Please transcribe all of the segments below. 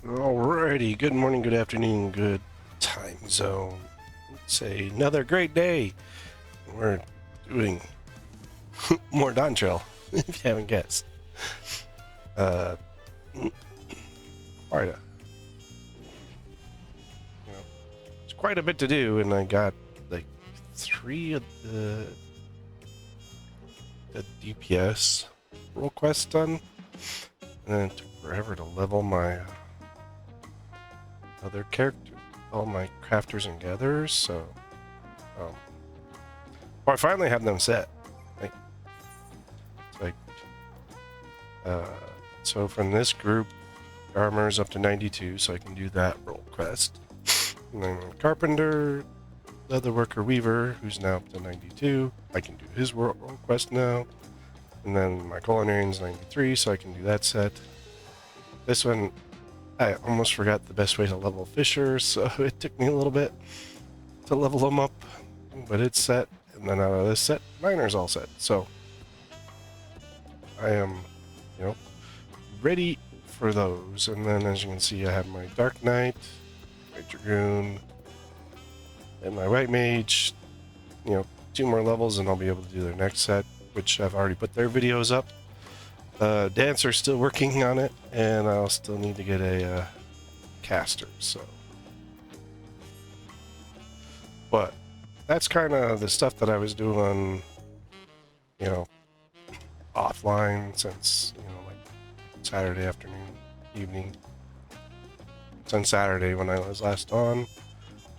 Alrighty, good morning, good afternoon, good time zone. It's another great day. We're doing more DawnTrail, if you haven't guessed. Uh, quite a, it's quite a bit to do, and I got like 3 of the DPS role quests done, and then it took forever to level my other character, all my crafters and gatherers, so well, I finally have them set. Like, it's like uh, so from this group, armor's up to 92, so I can do that role quest. And then carpenter, leather worker, weaver, who's now up to 92, I can do his role quest now. And then my culinarian's 93, so I can do that set. This one, I almost forgot the best way to level Fisher, so it took me a little bit to level them up, but it's set. And then out of this set, miner's all set. So I am, ready for those. And then as you can see, I have my Dark Knight, my Dragoon, and my White Mage. 2 more levels and I'll be able to do their next set, which I've already put their videos up. Dancer's still working on it, and I'll still need to get a caster, so. But that's kind of the stuff that I was doing, offline since, like Saturday afternoon, evening. Since Saturday when I was last on.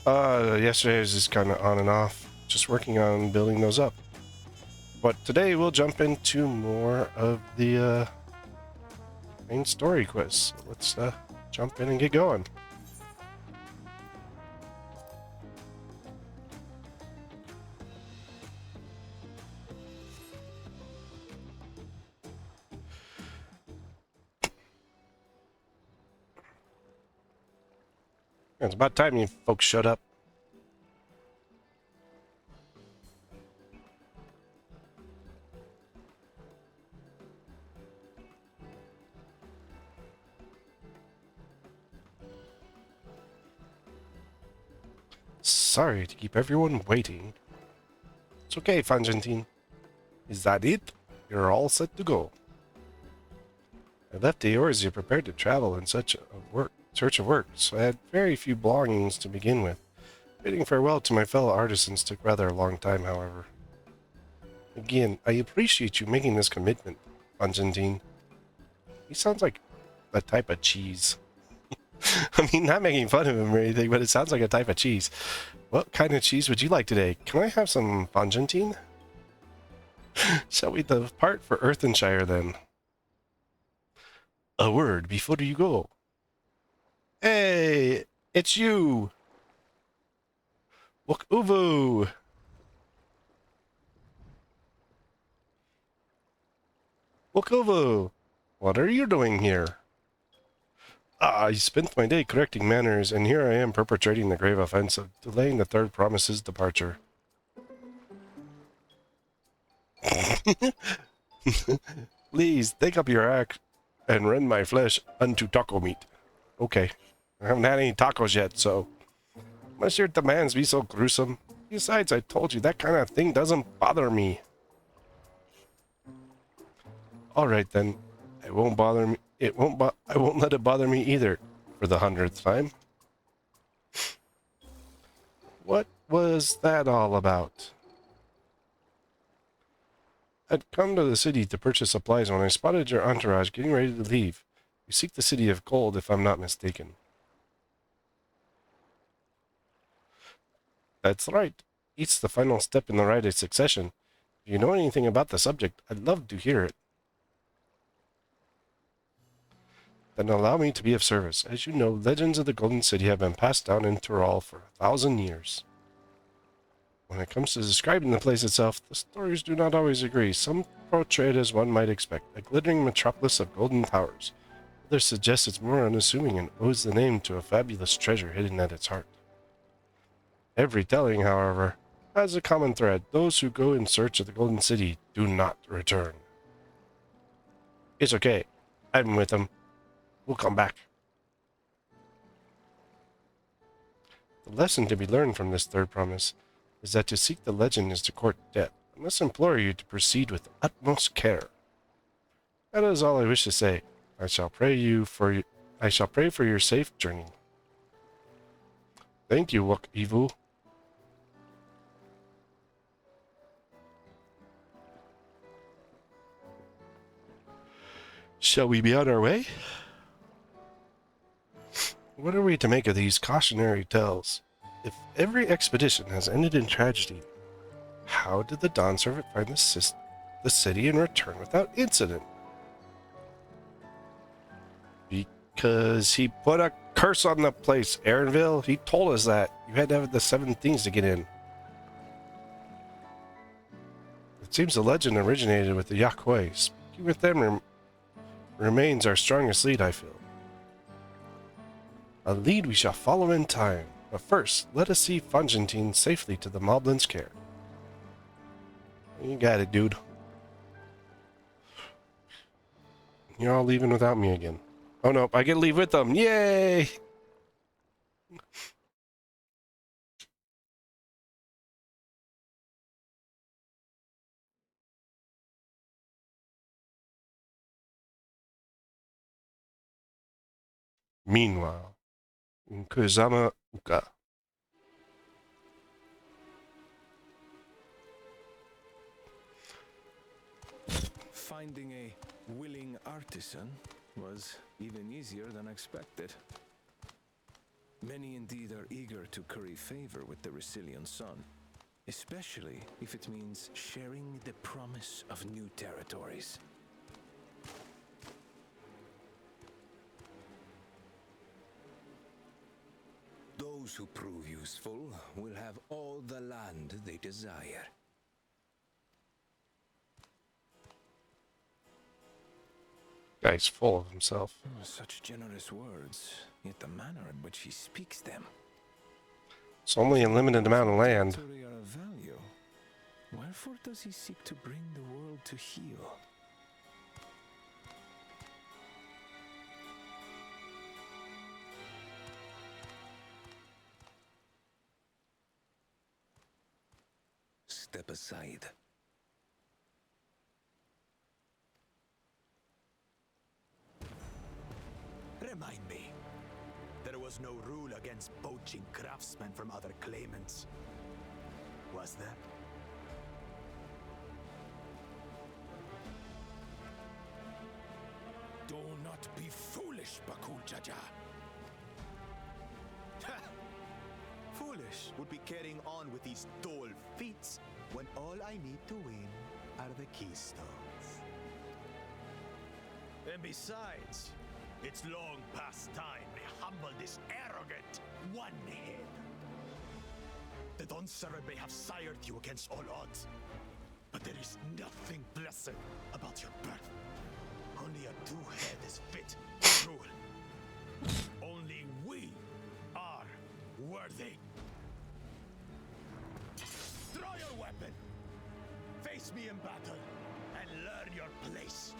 Yesterday I was just kind of on and off, just working on building those up. But today we'll jump into more of the main story quiz. So let's jump in and get going. It's about time you folks showed up. Sorry to keep everyone waiting. It's okay, Fanjantine. Is that it? You're all set to go. I left Eorzea prepared to travel in search of work, so I had very few belongings to begin with. Bidding farewell to my fellow artisans took rather a long time, however. Again, I appreciate you making this commitment, Fanjantine. He sounds like a type of cheese. I mean, not making fun of him or anything, but it sounds like a type of cheese. What kind of cheese would you like today? Can I have some Fanjantine? Shall we depart for Earthenshire, then? A word before you go. Hey, it's you! Wok Uvu! Wok Uvu! What are you doing here? I spent my day correcting manners, and here I am perpetrating the grave offense of delaying the third promise's departure. Please, take up your axe and rend my flesh unto taco meat. Okay. I haven't had any tacos yet, so must your demands be so gruesome? Besides, I told you that kind of thing doesn't bother me. Alright then. It won't bother me. I won't let it bother me either for the 100th time. What was that all about? I'd come to the city to purchase supplies when I spotted your entourage getting ready to leave. You seek the city of gold, if I'm not mistaken. That's right. It's the final step in the rite of succession. If you know anything about the subject, I'd love to hear it. Then allow me to be of service. As you know, legends of the Golden City have been passed down in Tyrol for 1,000 years. When it comes to describing the place itself, the stories do not always agree. Some portray it as one might expect, a glittering metropolis of golden towers. Others suggest it's more unassuming and owes the name to a fabulous treasure hidden at its heart. Every telling, however, has a common thread. Those who go in search of the Golden City do not return. It's okay. I'm with them. We'll come back. The lesson to be learned from this third promise is that to seek the legend is to court death. I must implore you to proceed with utmost care. That is all I wish to say. I shall pray for your safe journey. Thank you, Wok Ivu. Shall we be on our way? What are we to make of these cautionary tales? If every expedition has ended in tragedy, how did the Dawn Servant find the city and return without incident? Because he put a curse on the place, Aaronville. He told us that. You had to have the 7 things to get in. It seems the legend originated with the Yakwei. Speaking with them remains our strongest lead, I feel. A lead we shall follow in time. But first, let us see Fangentine safely to the Moblin's care. You got it, dude. You're all leaving without me again. Oh no, I get to leave with them. Yay! Meanwhile, in Kusama Uka. Finding a willing artisan was even easier than expected. Many indeed are eager to curry favor with the Resilient Sun, especially if it means sharing the promise of new territories. Those who prove useful will have all the land they desire. Guy's full of himself. Such generous words, yet the manner in which he speaks them. It's only a limited amount of land. They are of value. Wherefore does he seek to bring the world to heel? Step aside. Remind me. There was no rule against poaching craftsmen from other claimants. Was there? Do not be foolish, Bakul Jaja. Foolish would be carrying on with these dull feats when all I need to win are the keystones. And besides, it's long past time I humble this arrogant one-head. The Dawn Servant may have sired you against all odds, but there is nothing blessed about your birth. Only a two-head is fit to rule. Only we are worthy. Draw your weapon. Face me in battle and learn your place.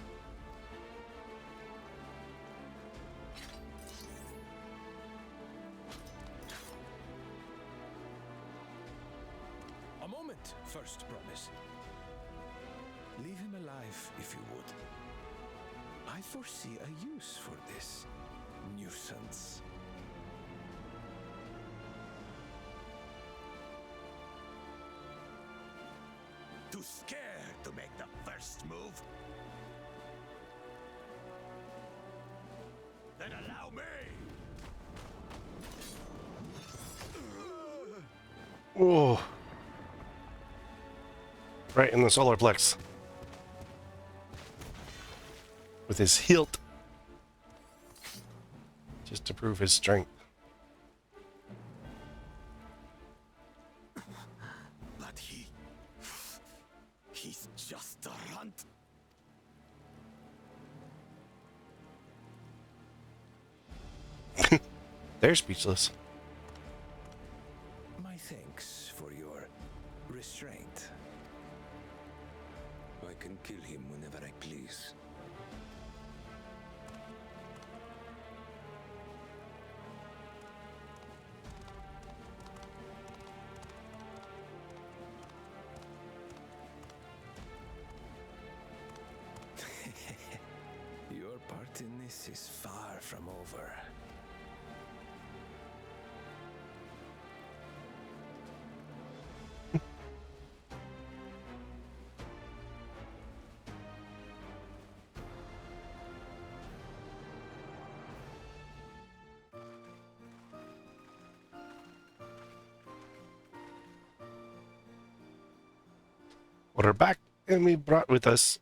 A moment, first promise. Leave him alive if you would. I foresee a use for this nuisance. Too scared to make the first move? Then allow me! Oh. Right in the solar plex. With his hilt. Just to prove his strength. But he's just a runt. They're speechless. My thanks for your restraint. I can kill him whenever I please. emptiness is far from over. We're back, and we brought with us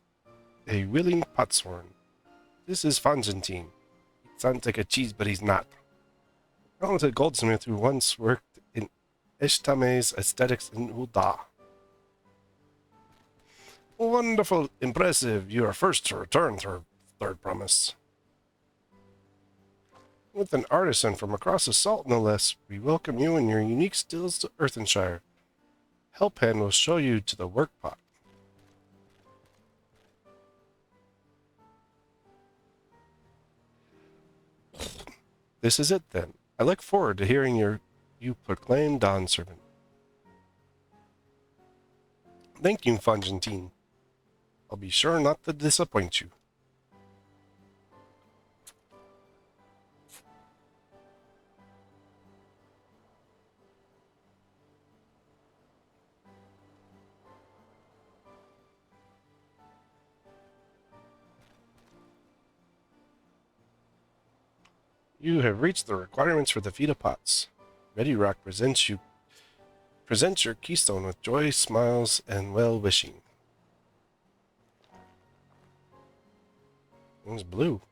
a willing potsworn. This is Fanjantine. He sounds like a cheese, but he's not. A talented goldsmith who once worked in Ishtame's aesthetics in Uda. Wonderful, impressive. You are first to return, third promise. With an artisan from across the salt, no less, we welcome you and your unique skills to Earthenshire. Helphand will show you to the workpot. This is it, then. I look forward to hearing you proclaim Dawn Servant. Thank you, Fanjantine. I'll be sure not to disappoint you. You have reached the requirements for the feat of pots. Ready Rock presents your keystone with joy, smiles, and well-wishing. One's blue.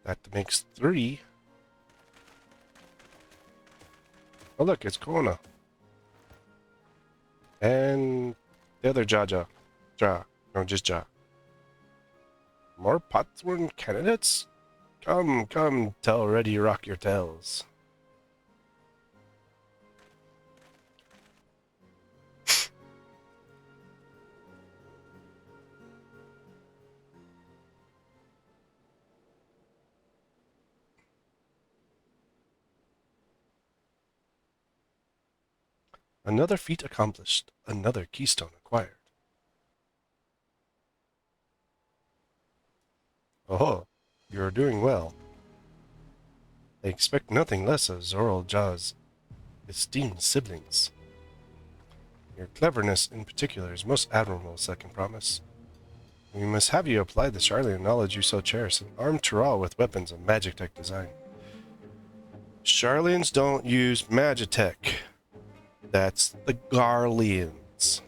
That makes 3. Oh look, it's Kona. And the other Jaja. No, just Ja. More potsworn candidates? Come, tell Ready Rock your tales. Another feat accomplished, another keystone acquired. Oh, you are doing well. I expect nothing less of Zoral Ja's esteemed siblings. Your cleverness in particular is most admirable, second promise. We must have you apply the Charlian knowledge you so cherish and arm Tural with weapons of Magitech design. Charlians don't use Magitech. That's the Garleans.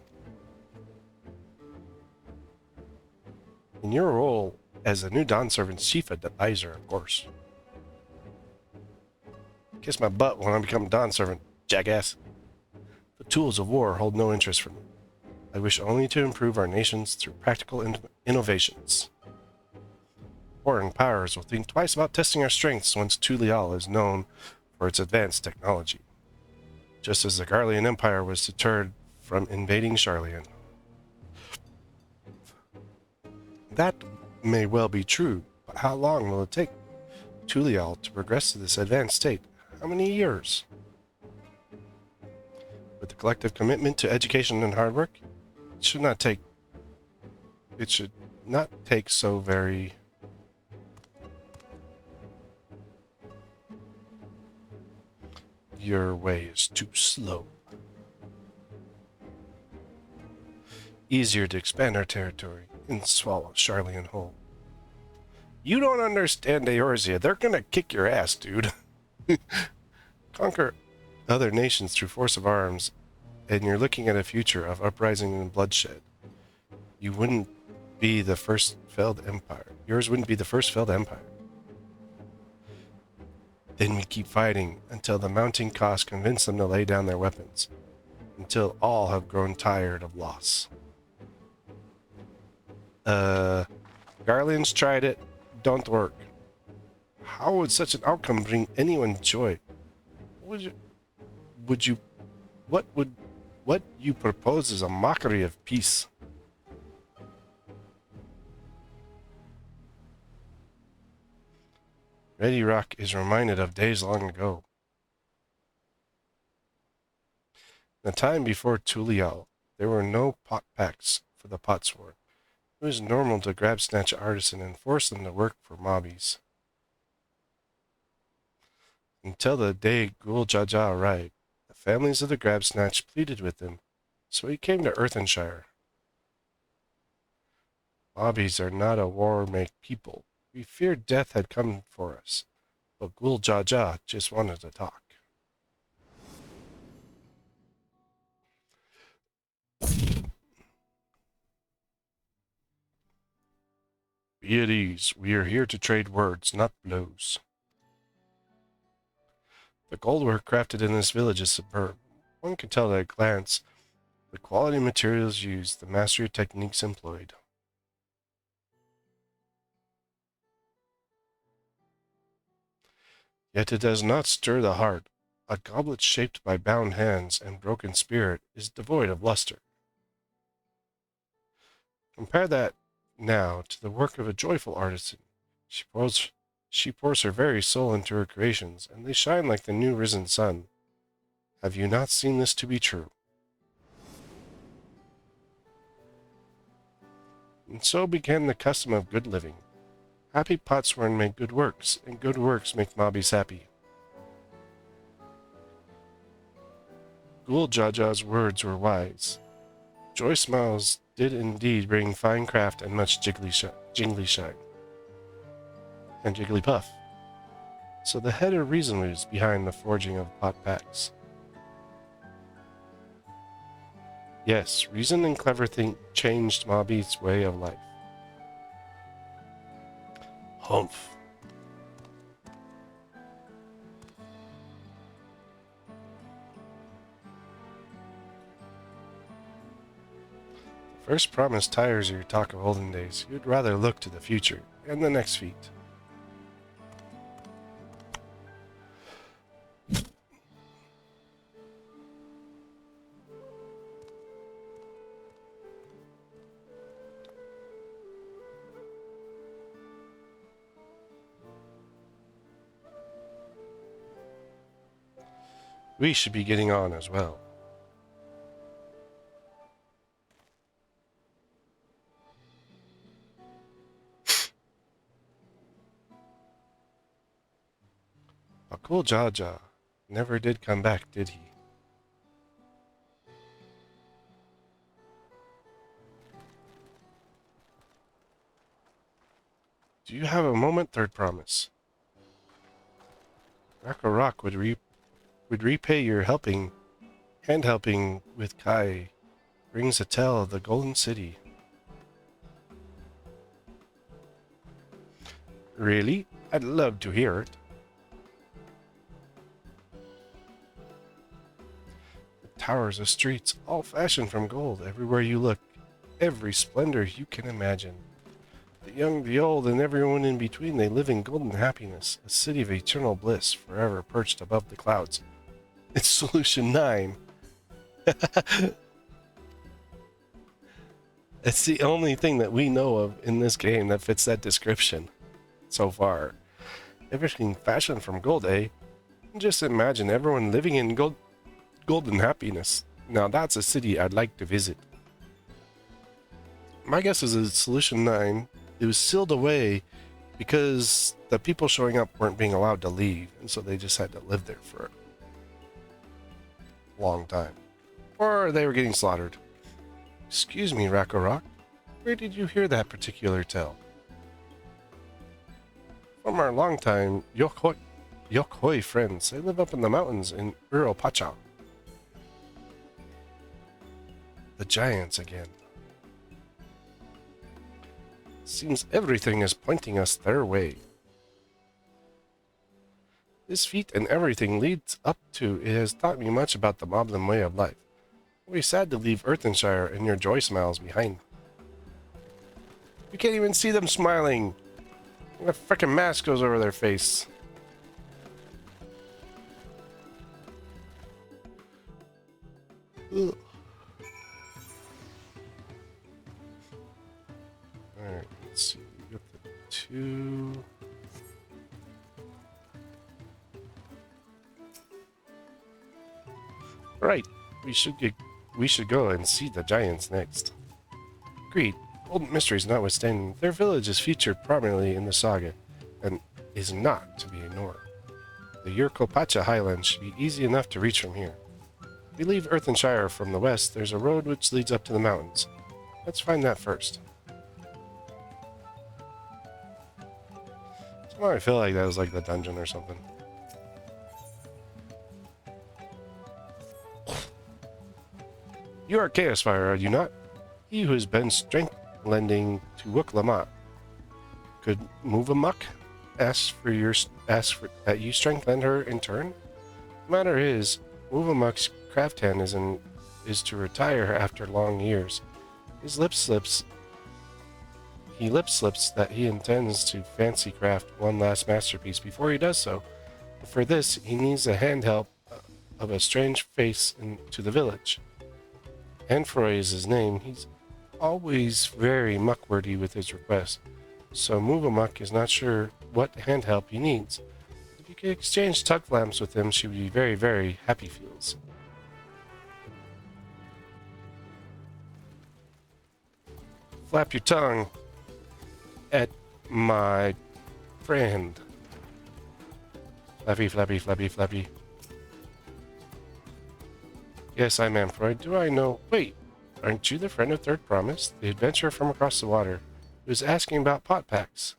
In your role as the new Dawn Servant's chief advisor, of course. Kiss my butt when I become Dawn Servant, jackass. The tools of war hold no interest for me. I wish only to improve our nations through practical innovations. Foreign powers will think twice about testing our strengths once Tulial is known for its advanced technology. Just as the Garlean Empire was deterred from invading Charlian. That may well be true, but how long will it take Tulial to progress to this advanced state? How many years? With the collective commitment to education and hard work, it should not take so very... Your way is too slow. Easier to expand our territory and swallow Charlian whole. You don't understand Eorzea. They're gonna kick your ass, dude. Conquer other nations through force of arms, and you're looking at a future of uprising and bloodshed. You wouldn't be the first failed empire. Yours wouldn't be the first failed empire. Then we keep fighting until the mounting costs convince them to lay down their weapons, until all have grown tired of loss. Garleans tried it, don't work. How would such an outcome bring anyone joy? What you propose is a mockery of peace. Ready Rock is reminded of days long ago. In the time before Tulial, there were no pot packs for the potsword. It was normal to grab snatch artisan and force them to work for mobbies. Until the day Gul Jaja arrived, the families of the grab snatch pleaded with him, so he came to Earthenshire. Mobbies are not a war-make people. We feared death had come for us, but Gul Jaja just wanted to talk. Be at ease. We are here to trade words, not blows. The goldwork crafted in this village is superb. One can tell at a glance the quality of materials used, the mastery of techniques employed. Yet it does not stir the heart. A goblet shaped by bound hands and broken spirit is devoid of luster. Compare that now to the work of a joyful artisan. She pours her very soul into her creations, and they shine like the new risen sun. Have you not seen this to be true? And so began the custom of good living. Happy potsworn make good works, and good works make mobbies happy. Gul Jaja's words were wise. Joy smiles did indeed bring fine craft and much jingly shine. And Jigglypuff. So the head of reason was behind the forging of pot packs. Yes, reason and clever think changed Mobby's way of life. Humph. First promise tires your talk of olden days. You'd rather look to the future and the next feat. We should be getting on as well. Gul Jaja never did come back, did he? Do you have a moment? Third promise. Rako Rock would repay your helping with Kai. Brings a tale of the Golden City. Really? I'd love to hear it. The towers, the streets, all fashioned from gold. Everywhere you look, every splendor you can imagine. The young, the old, and everyone in between, they live in golden happiness, a city of eternal bliss, forever perched above the clouds. It's Solution 9. It's the only thing that we know of in this game that fits that description so far. Everything fashioned from gold, eh? Just imagine everyone living in golden happiness. Now that's a city I'd like to visit. My guess is that Solution 9, it was sealed away because the people showing up weren't being allowed to leave, and so they just had to live there for a long time. Or they were getting slaughtered. Excuse me, Rako Rock. Where did you hear that particular tale? From our longtime Yokhoi friends. They live up in the mountains in Uropacha. The giants again. Seems everything is pointing us their way. This feat and everything leads up to it has taught me much about the Moblin way of life. It'll be sad to leave Earthenshire and your joy smiles behind. You can't even see them smiling. A frickin' mask goes over their face. Ugh. Alright, let's see. We got the 2. Right. We should go and see the giants next. Agreed. Old mysteries notwithstanding, their village is featured prominently in the saga, and is not to be ignored. The Yurkopacha highlands should be easy enough to reach from here. If we leave Earthenshire from the west, there's a road which leads up to the mountains. Let's find that first. Somehow I feel like that was like the dungeon or something. You are Chaosfire, are you not? He who has been strength lending to Wook Lamont. Could move amok? Ask that you strength lend her in turn? The matter is, move amok's craft hand is to retire after long years. He lip slips that he intends to fancy craft one last masterpiece before he does so. But for this, he needs the hand help of a strange face to the village. Foray is his name. He's always very muckwordy with his requests, so Move Amok is not sure what hand help he needs. If you could exchange tug flaps with him, she would be very, very happy feels. Flap your tongue at my friend. Flappy, flappy, flappy, flappy. Yes, I'm Amphiroid. Do I know? Wait, aren't you the friend of Third Promise, the adventurer from across the water, who was asking about pot packs?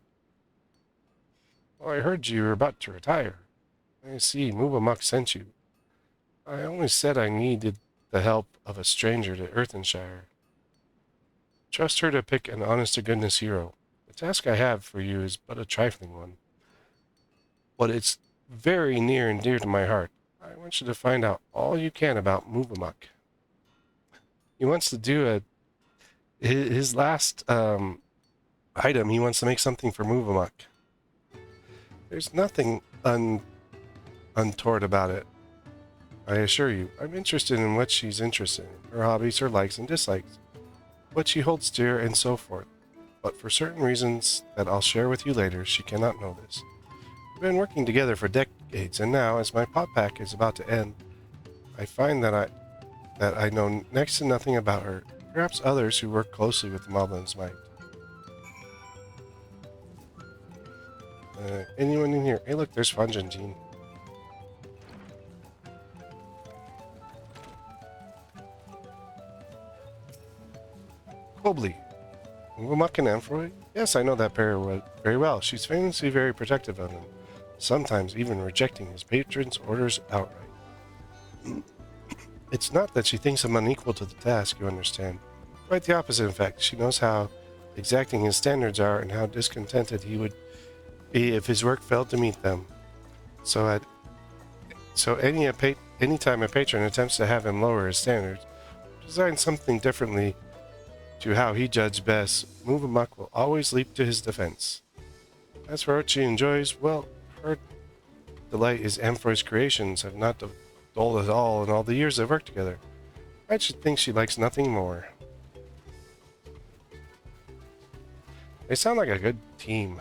Well, I heard you were about to retire. I see, Move Amok sent you. I only said I needed the help of a stranger to Earthenshire. Trust her to pick an honest-to-goodness hero. The task I have for you is but a trifling one, but it's very near and dear to my heart. I want you to find out all you can about Move Amok. He wants to do his last item. He wants to make something for Move Amok. There's nothing untoward about it. I assure you, I'm interested in what she's interested in, her hobbies, her likes and dislikes, what she holds dear, and so forth. But for certain reasons that I'll share with you later, she cannot know this. We've been working together for decades, and now, as my pot pack is about to end, I find that I know next to nothing about her. Perhaps others who work closely with the Moblins might. Anyone in here? Hey, look, there's Fanjantine. Quobly. Umuk and Amphiroid? Yes, I know that pair very well. She's famously very protective of him, sometimes even rejecting his patron's orders outright. It's not that she thinks him unequal to the task, you understand. Quite the opposite, in fact. She knows how exacting his standards are and how discontented he would be if his work failed to meet them. So anytime a patron attempts to have him lower his standards, design something differently to how he judged best, Move Amok will always leap to his defense. As for what she enjoys, well, her delight is Amphiroid's creations have not dulled at all in all the years they've worked together. I should think she likes nothing more. They sound like a good team.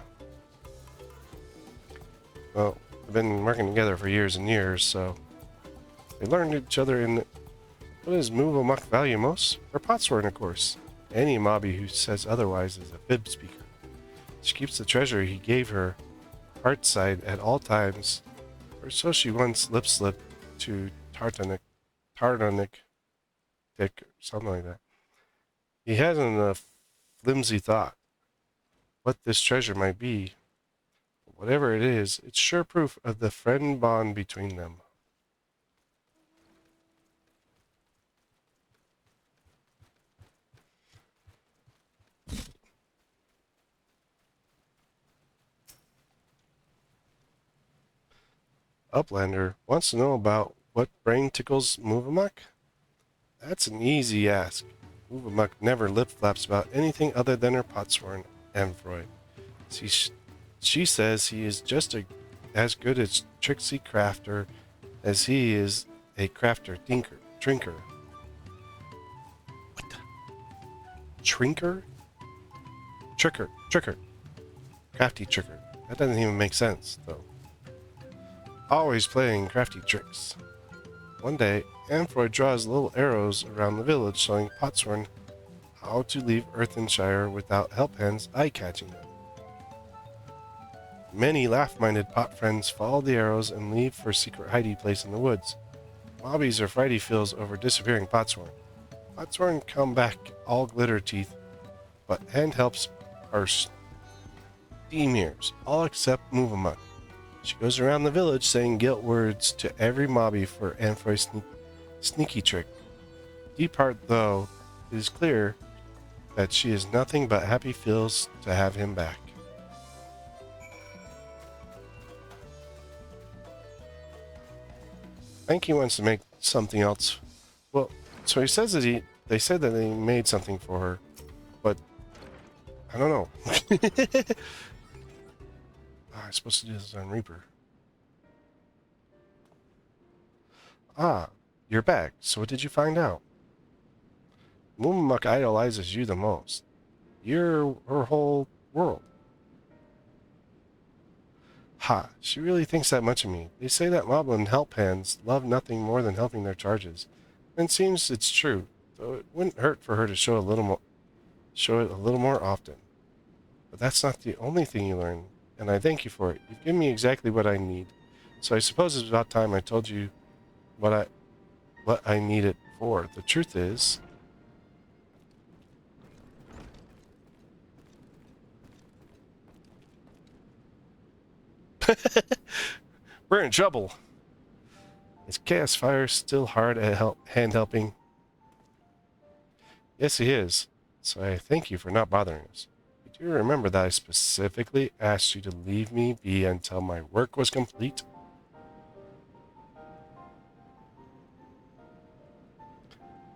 Well, they've been working together for years and years, so they learned each other in what does Move Amok value most? Her potsword, of course. Any mobby who says otherwise is a fib speaker. She keeps the treasure he gave her heartside at all times, or so she once lip-slipped to Tartanic, Dick, or something like that. He hasn't a flimsy thought what this treasure might be. But whatever it is, it's sure proof of the friend bond between them. Uplander wants to know about what brain tickles Move Amok? That's an easy ask. Move Amok never lip-flaps about anything other than her potsworn Amphiroid. She says he is just as good a tricksy crafter as he is a crafter trinker. What? Trinker? Tricker. Crafty tricker. That doesn't even make sense, though. Always playing crafty tricks. One day, Amphoy draws little arrows around the village showing Potsworn how to leave Earthenshire without help hands eye-catching them. Many laugh-minded pot friends follow the arrows and leave for a secret hiding place in the woods. Mobbies or frighty feels over disappearing Potsworn. Potsworn come back all glitter teeth, but hand helps are steam ears, all except Movamuck. She goes around the village saying guilt words to every mobby for Amphoy's sneaky trick. Deep heart, though, it is clear that she is nothing but happy feels to have him back. I think he wants to make something else. Well, so he says that they said that they made something for her, but I don't know. I'm supposed to do this on Reaper. Ah, you're back. So what did you find out? Moonmuck idolizes you the most. You're her whole world. Ha, she really thinks that much of me. They say that Moblin help hands love nothing more than helping their charges. And it seems it's true, though it wouldn't hurt for her to show it a little more often. But that's not the only thing you learn, and I thank you for it. You've given me exactly what I need. So I suppose it's about time I told you what I need it for. The truth is, we're in trouble. Is Chaos Fire still hard at hand helping? Yes, he is. So I thank you for not bothering us. You do remember that I specifically asked you to leave me be until my work was complete?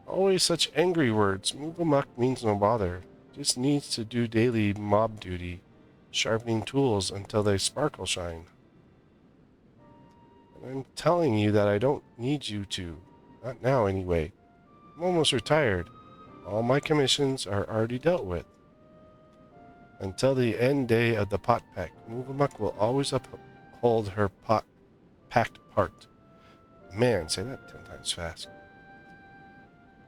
Always such angry words. Move amok means no bother. Just needs to do daily mob duty, sharpening tools until they sparkle shine. And I'm telling you that I don't need you to. Not now, anyway. I'm almost retired. All my commissions are already dealt with. Until the end day of the pot pack, Movamuck will always uphold her packed part. Man, say that 10 times fast.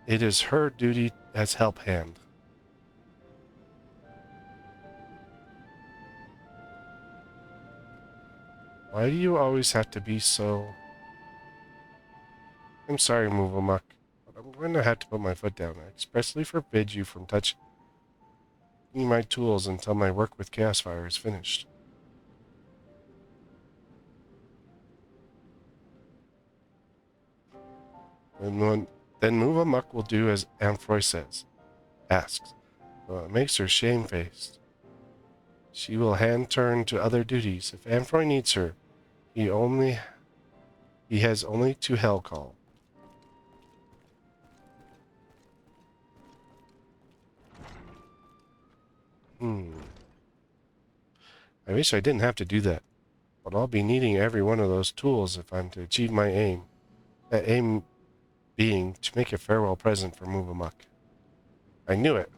It is her duty as help hand. Why do you always have to be so... I'm sorry, Movamuck, but I'm going to have to put my foot down. I expressly forbid you from touching my tools until my work with Chaos Fire is finished. Then Movamuck will do as Amphoy asks. Well, it makes her shamefaced. She will hand turn to other duties. If Amphoy needs her, he has only to hell call. I wish I didn't have to do that, but I'll be needing every one of those tools if I'm to achieve my aim. That aim being to make a farewell present for Movamuck. I knew it.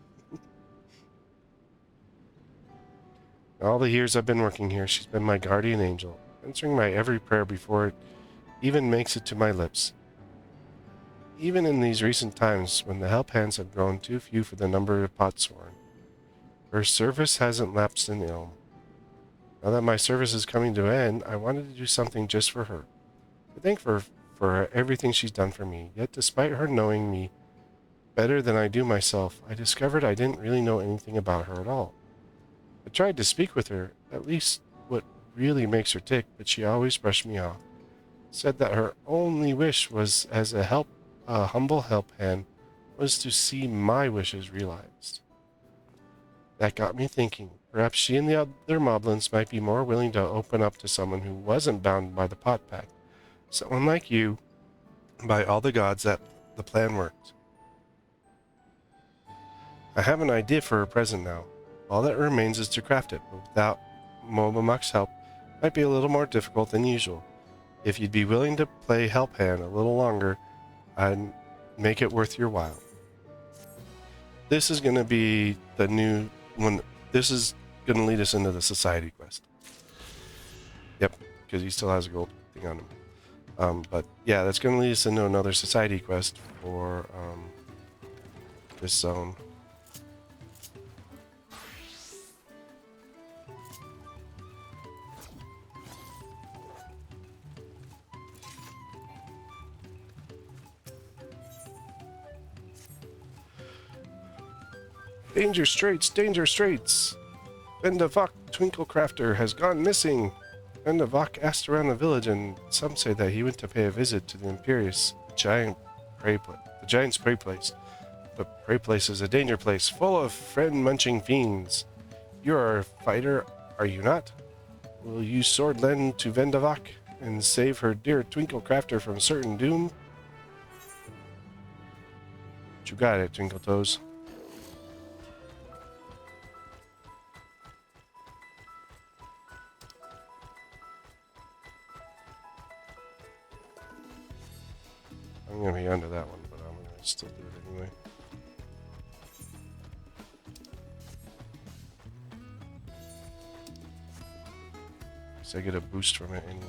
All the years I've been working here, she's been my guardian angel, answering my every prayer before it even makes it to my lips. Even in these recent times, when the help hands have grown too few for the number of Potsworn, her service hasn't lapsed in ill. Now that my service is coming to an end, I wanted to do something just for her. To thank her for everything she's done for me. Yet despite her knowing me better than I do myself, I discovered I didn't really know anything about her at all. I tried to speak with her, at least what really makes her tick, but she always brushed me off. Said that her only wish was as a humble help hand was to see my wishes realized. That got me thinking. Perhaps she and the other moblins might be more willing to open up to someone who wasn't bound by the pot pack. Someone like you. By all the gods, that the plan worked. I have an idea for a present now. All that remains is to craft it, but without Movamuck's help, it might be a little more difficult than usual. If you'd be willing to play help hand a little longer, I'd make it worth your while. This is going to be the new one. This is going to lead us into the society quest. Yep, because he still has a gold thing on him. But yeah, that's going to lead us into another society quest for this zone. Danger Straits! Danger Straits! Vendavak Twinklecrafter has gone missing! Vendavak asked around the village, and some say that he went to pay a visit to the Imperious, the giant's prey place. The prey place is a danger place, full of friend-munching fiends. You are a fighter, are you not? Will you sword lend to Vendavak and save her dear Twinklecrafter from certain doom? You got it, Twinkletoes. I'm gonna be under that one, but I'm gonna still do it anyway. So I get a boost from it anyway.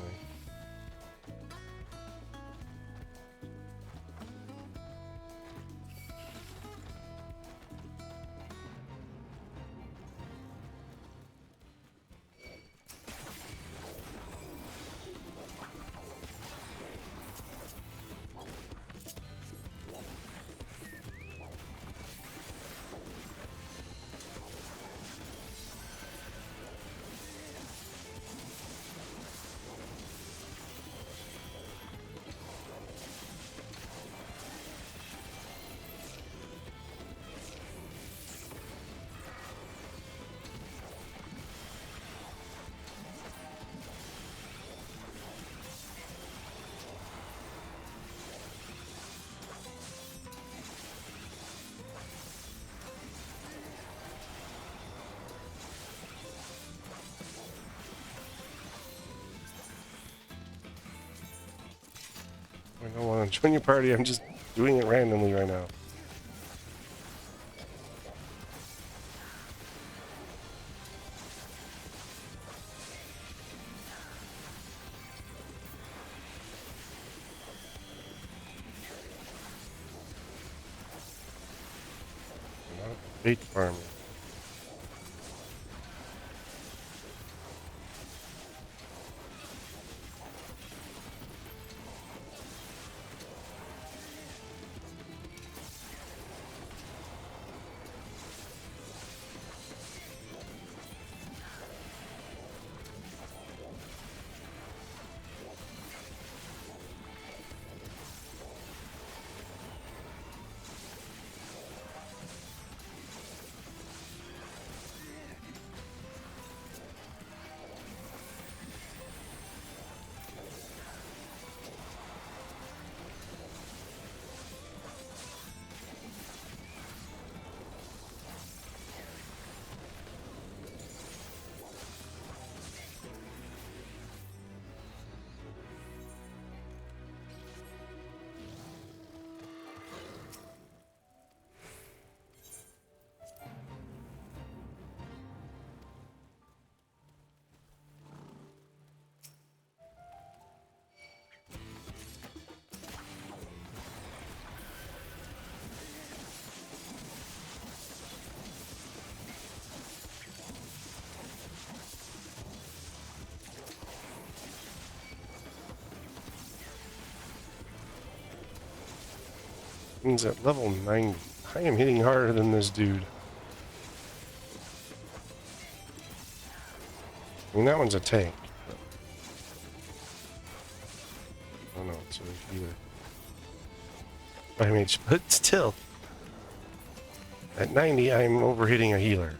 I don't want to join your party, I'm just doing it randomly right now. I'm not bait farming. Means at level 90, I am hitting harder than this dude. I mean, that one's a tank. But... oh no, it's a healer. Damage, but still. At 90, I'm overhitting a healer.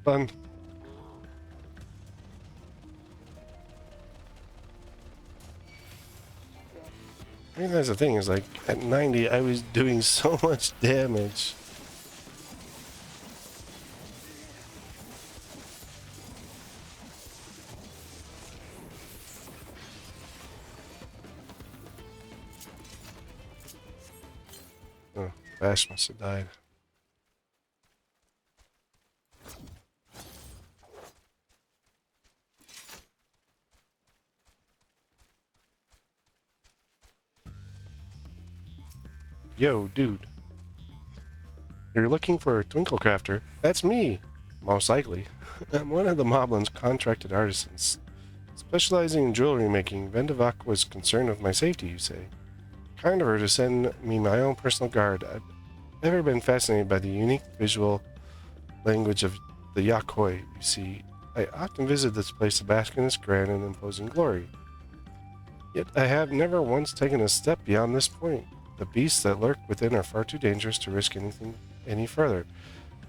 Fun. I mean, that's the thing, is like, at 90, I was doing so much damage. Oh, Bash must have died. Yo, dude. You're looking for a twinkle crafter? That's me! Most likely. I'm one of the Moblin's contracted artisans. Specializing in jewelry making, Vendivak was concerned with my safety, you say. Kind of her to send me my own personal guard. I've never been fascinated by the unique visual language of the Yakoi, you see. I often visit this place to bask in its grand and imposing glory. Yet I have never once taken a step beyond this point. The beasts that lurk within are far too dangerous to risk anything any further.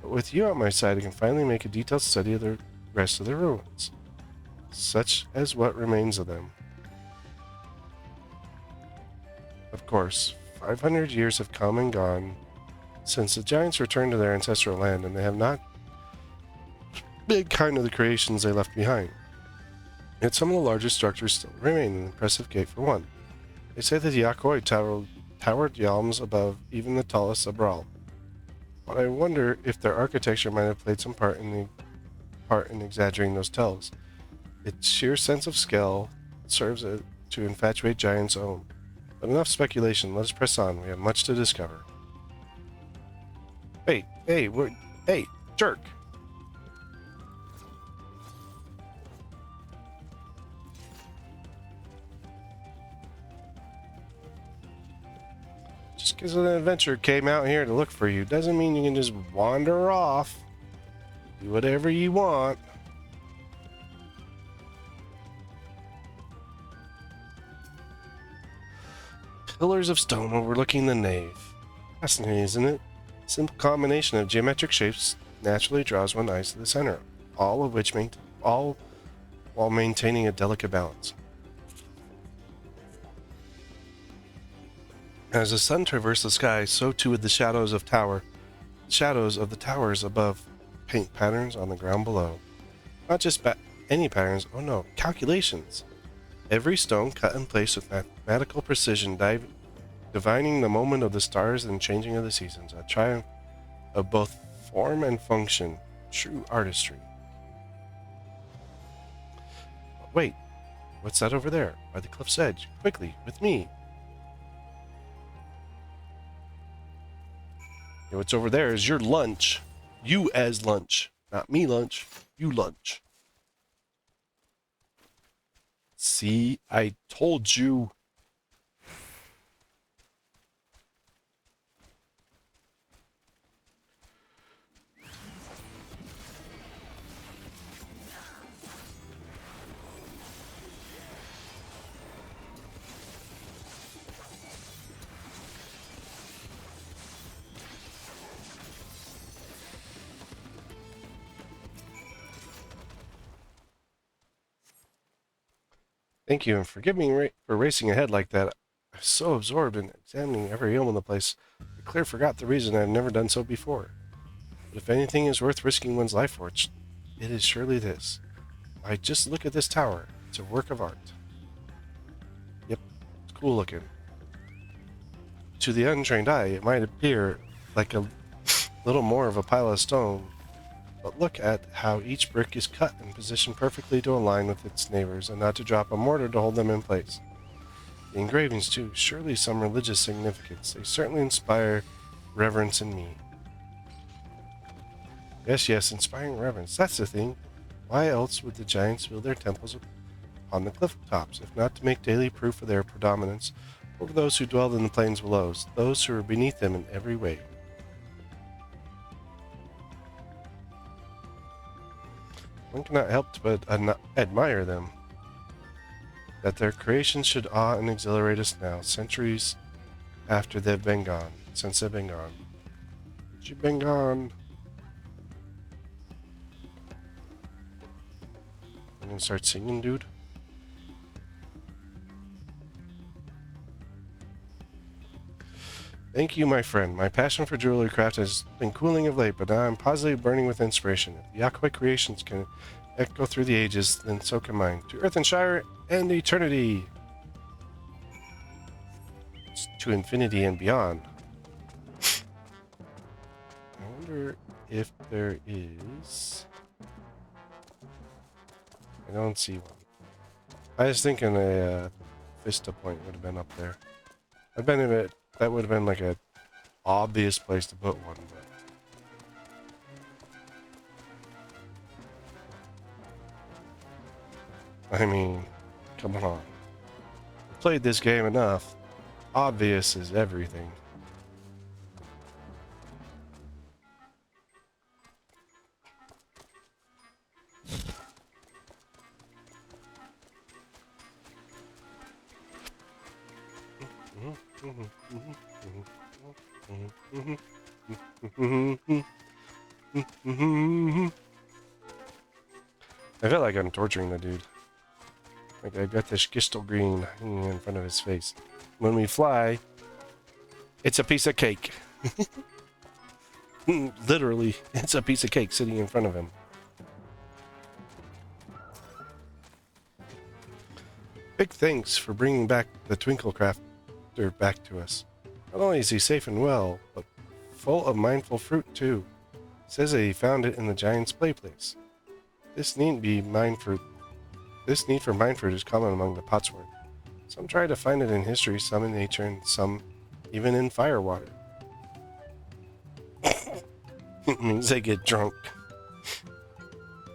But with you on my side, I can finally make a detailed study of the rest of the ruins, such as what remains of them. Of course, 500 years have come and gone since the giants returned to their ancestral land, and they have not been kind of the creations they left behind. Yet some of the largest structures still remain, an impressive gate for one. They say that the Yakoi towered yalms above even the tallest Zabral. But I wonder if their architecture might have played some part in exaggerating those tells. Its sheer sense of scale serves to infatuate giants' own. But enough speculation, let us press on, we have much to discover. Hey, jerk! Just because an adventurer came out here to look for you doesn't mean you can just wander off. Do whatever you want. Pillars of stone overlooking the nave. Fascinating, isn't it? A simple combination of geometric shapes naturally draws one's eyes to the center, all while maintaining a delicate balance. As the sun traversed the sky, so too would the shadows of the towers above paint patterns on the ground below. Not just any patterns, oh no, calculations. Every stone cut in place with mathematical precision, divining the moment of the stars and changing of the seasons. A triumph of both form and function. True artistry. But wait, what's that over there? By the cliff's edge. Quickly, with me. What's over there is your lunch. You as lunch. Not me lunch. You lunch. See, I told you. Thank you, and forgive me for racing ahead like that. I was so absorbed in examining every room in the place, I clear forgot the reason I've never done so before. But if anything is worth risking one's life for, it is surely this. Why, just look at this tower. It's a work of art. Yep, it's cool looking. To the untrained eye, it might appear like a little more of a pile of stone, but look at how each brick is cut and positioned perfectly to align with its neighbors and not to drop a mortar to hold them in place. The engravings, too, surely some religious significance. They certainly inspire reverence in me. Yes, inspiring reverence. That's the thing. Why else would the giants build their temples upon the cliff tops, if not to make daily proof of their predominance over those who dwelled in the plains below, those who were beneath them in every way? One cannot help but admire them. That their creations should awe and exhilarate us now, centuries after they've been gone. Since they've been gone. You've been gone. gonna start singing, dude? Thank you, my friend. My passion for jewelry craft has been cooling of late, but now I'm positively burning with inspiration. If the Aqua creations can echo through the ages, then so can mine. To Earth and Shire and eternity. To infinity and beyond. I wonder if there is... I don't see one. I was thinking a Vista Point would have been up there. I've been in it. That would have been like a obvious place to put one, but I mean, come on. I've played this game enough. Obvious is everything. I feel like I'm torturing the dude. Like I've got this crystal green hanging in front of his face. When we fly, it's a piece of cake. Literally, it's a piece of cake sitting in front of him. Big thanks for bringing back the Twinklecrafter back to us. Not only is he safe and well, but full of mindful fruit too. Says that he found it in the giant's play place. This need for mind fruit is common among the Potsword. Some try to find it in history, some in nature, and some even in firewater. It means they get drunk.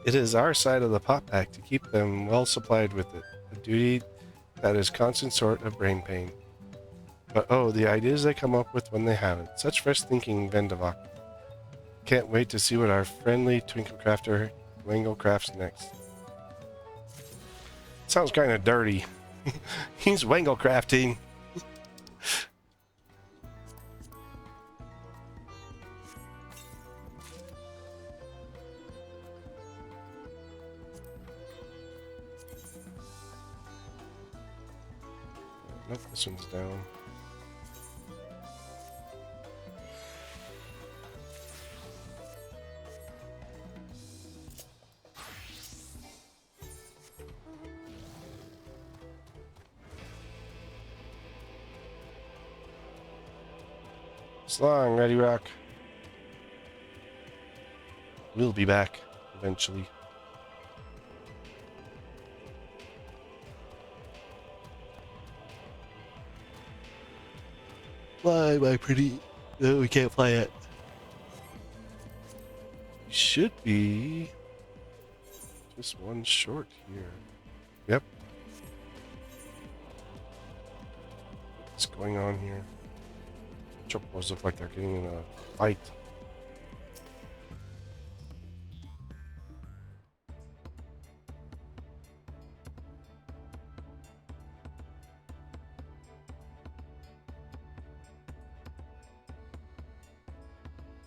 It is our side of the pot pack to keep them well supplied with it, a duty that is constant sort of brain pain. But oh, the ideas they come up with when they have it. Such fresh thinking, Vendavok. Can't wait to see what our friendly Twinklecrafter Wangle crafts next. Sounds kind of dirty. He's Wangle crafting. Nope, this one's down. So long, Ready Rock. We'll be back eventually. Fly, my pretty. No, we can't fly yet. Should be just one short here. Yep. What's going on here? Chocobos look like they're getting in a fight.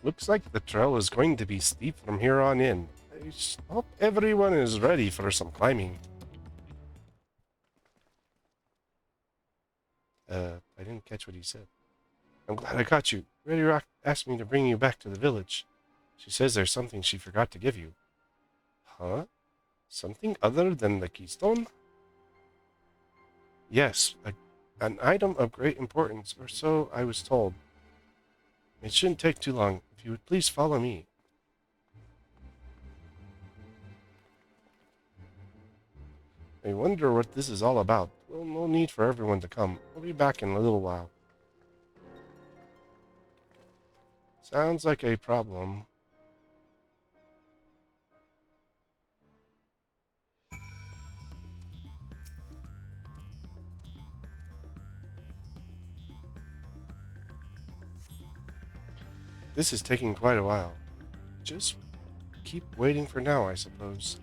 Looks like the trail is going to be steep from here on in. I hope everyone is ready for some climbing. I didn't catch what he said. I'm glad I caught you. Ready Rock asked me to bring you back to the village. She says there's something she forgot to give you. Huh? Something other than the keystone? Yes, an item of great importance, or so I was told. It shouldn't take too long. If you would please follow me. I wonder what this is all about. Well, no need for everyone to come. We'll be back in a little while. Sounds like a problem. This is taking quite a while. Just keep waiting for now, I suppose.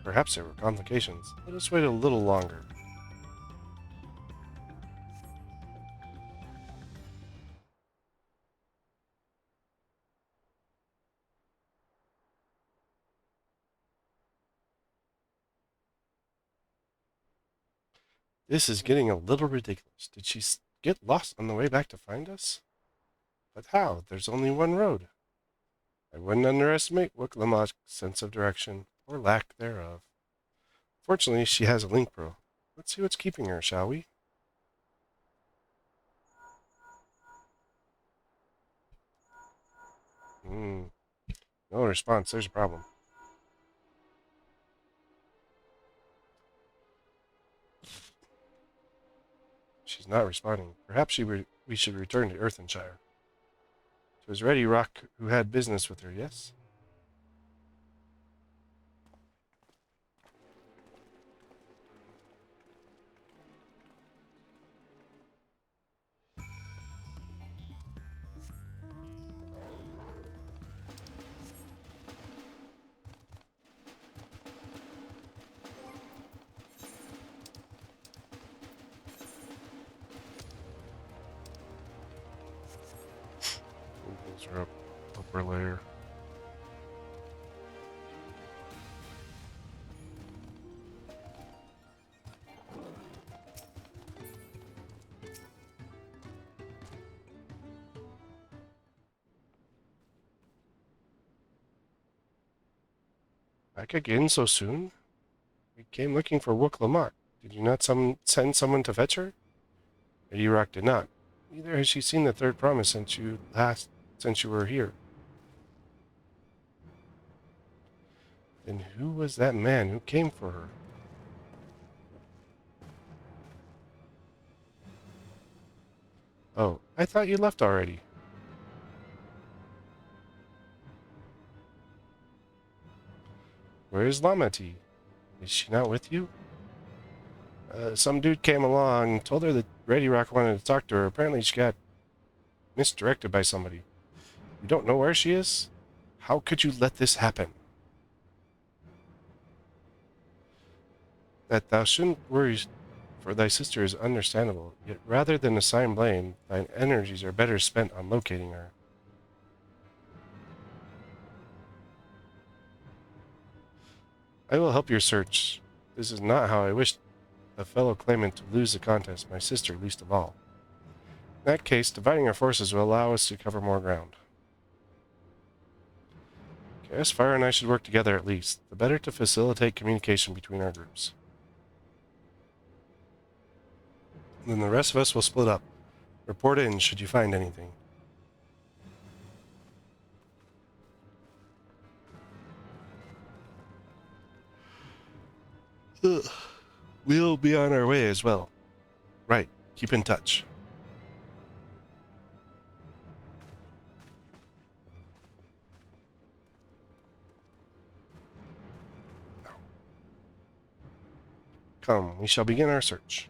Perhaps there were complications. Let us wait a little longer. This is getting a little ridiculous. Did she get lost on the way back to find us? But how? There's only one road. I wouldn't underestimate Wiklamak's sense of direction, or lack thereof. Fortunately, she has a link pro. Let's see what's keeping her, shall we? No response. There's a problem. She's not responding. Perhaps we should return to Earthenshire. It was Ready Rock who had business with her, yes? Those are upper layer. Back again so soon? We came looking for Wiklamak. Did you not send someone to fetch her? Lady Rock did not. Neither has she seen the third promise since you were here. Then who was that man who came for her? Oh, I thought you left already. Where is Lamati? Is she not with you? Some dude came along, told her that Ready Rock wanted to talk to her. Apparently she got misdirected by somebody. You don't know where she is? How could you let this happen? That thou shouldn't worry for thy sister is understandable, yet rather than assign blame, thine energies are better spent on locating her. I will help your search. This is not how I wished a fellow claimant to lose the contest, my sister least of all. In that case, dividing our forces will allow us to cover more ground. Guess Fire and I should work together at least, the better to facilitate communication between our groups. Then the rest of us will split up. Report in should you find anything. Ugh. We'll be on our way as well. Right, keep in touch. Come, we shall begin our search.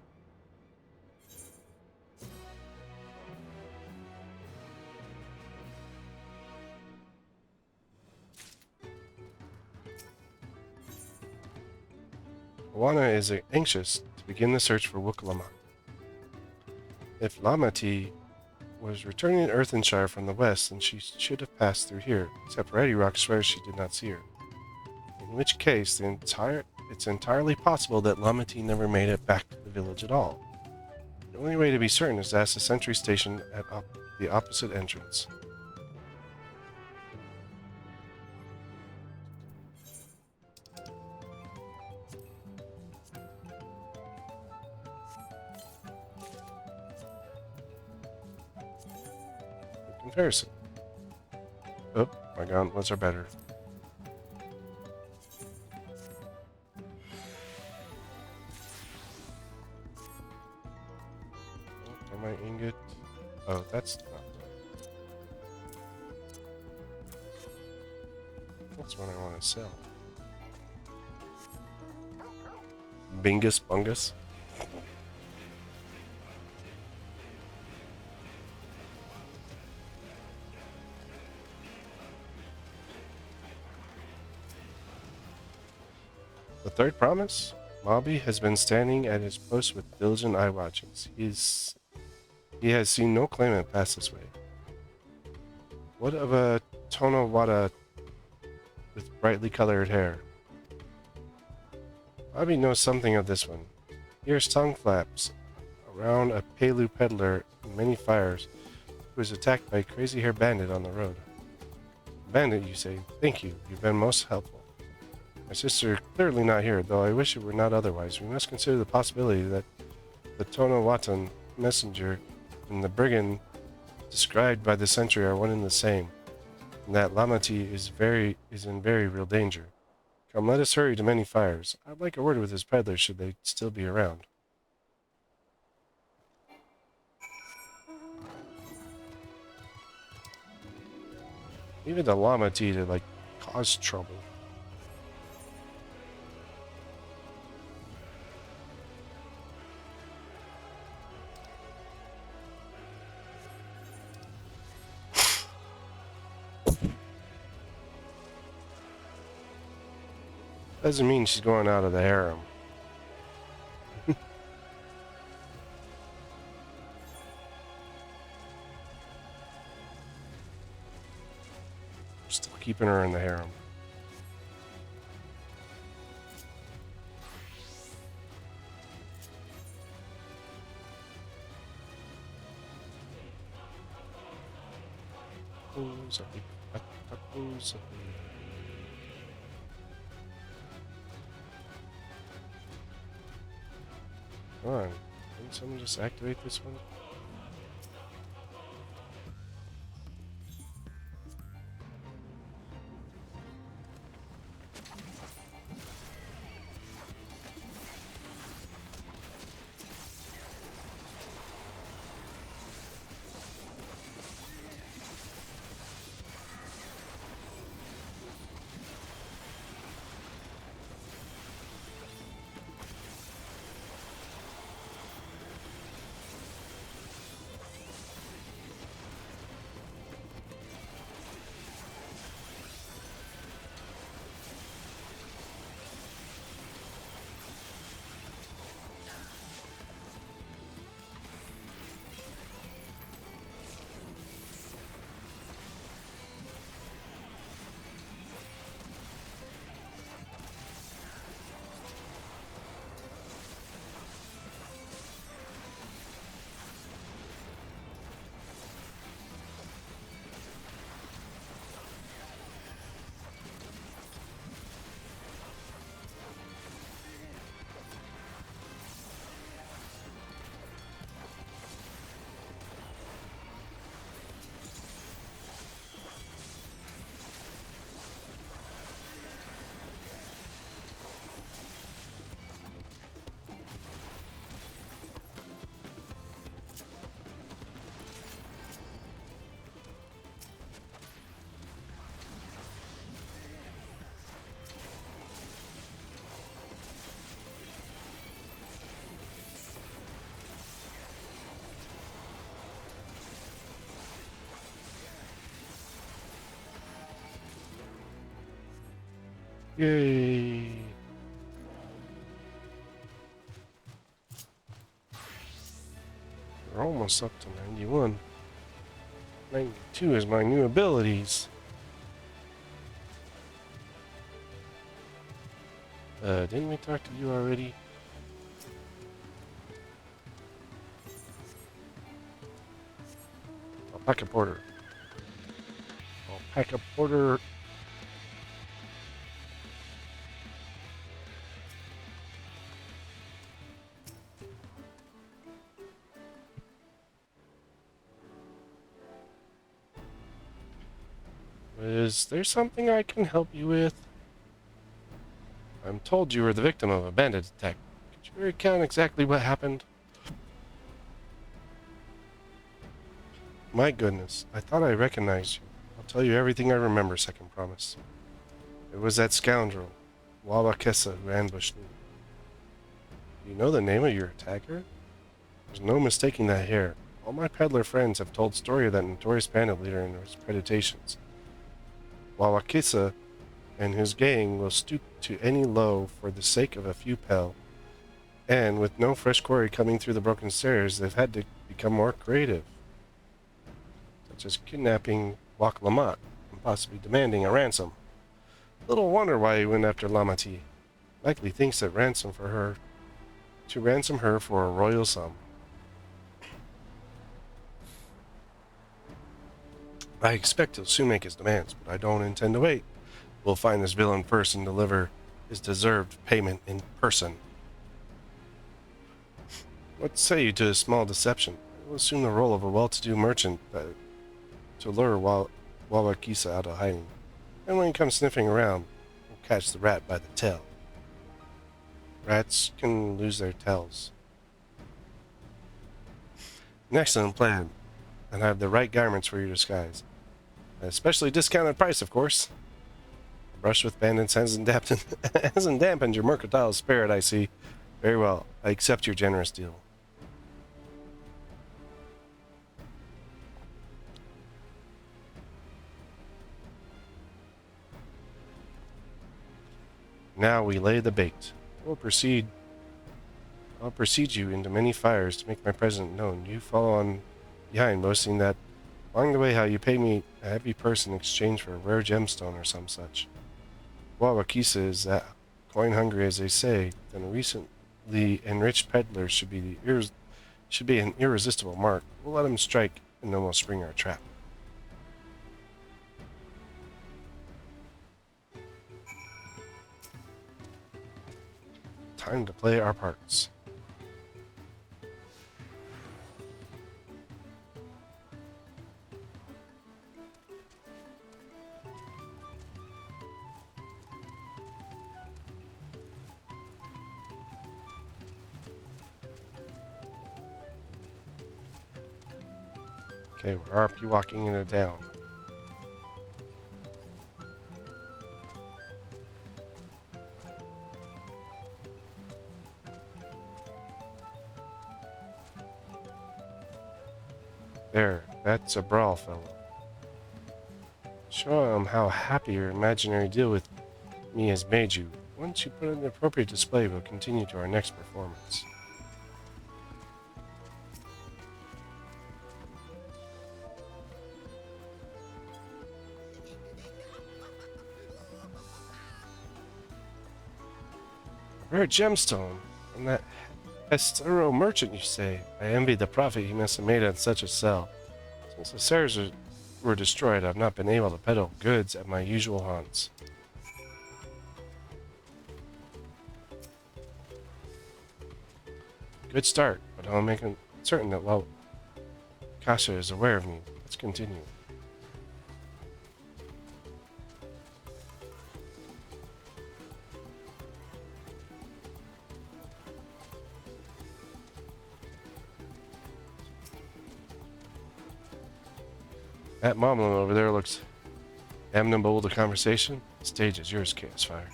Oana is anxious to begin the search for Wiklamak. If Lamati was returning to Earthenshire from the west, then she should have passed through here, except Ready Rock swears she did not see her. In which case, it's entirely possible that Lamati never made it back to the village at all. The only way to be certain is to ask the sentry station at the opposite entrance. Comparison. Oh, my gauntlets are better. Oh, my ingot. Oh, that's not. That's what I want to sell. Bingus Bungus. The third promise? Mobby has been standing at his post with diligent eye watchings. He has seen no claimant pass this way. What of a Tonawada with brightly colored hair? Mobby knows something of this one. Here's tongue flaps around a Palu peddler in many fires who was attacked by a crazy hair bandit on the road. Bandit, you say? Thank you. You've been most helpful. My sister clearly not here, though I wish it were not otherwise. We must consider the possibility that the Tonawatan messenger and the brigand described by the sentry are one and the same, and that Lamati is in very real danger. Come, let us hurry to many fires. I'd like a word with his peddlers should they still be around. Even the Lamati to, like, cause trouble. Doesn't mean she's going out of the harem. Still keeping her in the harem. Come on. Can someone just activate this one? Yay! We're almost up to 91. 92 is my new abilities. Didn't we talk to you already? Alpaca Porter. Alpaca Porter. Is there something I can help you with? I'm told you were the victim of a bandit attack. Could you recount exactly what happened? My goodness, I thought I recognized you. I'll tell you everything I remember, second promise. It was that scoundrel, Wawakesa, who ambushed me. Do you know the name of your attacker? There's no mistaking that hair. All my peddler friends have told story of that notorious bandit leader and his predations. Wawakisa and his gang will stoop to any low for the sake of a few pel, and with no fresh quarry coming through the broken stairs, they've had to become more creative, such as kidnapping Wak Lamat and possibly demanding a ransom. Little wonder why he went after Lamati. Likely thinks that ransom for her to ransom her for a royal sum. I expect he'll soon make his demands, but I don't intend to wait. We'll find this villain first and deliver his deserved payment in person. What say you to a small deception? We'll assume the role of a well-to-do merchant to lure Wawakisa out of hiding. And when he comes sniffing around, we'll catch the rat by the tail. Rats can lose their tails. An excellent plan, and I have the right garments for your disguise. An especially discounted price, of course. A brush with bandits hasn't dampened your mercantile spirit, I see. Very well, I accept your generous deal. Now we lay the bait. I'll precede you into many fires to make my presence known. You follow on behind, boasting that along the way how you pay me a heavy purse in exchange for a rare gemstone or some such. Wawakisa is that coin hungry as they say, then a recently enriched peddler should be an irresistible mark. We'll let him strike, and then we'll spring our trap. Time to play our parts. Okay, we're RP walking into town. There, that's a brawl, fellow. Show him how happy your imaginary deal with me has made you. Once you put in the appropriate display, we'll continue to our next performance. A rare gemstone, and that Estero merchant, you say? I envy the profit he must have made on such a sell. Since the Sares were destroyed, I've not been able to peddle goods at my usual haunts. Good start, but I'll make certain that Kasha is aware of me. Let's continue. That moblin over there looks amenable to conversation. The stage is yours, Chaos Fire.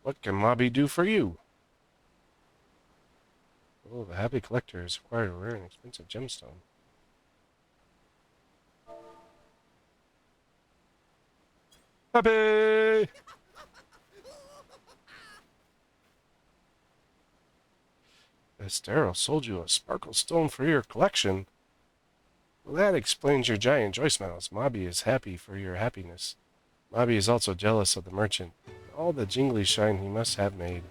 What can Mobby do for you? Oh, the happy collector has acquired a rare and expensive gemstone. Happy! Estero sold you a sparkle stone for your collection. Well, that explains your giant joy smiles. Mobby is happy for your happiness. Mobby is also jealous of the merchant. All the jingly shine he must have made.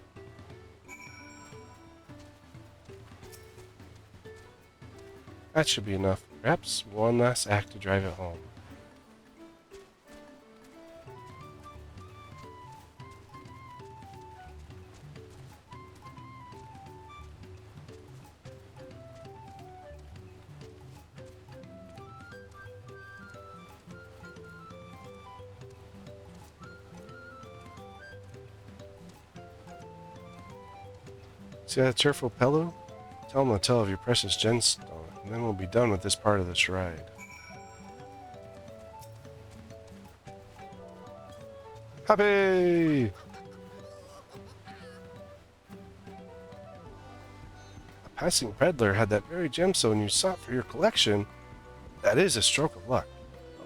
That should be enough. Perhaps one last act to drive it home. See that cheerful fellow? Tell him to tell of your precious gemstone, and then we'll be done with this part of the charade. Happy! A passing peddler had that very gemstone you sought for your collection. That is a stroke of luck.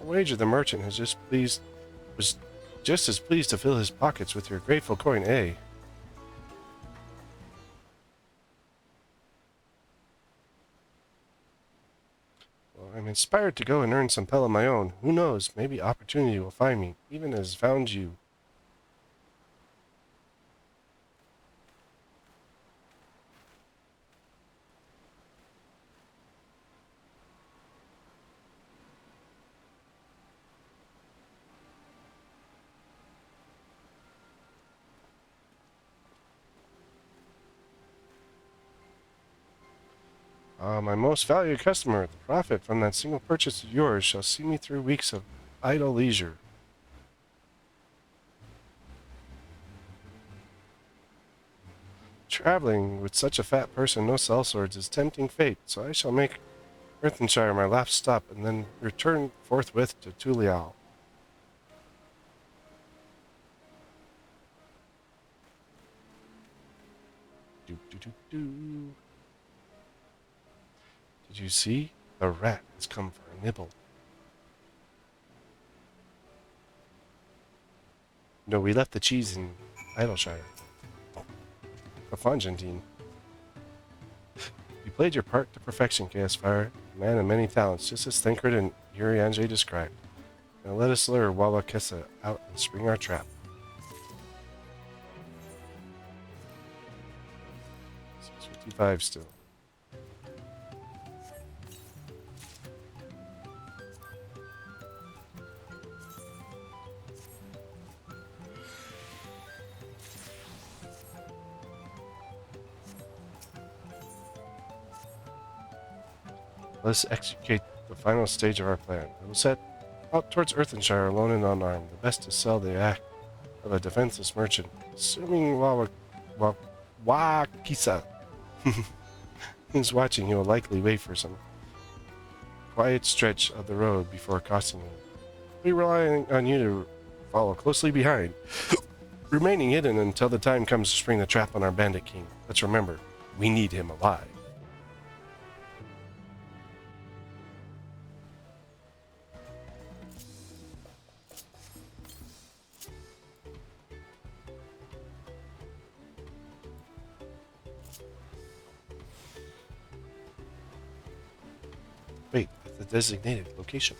I'll wager the merchant was just as pleased to fill his pockets with your grateful coin, eh? inspired to go and earn some pell of my own. Who knows? Maybe opportunity will find me, even as found you. My most valued customer, the profit from that single purchase of yours shall see me through weeks of idle leisure. Traveling with such a fat person, no sellswords, is tempting fate, so I shall make Earthenshire my last stop and then return forthwith to Tulial. Do. Did you see? The rat has come for a nibble. No, we left the cheese in Idleshire. Argentine. You played your part to perfection, Gasfire, a man of many talents, just as Thancred and Urianger described. Now let us lure Wawakesa out and spring our trap. 655 still. Let's execute the final stage of our plan. We will set out towards Earthenshire alone and unarmed. The best to sell the act of a defenseless merchant. Assuming Wakisa is watching, he will likely wait for some quiet stretch of the road before accosting him. We rely on you to follow closely behind, remaining hidden until the time comes to spring the trap on our bandit king. Let's remember, we need him alive. Wait, at the designated location.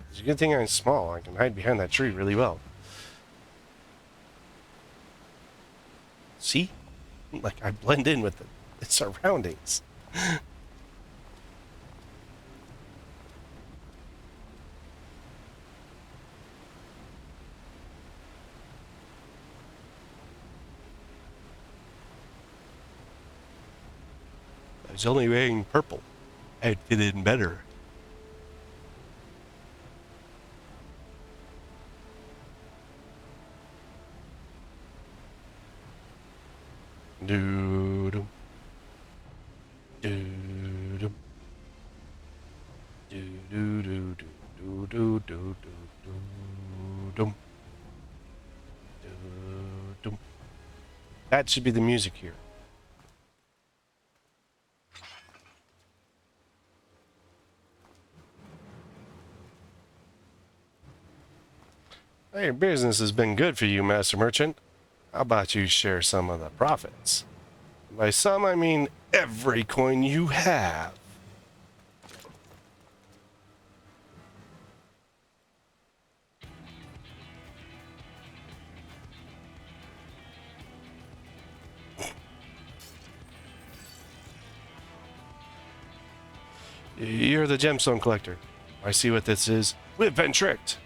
It's a good thing I'm small. I can hide behind that tree really well. See? Like, I blend in with the surroundings. I was only wearing purple. I'd fit in better. Doo-dum. Doo-dum. Doo-doo-doo-doo-doo-doo-doo-doo-dum. Doo-dum. That should be the music here. Hey, your business has been good for you, Master Merchant. How about you share some of the profits? By some, I mean every coin you have. You're the gemstone collector. I see what this is. We've been tricked.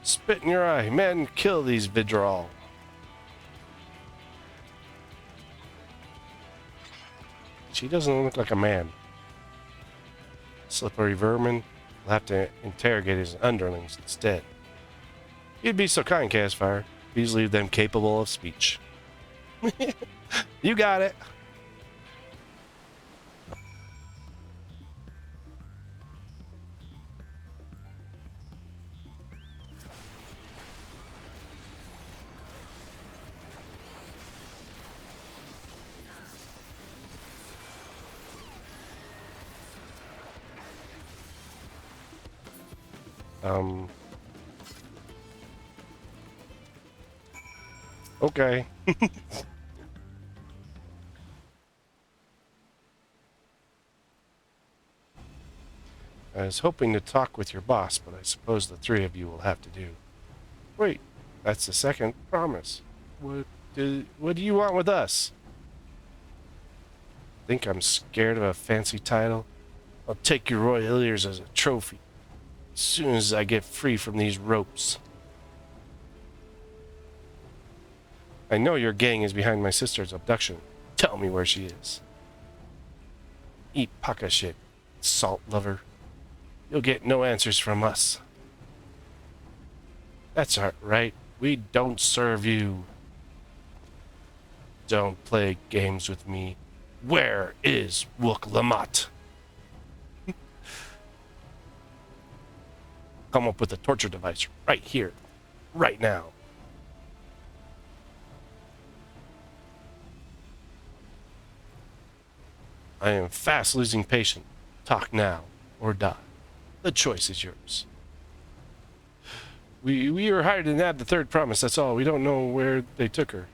Spit in your eye. Men, kill these Vidral. She doesn't look like a man. Slippery vermin. We'll have to interrogate his underlings instead. You'd be so kind, Casfire. Please leave them capable of speech. You got it. Okay. I was hoping to talk with your boss, but I suppose the three of you will have to do. Wait, that's the second promise. What do you want with us? Think I'm scared of a fancy title? I'll take your royal ears as a trophy as soon as I get free from these ropes. I know your gang is behind my sister's abduction. Tell me where she is. Eat paka shit, salt lover. You'll get no answers from us. That's right. We don't serve you. Don't play games with me. Where is Wook Lamont? Come up with a torture device right here, right now. I am fast losing patience. Talk now or die. The choice is yours. We were hired to nab the third promise, that's all. We don't know where they took her.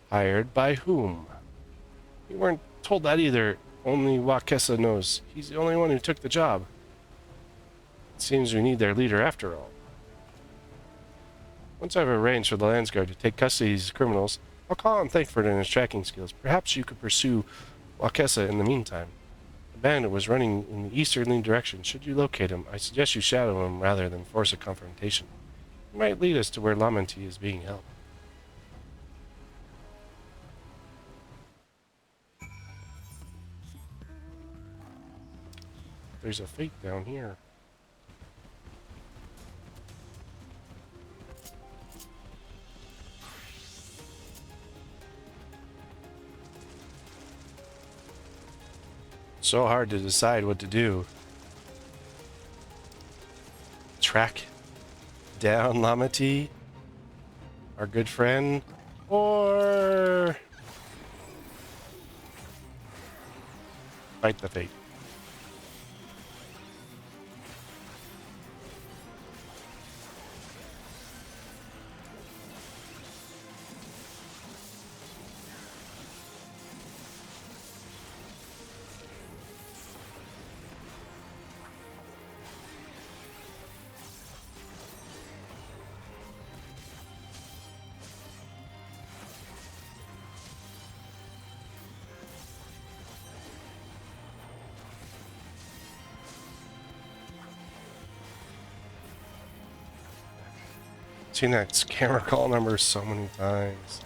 Hired by whom? We weren't told that either. Only Wakesa knows. He's the only one who took the job. It seems we need their leader after all. Once I've arranged for the Landsguard to take custody of these criminals, I'll call on Thankford and his tracking skills. Perhaps you could pursue Wakesa in the meantime. The bandit was running in the easterly direction. Should you locate him, I suggest you shadow him rather than force a confrontation. He might lead us to where Lamonti is being held. There's a fate down here. So hard to decide what to do. Track down Lamati, our good friend, or fight the fate. Seen that camera call number so many times.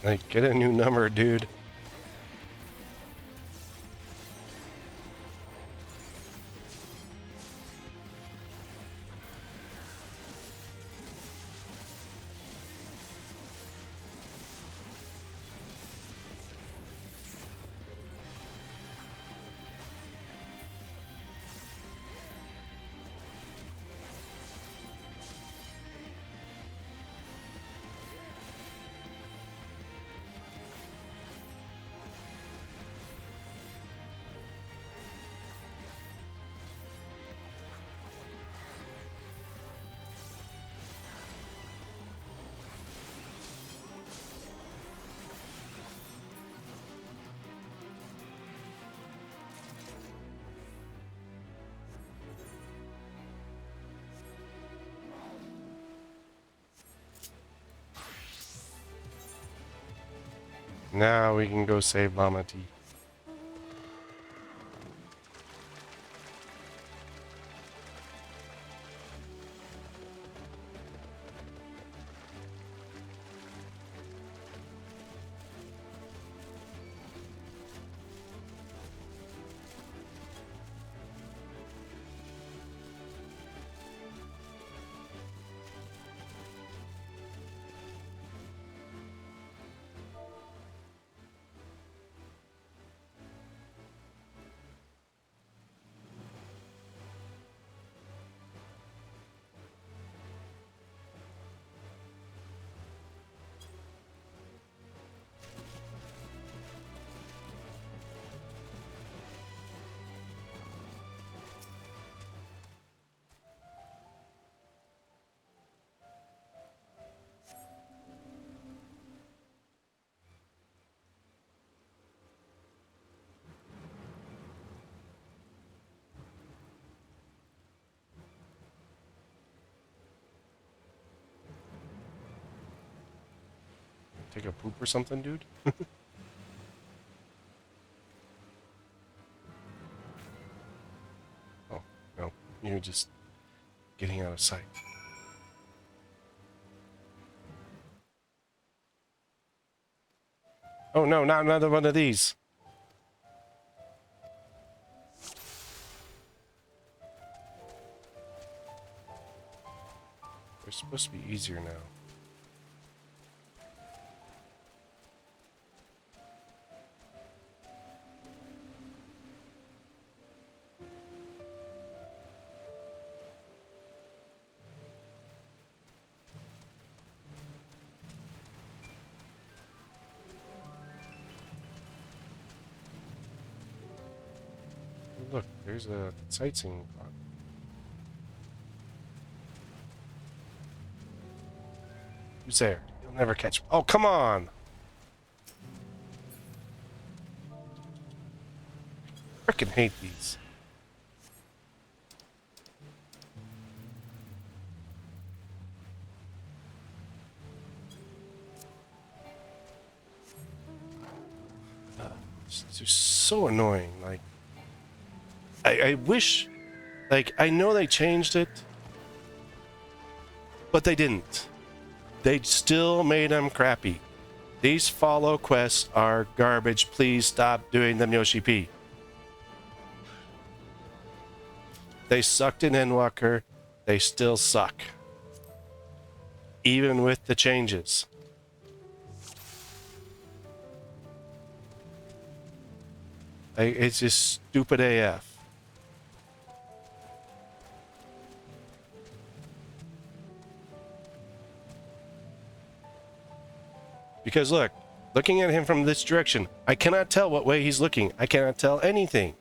Like, get a new number, dude. Now we can go save Lamati. take a poop or something, dude? Oh, no. You're just getting out of sight. Oh no, not another one of these. They're supposed to be easier now. Look, there's a sightseeing pod. Who's there? You'll never catch me. Oh, come on! Frickin' hate these. They're so annoying. Like, I wish, like, I know they changed it, but they didn't. They still made them crappy. These follow quests are garbage. Please stop doing them, Yoshi P. They sucked in Endwalker. They still suck. Even with the changes. It's just stupid AF. Because look, looking at him from this direction, I cannot tell what way he's looking. I cannot tell anything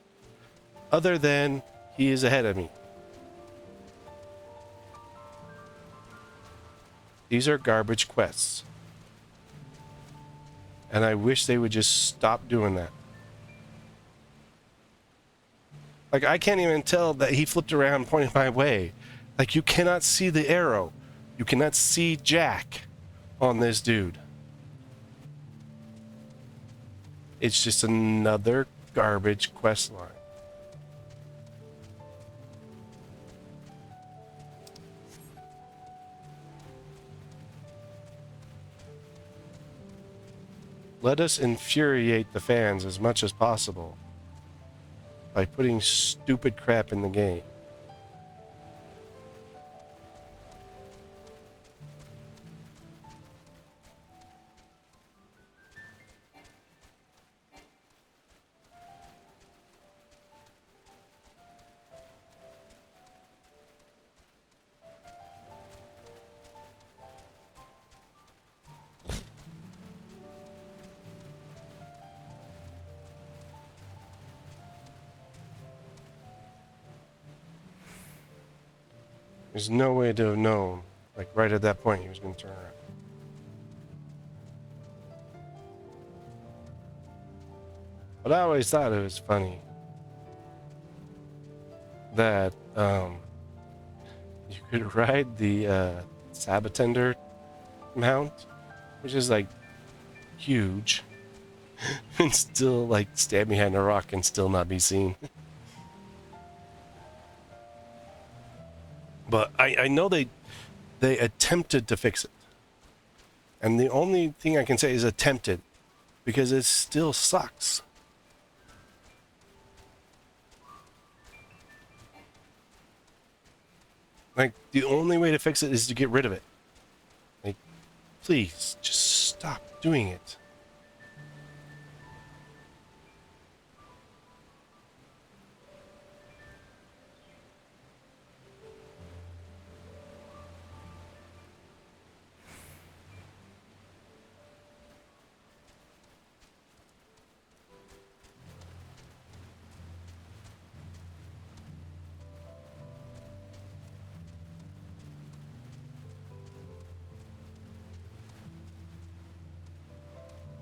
other than he is ahead of me. These are garbage quests. And I wish they would just stop doing that. Like, I can't even tell that he flipped around pointing my way. Like, you cannot see the arrow. You cannot see Jack on this dude. It's just another garbage quest line. Let us infuriate the fans as much as possible by putting stupid crap in the game. There's no way to have known, like right at that point, he was going to turn around. But I always thought it was funny that you could ride the Sabatender mount, which is like huge, and still like stand behind a rock and still not be seen. But I know they attempted to fix it. And the only thing I can say is attempted, because it still sucks. Like, the only way to fix it is to get rid of it. Like, please, just stop doing it.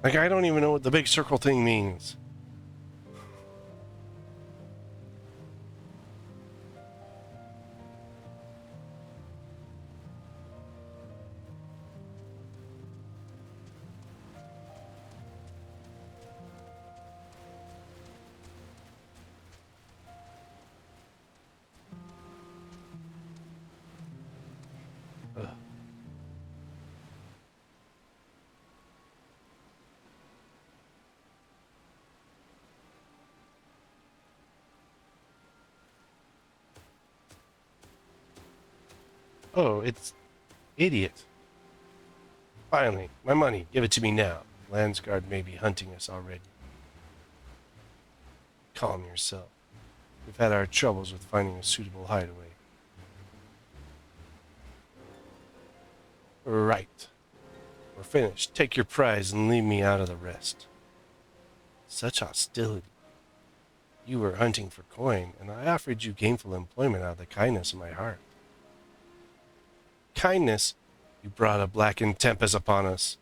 Like, I don't even know what the big circle thing means. Ugh. Oh, it's idiot. Finally, my money. Give it to me now. Landsguard may be hunting us already. Calm yourself. We've had our troubles with finding a suitable hideaway. Right. We're finished. Take your prize and leave me out of the rest. Such hostility. You were hunting for coin, and I offered you gainful employment out of the kindness of my heart. Kindness? You brought a blackened tempest upon us.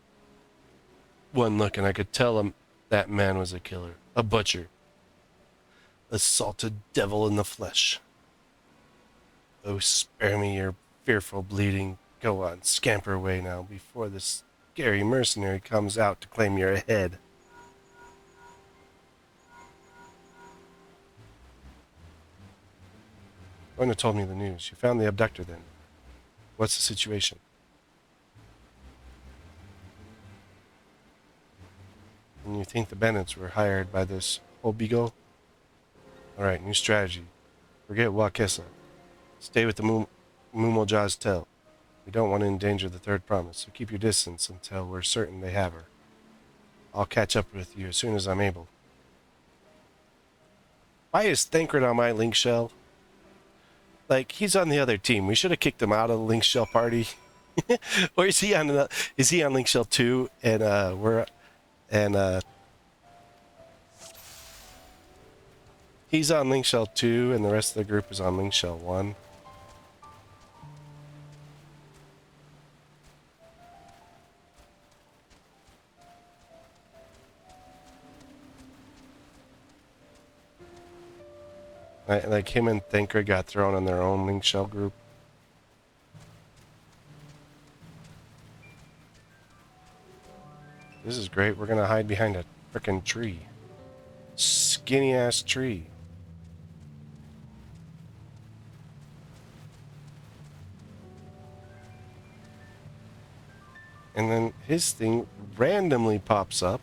One look and I could tell him that man was a killer, a butcher, a salted devil in the flesh. Oh, spare me your fearful bleeding. Go on, scamper away now before this scary mercenary comes out to claim your head. Wouldn't have told me the news. You found the abductor then. What's the situation? And you think the Bennetts were hired by this Obigo? Alright, new strategy. Forget Wakesa. Stay with the Mumojaz Tel. We don't want to endanger the third promise, so keep your distance until we're certain they have her. I'll catch up with you as soon as I'm able. Why is Thancred on my link shell? Like, he's on the other team. We should have kicked him out of the link shell party. Or is he on link shell 2 and he's on link shell 2 and the rest of the group is on link shell 1. Like him and Thinker got thrown on their own link shell group. This is great. We're gonna hide behind a frickin' tree. Skinny ass tree. And then his thing randomly pops up.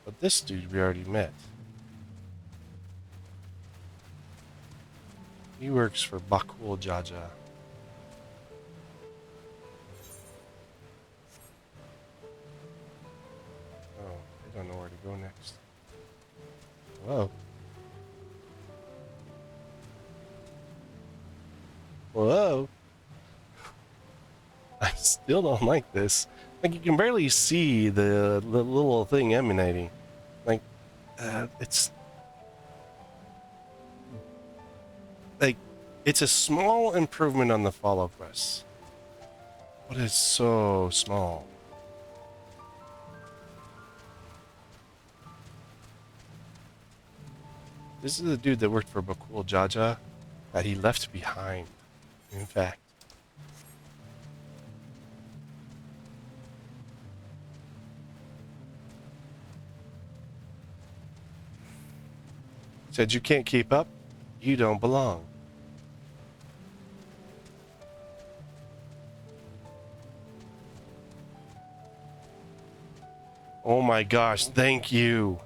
But this dude we already met. He works for Bakul Jaja. Oh, I don't know where to go next. Whoa. Whoa. I still don't like this. Like, you can barely see the little thing emanating. Like, it's... Like, it's a small improvement on the follow press. But it's so small. This is the dude that worked for Bakul Jaja that he left behind, in fact. Said you can't keep up, you don't belong. Oh my gosh, thank you.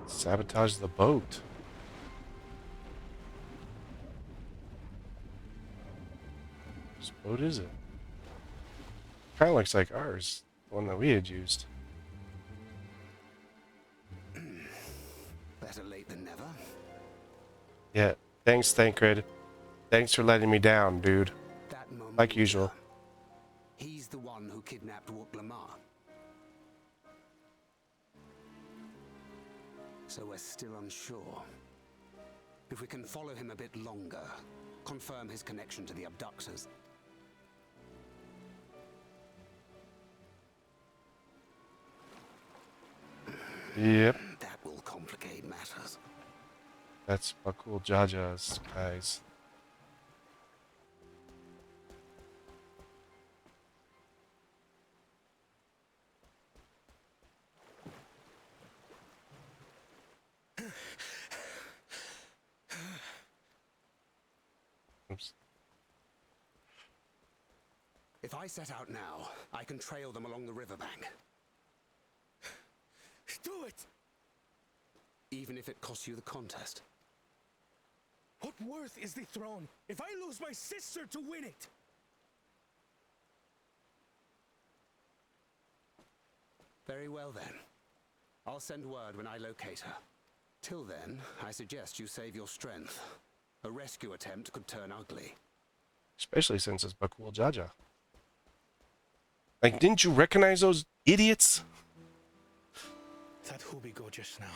Sabotage the boat. Whose boat is it? Kind of looks like ours, the one that we had used. Better late than never. Yeah, thanks, Thancred. Thanks for letting me down, dude. That Like usual. He's the one who kidnapped Wuk Lamar. So we're still unsure. If we can follow him a bit longer, confirm his connection to the abductors. Yep. That will complicate matters. That's Bakul Jaja's guys. Oops. If I set out now, I can trail them along the riverbank. Do it! Even if it costs you the contest. What worth is the throne if I lose my sister to win it? Very well then. I'll send word when I locate her. Till then, I suggest you save your strength. A rescue attempt could turn ugly. Especially since it's Bakul Jaja. Like, didn't you recognize those idiots? That Hubigo just now.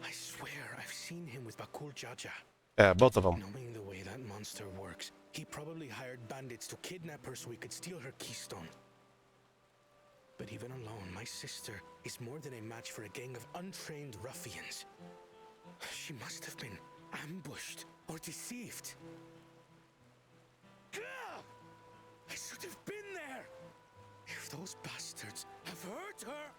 I swear I've seen him with Bakul Jaja. Yeah, both of them. Knowing the way that monster works, he probably hired bandits to kidnap her so he could steal her keystone. But even alone, my sister is more than a match for a gang of untrained ruffians. She must have been ambushed or deceived. Gah! I should have been there! If those bastards have hurt her...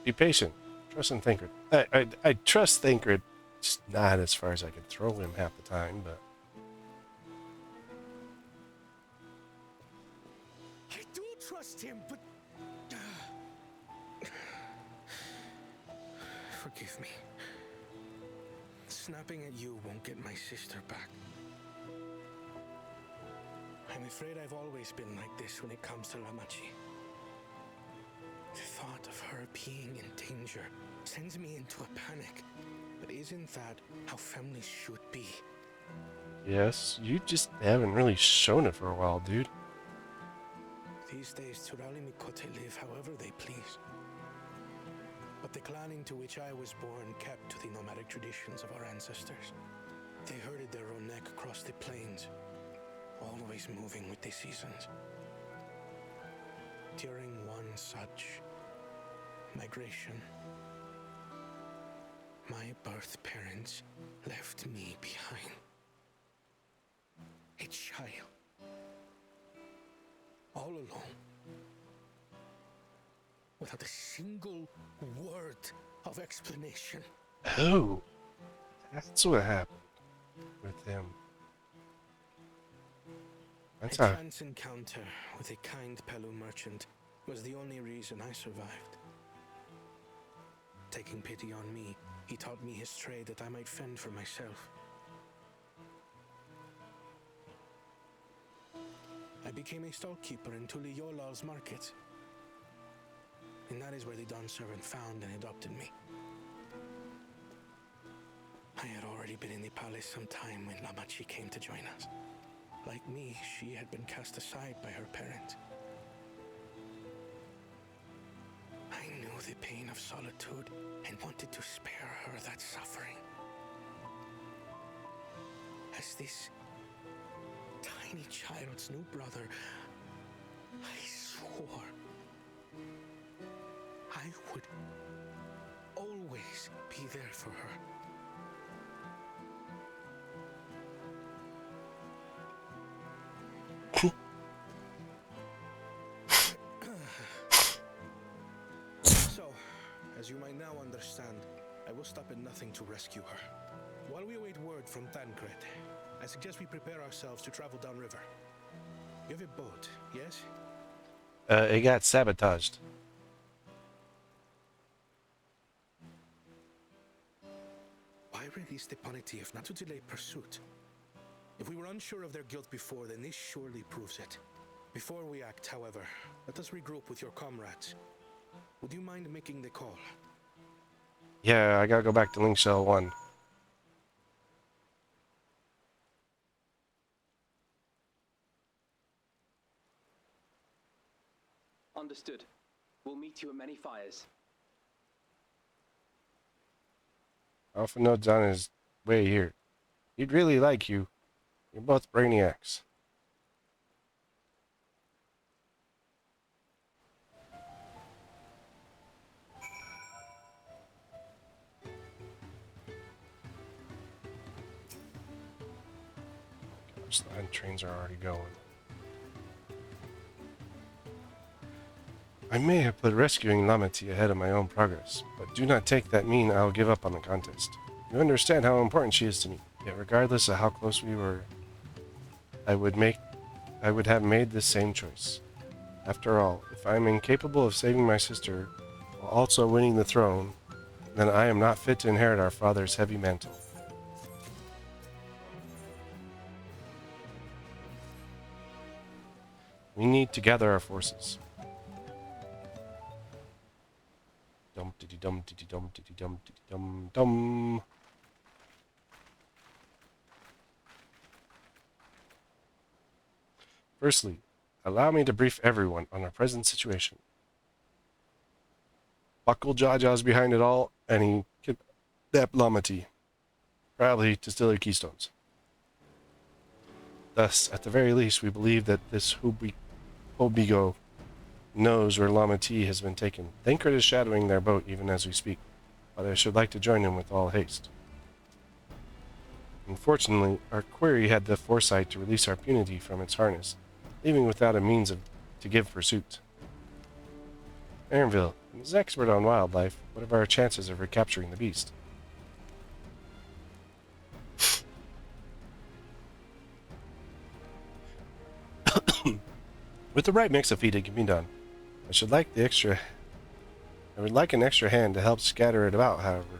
Be patient. Trust in Thancred. I trust Thancred. Just not as far as I could throw him half the time, but... I do trust him, but... Forgive me. Snapping at you won't get my sister back. I'm afraid I've always been like this when it comes to Lamachi. The thought of her being in danger sends me into a panic. But isn't that how families should be? Yes, you just haven't really shown it for a while, dude. These days, Turali Mikote live however they please. But the clan into which I was born kept to the nomadic traditions of our ancestors. They herded their own neck across the plains, always moving with the seasons. During one such migration, my birth parents left me behind. A child. All alone. Without a single word of explanation. Oh, that's what happened with him. That's A how... chance encounter with a kind Pelu merchant was the only reason I survived. Taking pity on me, he taught me his trade that I might fend for myself. I became a stallkeeper in Tuliyolal's market. And that is where the Dawn servant found and adopted me. I had already been in the palace some time when Lamachi came to join us. Like me, she had been cast aside by her parents. I knew the pain of solitude and wanted to spare her that suffering. As this tiny child's new brother, I swore I would always be there for her. So, as you might now understand, I will stop at nothing to rescue her. While we await word from Thancred, I suggest we prepare ourselves to travel downriver. You have a boat, yes? It got sabotaged. Why release the Panity if not to delay pursuit? If we were unsure of their guilt before, then this surely proves it. Before we act, however, let us regroup with your comrades. Would you mind making the call? Yeah, I gotta go back to Link Shell 1. Understood. We'll meet you at many fires. Alpha notes on his way here. He'd really like you. You're both brainiacs. Gosh, the trains are already going. I may have put rescuing Lamati ahead of my own progress, but do not take that mean I'll give up on the contest. You understand how important she is to me, yet regardless of how close we were, I would have made the same choice. After all, if I am incapable of saving my sister while also winning the throne, then I am not fit to inherit our father's heavy mantle. We need to gather our forces. Dum diddy dum diddy dum diddy dum diddy dum dum. Firstly, allow me to brief everyone on our present situation. Buckle Jaja's behind it all, and he kidnapped Lamati, probably to steal her keystones. Thus, at the very least, we believe that this Hobigo knows where Lamati has been taken. Thancred is shadowing their boat even as we speak, but I should like to join him with all haste. Unfortunately, our query had the foresight to release our punity from its harness, leaving without a means to give pursuit. Aaronville is expert on wildlife. What are our chances of recapturing the beast? With the right mix of feed, it can be done. I would like an extra hand to help scatter it about, however.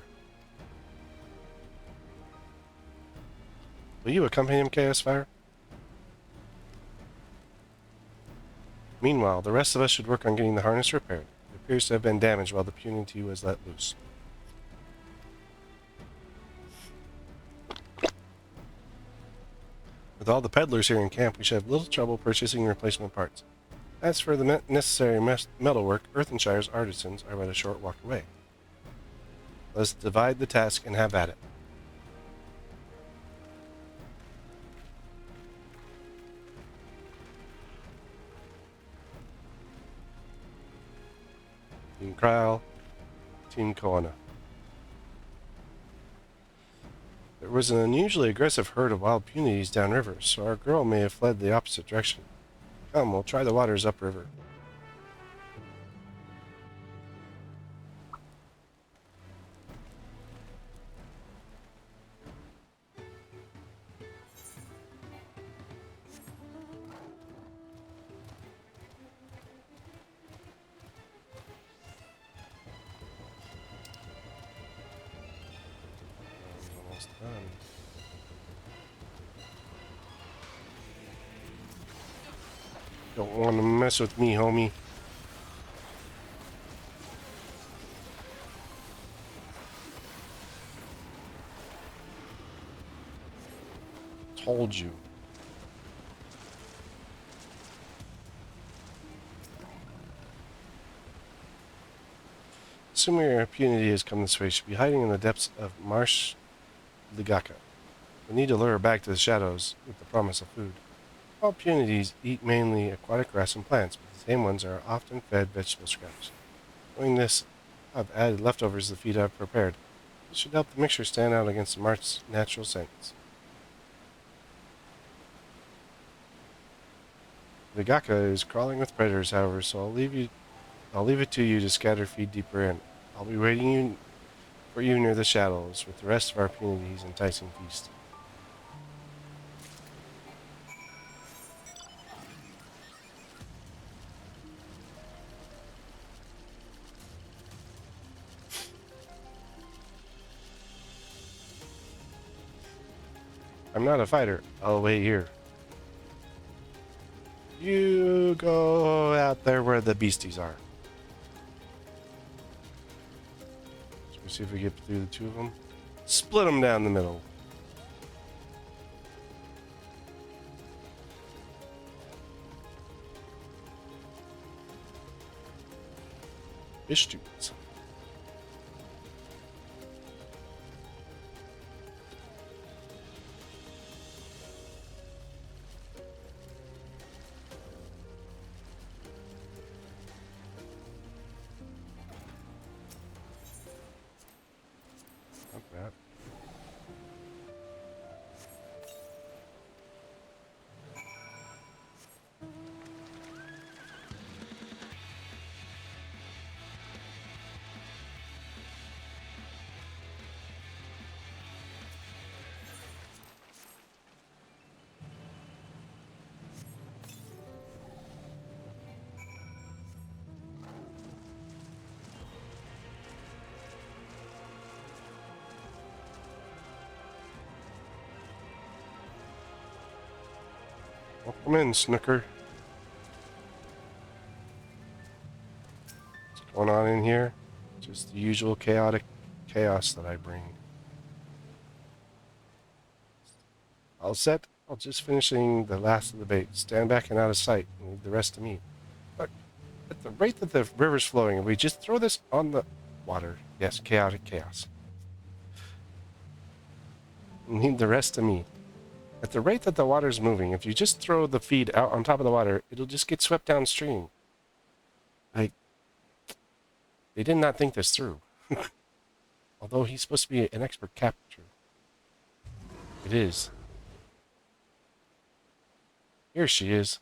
Will you accompany him, Chaos Fire? Meanwhile, the rest of us should work on getting the harness repaired. It appears to have been damaged while the punity was let loose. With all the peddlers here in camp, we should have little trouble purchasing replacement parts. As for the necessary metalwork, Earthenshire's artisans are but a short walk away. Let's divide the task and have at it. Team Krile, Team Koana. There was an unusually aggressive herd of wild punities downriver, so our girl may have fled the opposite direction. Come, we'll try the waters upriver. Almost done. Don't want to mess with me, homie. Told you. Assuming our impunity has come this way, she should be hiding in the depths of Marsh Ligaka. We need to lure her back to the shadows with the promise of food. All punities eat mainly aquatic grass and plants, but the same ones are often fed vegetable scraps. Knowing this, I've added leftovers to the feed I've prepared. This should help the mixture stand out against the marsh's natural scents. Ligaka is crawling with predators, however, so I'll leave it to you to scatter feed deeper in. I'll be waiting for you near the shadows with the rest of our punity's enticing feast. I'm not a fighter. I'll wait here. You go out there where the beasties are. Should we see if we get through the two of them? Split them down the middle. fish tubes. Not bad. Welcome in, Snooker. What's going on in here? Just the usual chaotic chaos that I bring. All set? I'll just finishing the last of the bait. Stand back and out of sight. Leave the rest to me. Look, at the rate that the river's flowing, if we just throw this on the water. Yes, chaotic chaos. Leave the rest to me. At the rate that the water's moving, if you just throw the feed out on top of the water, it'll just get swept downstream. Like, they did not think this through. Although he's supposed to be an expert capture. It is. Here she is.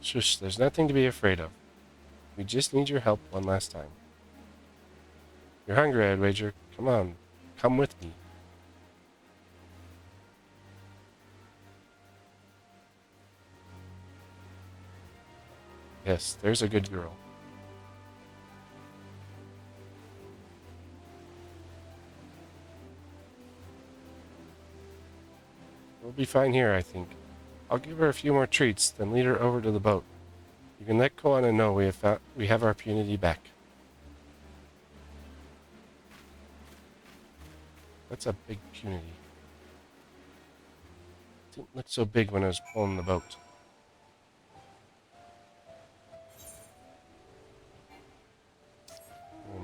Shush, there's nothing to be afraid of. We just need your help one last time. You're hungry, I'd wager. Come on, come with me. Yes, there's a good girl. We'll be fine here, I think. I'll give her a few more treats, then lead her over to the boat. You can let Koana know we have our punity back. That's a big punity. Didn't look so big when I was pulling the boat.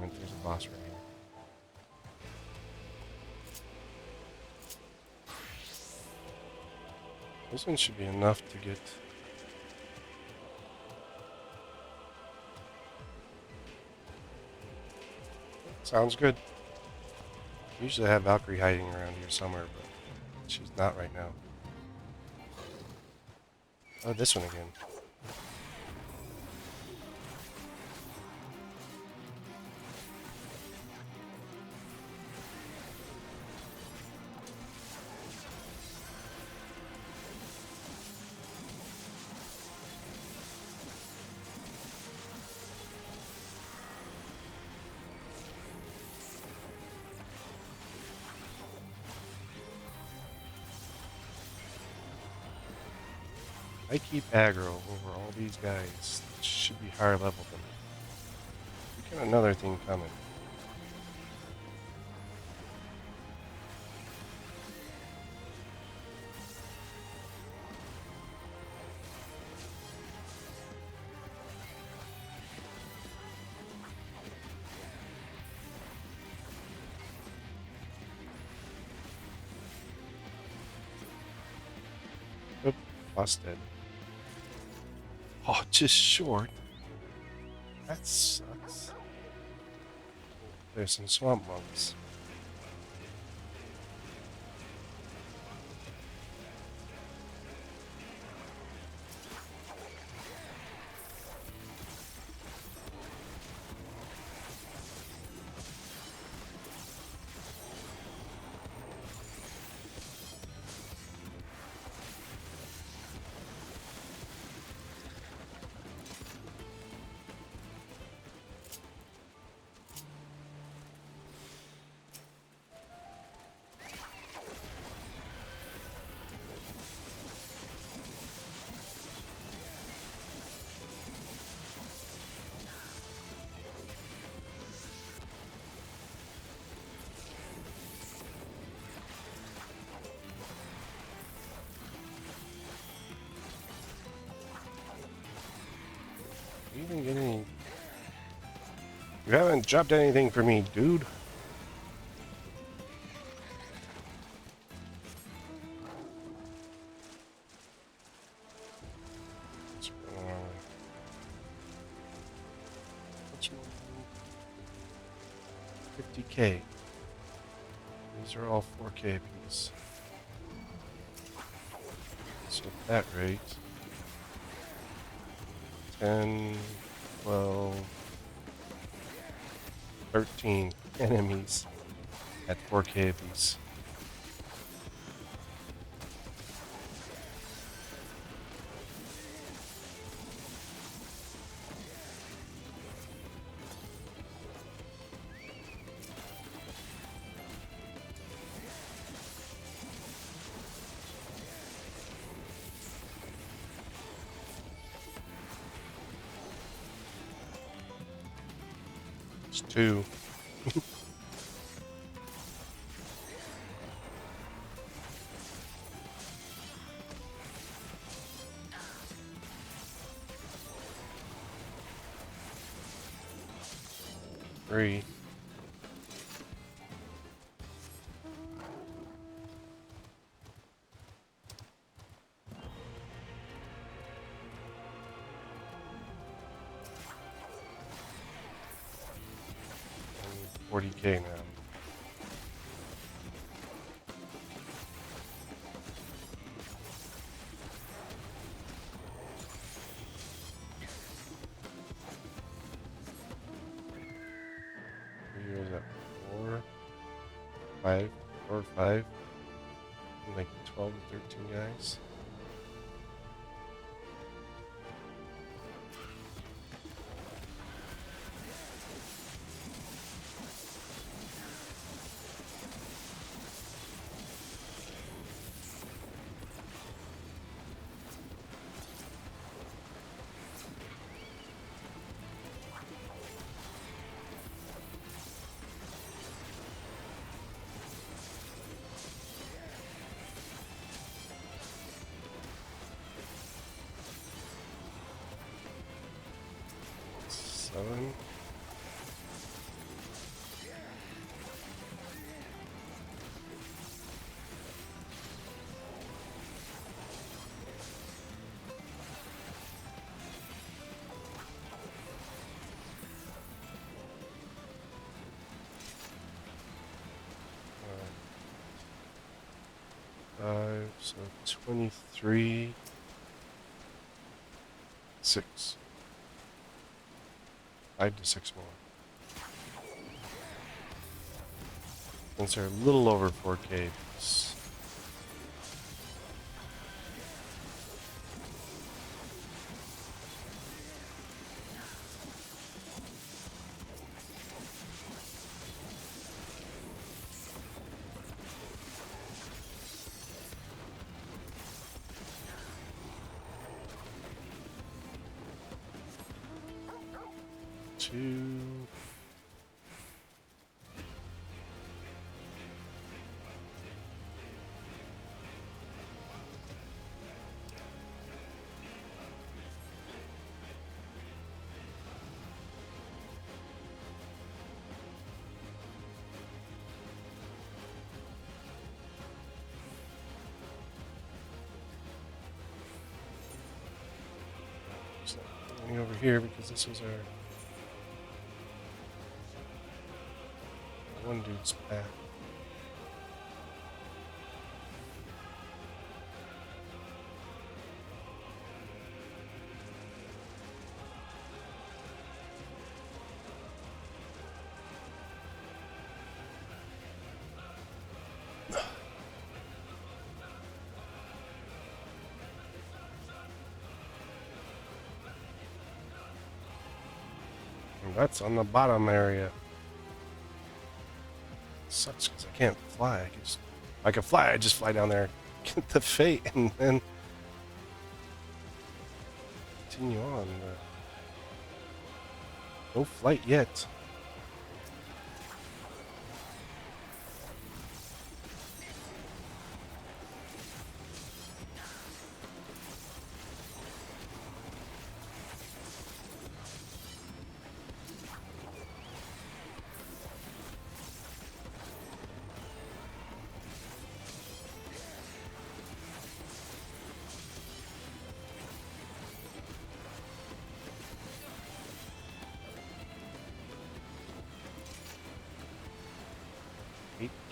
There's a boss right here. This one should be enough to get... Sounds good. Usually I have Valkyrie hiding around here somewhere, but she's not right now. Oh, this one again. I keep aggro over all these guys that should be higher level than me. We got another thing coming. Oop, busted. Oh, just short. That sucks. There's some swamp monks. even get any... You haven't dropped anything for me, dude. What's wrong? 50K. These are all 4K apiece. So at that rate, 10, 12, 13 enemies at 4K apiece. It's 2. Three. And 40K now. Where is that? 4, 5, 4, 5. Like 12 to 13 guys. Seven. Five, so 23. 6. 5 to 6 more. Since they're a little over 4K. Two. So, going over here because this is our one dude's path. And that's on the bottom area. Sucks because I can't fly. If I could fly, I'd just fly down there, get the fate, and then continue on. No flight yet.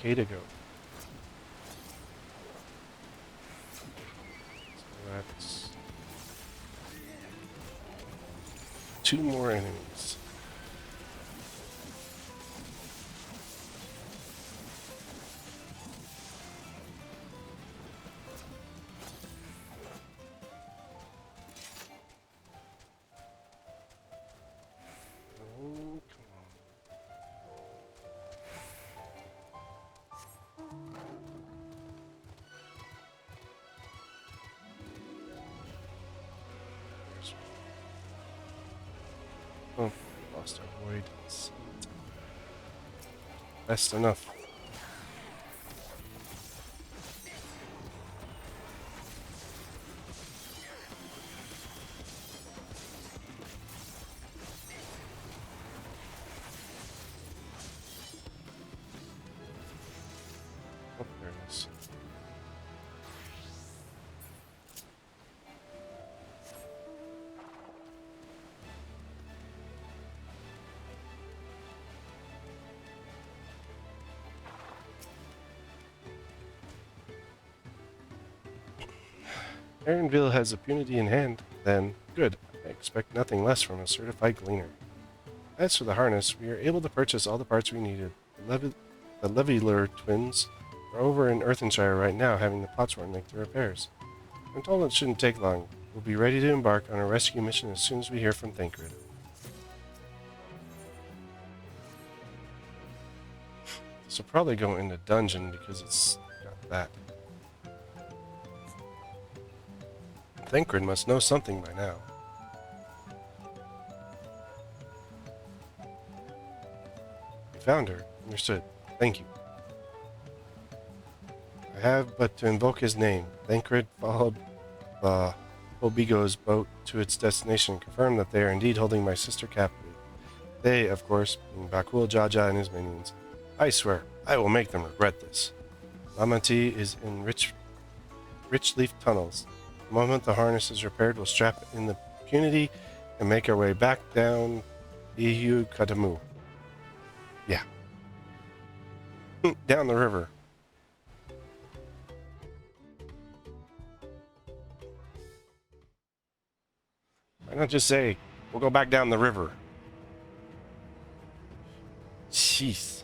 okay to go. So that's 2 more enemies. Oh, come on. There's one. Oh, lost our void. Best enough. Oh, there it is. Aaronville has impunity in hand, then good. I expect nothing less from a certified gleaner. As for the harness, we are able to purchase all the parts we needed. The Leveler twins are over in Earthenshire right now, having the Potsworn make the repairs. I'm told it shouldn't take long. We'll be ready to embark on a rescue mission as soon as we hear from Thancred. This will probably go in the dungeon because it's got that. Thancred must know something by now. You found her. Understood. Thank you. I have but to invoke his name. Thancred followed Obigo's boat to its destination and confirmed that they are indeed holding my sister captive. They, of course, being Bakul Jaja and his minions. I swear, I will make them regret this. Lamati is in rich leaf tunnels. The moment the harness is repaired, we'll strap in the punity and make our way back down Ihu Katamu. Yeah. Down the river. Why not just say, we'll go back down the river? Jeez.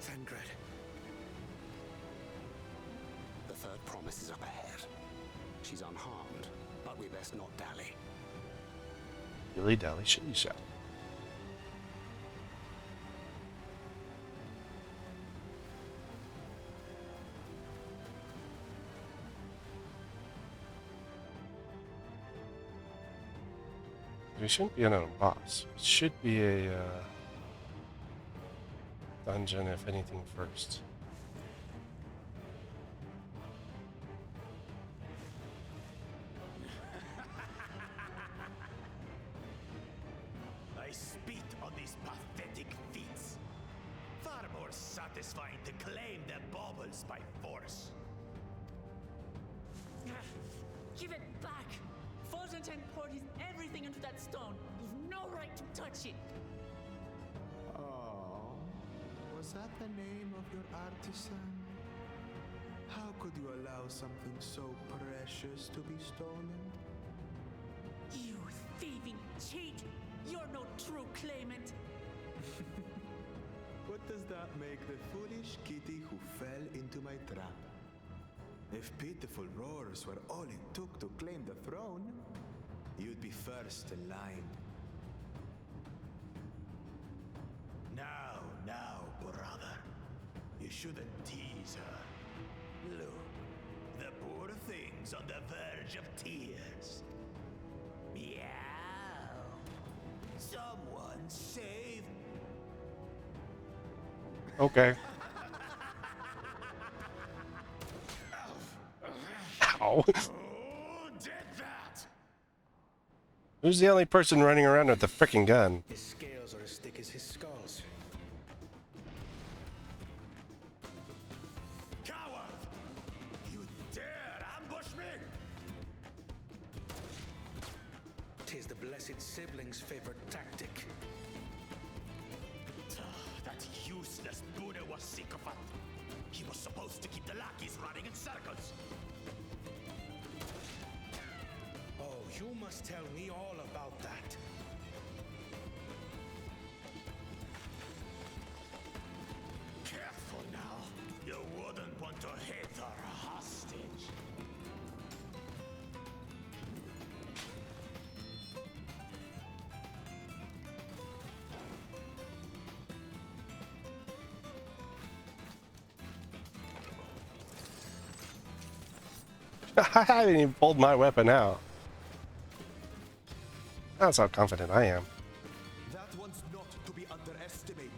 Thancred. The third promise is up ahead. She's unharmed, but we best not dally. Dilly dally shilly shall. It shouldn't be another boss. It should be a dungeon, if anything, first. I spit on these pathetic feats. Far more satisfying to claim their baubles by force. Give it back! Forzenten poured his everything into that stone. You've no right to touch it. Oh, was that the name of your artisan? How could you allow something so precious to be stolen? You thieving cheat! You're no true claimant. What does that make the foolish kitty who fell into my trap? If pitiful roars were all it took to claim the throne, you'd be first in line. Now, brother. You shouldn't tease her. Look, the poor thing's on the verge of tears. Meow. Someone save. Okay. Ow. Who did that? Who's the only person running around with the frickin' gun? His scales are as thick as his skulls. is the blessed sibling's favorite tactic. That useless Buddha was sycophant. He was supposed to keep the lackeys running in circles. Oh, you must tell me all about that. Careful now. You wouldn't want to hit her hostage. I haven't even pulled my weapon out. That's how confident I am. That one's not to be underestimated.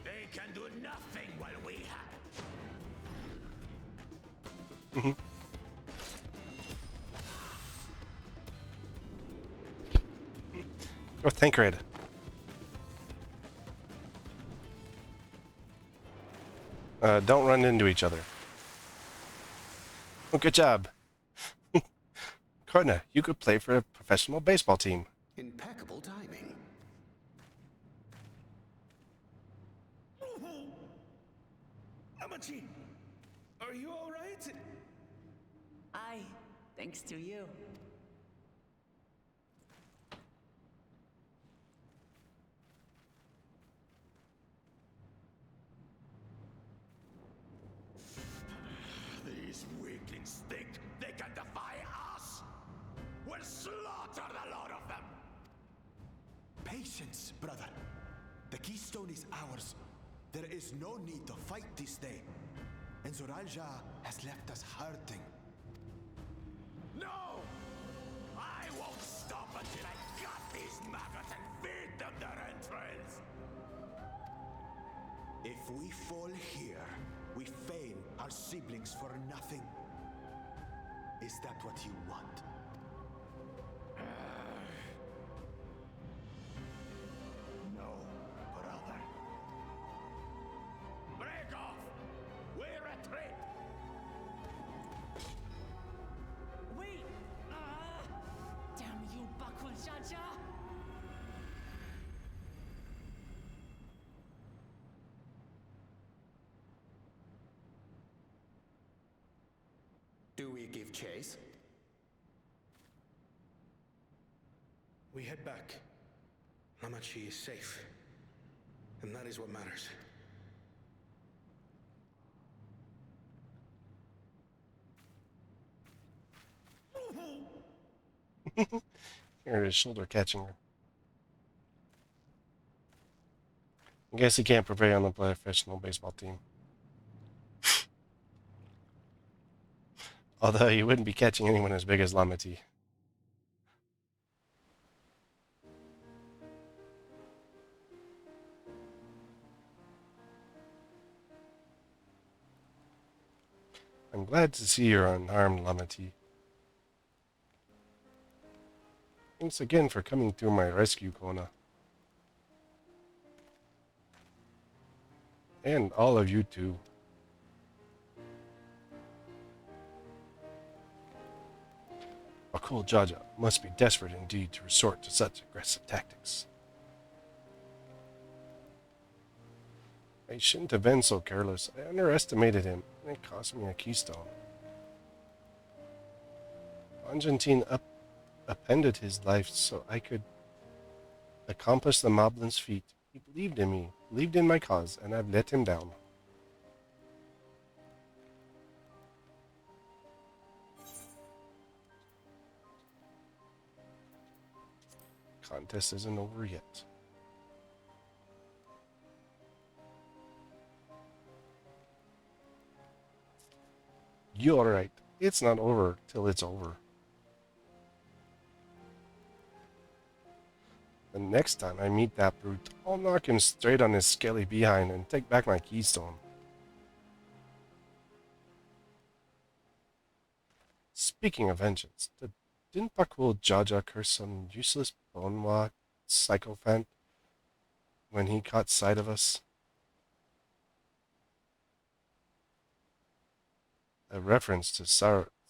They can do nothing while we have. Oh, Tancred. Don't run into each other. Oh, good job. Korna, you could play for a professional baseball team. Impeccable timing. Amachi, are you all right? Aye, thanks to you. These weaklings think they can defy us. We'll slaughter the lot of them. Patience, brother. The keystone is ours. There is no need to fight this day. And Zoralja has left us hurting. No! I won't stop until I gut these maggots and feed them their entrails. If we fall here, we feign our siblings for nothing. Is that what you want? No, brother. Break off! We retreat! Wait! Damn you, Bakul Jaja! Do we give chase? We head back. Amachi is safe. And that is what matters. Here, his shoulder catching her. I guess he can't prepare on the professional baseball team. Although he wouldn't be catching anyone as big as Lamati. I'm glad to see you're unharmed, Lamati. Thanks again for coming to my rescue, Kona. And all of you too. Bakul Jaja must be desperate indeed to resort to such aggressive tactics. I shouldn't have been so careless. I underestimated him, and it cost me a keystone. Argentine upended his life so I could accomplish the Moblin's feat. He believed in me, believed in my cause, and I've let him down. Contest isn't over yet. You're right. It's not over till it's over. The next time I meet that brute, I'll knock him straight on his scaly behind and take back my keystone. Speaking of vengeance, didn't Bakul Jaja curse some useless Bonwa sycophant when he caught sight of us? A reference to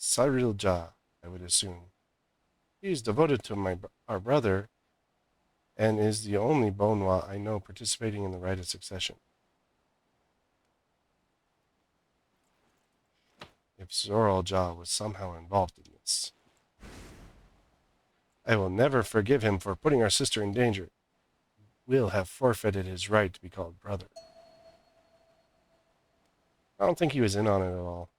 Cyril Ja, I would assume. He is devoted to our brother and is the only Bonwa I know participating in the rite of succession. If Zoral Ja was somehow involved in this, I will never forgive him for putting our sister in danger. Will have forfeited his right to be called brother. I don't think he was in on it at all.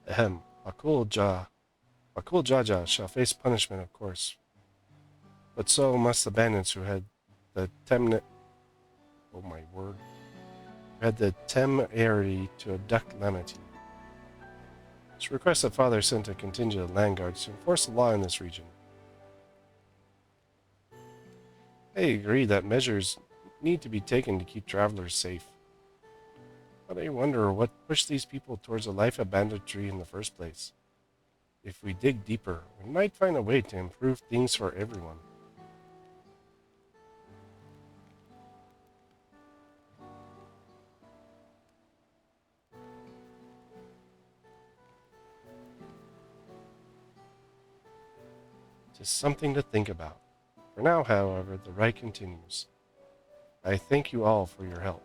Ahem. Bakul Jaja shall face punishment, of course. But so must the bandits who had the oh my word. Who had the temerity to abduct Lamati. To request that Father sent a contingent of land guards to enforce the law in this region. I agree that measures need to be taken to keep travelers safe. But I wonder what pushed these people towards a life of banditry in the first place. If we dig deeper, we might find a way to improve things for everyone. Just something to think about. For now, however, the rite continues. I thank you all for your help.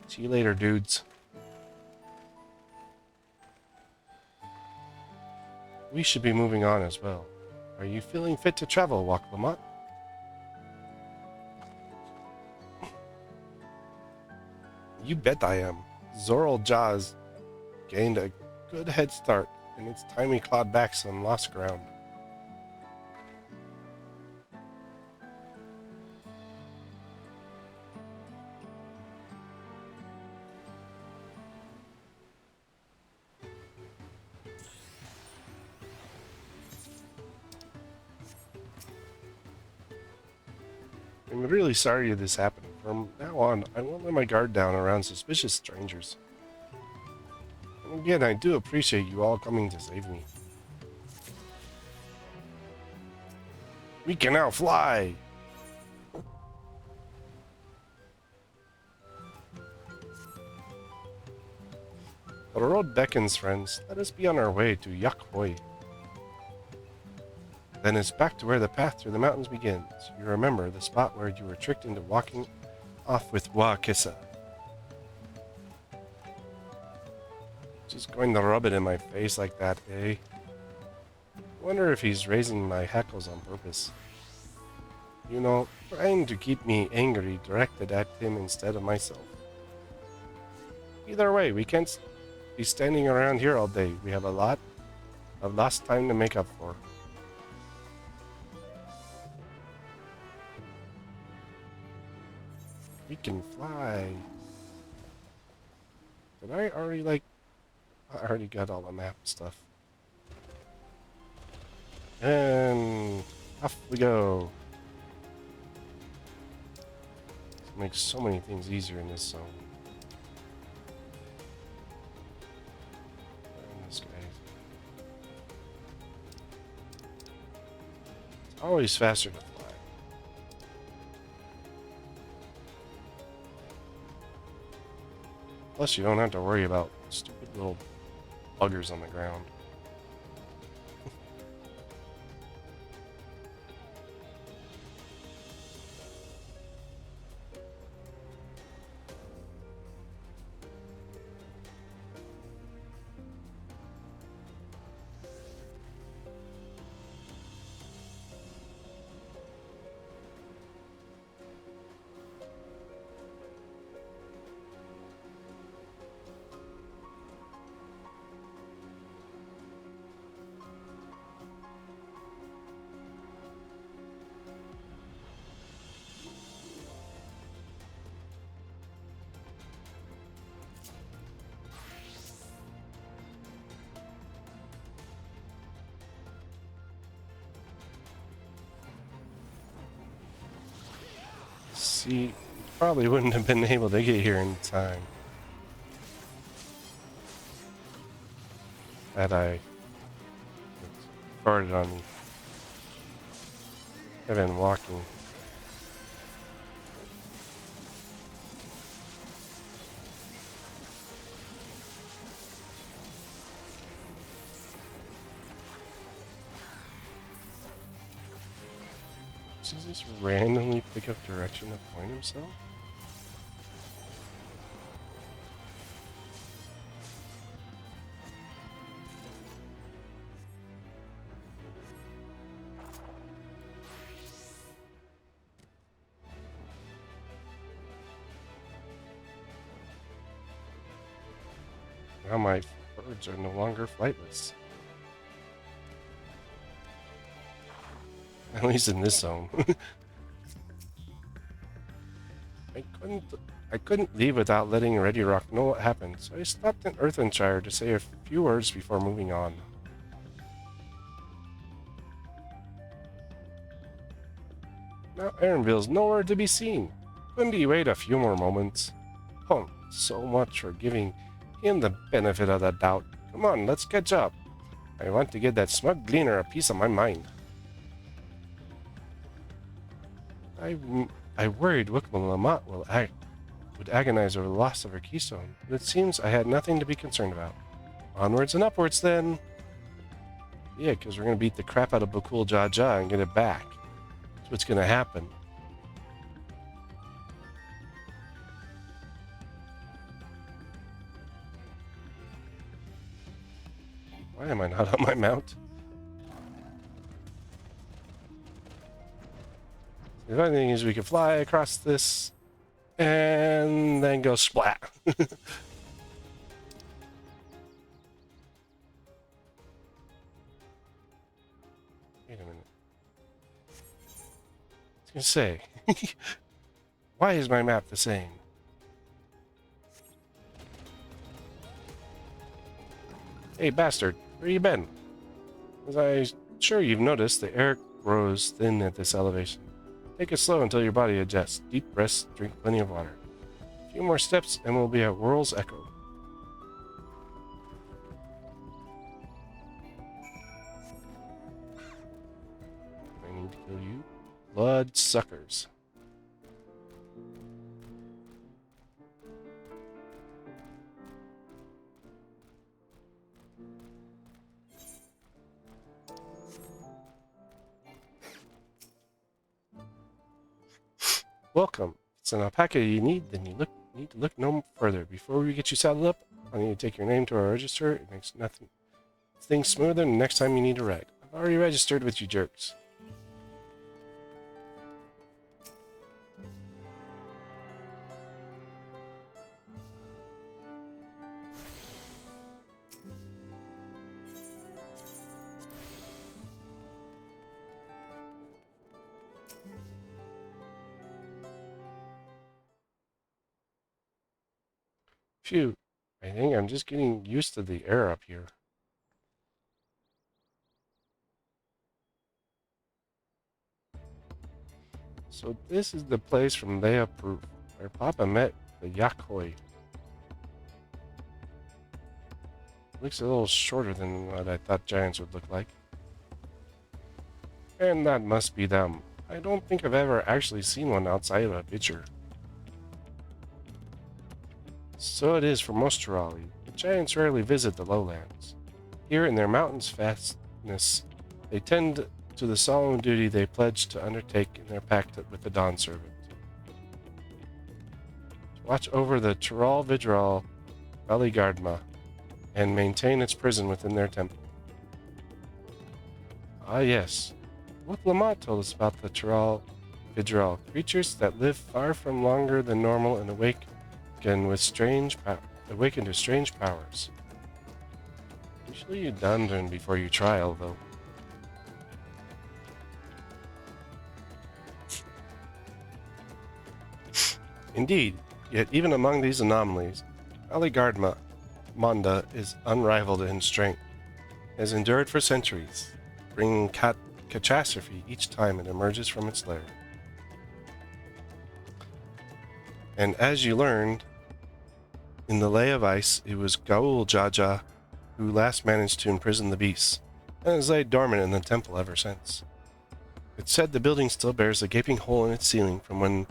See you later, dudes. We should be moving on as well. Are you feeling fit to travel, Wak Lamont? You bet I am. Zoral Jaws gained a good head start, and it's time we clawed back some lost ground. I'm really sorry this happened. From now on, I won't let my guard down around suspicious strangers. And again, I do appreciate you all coming to save me. We can now fly! The road beckons, friends. Let us be on our way to Yak Hoi. Then it's back to where the path through the mountains begins. You remember the spot where you were tricked into walking off with Wa Kissa. Just going to rub it in my face like that, eh? Wonder if he's raising my hackles on purpose. You know, trying to keep me angry directed at him instead of myself. Either way, we can't be standing around here all day. We have a lot of lost time to make up for. We can fly. Did I already I already got all the map stuff. And off we go. This makes so many things easier in this zone. And this guy. It's always faster to fly. Plus, you don't have to worry about stupid little buggers on the ground. See, probably wouldn't have been able to get here in time. that I farted on me. I've been walking. Does he just randomly pick up direction to point himself? Now my birds are no longer flightless. At least in this zone. I couldn't leave without letting Ready Rock know what happened, so I stopped in Earthenshire to say a few words before moving on. Now Aaronville's nowhere to be seen. Couldn't he wait a few more moments? Oh, so much for giving him the benefit of the doubt. Come on, let's catch up. I want to give that smug gleaner a piece of my mind. I worried Wickman Lamont would agonize over the loss of her keystone, but it seems I had nothing to be concerned about. Onwards and upwards, then. Yeah, because we're going to beat the crap out of Bakul Jaja and get it back. That's what's going to happen. Why am I not on my mount? The funny thing is we can fly across this and then go splat. Wait a minute. I was gonna say, why is my map the same? Hey bastard, where you been? As I'm sure you've noticed, the air grows thin at this elevation. Take it slow until your body adjusts. Deep breaths, drink plenty of water. A few more steps and we'll be at Whirl's Echo. I need to kill you. Blood suckers. Welcome. If it's an alpaca you need, then you need to look no further. Before we get you saddled up, I need to take your name to our register. It makes things smoother the next time you need a ride. I've already registered with you jerks. Phew, I think I'm just getting used to the air up here. So this is the place from Leia Proof, where Papa met the Yakhoi. Looks a little shorter than what I thought giants would look like. And that must be them. I don't think I've ever actually seen one outside of a picture. So it is for most Turali. The giants rarely visit the lowlands. Here in their mountain's fastness, they tend to the solemn duty they pledged to undertake in their pact with the Dawn Servant. To watch over the Tural Vidral Valigardma and maintain its prison within their temple. Ah yes, what Lamont told us about the Tural Vidral, creatures that live far from longer than normal and awaken to strange powers. Usually you done them before you trial, though. Indeed, yet even among these anomalies, Valigardma Manda is unrivaled in strength, has endured for centuries, bringing catastrophe each time it emerges from its lair. And as you learned, in the Lay of Ice, it was Gaul Jaja who last managed to imprison the beasts, and has laid dormant in the temple ever since. It's said the building still bears a gaping hole in its ceiling from when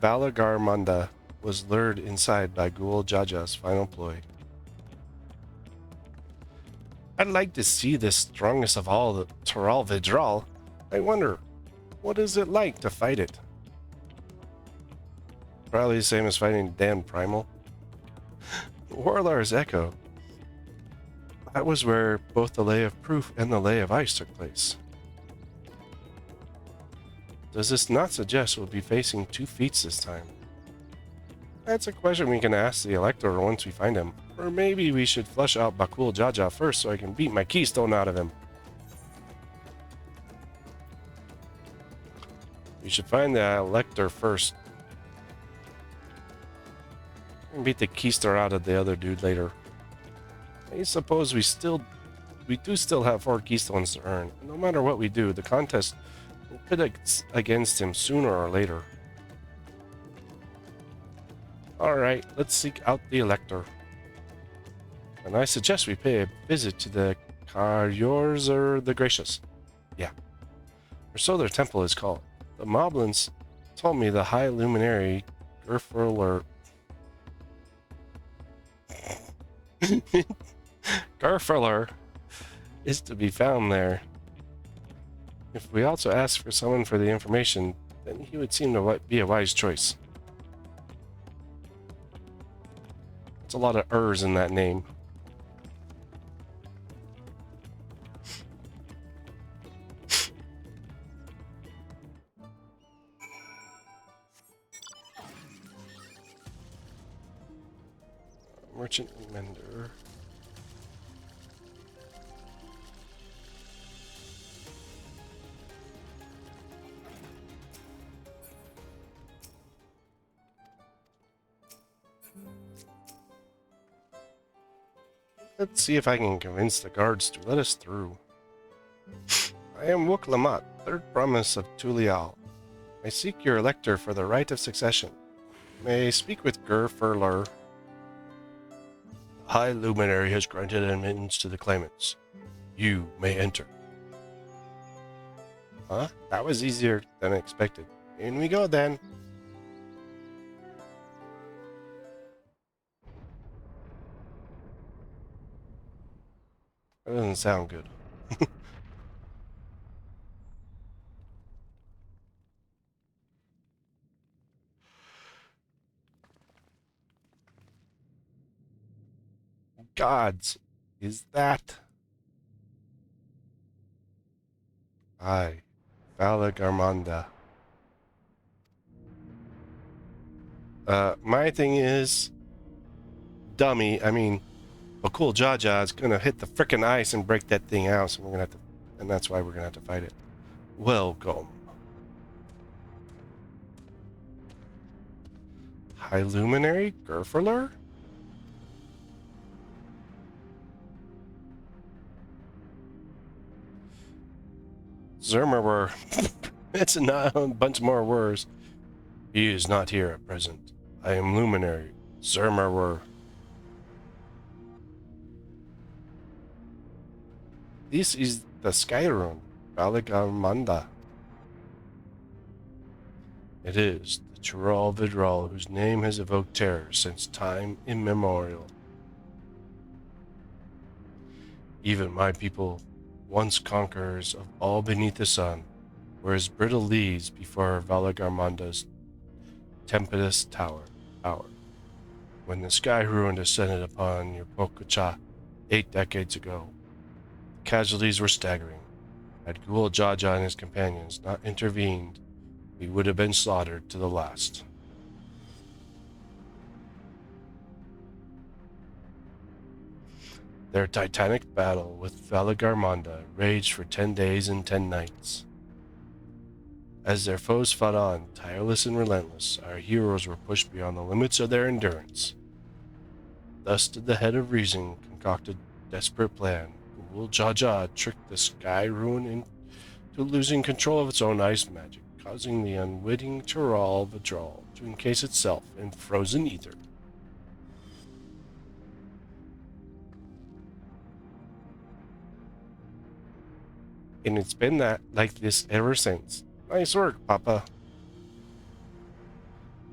Valagarmanda was lured inside by Ghoul Jaja's final ploy. I'd like to see this strongest of all, the Toral Vidral. I wonder, what is it like to fight it? Probably the same as fighting Dan Primal. Warlar's Echo. That was where both the Lay of Proof and the Lay of Ice took place. Does this not suggest we'll be facing 2 feats this time? That's a question we can ask the Elector once we find him. Or maybe we should flush out Bakul Jaja first so I can beat my keystone out of him. We should find the Elector first. And beat the keystone out of the other dude later. I suppose we do still have 4 keystones to earn. No matter what we do, the contest will pit against him sooner or later. Alright, let's seek out the Elector. And I suggest we pay a visit to the Karyors the Gracious. Yeah. Or so their temple is called. The Moblins told me the High Luminary Gerfurler Garfuller is to be found there. If we also ask for someone for the information, then he would seem to be a wise choice. It's a lot of ers in that name. Merchant and Mender. Let's see if I can convince the guards to let us through. I am Wook Lamat, third promise of Tulial. I seek your elector for the right of succession. May I speak with Gur Furler? High Luminary has granted admittance to the claimants. You may enter. Huh? That was easier than expected. In we go then. That doesn't sound good. Gods, is that? Aye, Valagarmanda. My thing is, dummy, Bakul Jaja is gonna hit the frickin' ice and break that thing out, so we're gonna have to, and that's why we're gonna have to fight it. Welcome. High Luminary Gerfurler? Zermerwer. It's a bunch more words. He is not here at present. I am Luminary. Zermerwer. This is the Skyrune, Valagarmanda. It is the Chiral Vidral whose name has evoked terror since time immemorial. Even my people, once conquerors of all beneath the sun, were as brittle leaves before Valagarmanda's tempestuous power. When the Sky Ruin descended upon your Pokucha 8 decades ago, the casualties were staggering. Had Ghoul Jaja and his companions not intervened, we would have been slaughtered to the last. Their titanic battle with Valagarmanda raged for 10 days and 10 nights. As their foes fought on, tireless and relentless, our heroes were pushed beyond the limits of their endurance. Thus did the head of reason concoct a desperate plan. Ghoul Jaja tricked the Sky Ruin into losing control of its own ice magic, causing the unwitting Chiral Vidral to encase itself in frozen ether. And it's been like this ever since. Nice work, Papa.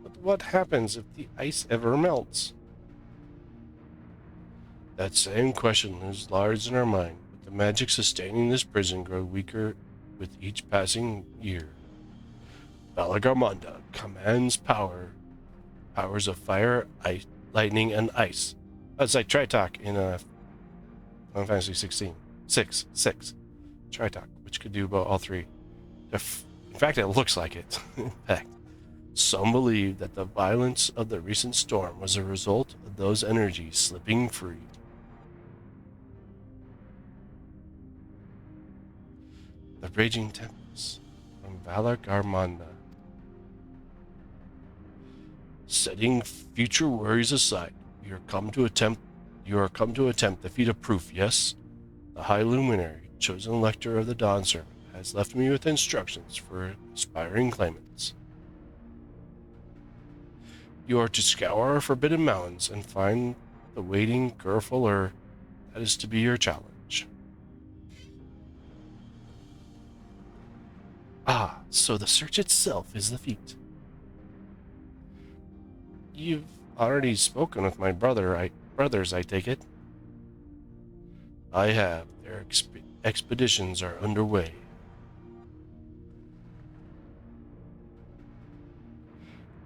But what happens if the ice ever melts? That same question is large in our mind, but the magic sustaining this prison grows weaker with each passing year. Balagarmanda commands powers of fire, ice, lightning, and ice. That's like Tritalk in Final Fantasy 16. 6. Tritalk, which could do about all three. In fact, it looks like it. In fact, some believe that the violence of the recent storm was a result of those energies slipping free. The Raging Tempest from Balagarmanda. Setting future worries aside, you are come to attempt the feat of proof, yes? The High Luminary, chosen lector of the Dawn Servant, has left me with instructions for aspiring claimants. You are to scour our forbidden mountains and find the waiting Gerfaller. That is to be your challenge. Ah, so the search itself is the feat. You've already spoken with my brothers, I take it? I have. Their expeditions are underway.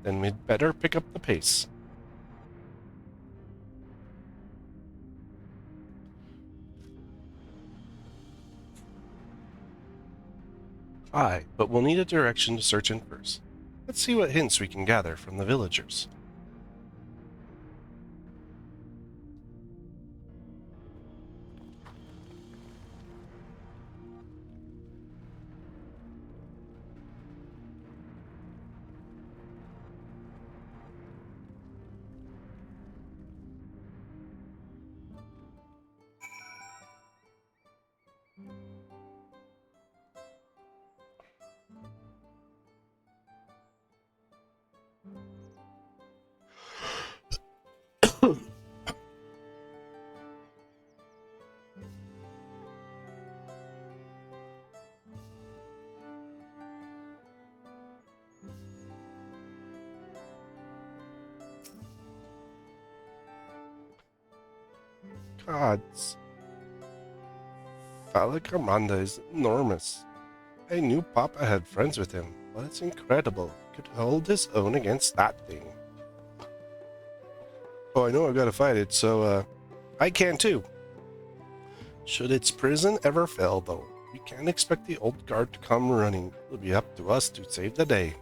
Then we'd better pick up the pace. Aye, but we'll need a direction to search in first. Let's see what hints we can gather from the villagers. Gods. Falakamanda is enormous. I knew Papa had friends with him, but it's incredible he could hold his own against that thing. Oh, I know I've got to fight it, so, I can too. Should its prison ever fail, though, we can't expect the old guard to come running. It'll be up to us to save the day.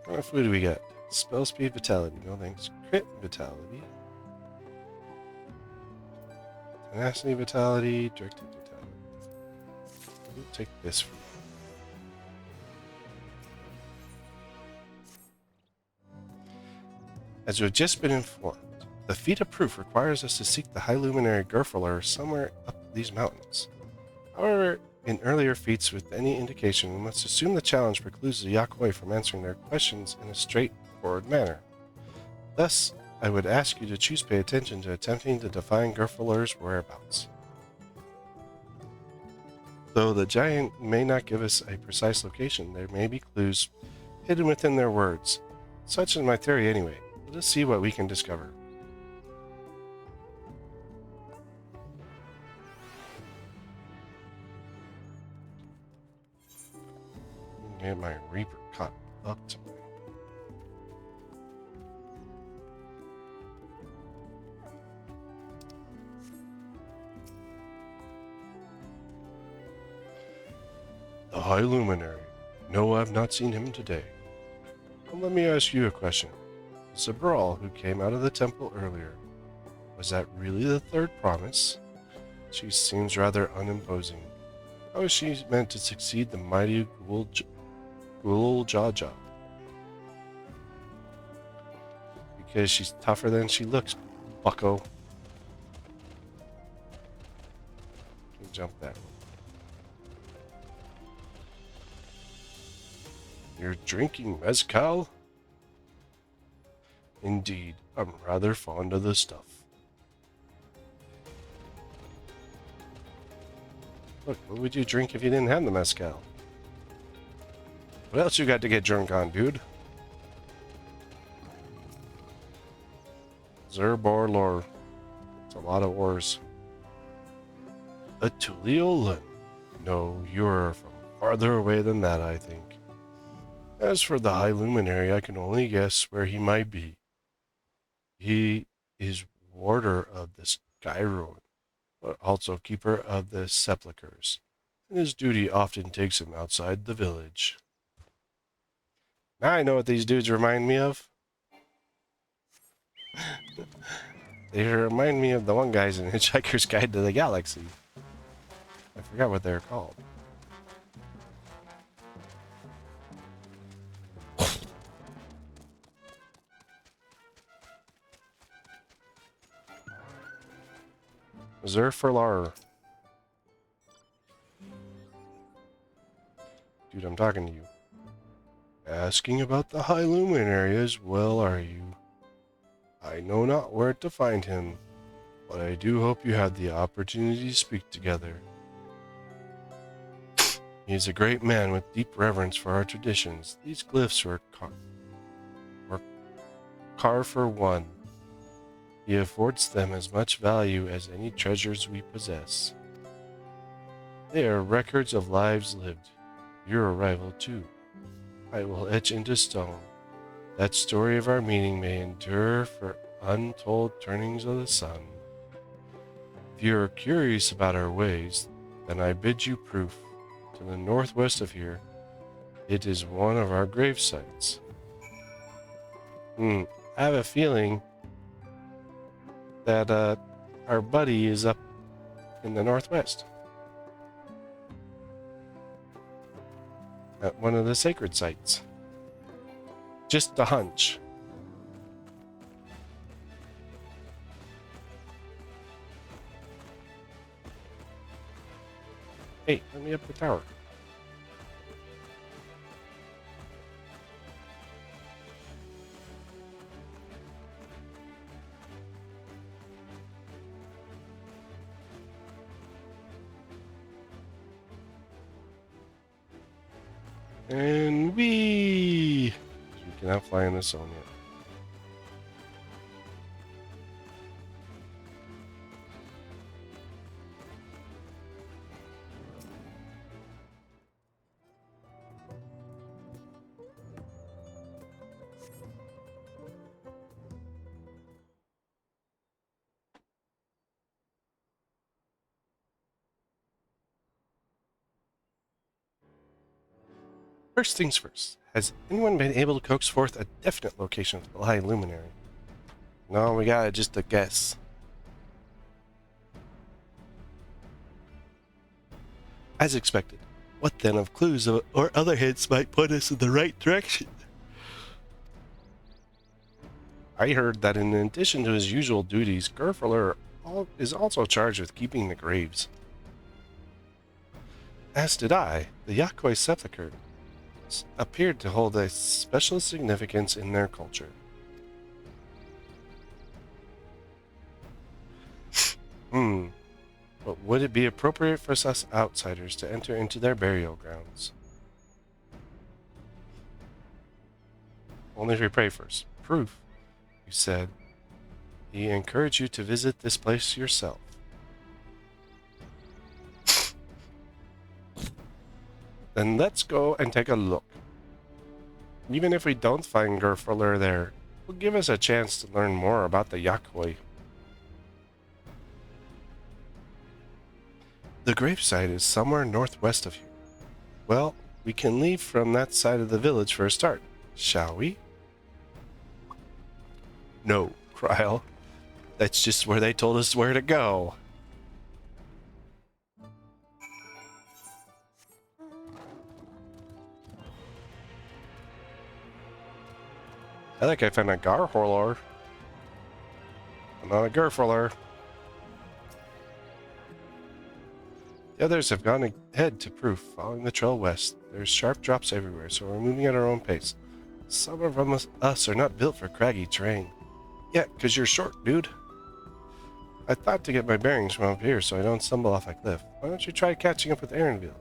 What kind of food do we get? Spell speed, vitality. No thanks. Crit vitality. Tenacity, vitality, directed vitality. We'll take this for As you have just been informed, the feat of proof requires us to seek the High Luminary Gerfaller somewhere up these mountains. However, in earlier feats with any indication, we must assume the challenge precludes the Yakoi from answering their questions in a straightforward manner. Thus, I would ask you to choose pay attention to attempting to define Gerfaller's whereabouts. Though the giant may not give us a precise location, there may be clues hidden within their words. Such is my theory anyway. Let us see what we can discover. Get my Reaper caught up to me. The High Luminary. No, I've not seen him today. Well, let me ask you a question. Zabral, who came out of the temple earlier, was that really the third promise? She seems rather unimposing. How is she meant to succeed the mighty Ghoul Jaja? Because she's tougher than she looks, bucko. Can jump that one. You're drinking mezcal? Indeed, I'm rather fond of the stuff. Look, what would you drink if you didn't have the mezcal? What else you got to get drunk on, dude? Zerbor lore. It's a lot of ores. A Tuliol? No, you're from farther away than that, I think. As for the High Luminary, I can only guess where he might be. He is warder of the Sky Ruin, but also keeper of the sepulchres, and his duty often takes him outside the village. Now I know what these dudes remind me of. They remind me of the one guys in Hitchhiker's Guide to the Galaxy. I forgot what they're called. Zerferlar. Dude, I'm talking to you. Asking about the High Luminary as well, are you? I know not where to find him, but I do hope you had the opportunity to speak together. He is a great man with deep reverence for our traditions. These glyphs were carved for one. He affords them as much value as any treasures we possess. They are records of lives lived. Your arrival, too. I will etch into stone. That story of our meeting may endure for untold turnings of the sun. If you are curious about our ways, then I bid you proof. To the northwest of here, it is one of our grave sites. I have a feeling that our buddy is up in the northwest. At one of the sacred sites. Just a hunch. Hey, let me up the tower. And we cannot fly in this zone yet. First things first, has anyone been able to coax forth a definite location for the High Luminary? No, we gotta just a guess. As expected, what then of clues or other hints might put us in the right direction? I heard that in addition to his usual duties, Gerfler is also charged with keeping the graves. As did I. The Yakoi sepulchre appeared to hold a special significance in their culture. But would it be appropriate for us outsiders to enter into their burial grounds? Only if we pray first. Proof, you said. He encouraged you to visit this place yourself. Then let's go and take a look. Even if we don't find Gerfler there, it will give us a chance to learn more about the Yakoi. The gravesite is somewhere northwest of here. Well, we can leave from that side of the village for a start, shall we? No, Kryl. That's just where they told us where to go. I think I found a Garhorlor. Not a Gerfler. The others have gone ahead to proof, following the trail west. There's sharp drops everywhere, so we're moving at our own pace. Some of us are not built for craggy terrain. Yeah, 'cause you're short, dude. I thought to get my bearings from up here so I don't stumble off a cliff. Why don't you try catching up with Aaronville?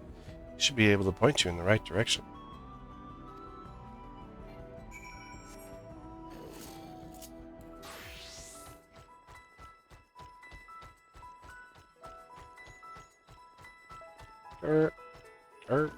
He should be able to point you in the right direction. Er, er.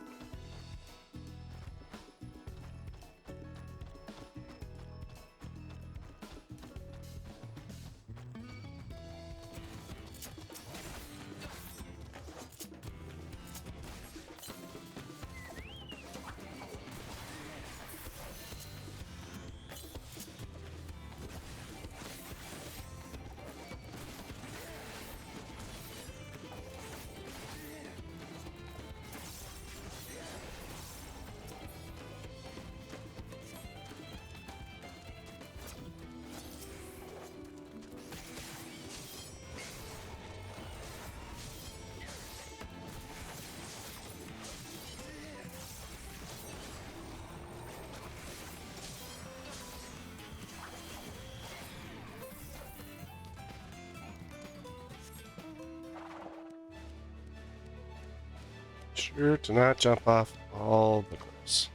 Sure to not jump off all the cliffs.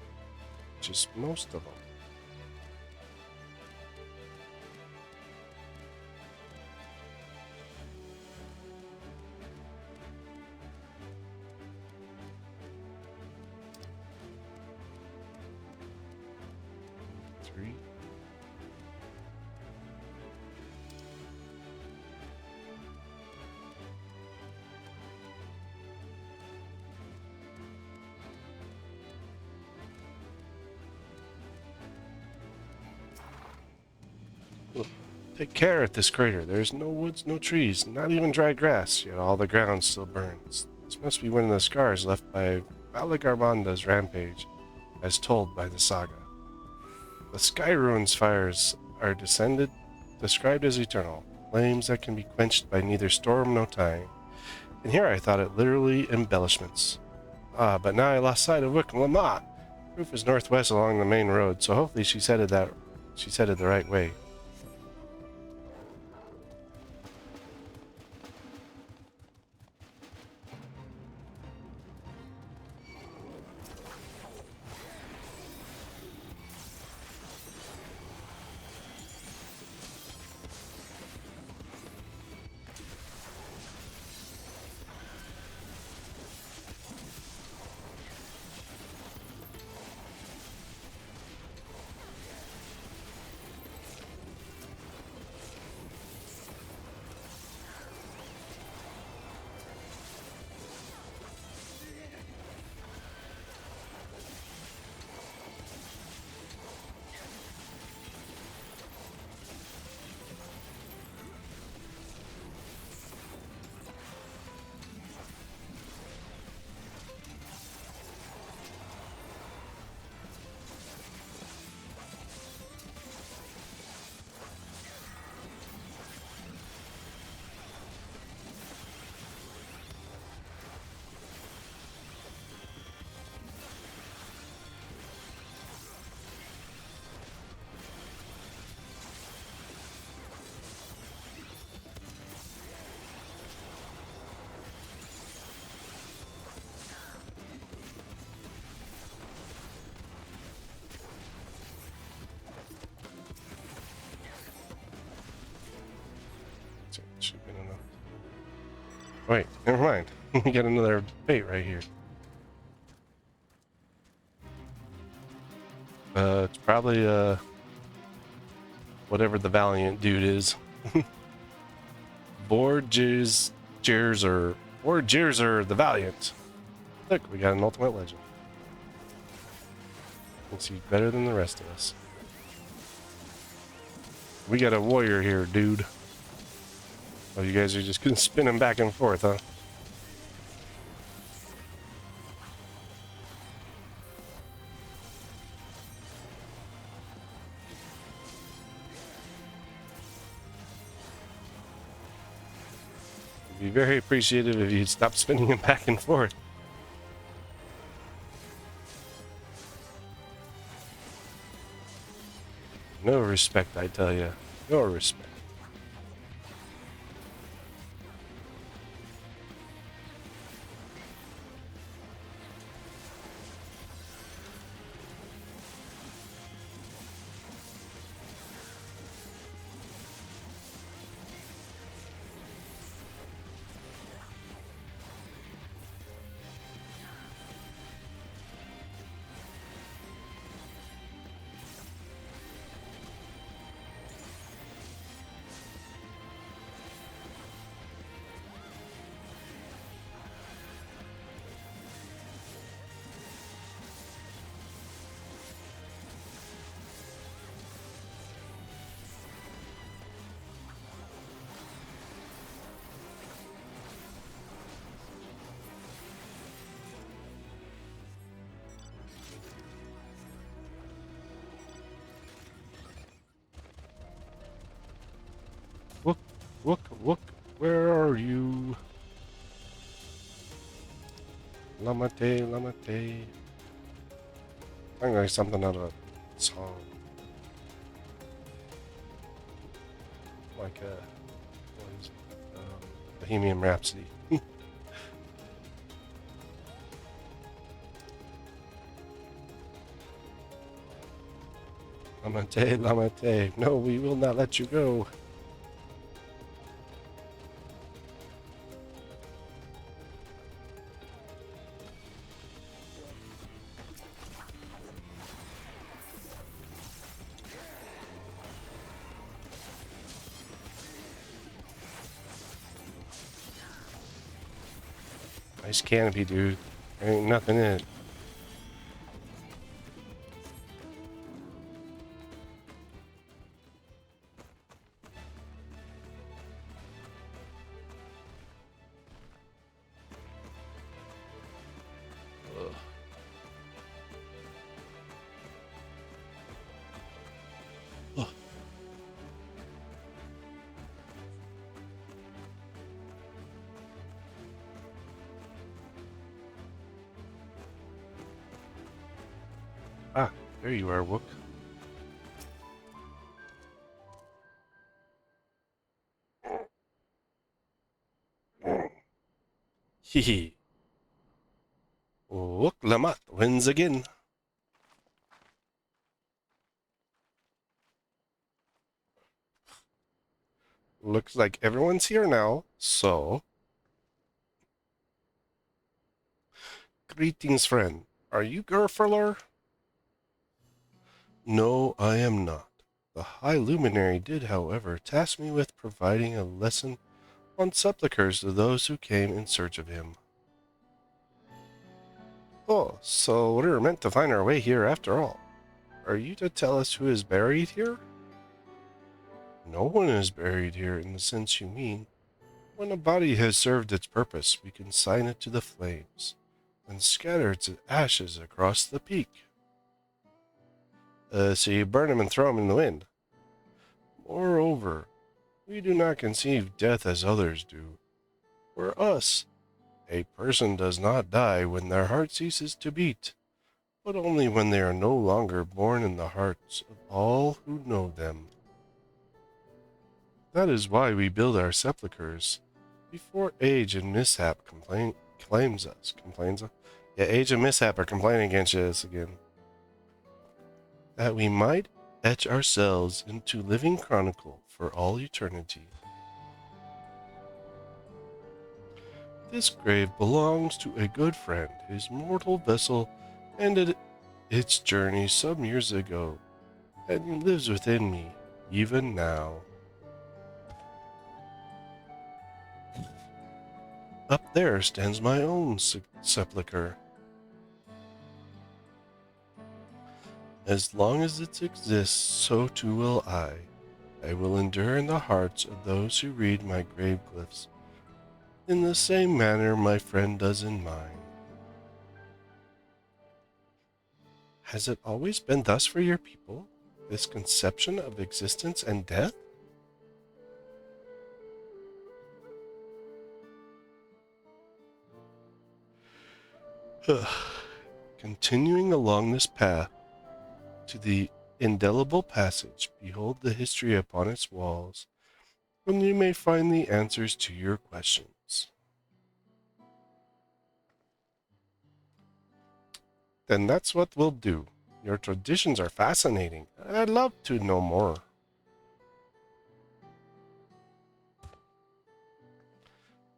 Just most of them. Three. Take care at this crater. There's no woods, no trees, not even dry grass, yet all the ground still burns. This must be one of the scars left by Valagarbanda's rampage, as told by the saga. The Sky Ruins fires are described as eternal, flames that can be quenched by neither storm nor time. And here I thought it literally embellishments. But now I lost sight of Wick Lamont. Roof is northwest along the main road, so hopefully she's headed the right way. Should have been enough. Wait, never mind. We got another bait right here. It's probably whatever the Valiant dude is. Borges the Valiant. Look, we got an ultimate legend. Looks he's better than the rest of us. We got a warrior here, dude. Oh, you guys are just gonna spin him back and forth, huh? I'd be very appreciative if you'd stop spinning him back and forth. No respect, I tell you. No respect. Look, look, look. Where are you? Lamate, Lamate. Sounds like something out of a song. Like what is it? Bohemian Rhapsody. Lamate, Lamate. No, we will not let you go. Nice canopy, dude. There ain't nothing in it. Ugh. Ugh. Ah, there you are, Wook. Hehe. Wook Lamat wins again. Looks like everyone's here now, so... Greetings, friend. Are you Gerfurler? No, I am not. The High Luminary did, however, task me with providing a lesson on sepulchres to those who came in search of him. Oh, so we're meant to find our way here after all. Are you to tell us who is buried here? No one is buried here in the sense you mean. When a body has served its purpose, we consign it to the flames and scatter its ashes across the peak. So you burn them and throw them in the wind. Moreover, we do not conceive death as others do. For us, a person does not die when their heart ceases to beat, but only when they are no longer born in the hearts of all who know them. That is why we build our sepulchres before age and mishap complains us. Yeah, age and mishap are complaining against us again. That we might etch ourselves into living chronicle for all eternity. This grave belongs to a good friend. His mortal vessel ended its journey some years ago, and he lives within me, even now. Up there stands my own sepulchre. As long as it exists, so too will I. I will endure in the hearts of those who read my grave glyphs, in the same manner my friend does in mine. Has it always been thus for your people, this conception of existence and death? Continuing along this path to the indelible passage, behold the history upon its walls, when you may find the answers to your questions. Then that's what we'll do. Your traditions are fascinating. I'd love to know more.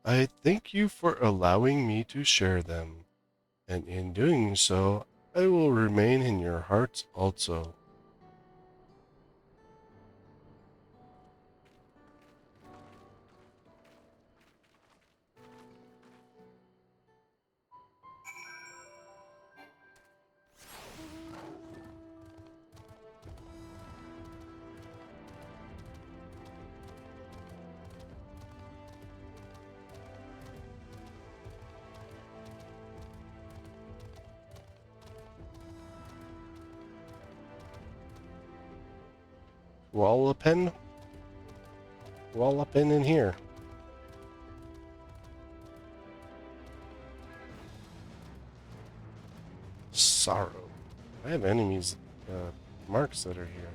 I thank you for allowing me to share them, and in doing so, I will remain in your hearts also. Wall a pen? all up in here. Sorrow. I have enemies, marks that are here.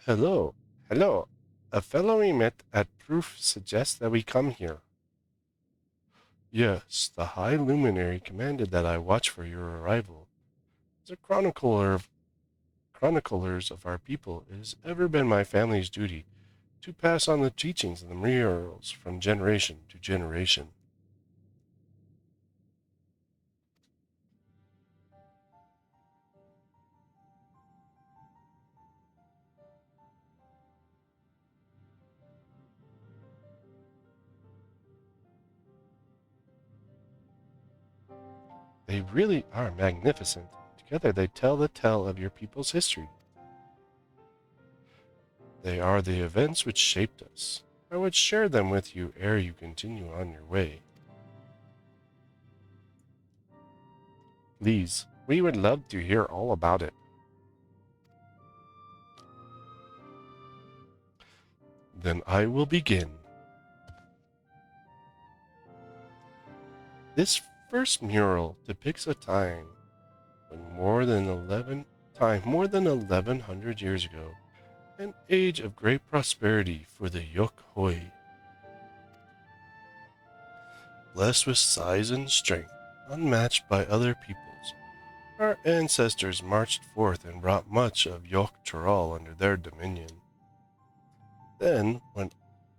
Hello. Hello. A fellow we met at Proof suggests that we come here. Yes, the High Luminary commanded that I watch for your arrival. As a chroniclers of our people, it has ever been my family's duty to pass on the teachings of the murals from generation to generation. They really are magnificent. Together they tell the tale of your people's history. They are the events which shaped us. I would share them with you ere you continue on your way. Please, we would love to hear all about it. Then I will begin. This first mural depicts a time when more than 1100 years ago, an age of great prosperity for the Yokhoi. Blessed with size and strength, unmatched by other peoples, our ancestors marched forth and brought much of DawnTrail under their dominion. Then, when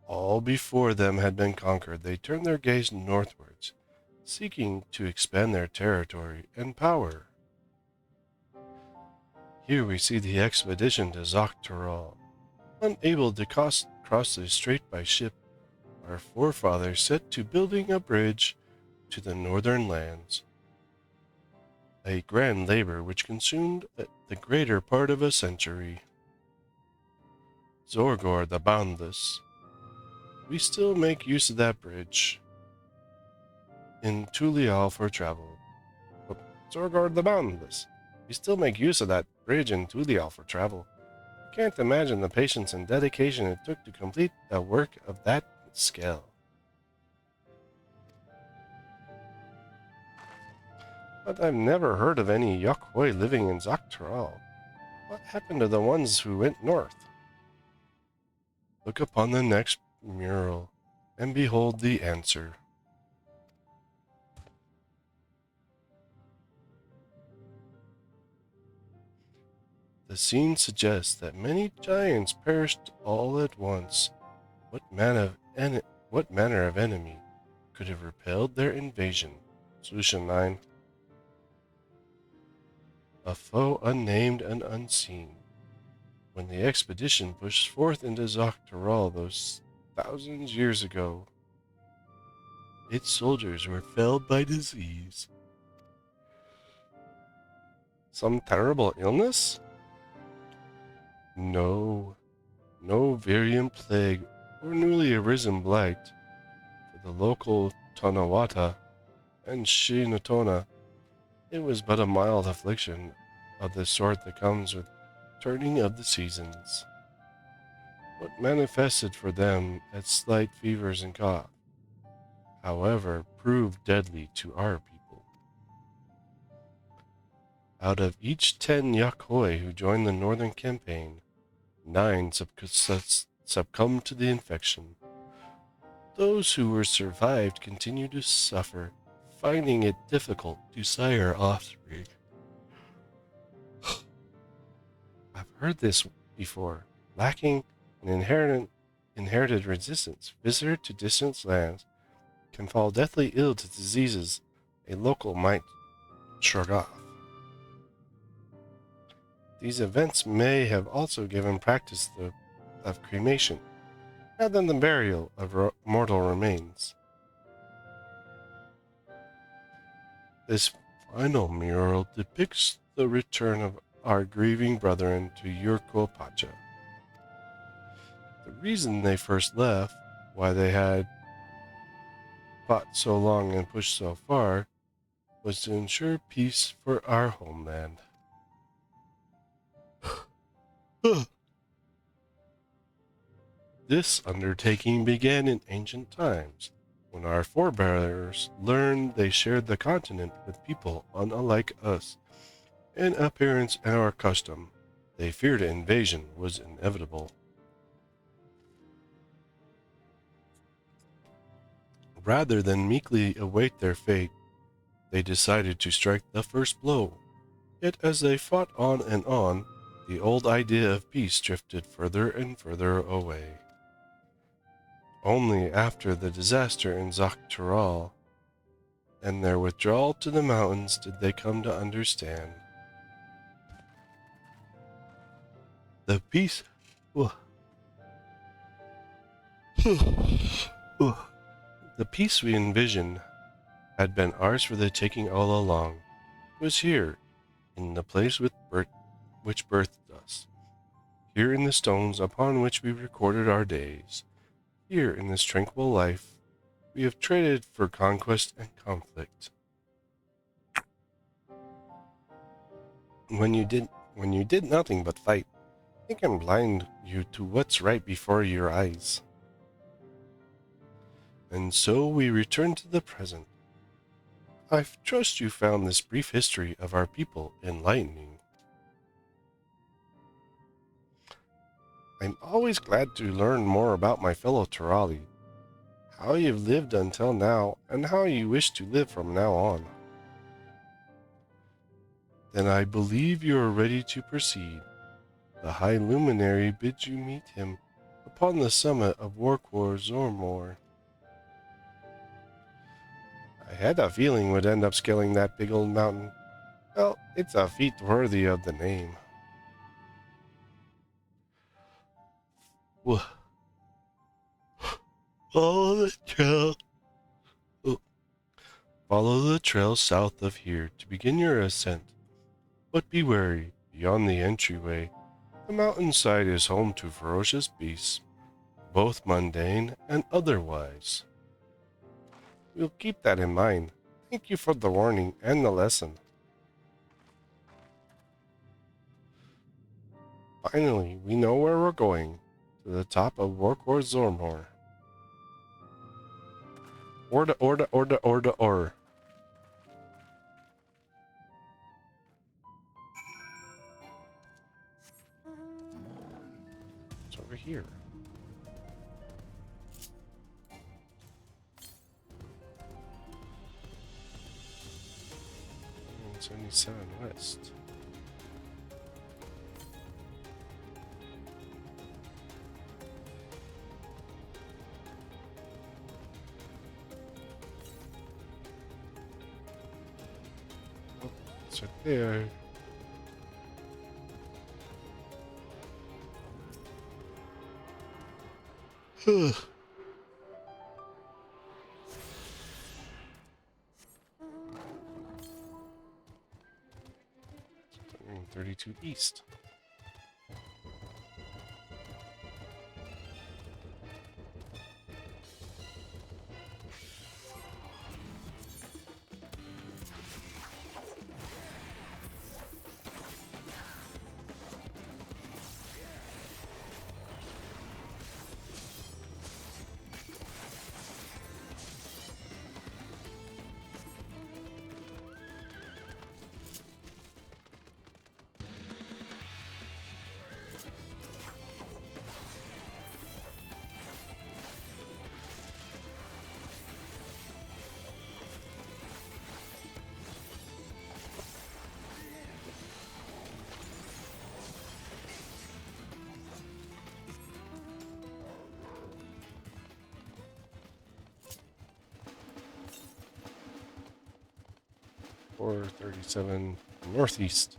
all before them had been conquered, they turned their gaze northwards, seeking to expand their territory and power. Here we see the expedition to DawnTrail. Unable to cross the strait by ship, our forefathers set to building a bridge to the northern lands. A grand labor which consumed the greater part of a century. Zorgor the Boundless. We still make use of that bridge in Tulial for travel. Zorgor the Boundless. We still make use of that bridge in Tulial for travel. I can't imagine the patience and dedication it took to complete a work of that scale. But I've never heard of any Yokhoi living in DawnTrail. What happened to the ones who went north? Look upon the next mural, and behold the answer. The scene suggests that many giants perished all at once. What manner of enemy could have repelled their invasion? Solution 9. A foe unnamed and unseen. When the expedition pushed forth into DawnTrail those thousands years ago, its soldiers were felled by disease. Some terrible illness? No virulent plague or newly arisen blight. For the local Tonawata and Shinotona, it was but a mild affliction of the sort that comes with turning of the seasons. What manifested for them as slight fevers and cough, however, proved deadly to our people. Out of each 10 Yokhoi who joined the northern campaign, 9 succumbed to the infection. Those who were survived continued to suffer, finding it difficult to sire offspring. I've heard this before. Lacking an inherited resistance, visitor to distant lands can fall deathly ill to diseases a local might shrug off. These events may have also given practice of cremation, rather than the burial of mortal remains. This final mural depicts the return of our grieving brethren to Yurko-Pacha. The reason they first left, why they had fought so long and pushed so far, was to ensure peace for our homeland. This undertaking began in ancient times, when our forebears learned they shared the continent with people unlike us in appearance and our custom. They feared invasion was inevitable. Rather than meekly await their fate, they decided to strike the first blow. Yet as they fought on, the old idea of peace drifted further and further away. Only after the disaster in DawnTrail and their withdrawal to the mountains did they come to understand. The peace... The peace we envisioned had been ours for the taking all along. It was here, in the place which birthed us. Here in the stones upon which we recorded our days. Here in this tranquil life, we have traded for conquest and conflict. When you did nothing but fight, I can blind you to what's right before your eyes. And so we return to the present. I trust you found this brief history of our people enlightening. I'm always glad to learn more about my fellow Terali, how you've lived until now, and how you wish to live from now on. Then I believe you are ready to proceed. The High Luminary bids you meet him upon the summit of Warkor Zormor. I had a feeling we'd end up scaling that big old mountain. Well, it's a feat worthy of the name. Follow the trail. Follow the trail south of here to begin your ascent. But be wary, beyond the entryway, the mountainside is home to ferocious beasts, both mundane and otherwise. We'll keep that in mind. Thank you for the warning and the lesson. Finally, we know where we're going. To the top of Warkor Zormor. Order. It's over here. 77 west. Oh, it's right there. Ugh. 32 east. Or 37 northeast.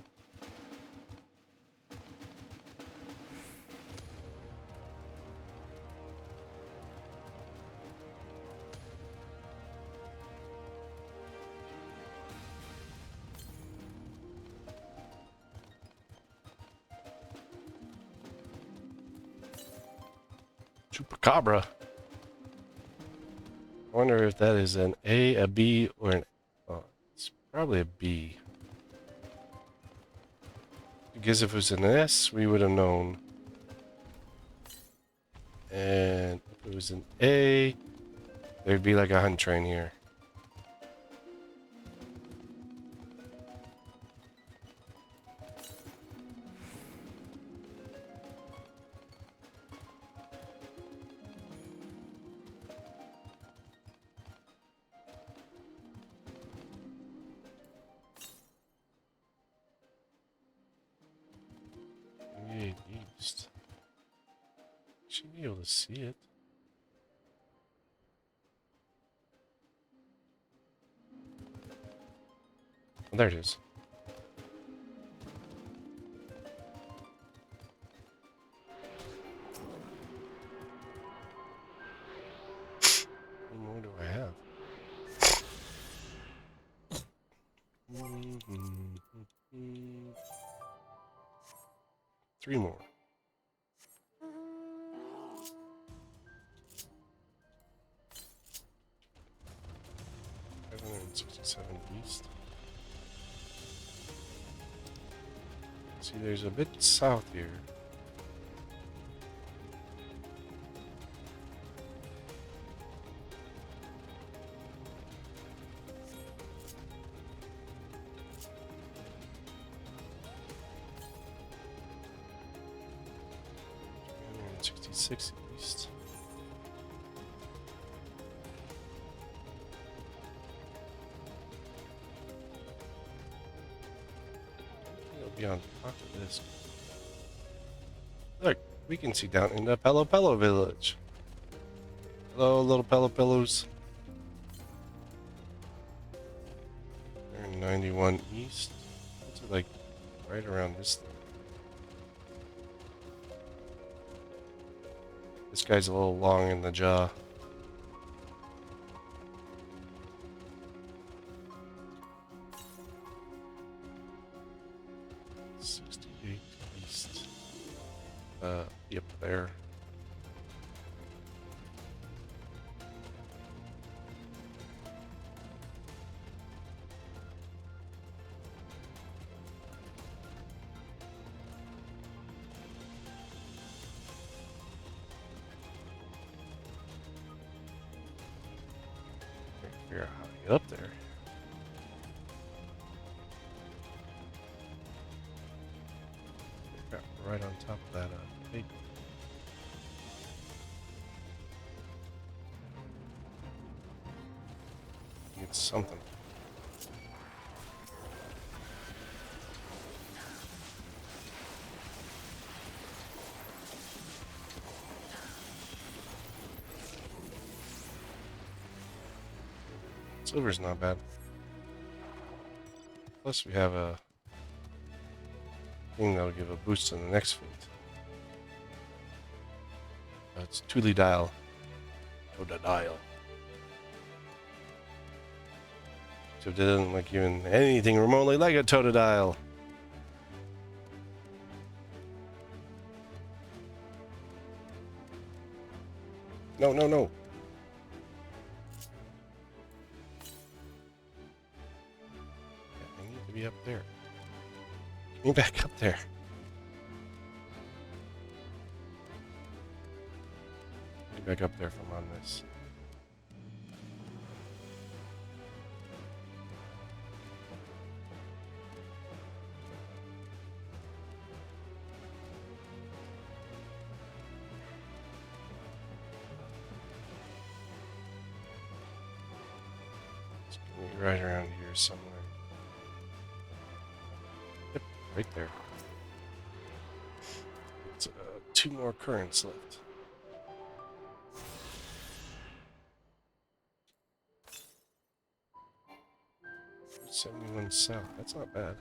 Chupacabra. I wonder if that is an A, a B, or an... Oh, it's Probably a B. Because if it was an S, we would have known. And if it was an A, there'd be like a hunt train here. East. Should be able to see it. Oh, there it is. How many more do I have? Three more. 567 east. See, there's a bit south here. Six east. It'll be on top of this. Look, we can see down in the Pello Pello village. Hello, little Pello Pellos. They're in 91 east. It's like right around this thing. This guy's a little long in the jaw. East. Be up there. Figure out how to get up there. Right on top of that gate. It's something. Silver's not bad. Plus we have a thing that'll give a boost to the next fleet. It's Thule Dial. Dial. So it doesn't like even anything remotely like a Totodile. No, no, no. I need to be up there. Get me back up there. Get back up there if I'm on this. It's gonna be right around here somewhere. Yep, right there. It's 2 more currents left. 71 south. That's not bad.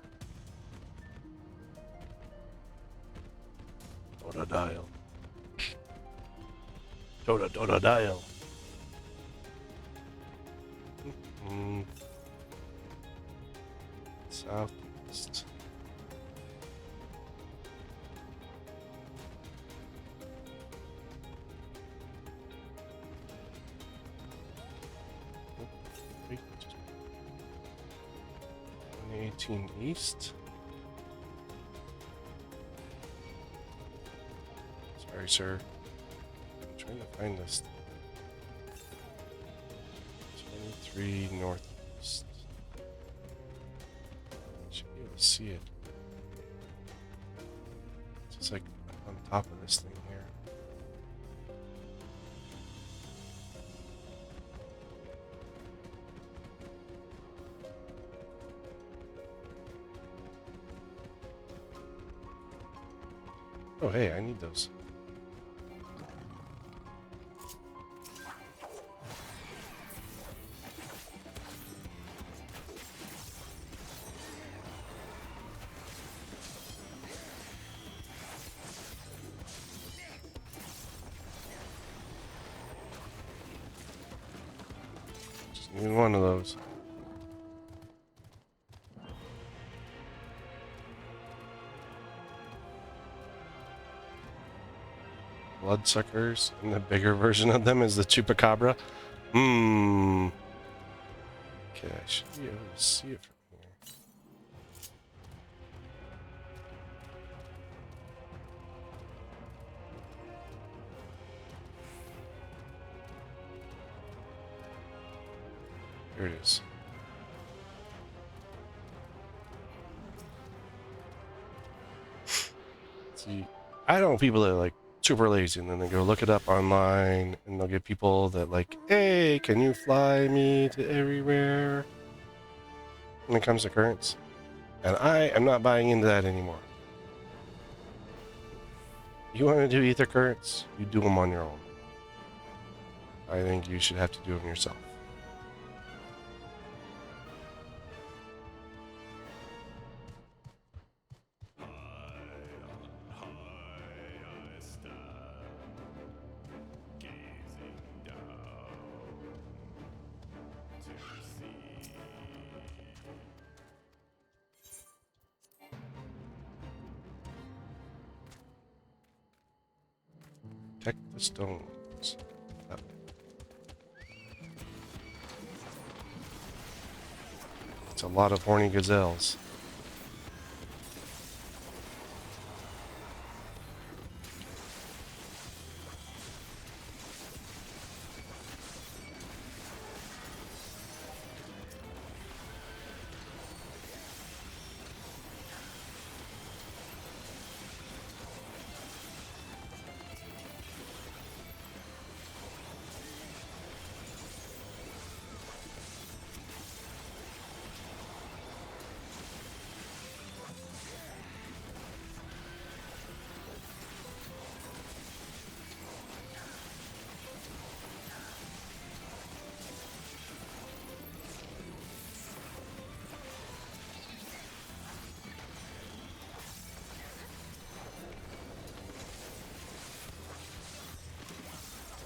Totodile. Totodile. Southeast. 14 east. Sorry, sir. I'm trying to find this. 23 northeast. Should be able to see it. It's just like on top of this thing here. Oh, hey, I need those. Just need one of those. Bloodsuckers, and the bigger version of them is the chupacabra. Okay, I should be able to see it from here. Here it is. See, I know people that are like super lazy and then they go look it up online and they'll get people that like, hey, can you fly me to everywhere when it comes to currents? And I am not buying into that anymore. You want to do ether currents, you do them on your own. I think you should have to do them yourself. Protect the stones. Oh. It's a lot of horny gazelles.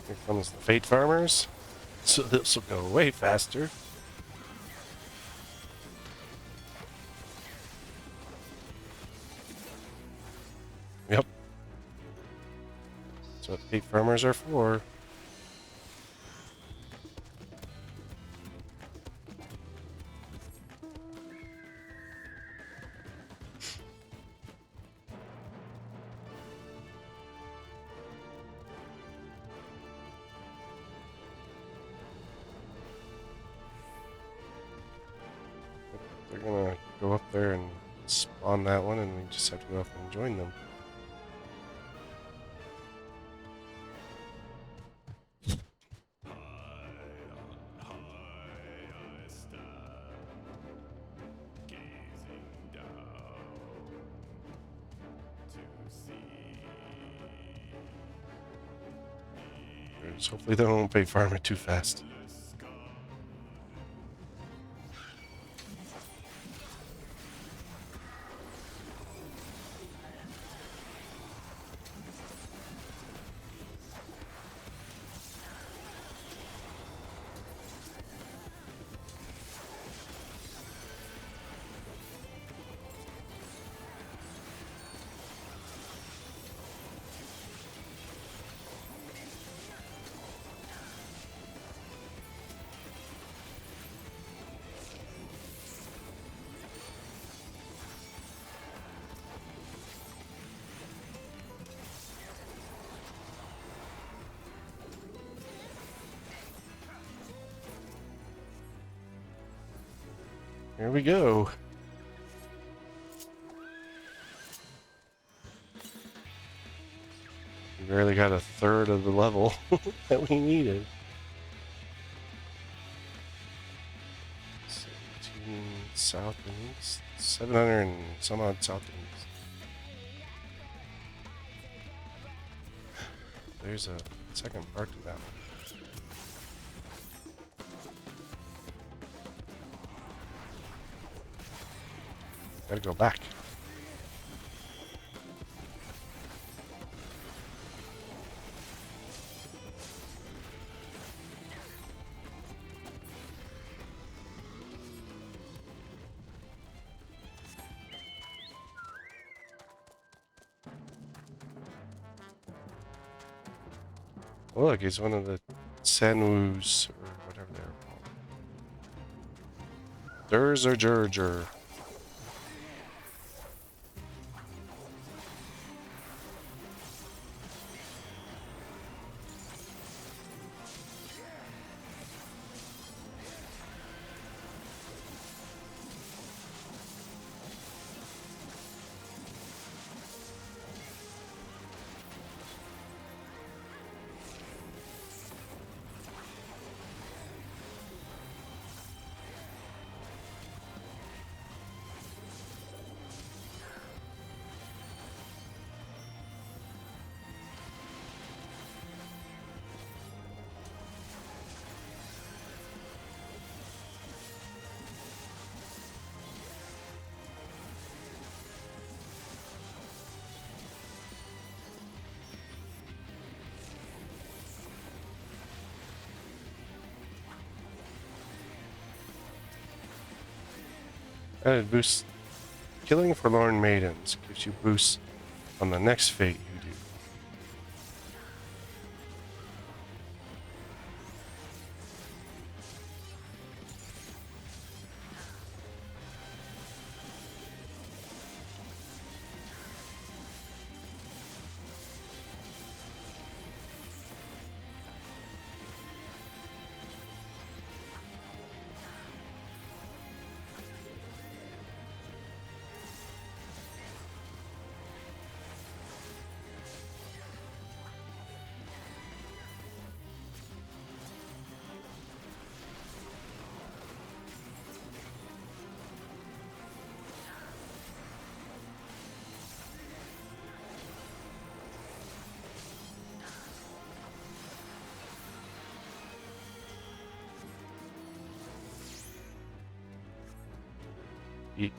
Here comes the Fate Farmers. So this will go way faster. Yep. That's what Fate Farmers are for. They're gonna go up there and spawn that one, and we just have to go up and join them. Just hopefully they don't pay farmer too fast. Here we go. We barely got a third of the level that we needed. 17 south and east. 700 and some odd south and east. There's a second part to that one. Gotta go back. Oh, look, he's one of the Senwus, or whatever they're called. Durs or Jurger. Added boost. Killing forlorn maidens gives you boosts on the next fate you do.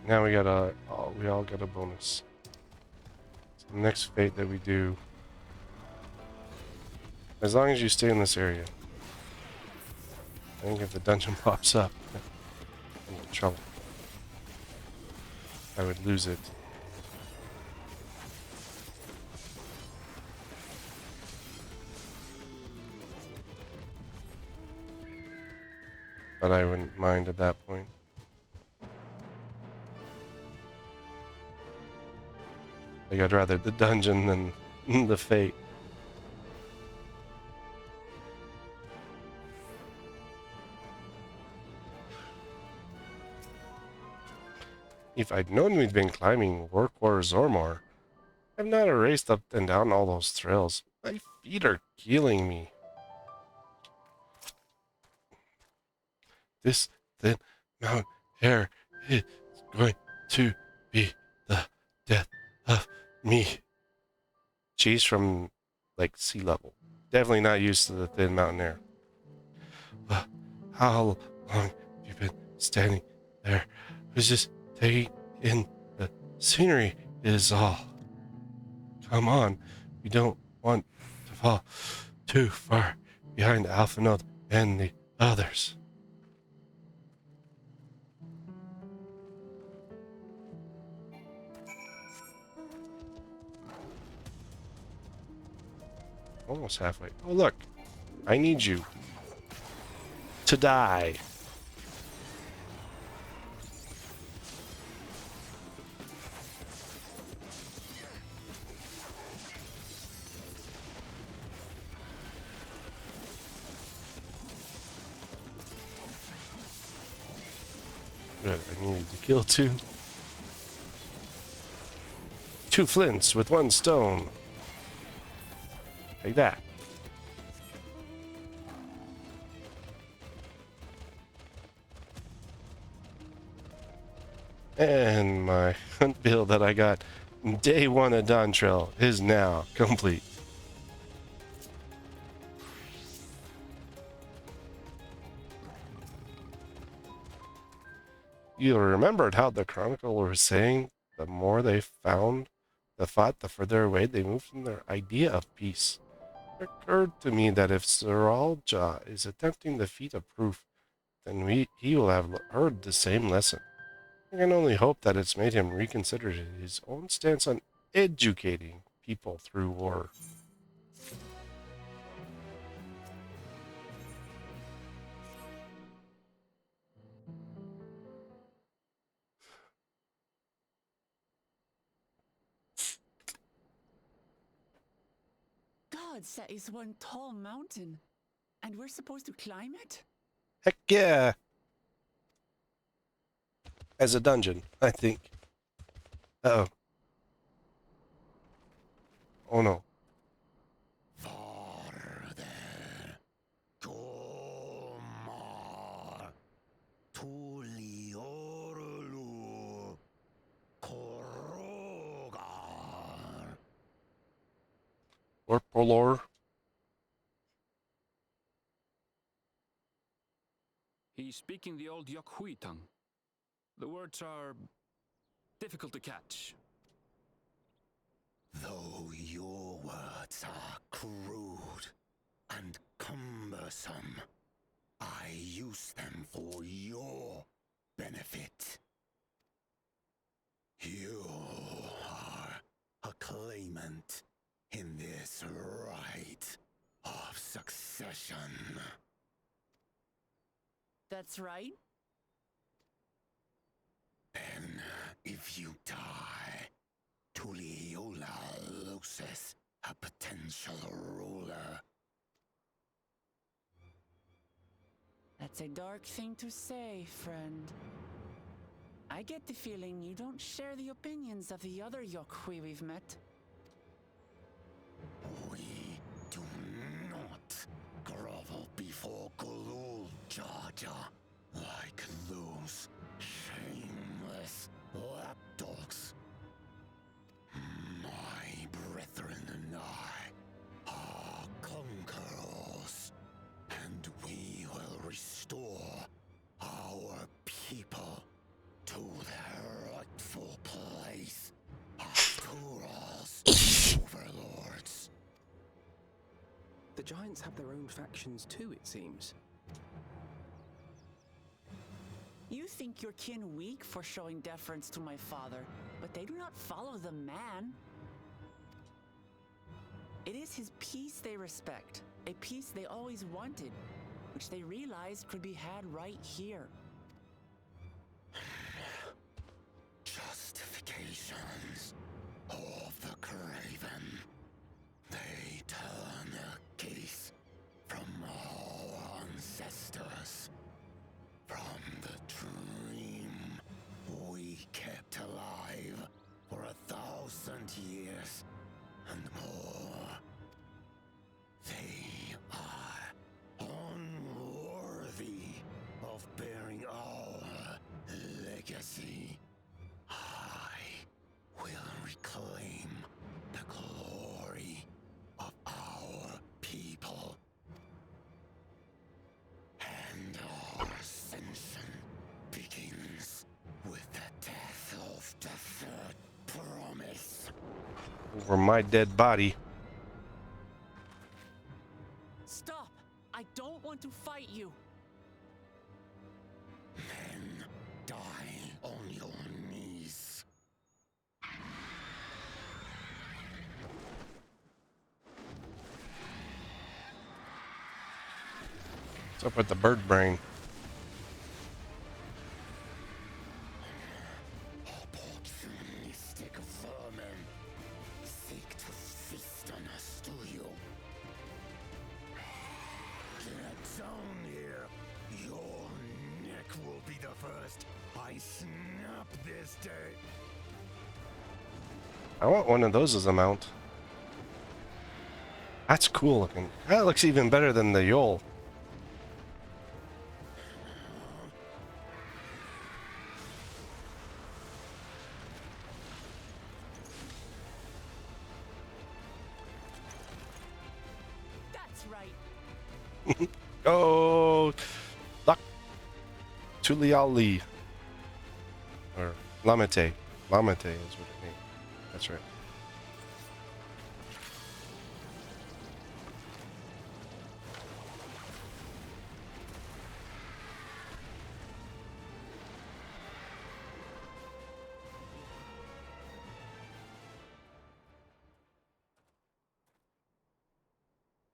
Now we got a, we all got a bonus. So the next fate that we do, as long as you stay in this area. I think if the dungeon pops up, I'm in trouble. I would lose it. But I wouldn't mind at that point. Like, I'd rather the dungeon than the fate. If I'd known we'd been climbing Workwar Zormar, I've not raced up and down all those trails. My feet are killing me. This thin Mount Air is going to be the death of me. She's from, like, sea level. Definitely not used to the thin mountain air. But how long have you been standing there? I was just taking in the scenery is all. Come on, we don't want to fall too far behind Alphanode and the others. Almost halfway. Oh, look. I need you to die. Good, I needed to kill two. Two flints with one stone. Like that. And my hunt build that I got day one of DawnTrail is now complete. You remembered how the Chronicle was saying the more they found the fight, the further away they moved from their idea of peace. It occurred to me that if Siralja is attempting the feat of proof, then he will have heard the same lesson. I can only hope that it's made him reconsider his own stance on educating people through war. God, that is one tall mountain. And we're supposed to climb it? Heck yeah! As a dungeon, I think. Uh-oh. Oh no. Farther. Tomar. Tuliorlu. Korogar. Or Polor. He's speaking the old Yokhui tongue. The words are difficult to catch. Though your words are crude and cumbersome, I use them for your benefit. You are a claimant in this right of succession. That's right. Then, if you die, Tuliola loses a potential ruler. That's a dark thing to say, friend. I get the feeling you don't share the opinions of the other Yokhui we've met. We do not grovel before Gulul, Jar Jar, like those shameless lapdogs. My brethren and I are conquerors, and we will restore our people to their rightful place as Tura's overlords. The giants have their own factions too, it seems. You think your kin weak for showing deference to my father, but they do not follow the man. It is his peace they respect, a peace they always wanted, which they realized could be had right here. Justifications of the craven. They turn their gaze from our ancestors, from the dream we kept alive for 1,000 years and more. They are unworthy of bearing our legacy. I will reclaim the glory of our people. And our ascension begins with the death of the third promise. Over my dead body. Stop! I don't want to fight you! Then die on your knees. What's up with the bird brain? Opportunistic vermin seek to feast on us, do you? Get down here. Your neck will be the first I snap this day. I want one of those as a mount. That's cool looking. That looks even better than the Yol. That's right. Oh, Lak Tuliali. Or Lamete. Lamete is what it means. That's right.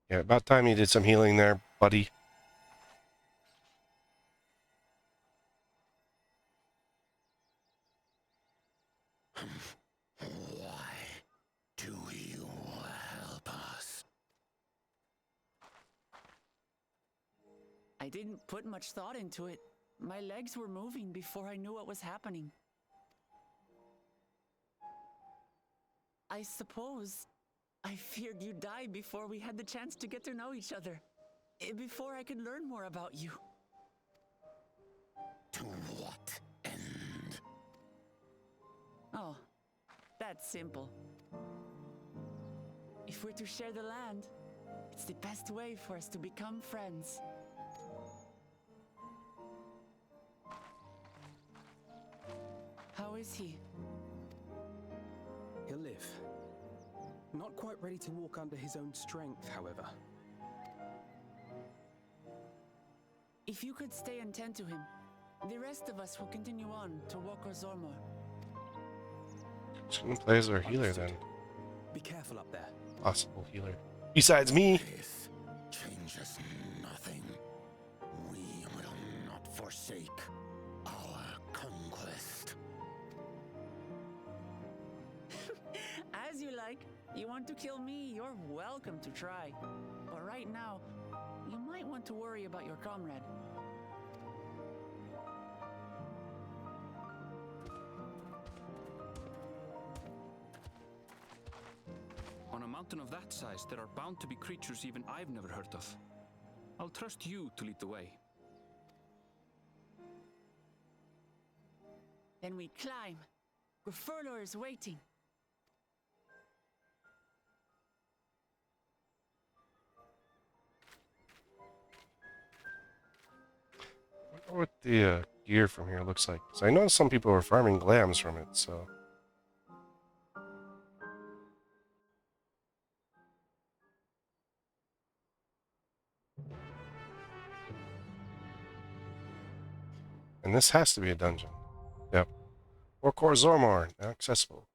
Yeah, about time you did some healing there, buddy. Why do you help us? I didn't put much thought into it. My legs were moving before I knew what was happening. I suppose I feared you'd die before we had the chance to get to know each other. Before I could learn more about you. To what end? Oh, that's simple. If we're to share the land, it's the best way for us to become friends. How is he? He'll live. Not quite ready to walk under his own strength, however. If you could stay and tend to him, the rest of us will continue on to Woko Zormor. Just gonna play as our healer then. Be careful up there. Possible healer. Besides me. This changes nothing. We will not forsake our conquest. As you like. You want to kill me, you're welcome to try. But right now, you might want to worry about your comrade. On a mountain of that size, there are bound to be creatures even I've never heard of. I'll trust you to lead the way. Then we climb. Grifurlor is waiting. I wonder what the gear from here looks like. 'Cause I know some people are farming glams from it, so. And this has to be a dungeon. Yep. Orkor Zormor, now accessible.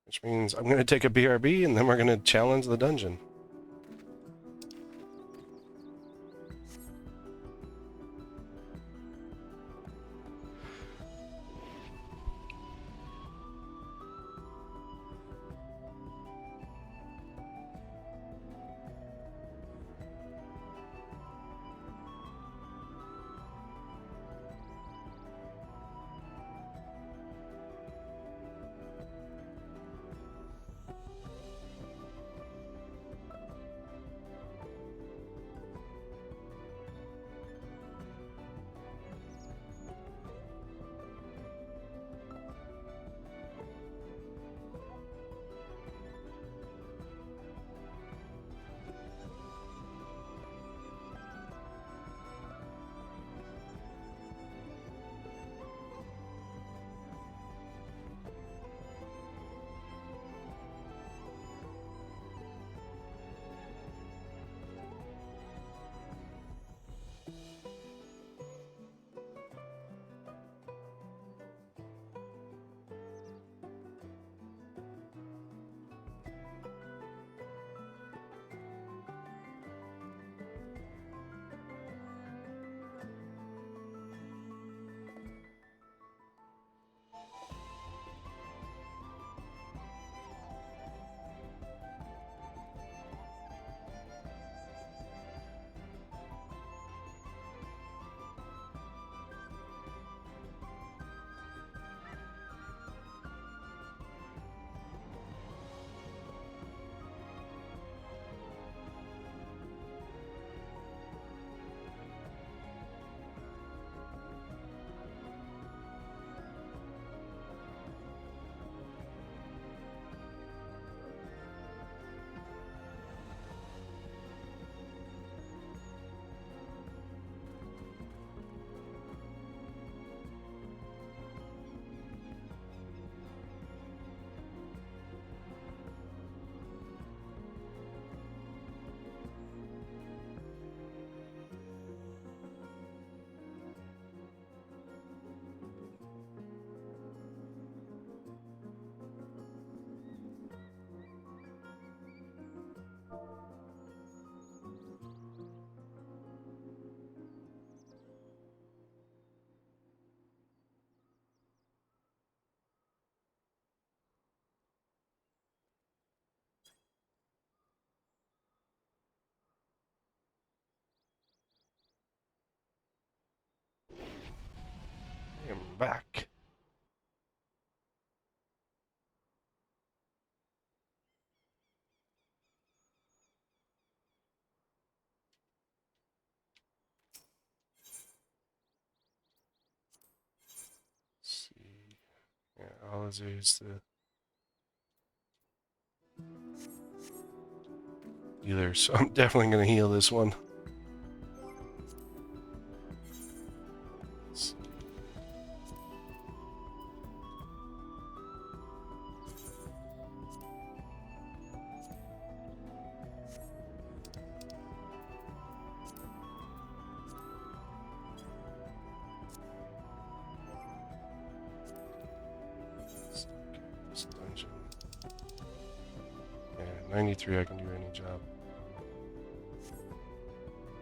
Which means I'm going to take a BRB and then we're going to challenge the dungeon. back. Let's see. Yeah, all I'll do is the healer, so I'm definitely gonna heal this one. Let's see. This dungeon. Yeah, 93, I can do any job.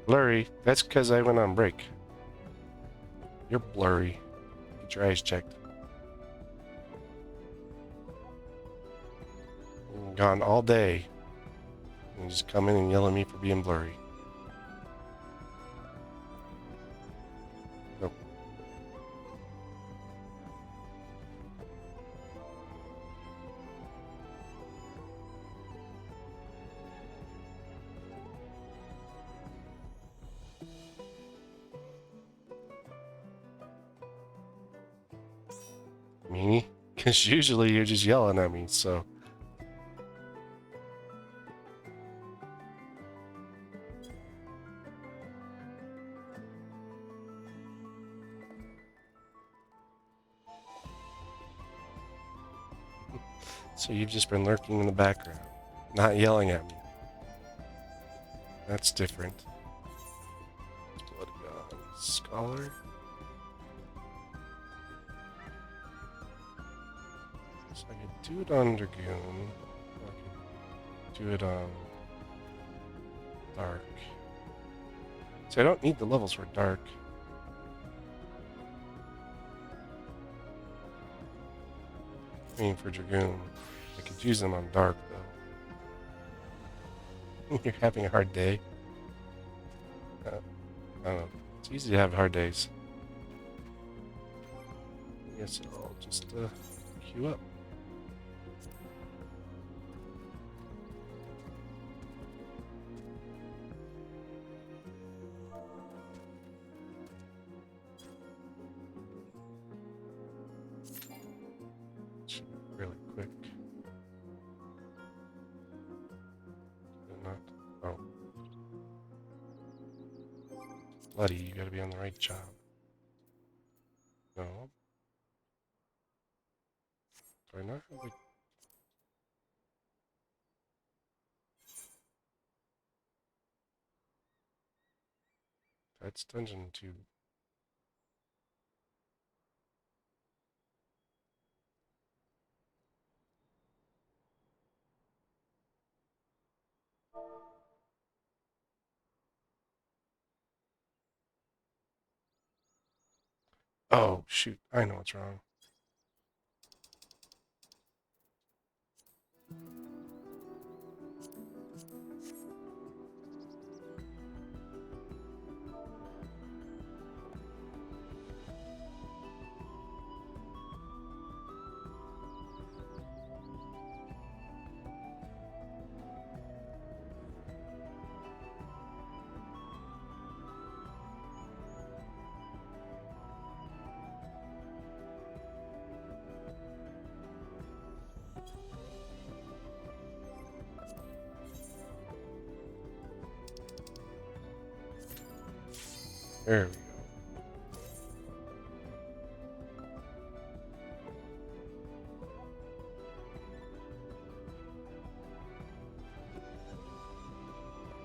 Blurry, that's because I went on break. You're blurry. Get your eyes checked. I'm gone all day. And you just come in and yell at me for being blurry. Nope. Meanie? Because usually you're just yelling at me, so. So you've just been lurking in the background, not yelling at me. That's different. Blood God. Scholar? So I could do it on Dragoon. I could do it on Dark. See, I don't need the levels for Dark. I mean, for Dragoon. I could use them on Dark, though. You're having a hard day? I don't know. It's easy to have hard days. I guess I'll just queue up. Really quick. Not. Oh. Bloody, you gotta be on the right job. No. Do I not have like. That's dungeon 2. Oh, shoot. I know what's wrong. There we go.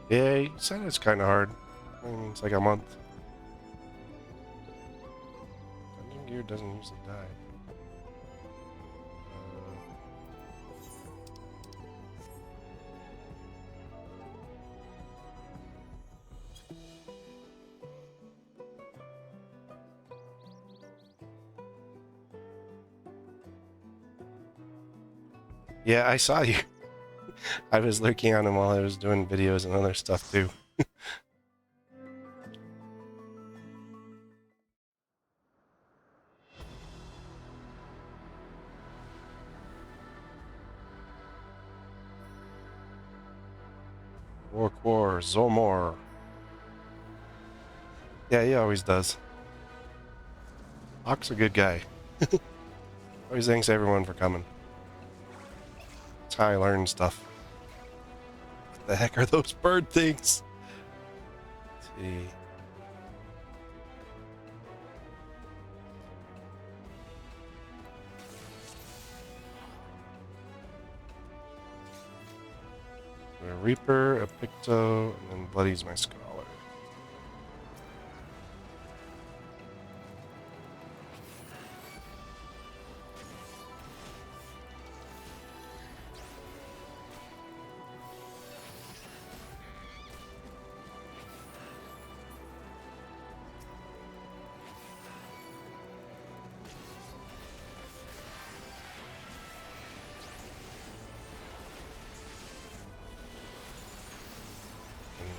Yeah, you said it's kind of hard. I mean, it's like a month. Dungeon gear doesn't usually die. Yeah, I saw you. I was lurking on him while I was doing videos and other stuff too. War, Zomor. Yeah, he always does. Hawk's a good guy. Always thanks everyone for coming. That's how I learn stuff. What the heck are those bird things? Let's see. A Reaper, a Picto, and then Bloody's my Scholar.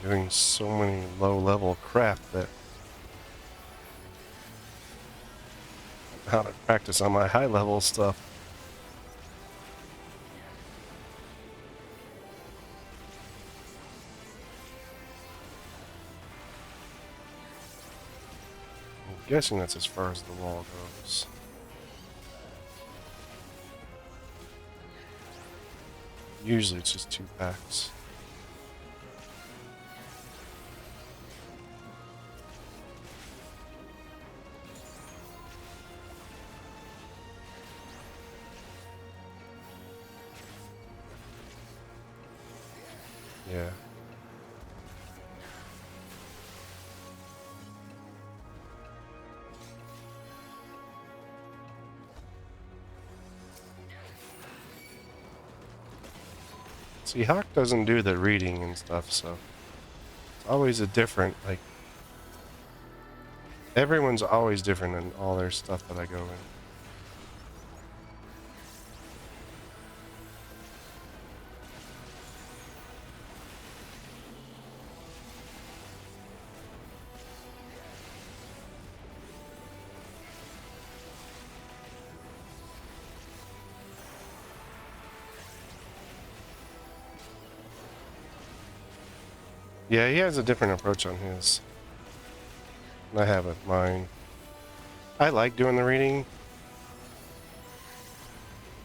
Doing so many low-level crap that I'm out of practice on my high-level stuff. I'm guessing that's as far as the wall goes. Usually it's just 2 packs. Yeah. See, Hawk doesn't do the reading and stuff, so it's always a different, like, everyone's always different in all their stuff that I go in. Yeah, he has a different approach on his. I have it, mine. I like doing the reading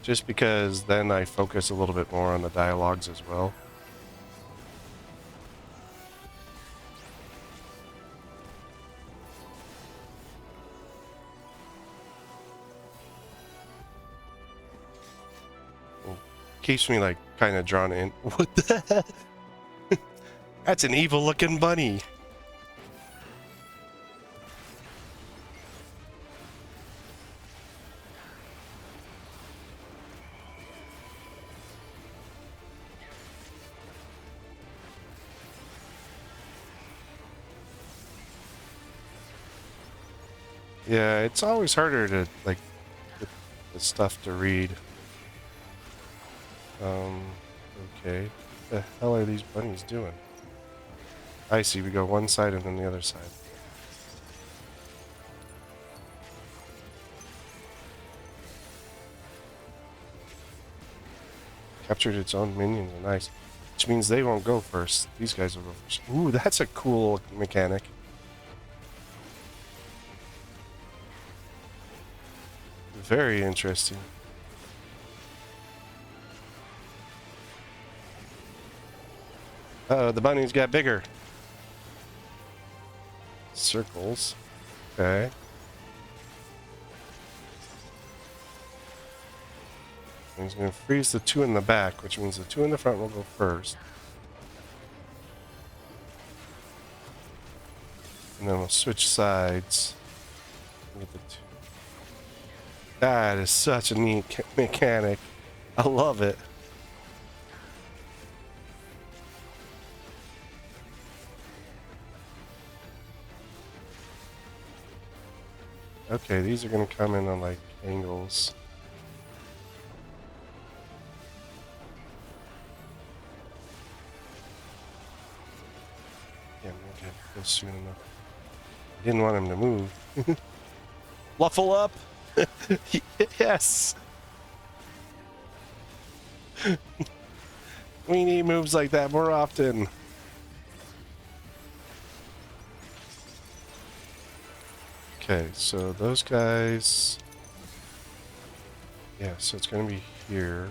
just because then I focus a little bit more on the dialogues as well. It keeps me like kind of drawn in. What the heck? That's an evil looking bunny. Yeah, it's always harder to like get the stuff to read. Okay. What the hell are these bunnies doing? I see, we go one side and then the other side. Captured its own minions, nice. Which means they won't go first. These guys will go first. Ooh, that's a cool mechanic. Very interesting. Uh-oh, the bunnies got bigger. Circles. Okay. And he's going to freeze the 2 in the back, which means the 2 in the front will go first. And then we'll switch sides. Get the 2. That is such a neat mechanic. I love it. Okay, these are going to come in on like angles. Yeah, I'm going to go soon enough. I didn't want him to move. Fluffle up! Yes! We need moves like that more often. Okay, so those guys... Yeah, so it's going to be here.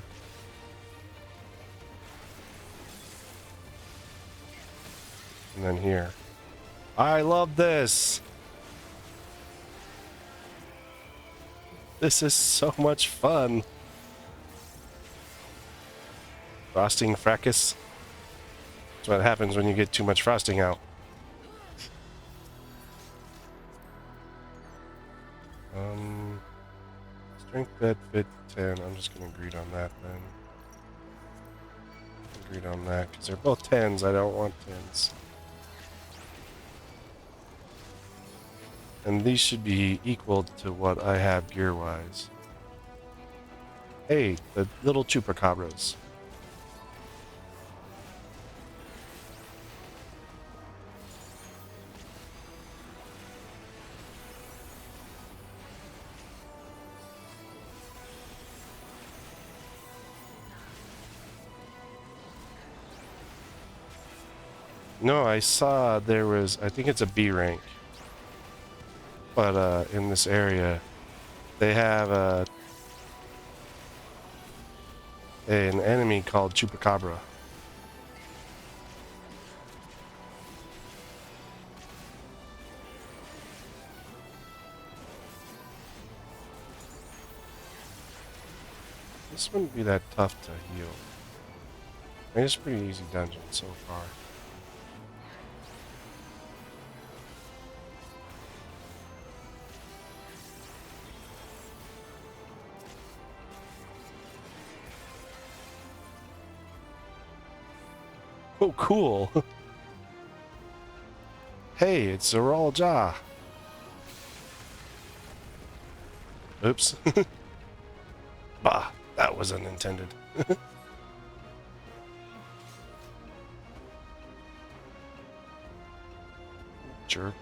And then here. I love this! This is so much fun! Frosting fracas. That's what happens when you get too much frosting out. Strength bed fit 10. I'm just gonna agree on that then. Agreed on that because they're both 10s. I don't want 10s. And these should be equal to what I have gear-wise. Hey, the little chupacabras. No, I saw there was, I think it's a B rank. But in this area, they have an enemy called Chupacabra. This wouldn't be that tough to heal. I mean, it's a pretty easy dungeon so far. Oh, cool. Hey, it's Zoral Ja. Oops. Bah, that was unintended. Jerk.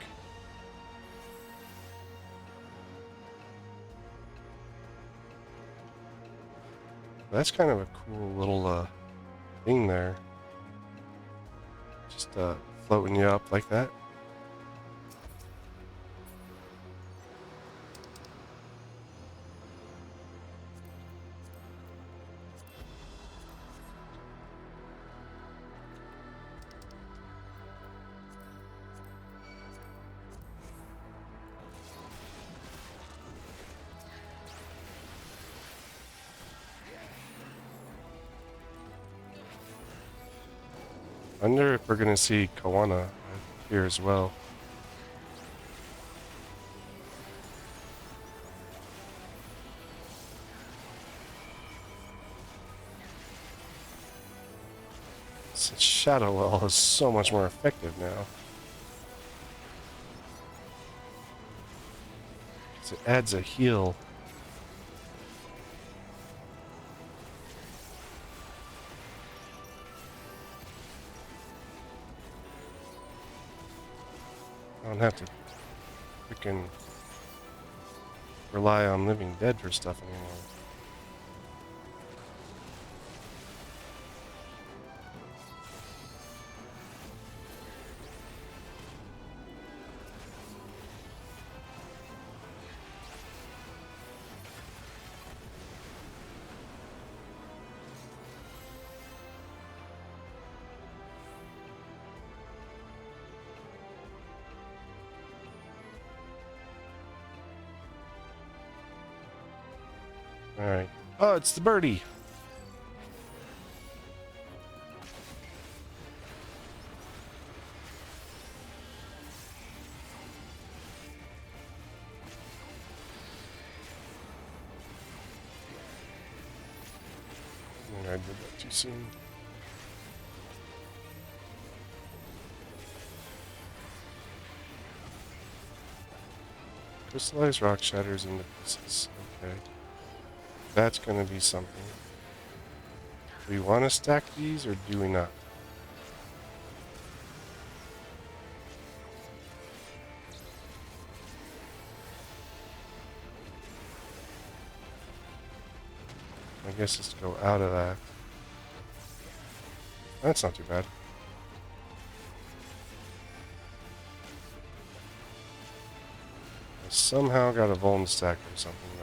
That's kind of a cool little thing there. Just floating you up like that. I wonder if we're gonna see Kawana here as well. Since Shadow Wall is so much more effective now. 'Cause it adds a heal. I don't have to freaking rely on Living Dead for stuff anymore. Alright. Oh, it's the birdie! I did that too soon. Crystallized rock shatters into pieces. Okay. That's going to be something. Do we want to stack these or do we not? I guess let's go out of that. That's not too bad. I somehow got a Vuln stack or something though.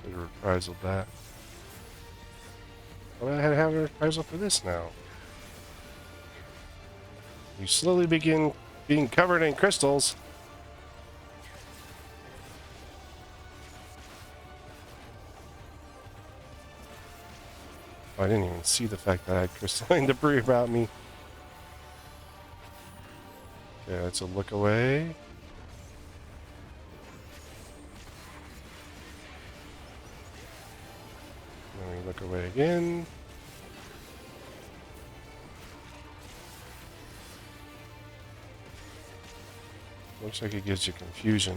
Could have reprisal that. But I had to have a reprisal for this now. You slowly begin being covered in crystals. I didn't even see the fact that I had crystalline debris about me. Okay, that's a look away. Then we look away again. Looks like it gives you confusion.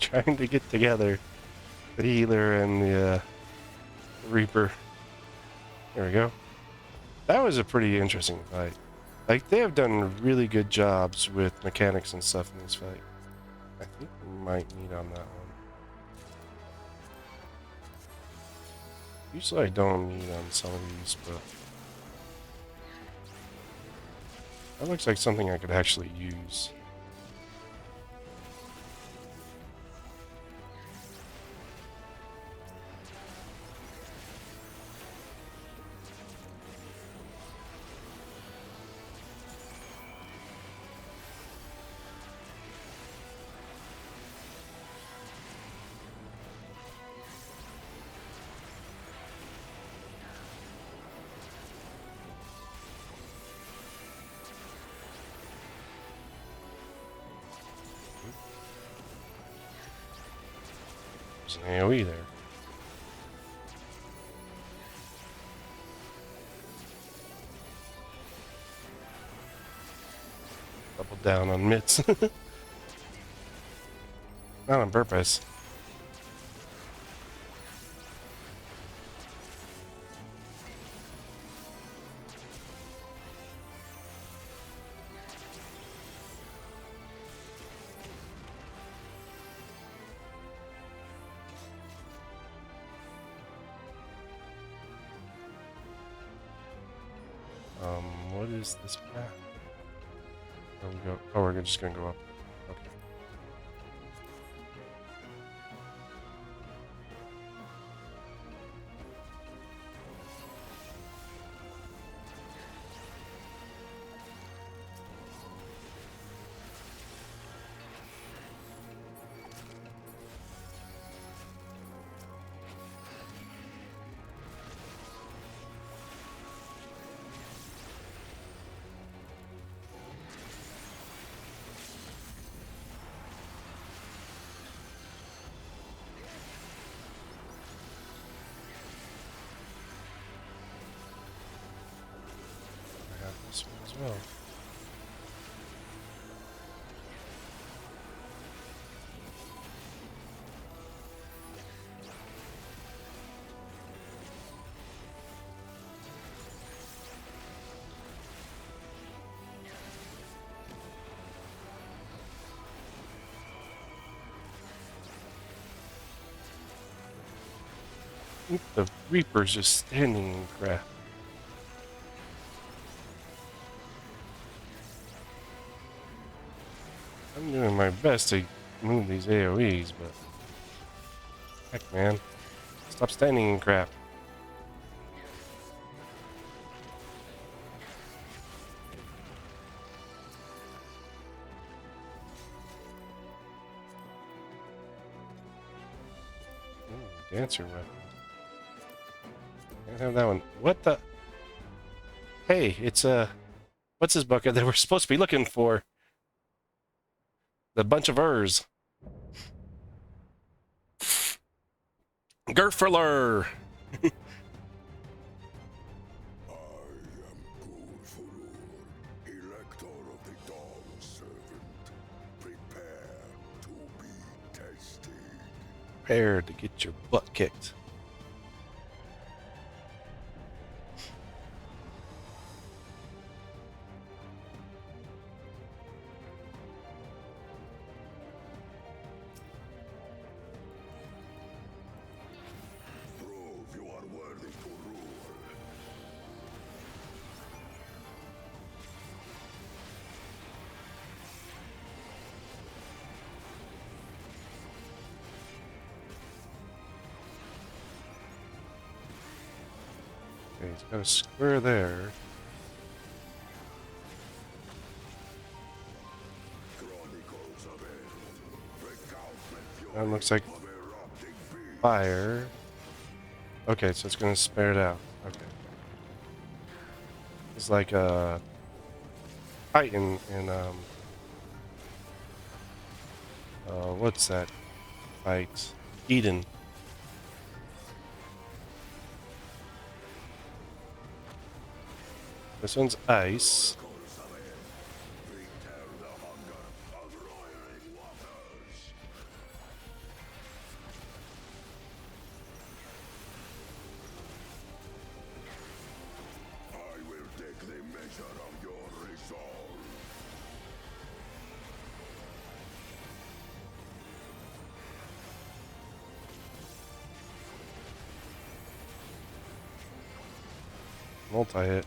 Trying to get together, the healer and the Reaper. There we go. That was a pretty interesting fight. Like, they have done really good jobs with mechanics and stuff in this fight. I think we might meet on that one. Usually I don't meet on some of these, but that looks like something I could actually use. There's an AoE there. Double down on mitts. Not on purpose. What is this path? Where we go? Oh, we're just gonna go up. Okay. I have this one as well. The Reaper's just standing in crap. I'm doing my best to move these AoEs, but heck, man, stop standing in crap. Dancer weapon. Can't have that one. What the? Hey, it's what's this bucket that we're supposed to be looking for? The bunch of Urs. Gerfurler! Elector of the Dawn Servant. Prepare to be tested. Prepare to get your butt kicked. Prove you are worthy to rule. Okay, he's got a square there. Chronicles of Hell. Recount That looks like of erupting beasts. fire. Okay, so it's gonna spare it out. Okay. It's like a Titan in what's that fight? Eden. This one's ice. Return the hunger of roiling waters. I will take the measure of your resolve. Multi-hit.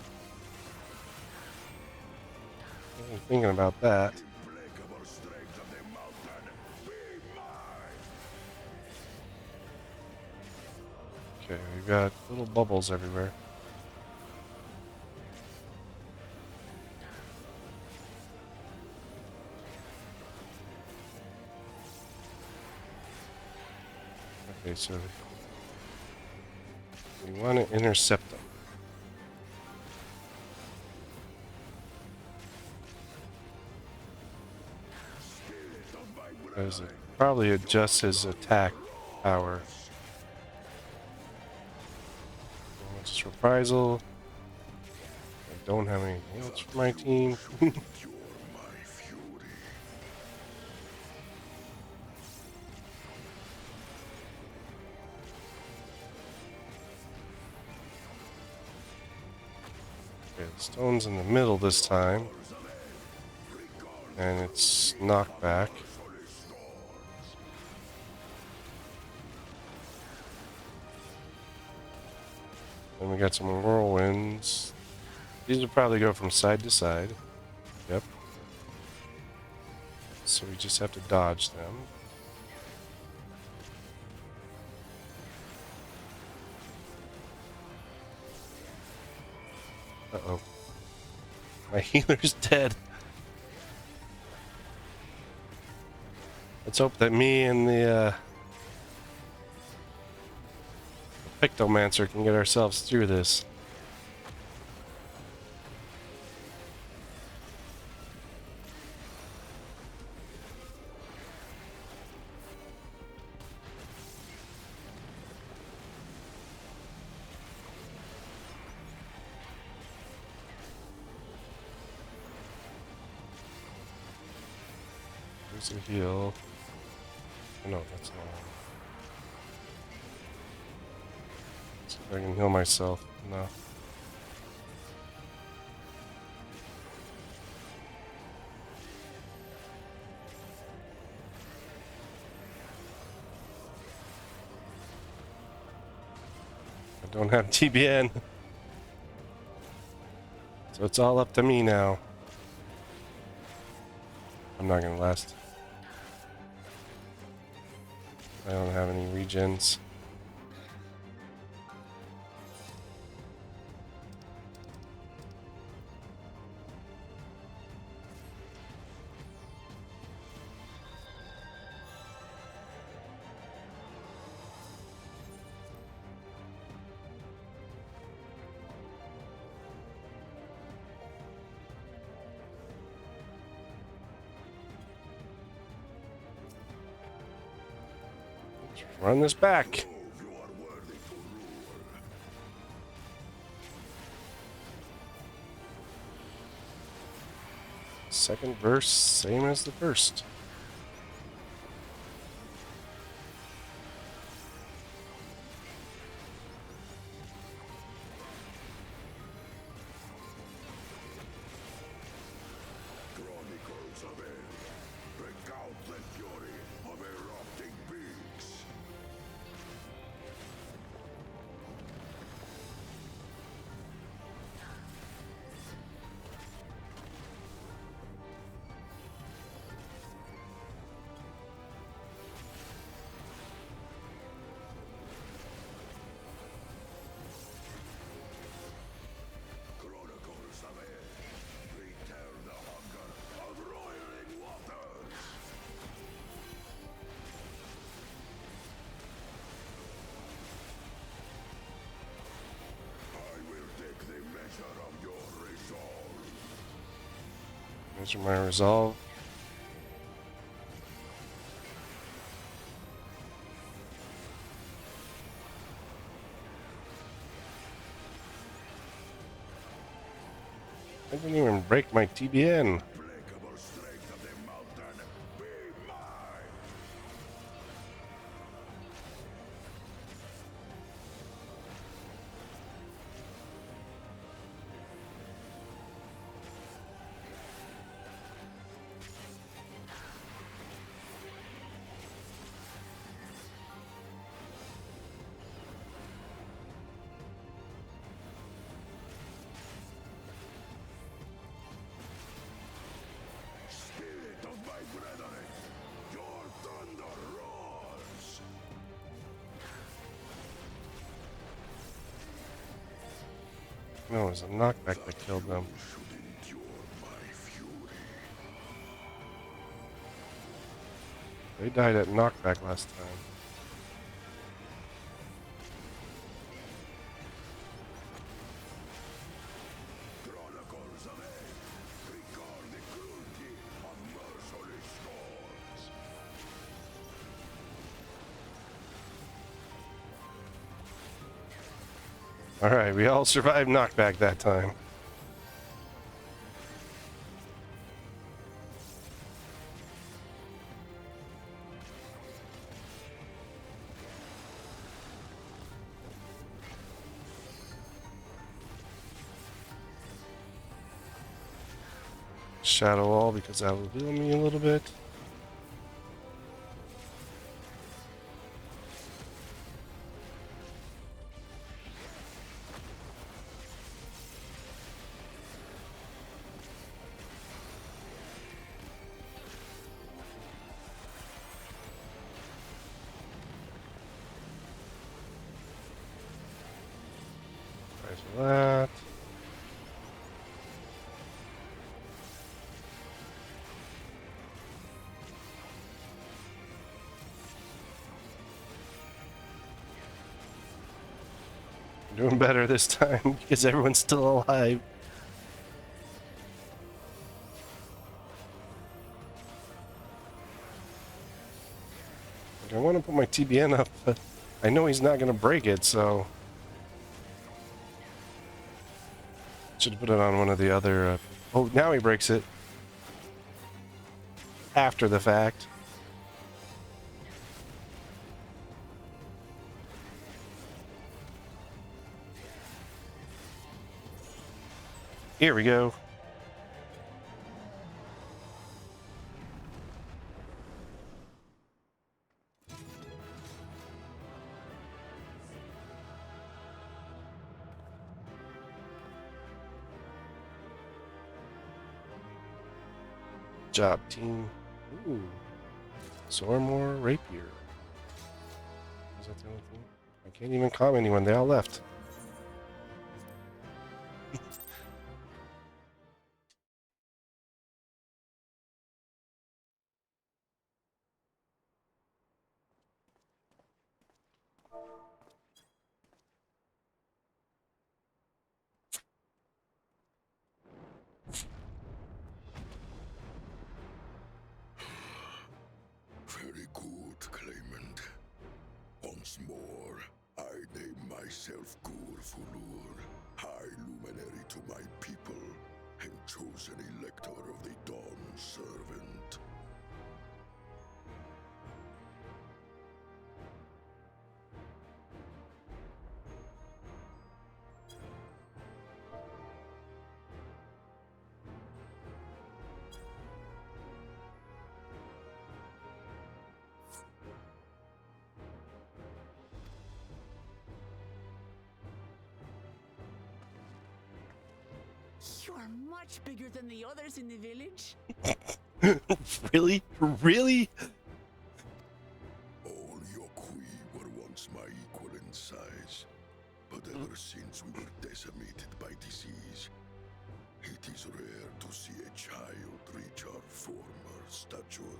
Wasn't thinking about that. Implacable strength of the mountain, be mine. Okay, we've got little bubbles everywhere. Okay, so we want to intercept them. Because it probably adjusts his attack power. Just reprisal. I don't have anything else for my team. Endure my fury. Okay, the stone's in the middle this time. And it's knocked back. Then we got some whirlwinds. These will probably go from side to side. Yep. So we just have to dodge them. Uh-oh. My healer's dead. Let's hope that me and the Pictomancer can get ourselves through this. There's a heal. No, that's not. See if I can heal myself. No. I don't have TBN. So it's all up to me now. I'm not gonna last. I don't have any regens. Run this back. Second verse, same as the first. Chronicles of Air. Break out the fury of erupting beaks. Chronicles of Air. Return the hunger of roiling waters. I will take the measure of your resolve. Measure my resolve. I didn't even break my TBN. Implacable strength of the mountain, be mine! Spirit of my brethren, your thunder roars! No, it was a knockback that killed them. Should endure my fury. They died at knockback last time. Chronicles of Air, record the cruelty of merciless storms. Alright, we all survived knockback that time. Shadow wall because that will heal me a little bit. Try for that. I'm doing better this time because everyone's still alive. I want to put my TBN up, but I know he's not going to break it, so... Should put it on one of the other... Oh, now he breaks it. After the fact. Here we go. Job, team. Ooh. Sormore Rapier. Is that the only thing? I can't even calm anyone. They all left. Very good, claimant. myself Gur Fulur, High Luminary to my people, and chosen Elector of the Dawn Servant. You are much bigger than the others in the village. Really? Really? All Yokui were once my equal in size, but ever since we were decimated by disease, it is rare to see a child reach our former stature.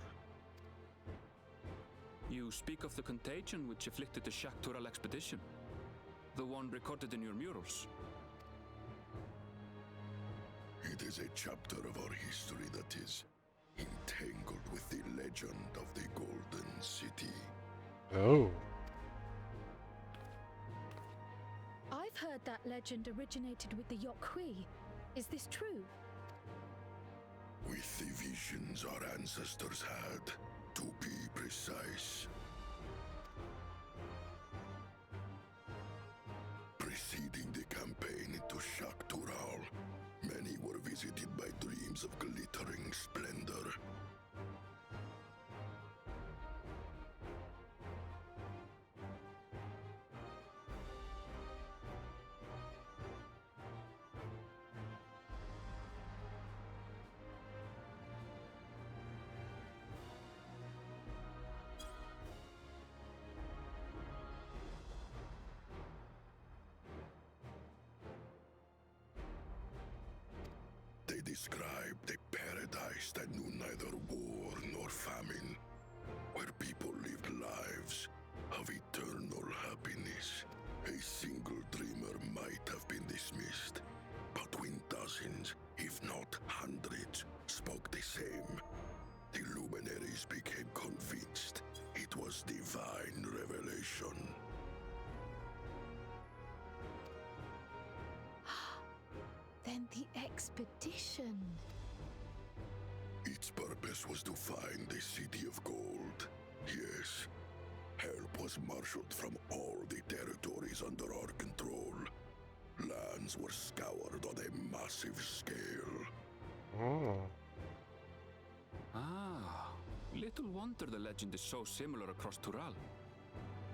You speak of the contagion which afflicted the Shaktural expedition, the one recorded in your murals. It is a chapter of our history that is entangled with the legend of the Golden City. Oh. I've heard that legend originated with the Yokui. Is this true? With the visions our ancestors had, to be precise. Preceding the campaign into Shaktural, many were visited by dreams of glittering splendor. They described a paradise that knew neither war nor famine, where people lived lives of eternal happiness. A single dreamer might have been dismissed, but when dozens, if not hundreds, spoke the same, the luminaries became convinced it was divine revelation. Then the expedition. Its purpose was to find the City of Gold. Yes, help was marshaled from all the territories under our control. Lands were scoured on a massive scale. Oh. Ah, little wonder the legend is so similar across Tural.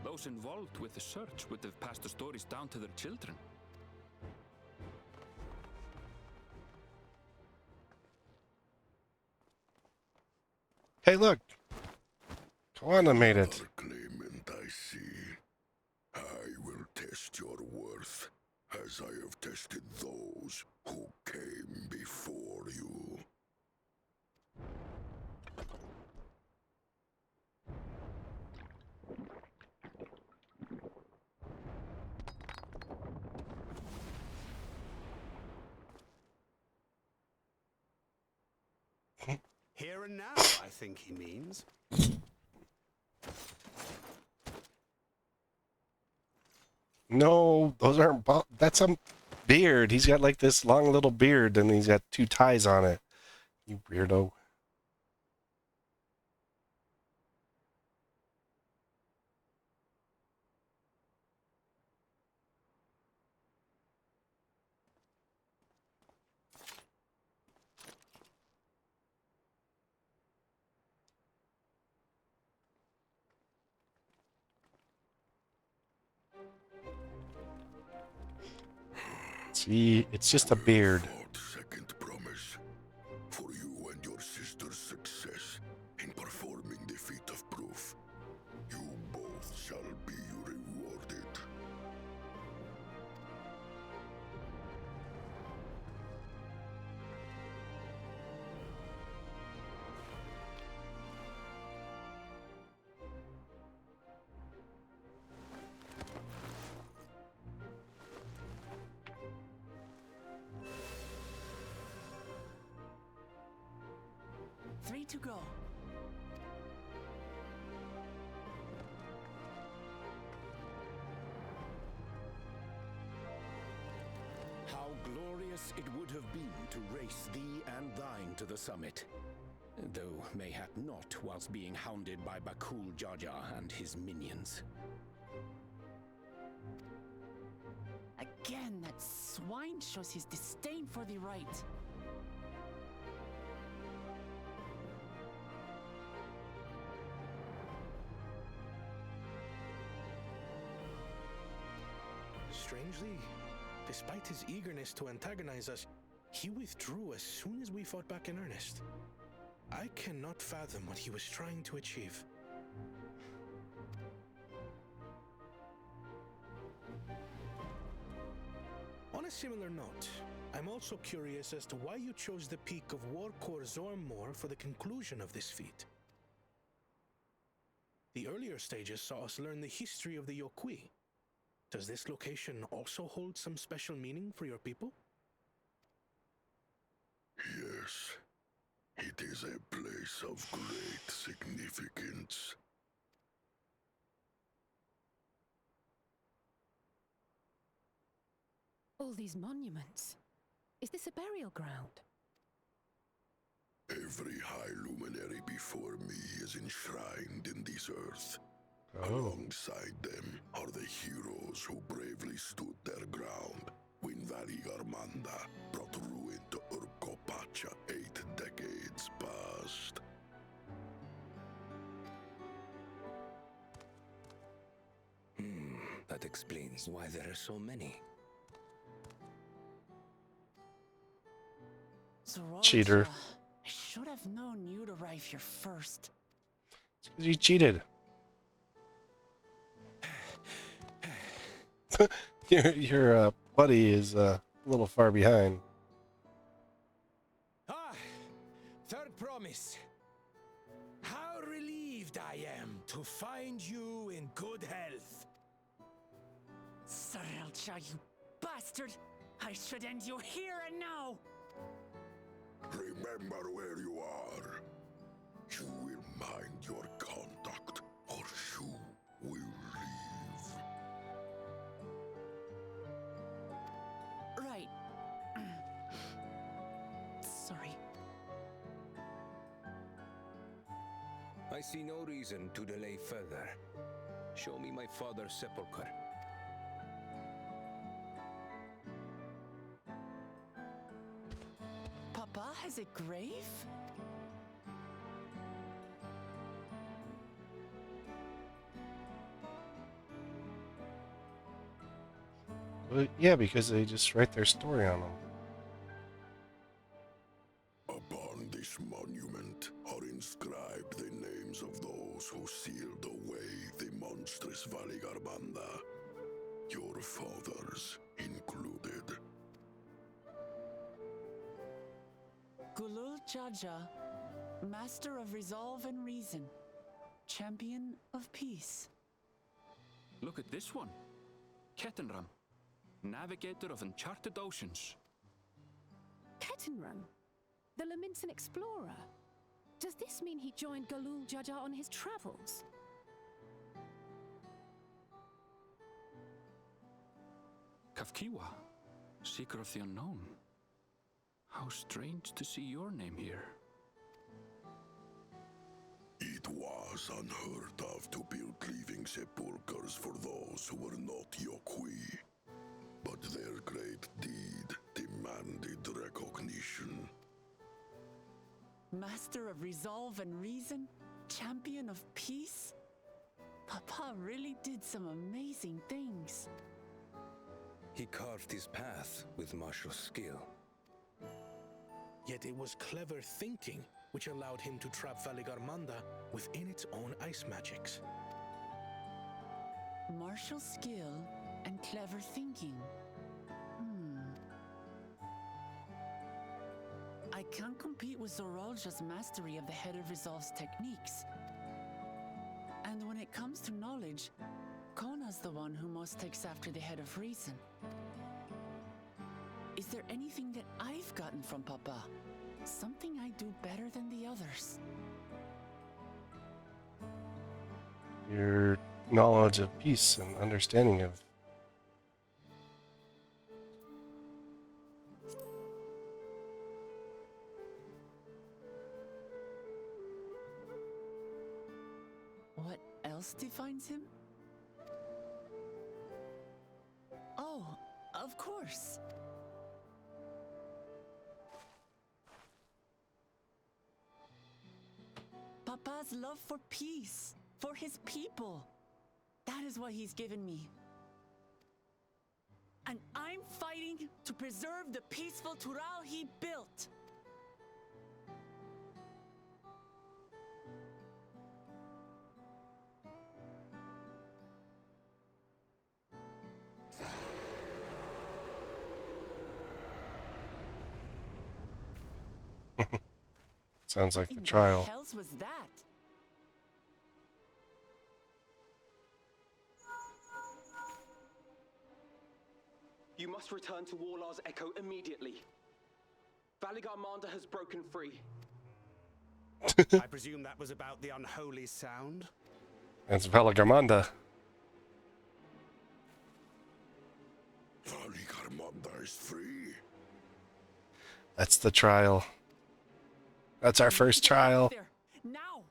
Those involved with the search would have passed the stories down to their children. Hey, look. Kawana made it. Another claimant, I see. I will test your worth, as I have tested those who came before you. Here and now, I think he means. No, those aren't. That's a beard. He's got like this long little beard, and he's got two ties on it. You weirdo. See, it's just a beard. Second promise. For you and your sister's success in performing the feat of proof, you both shall be rewarded. Three to go. Glorious it would have been to race thee and thine to the summit. Though mayhap not whilst being hounded by Bakul Jaja and his minions. Again, that swine shows his disdain for the right. Strangely, despite his eagerness to antagonize us, he withdrew as soon as we fought back in earnest. I cannot fathom what he was trying to achieve. On a similar note, I'm also curious as to why you chose the peak of Warkor Zormor for the conclusion of this feat. The earlier stages saw us learn the history of the Yokui. Does this location also hold some special meaning for your people? Yes. It is a place of great significance. All these monuments. Is this a burial ground? Every high luminary before me is enshrined in this earth. Oh. Alongside them are the heroes who bravely stood their ground when Valigarmanda brought ruin to Urkopacha 8 decades past. That explains why there are so many. Zorolja, Cheater. I should have known you'd arrive here first. It's 'cause you cheated. Your buddy is a little far behind. Third promise. How relieved I am to find you in good health. Zorolja, you bastard! I should end you here and now! Remember where you are. You will mind your conduct, or you will leave. Right. Sorry. I see no reason to delay further. Show me my father's sepulchre. Papa has a grave? Well, yeah, because they just write their story on them. Upon this monument are inscribed the names of those who sealed away the monstrous Valigarmanda, your fathers included. Gulul Jaja, Master of Resolve and Reason, Champion of Peace. Look at this one. Kettenram, Navigator of Uncharted Oceans. Kettenram? The Laminsan explorer? Does this mean he joined Gulul Jaja on his travels? Kafkiwa, Seeker of the Unknown. How strange to see your name here. It was unheard of to build living sepulchres for those who were not Yokui, but their great deed demanded recognition. Master of Resolve and Reason, Champion of Peace? Papa really did some amazing things. He carved his path with martial skill. Yet it was clever thinking which allowed him to trap Valigarmanda within its own ice magics. Martial skill and clever thinking. I can't compete with Zorolja's mastery of the Head of Resolve's techniques. And when it comes to knowledge, Kona's the one who most takes after the Head of Reason. Is there anything that I've gotten from Papa? Something I do better than the others? Your knowledge of peace and understanding of else defines him? Oh, of course. Papa's love for peace, for his people. That is what he's given me. And I'm fighting to preserve the peaceful Tural he built. Sounds like the trial. What the hell was that? You must return to Warlar's Echo immediately. Valigarmanda has broken free. I presume that was about the unholy sound? That's Valigarmanda. Valigarmanda is free. That's the trial. That's our first trial. There, now!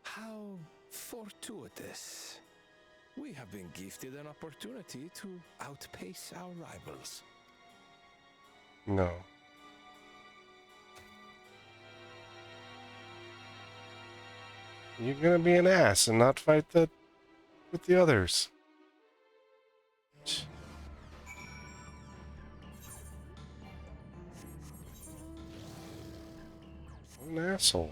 How fortuitous. We have been gifted an opportunity to outpace our rivals. No. You're gonna be an ass and not fight with the others. What an asshole.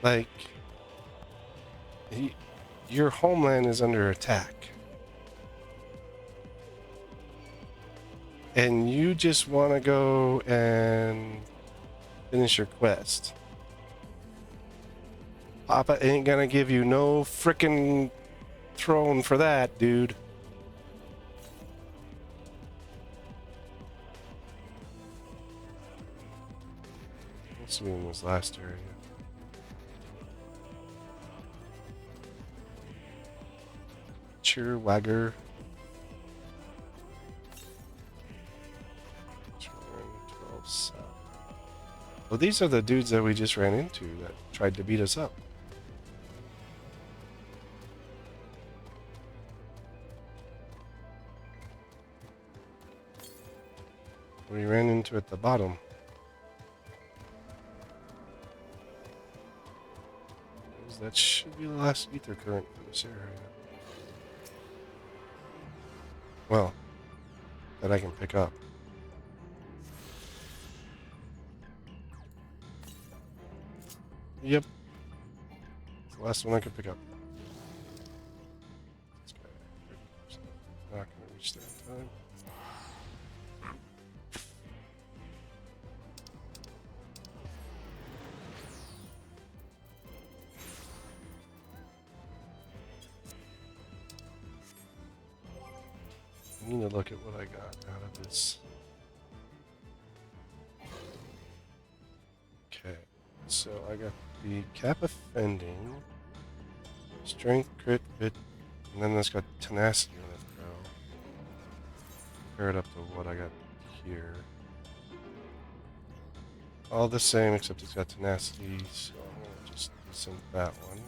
Like, your homeland is under attack. And you just want to go and finish your quest. Papa ain't gonna give you no frickin' throne for that, dude. Let's see in this last area. Wagger. Well, these are the dudes that we just ran into that tried to beat us up. We ran into at the bottom. That should be the last ether current for this area. Well, that I can pick up. Yep. It's the last one I can pick up. This guy, not going to reach that in time. I need to look at what I got out of this. Okay, so I got the Kappa Fending, Strength, Crit, Bit, and then this got Tenacity on it, bro. Compare it up to what I got here. All the same, except it's got Tenacity, so I'm gonna just send that one.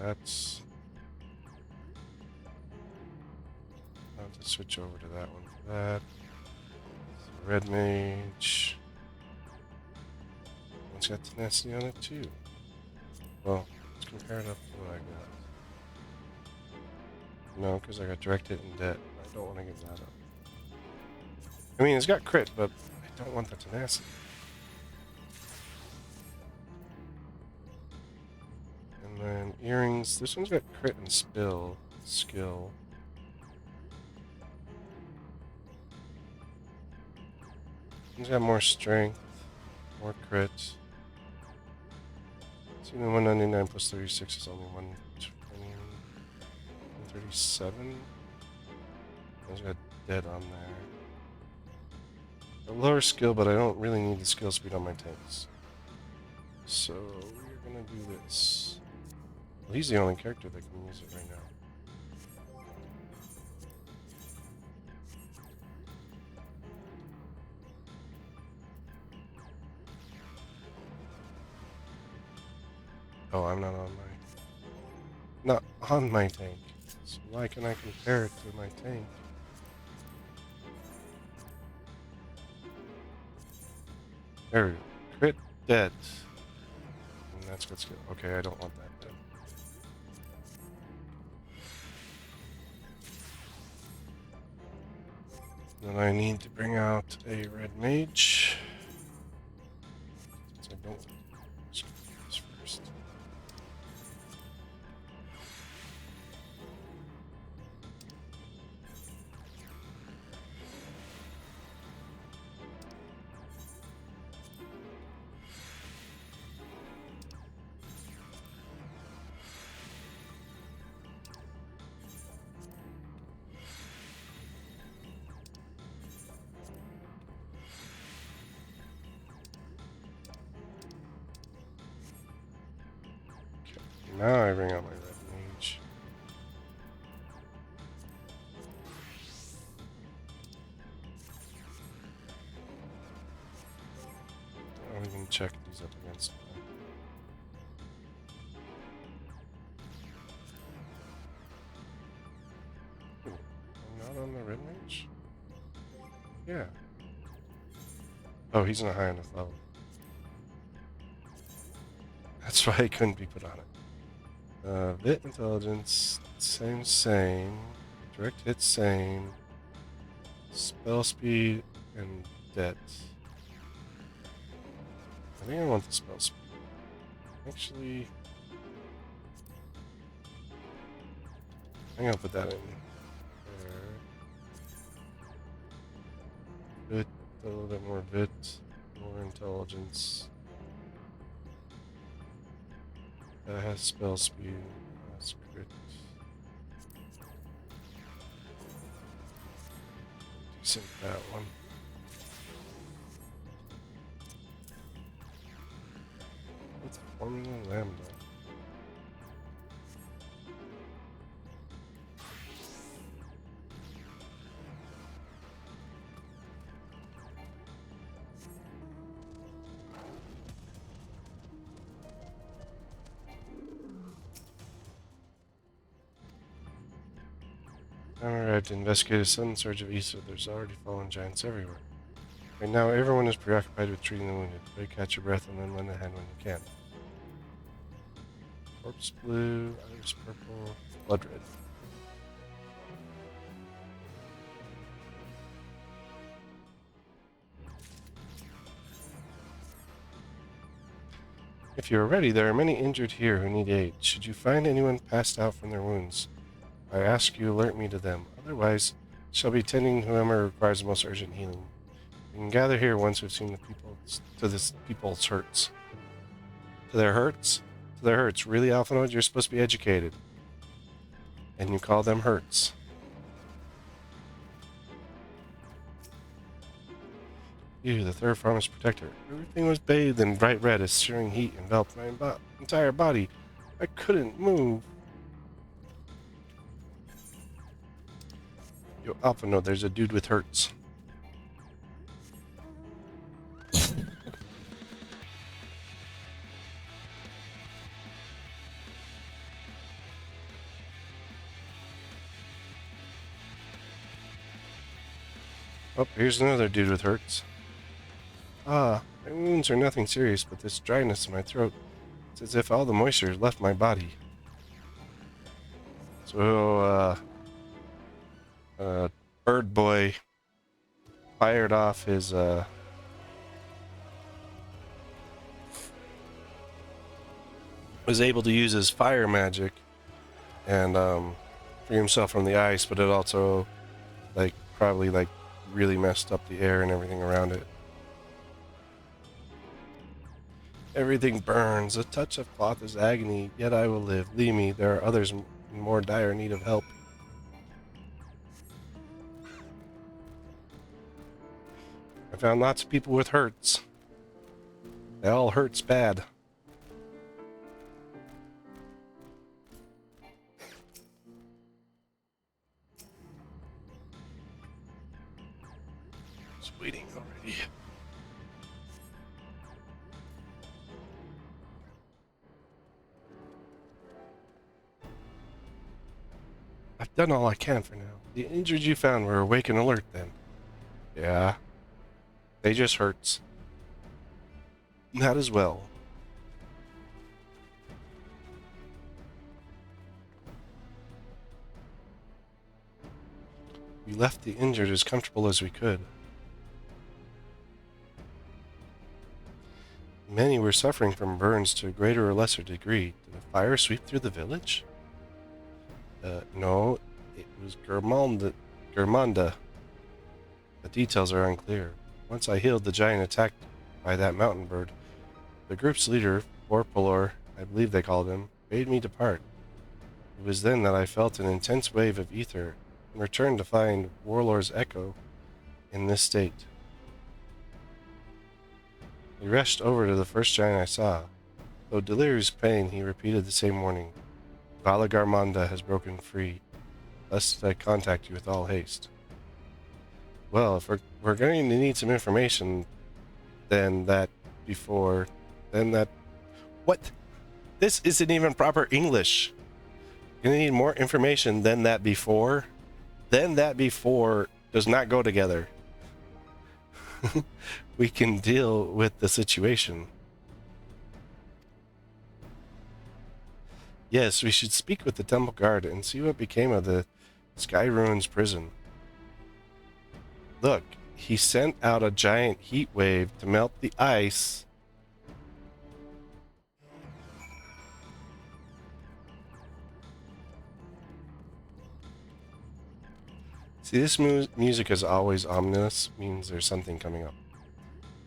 That's... I'll have to switch over to that one for that. So Red Mage. One's got Tenacity on it too. Well, let's compare it up to what I got. No, because I got Direct Hit and Debt. I don't want to give that up. I mean, it's got Crit, but I don't want the Tenacity. And then earrings. This one's got Crit and skill. He's got more strength, more crit. It's even 199 plus 36 is only 120, 137. He's got dead on there. A lower skill, but I don't really need the skill speed on my tanks. So we're gonna do this. Well, he's the only character that can use it right now. Oh, I'm not on my tank. So why can I compare it to my tank? There we go. Crit dead. And that's good skill. Okay, I don't want that then. Then I need to bring out a red mage. Since I don't. Let's do this first. Now I bring out my red mage. Now we can check these up against mine. I'm not on the red mage? Yeah. Oh, he's not high enough level. That's why he couldn't be put on it. Bit intelligence, same. Direct hit, same. Spell speed and debt. I think I want the spell speed. Actually, I think I'll put that in there. Bit, a little bit more bit, more intelligence. That has spell speed. That's crit. Decent that one. What's Formula Lambda? Alright, to investigate a sudden surge of Easter. There's already fallen giants everywhere. Right now, everyone is preoccupied with treating the wounded. Better catch your breath and then lend a hand when you can. Corpse blue, iris purple, blood red. If you are ready, there are many injured here who need aid. Should you find anyone passed out from their wounds, I ask you alert me to them. Otherwise, shall be tending whoever requires the most urgent healing. You can gather here once we've seen the people's hurts. To their hurts? To their hurts. Really, Alphanoid? You're supposed to be educated. And you call them hurts. You, the third farmer's protector. Everything was bathed in bright red as searing heat enveloped my entire body. I couldn't move. Yo, Alphanoid, there's a dude with hurts. Oh, here's another dude with hurts. Ah, my wounds are nothing serious, but this dryness in my throat, it's as if all the moisture left my body. So, Bird Boy fired off his, was able to use his fire magic and, free himself from the ice, but it also, like, probably, like, really messed up the air and everything around it. Everything burns. A touch of cloth is agony, yet I will live. Leave me. There are others in more dire need of help. I found lots of people with hurts. They all hurts bad. It's waiting already. I've done all I can for now. The injured you found were awake and alert then. Yeah. They just hurts. Not as well. We left the injured as comfortable as we could. Many were suffering from burns to a greater or lesser degree. Did a fire sweep through the village? No, it was Germanda. The details are unclear. Once I healed the giant attacked by that mountain bird. The group's leader, Porpolor, I believe they called him, bade me depart. It was then that I felt an intense wave of ether and returned to find Warlord's echo in this state. He rushed over to the first giant I saw. Though delirious pain, he repeated the same warning. Valagarmanda has broken free. Lest I contact you with all haste. Well, if we're going to need some information, then that... What? This isn't even proper English. You're gonna need more information than that before. Then that before does not go together. We can deal with the situation. Yes, we should speak with the temple guard and see what became of the Sky Ruins prison. Look, he sent out a giant heat wave to melt the ice. See, this music is always ominous, means there's something coming up.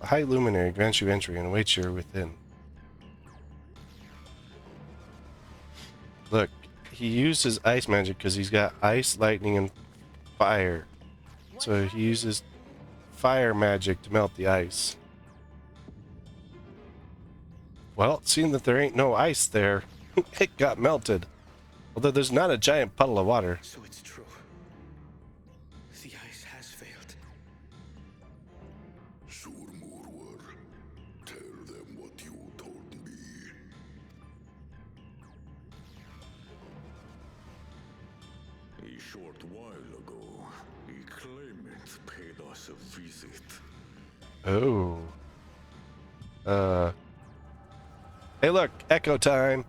A high luminary grants you entry and awaits you within. Look, he used his ice magic because he's got ice, lightning, and fire. So he uses fire magic to melt the ice. Well, seeing that there ain't no ice there, it got melted. Although there's not a giant puddle of water. So it's true. The ice has failed. Surmurwar, tell them what you told me. A short while ago, a claimant paid us a visit. Oh. Hey look, echo time.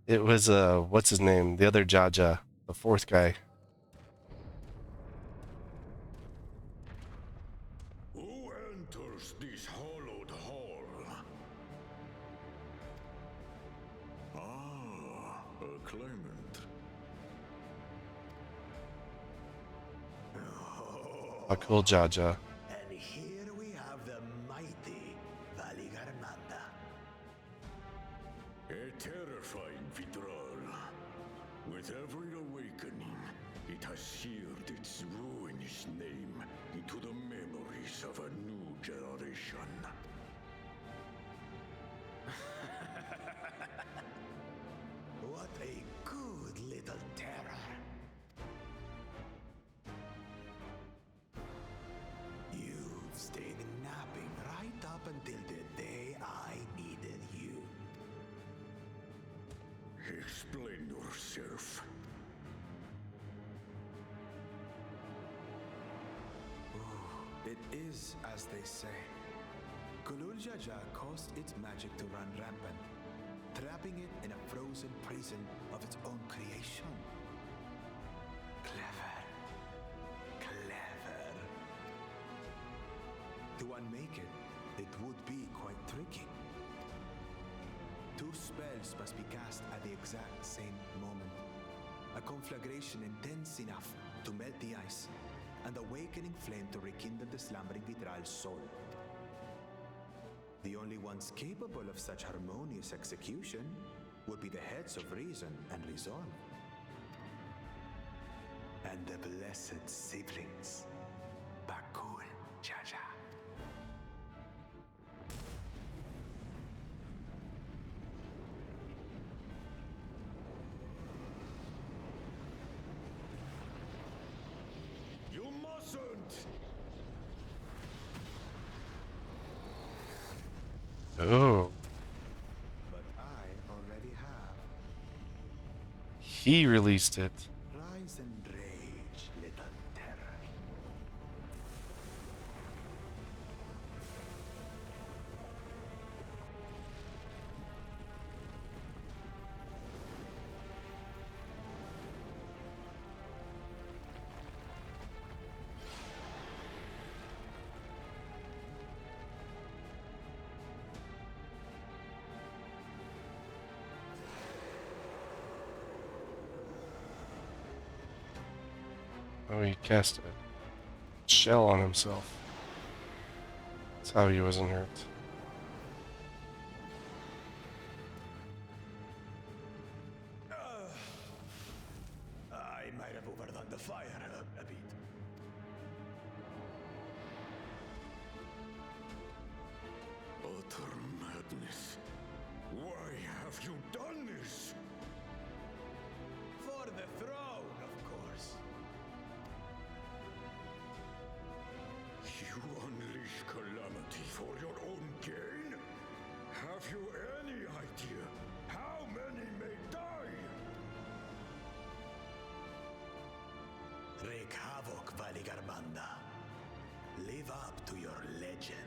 It was, what's his name? The other Jaja. The fourth guy. Who enters this hollowed hall? Ah, a claimant. A cool Jaja. And here we have the mighty Valagarmanda. A terrifying Vidral. With every awakening, it has seared its ruinous name into the memories of a new generation. What a good little terror. You've stayed napping right up until the day I needed you. Explain yourself. It is as they say. Kulul Jaja caused its magic to run rampant, trapping it in a frozen prison of its own creation. Clever. Clever. To unmake it, it would be quite tricky. 2 spells must be cast at the exact same moment. A conflagration intense enough to melt the ice, and awakening flame to rekindle the slumbering Vidral's soul. The only ones capable of such harmonious execution would be the heads of reason and resolve. And the blessed siblings, Bakul Jaja. You mustn't! Oh. But I already have. He released it. Rise and rage, little terror. Oh, he cast a shell on himself. That's how he wasn't hurt. I might have overdone the fire a bit. Utter madness. Why have you done this? For the throne, of course. You unleash calamity for your own gain? Have you any idea how many may die? Wreak havoc, Valigarmanda. Live up to your legend.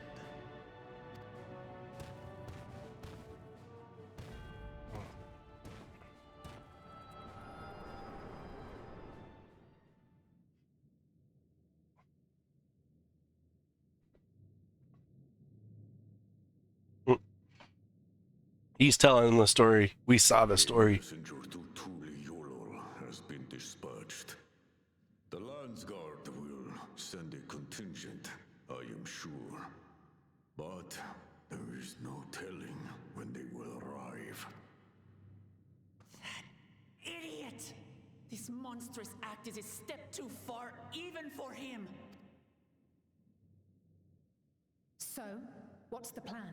He's telling the story. We saw the story. Messenger to Tuli Yolol has been dispatched. The Landsguard will send a contingent, I am sure. But there is no telling when they will arrive. Idiot! This monstrous act is a step too far, even for him. So, what's the plan?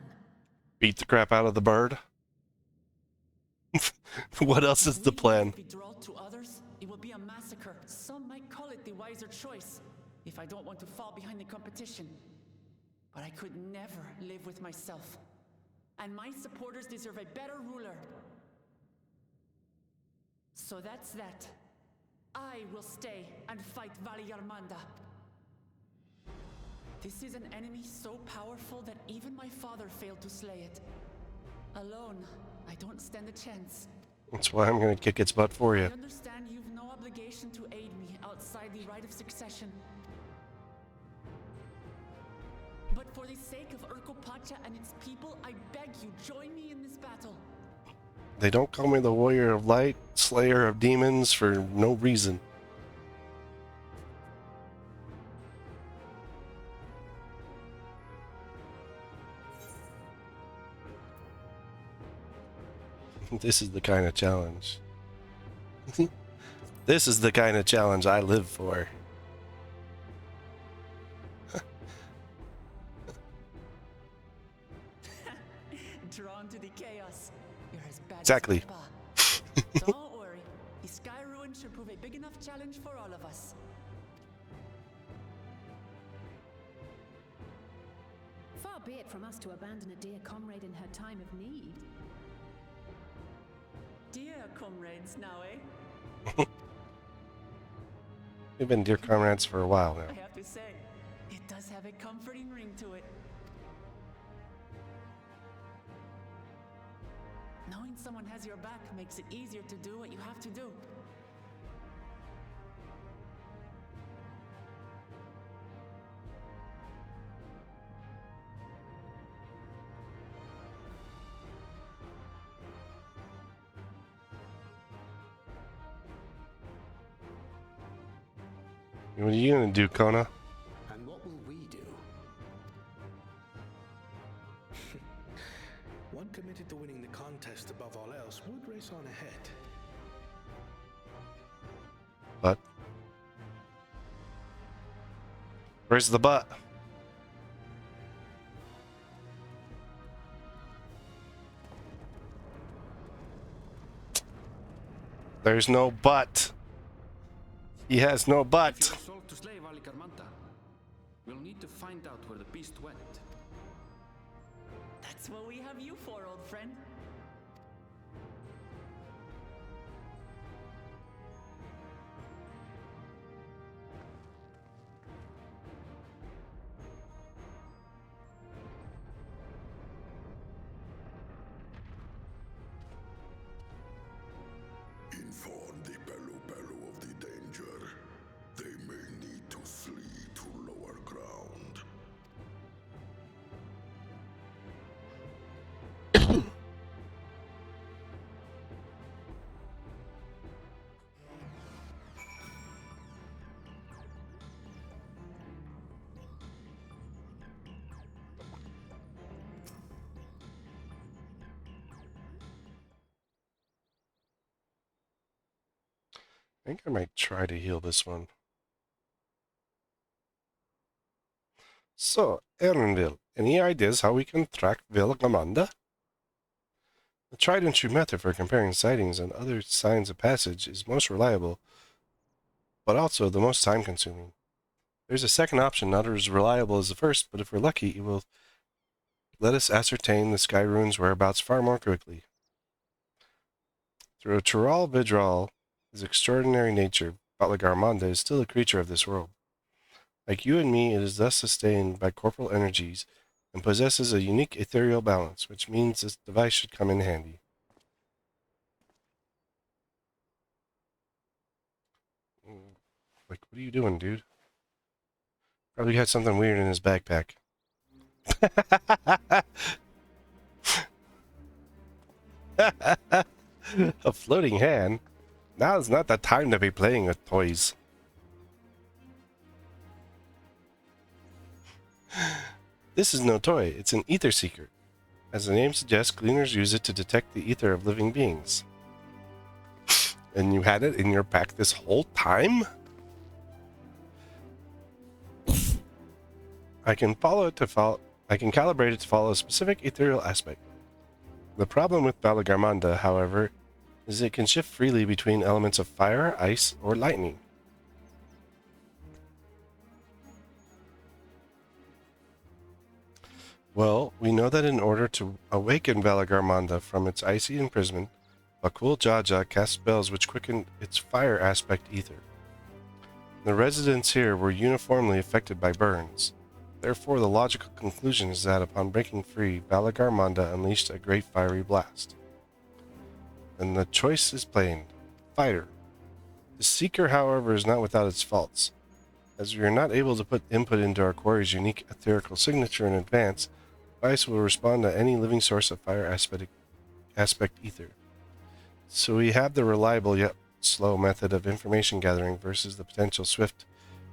Beat the crap out of the bird. What else is the plan? Betrayal to others, it will be a massacre. Some might call it the wiser choice, if I don't want to fall behind the competition. But I could never live with myself. And my supporters deserve a better ruler. So that's that. I will stay and fight Valigarmanda. This is an enemy so powerful that even my father failed to slay it. Alone, I don't stand a chance. That's why I'm gonna kick its butt for you. I understand you've no obligation to aid me outside the right of succession. But for the sake of Urkopacha and its people, I beg you, join me in this battle. They don't call me the Warrior of Light, Slayer of Demons for no reason. This is the kind of challenge. This is the kind of challenge I live for. Drawn to the chaos. You're as bad Exactly. as Papa. Don't worry. The Sky Ruin should prove a big enough challenge for all of us. Far be it from us to abandon a dear comrade in her time of need. Dear comrades now, eh? We've been dear comrades for a while I now. have to say, it does have a comforting ring to it. Knowing someone has your back makes it easier to do what you have to do. What are you gonna do, Kona? And what will we do? But where's the butt? There's no butt. He has no butt. If you are sold to slave Ali Garmanta, we'll need to find out where the beast went. That's what we have you for, old friend. Inform the Bellu of the danger. They may need to flee to lower ground. I think I might try to heal this one. So, Ernville, any ideas how we can track Vilgamanda? The tried and true method for comparing sightings and other signs of passage is most reliable, but also the most time-consuming. There's a second option, not as reliable as the first, but if we're lucky, it will let us ascertain the Sky Rune's whereabouts far more quickly. Through a Tural Vidral, his extraordinary nature, Balagarmanda is still a creature of this world. Like you and me, it is thus sustained by corporal energies and possesses a unique ethereal balance, which means this device should come in handy. Like, what are you doing, dude? Probably had something weird in his backpack. A floating hand? Now is not the time to be playing with toys. This is no toy, it's an ether seeker. As the name suggests, gleaners use it to detect the ether of living beings. And you had it in your pack this whole time? I can calibrate it to follow a specific ethereal aspect. The problem with Balagarmanda, however, is it can shift freely between elements of fire, ice, or lightning. Well, we know that in order to awaken Balagarmanda from its icy imprisonment, Bakul Jaja cast spells which quicken its fire aspect ether. The residents here were uniformly affected by burns. Therefore, the logical conclusion is that upon breaking free, Balagarmanda unleashed a great fiery blast. And the choice is plain. Fire. The Seeker, however, is not without its faults. As we are not able to put input into our quarry's unique etherical signature in advance, Vice will respond to any living source of fire aspect ether. So we have the reliable yet slow method of information gathering versus the potential swift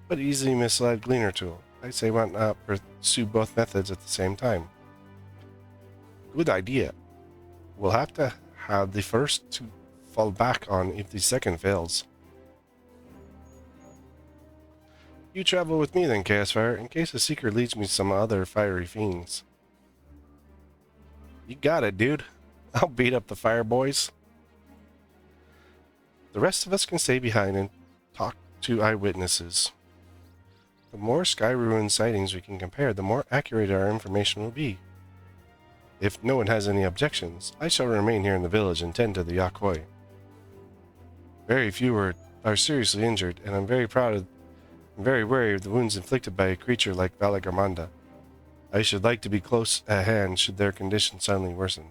but easily misled gleaner tool. I say why not pursue both methods at the same time. Good idea. We'll have to have the first to fall back on if the second fails. You travel with me then, Chaosfire, in case the Seeker leads me to some other fiery fiends. You got it, dude. I'll beat up the fire boys. The rest of us can stay behind and talk to eyewitnesses. The more Sky Ruin sightings we can compare, the more accurate our information will be. If no one has any objections, I shall remain here in the village and tend to the Yakoi. Very few are seriously injured, and I'm very wary of the wounds inflicted by a creature like Balagarmanda. I should like to be close at hand should their condition suddenly worsen.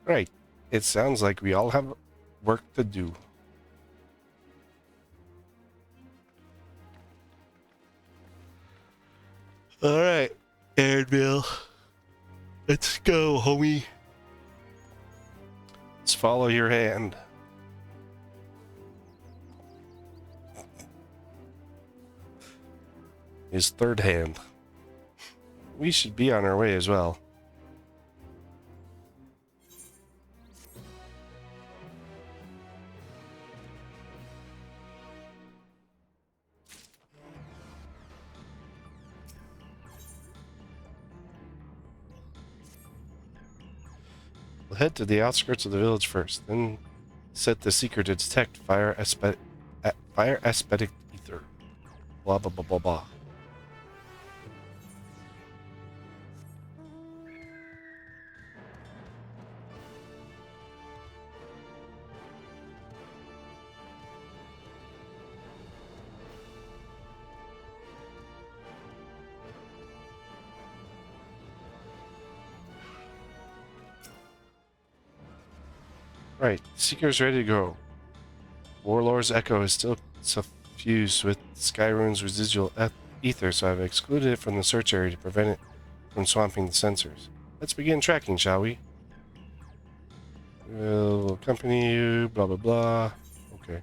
Right. It sounds like we all have work to do. Alright, Ernville. Let's go, homie. Let's follow your hand. His third hand. We should be on our way as well. We'll head to the outskirts of the village first, then set the seeker to detect fire aesthetic ether. Blah blah blah blah blah. Right, Seeker's ready to go. Warlord's echo is still suffused with Skyrune's residual ether, so I've excluded it from the search area to prevent it from swamping the sensors. Let's begin tracking, shall we? We'll accompany you, blah blah blah. Okay.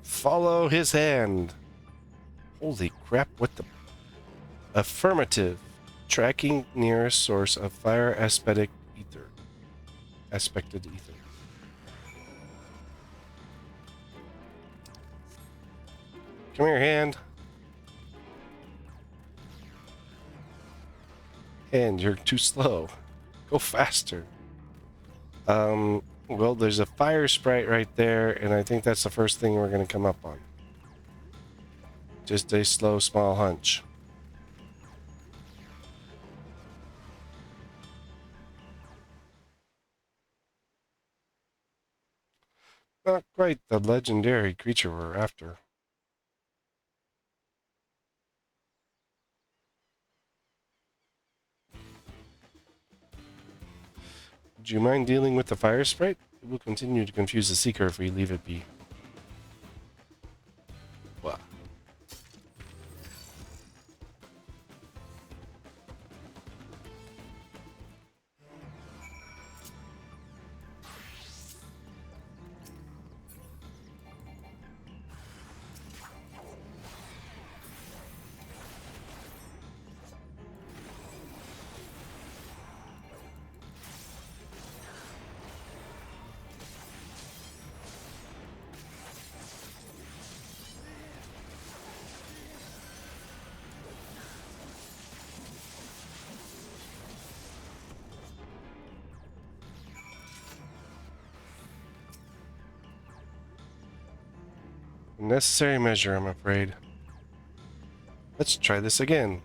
Follow his hand. Holy crap, what the... Affirmative. Tracking nearest source of fire aesthetic ether. Aspected ether. Come here, hand. Hand, you're too slow. Go faster. Well, there's a fire sprite right there, and I think that's the first thing we're going to come up on. Just a slow, small hunch. Not quite the legendary creature we're after. Would you mind dealing with the fire sprite? It will continue to confuse the seeker if we leave it be. What? Necessary measure, I'm afraid. Let's try this again.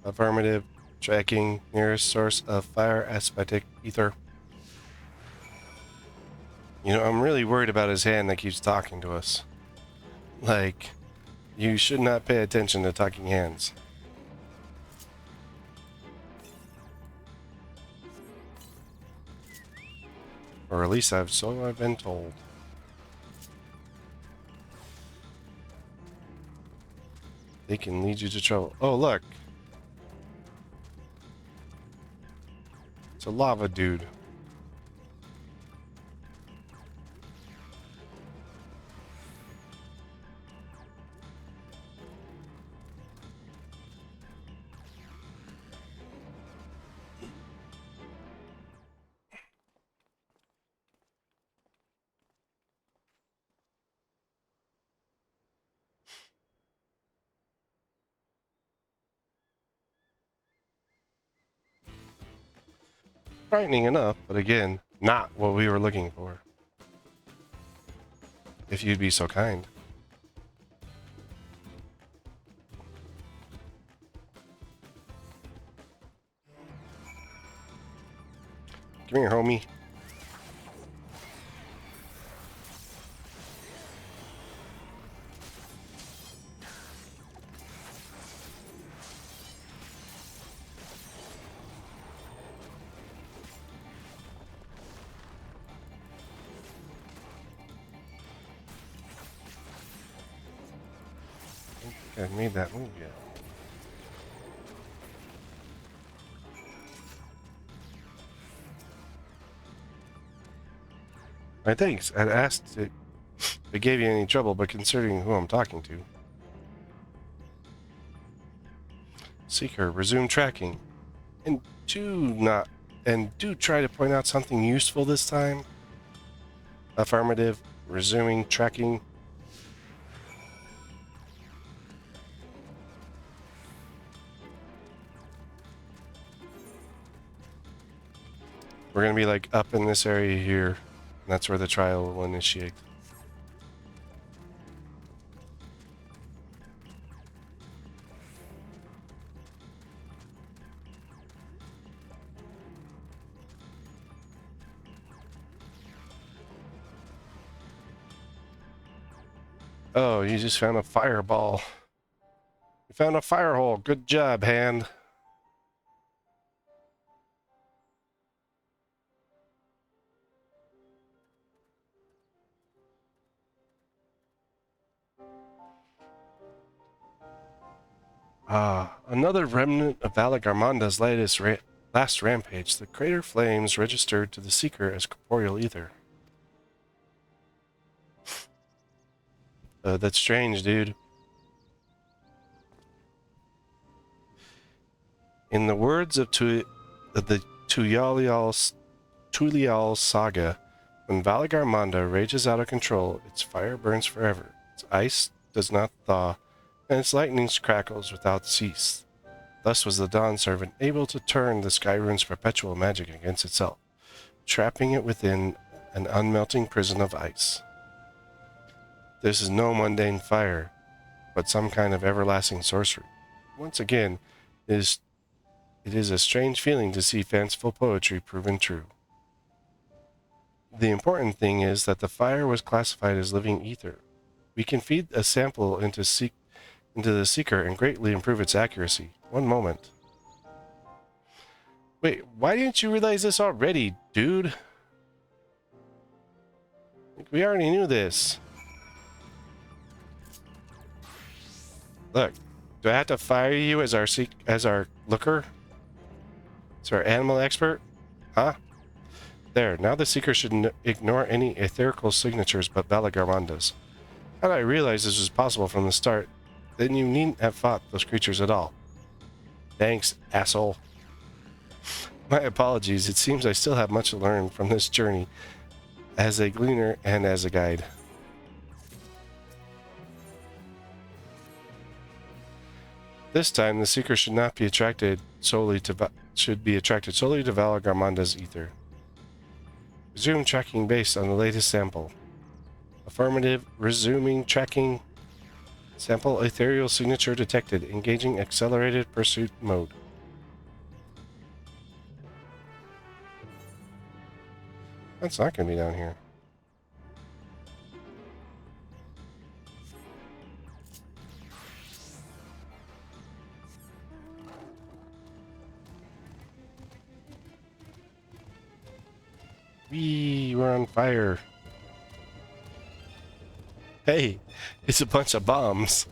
Affirmative. Tracking nearest source of fire aesthetic ether. You know, I'm really worried about his hand that keeps talking to us. Like, you should not pay attention to talking hands. Or at least I've been told. They can lead you to trouble. Oh, look. It's a lava dude. Frightening enough, but again, not what we were looking for. If you'd be so kind. Come here, homie. I made that move yet. My thanks. I'd asked if it gave you any trouble, but considering who I'm talking to. Seeker, resume tracking. And do try to point out something useful this time. Affirmative. Resuming tracking. We're gonna be like up in this area here. And that's where the trial will initiate. Oh, you just found a fireball. You found a fire hole. Good job, hand. Ah, another remnant of Valagarmanda's last rampage. The crater flames registered to the Seeker as corporeal ether. That's strange, dude. In the words of the Tulial saga, when Valagarmanda rages out of control, its fire burns forever, its ice does not thaw, and its lightning crackles without cease. Thus was the Dawn Servant able to turn the Skyrune's perpetual magic against itself, trapping it within an unmelting prison of ice. This is no mundane fire, but some kind of everlasting sorcery. Once again, it is a strange feeling to see fanciful poetry proven true. The important thing is that the fire was classified as living ether. We can feed a sample into the Seeker and greatly improve its accuracy. One moment. Wait, why didn't you realize this already, dude? We already knew this. Look, do I have to fire you as our looker? As our animal expert? Huh? There, now the Seeker should ignore any etherical signatures but Valagarmanda's. Had I realized this was possible from the start, then you needn't have fought those creatures at all. Thanks, asshole. My apologies, it seems I still have much to learn from this journey as a gleaner and as a guide. This time, the Seeker should not be attracted solely to Valagarmanda's ether. Resume tracking based on the latest sample. Affirmative. Resuming tracking. Sample ethereal signature detected. Engaging accelerated pursuit mode. That's not going to be down here. We're on fire. Hey, it's a bunch of bombs.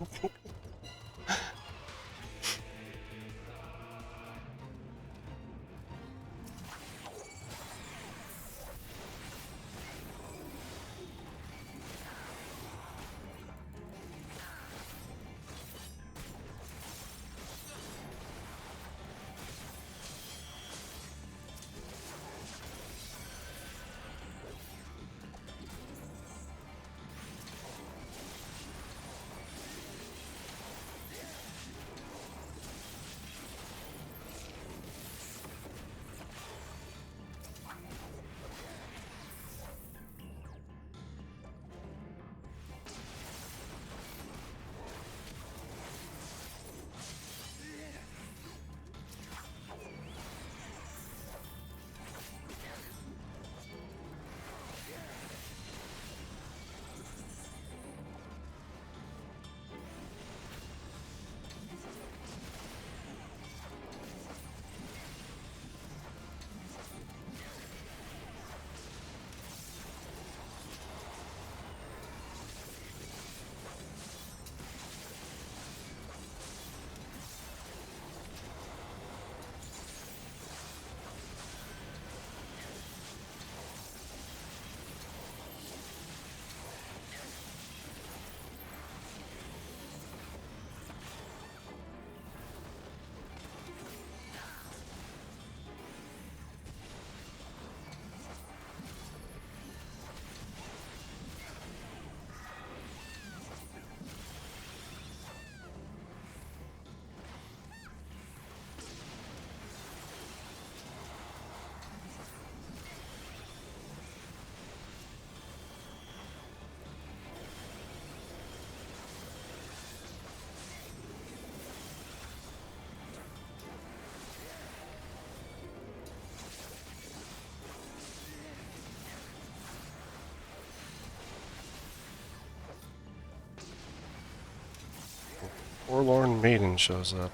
Forlorn maiden shows up.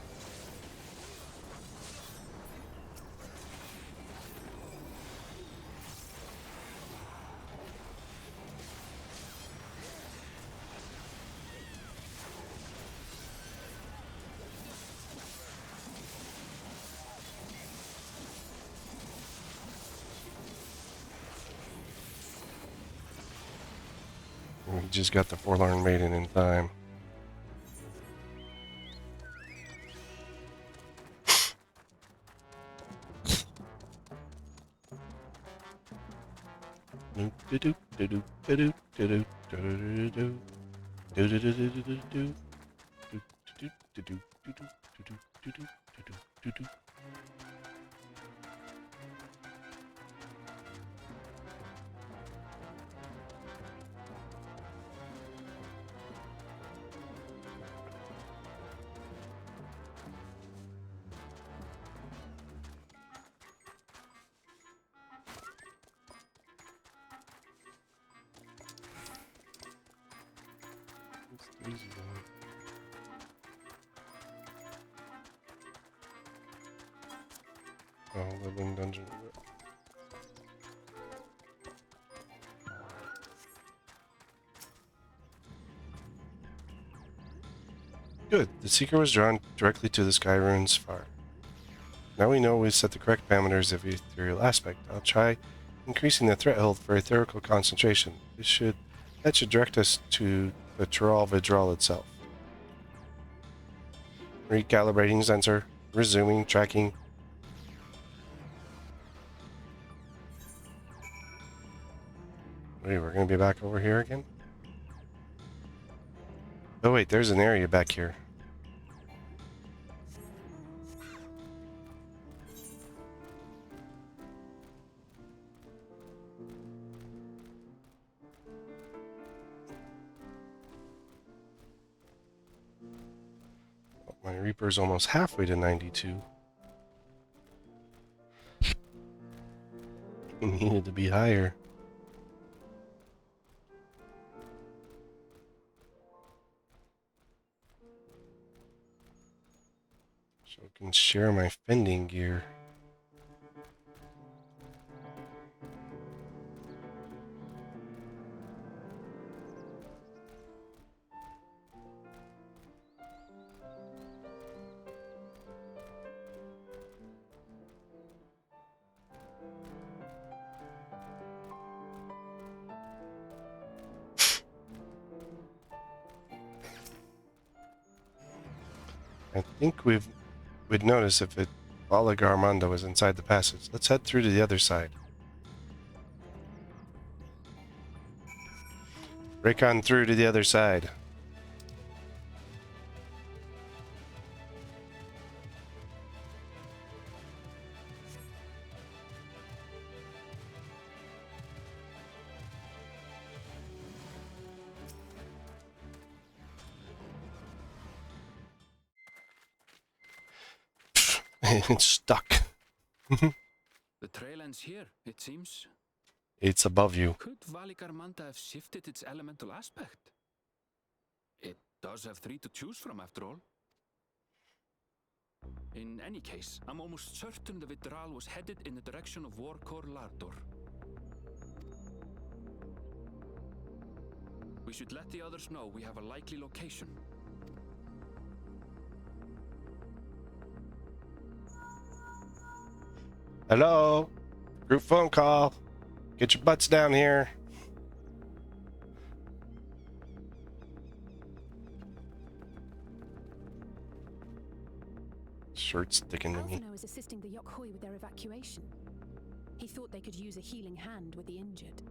We just got the Forlorn maiden in time. Oh, living dungeon. Good. The seeker was drawn directly to the Sky Rune's fire. Now we know we've set the correct parameters of ethereal aspect. I'll try increasing the threat hold for etherical concentration. That should direct us to the Tural Vidral itself. Recalibrating sensor. Resuming. Tracking. Wait, we're gonna be back over here again? Oh wait, there's an area back here. My Reaper's almost halfway to 92. It needed to be higher. So I can share my fending gear. I think we'd notice if Balaga Armanda was inside the passage. Let's head through to the other side. Break on through to the other side. It's stuck. The trail ends here, it seems. It's above you. Could Valigarmanta have shifted its elemental aspect? It does have 3 to choose from, after all. In any case, I'm almost certain the Vidral was headed in the direction of Warkor Lardor. We should let the others know we have a likely location. Hello? Group phone call. Get your butts down here. Shirt sticking to me. Alphino is assisting the Yokhui with their evacuation. He thought they could use a healing hand with the injured.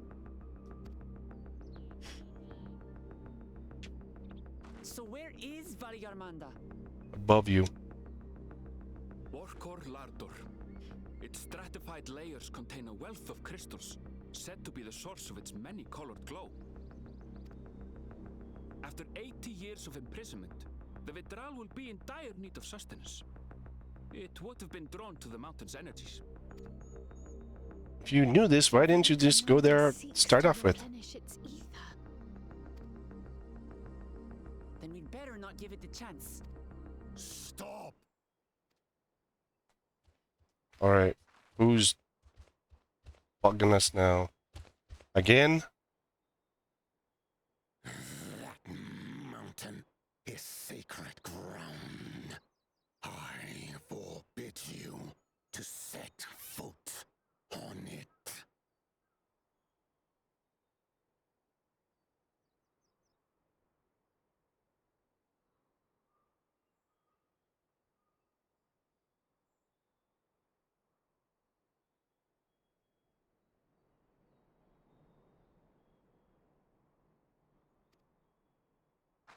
So where is Valigarmanda? Above you. Warkor Lardor. Its stratified layers contain a wealth of crystals, said to be the source of its many-colored glow. After 80 years of imprisonment, the Vidral will be in dire need of sustenance. It would have been drawn to the mountain's energies. If you knew this, why didn't you just go there to start off with? Then we'd better not give it the chance. Stop! Alright. Who's bugging us now? Again? That mountain is sacred ground. I forbid you to set foot on it.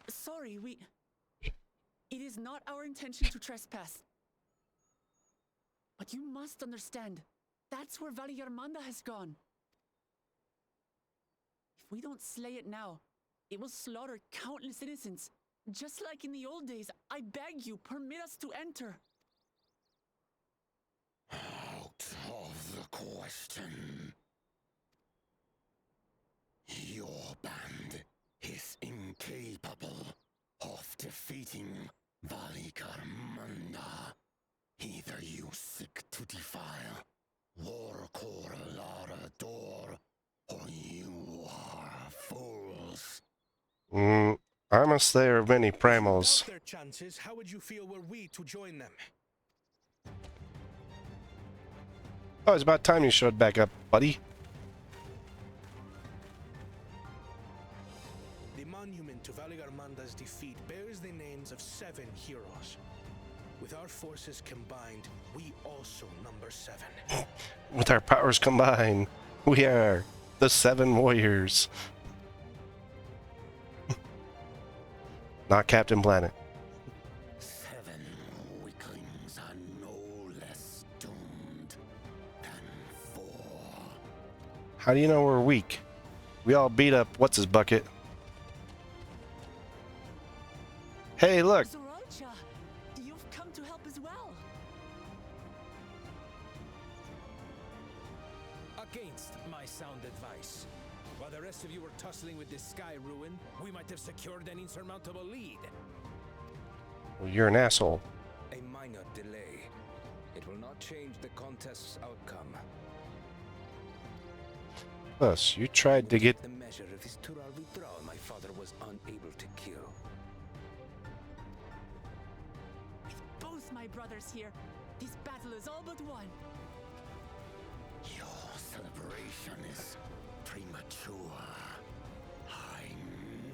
Sorry, It is not our intention to trespass. But you must understand, that's where Valigarmanda has gone. If we don't slay it now, it will slaughter countless innocents. Just like in the old days, I beg you, permit us to enter. Out of the question. Your band is incapable of defeating Valigarmanda. Either you seek to defile Warcore Lara Door, or you are fools. I'm a slayer of many primals. Without their chances, how would you feel were we to join them? Oh, it's about time you showed back up, buddy. The monument to Valigarmanda's defeat bears the names of 7 heroes. With our forces combined, we also number 7. With our powers combined, we are the 7 warriors. Not Captain Planet. 7 weaklings are no less doomed than 4. How do you know we're weak? We all beat up what's-his-bucket. Hey, look! Zoralcha, you've come to help as well. Against my sound advice. While the rest of you were tussling with this sky ruin, we might have secured an insurmountable lead. Well, you're an asshole. A minor delay. It will not change the contest's outcome. Plus, you tried to get... The measure of his Tural withdrawal my father was unable to kill. With both my brothers here, this battle is all but won. Your celebration is premature. I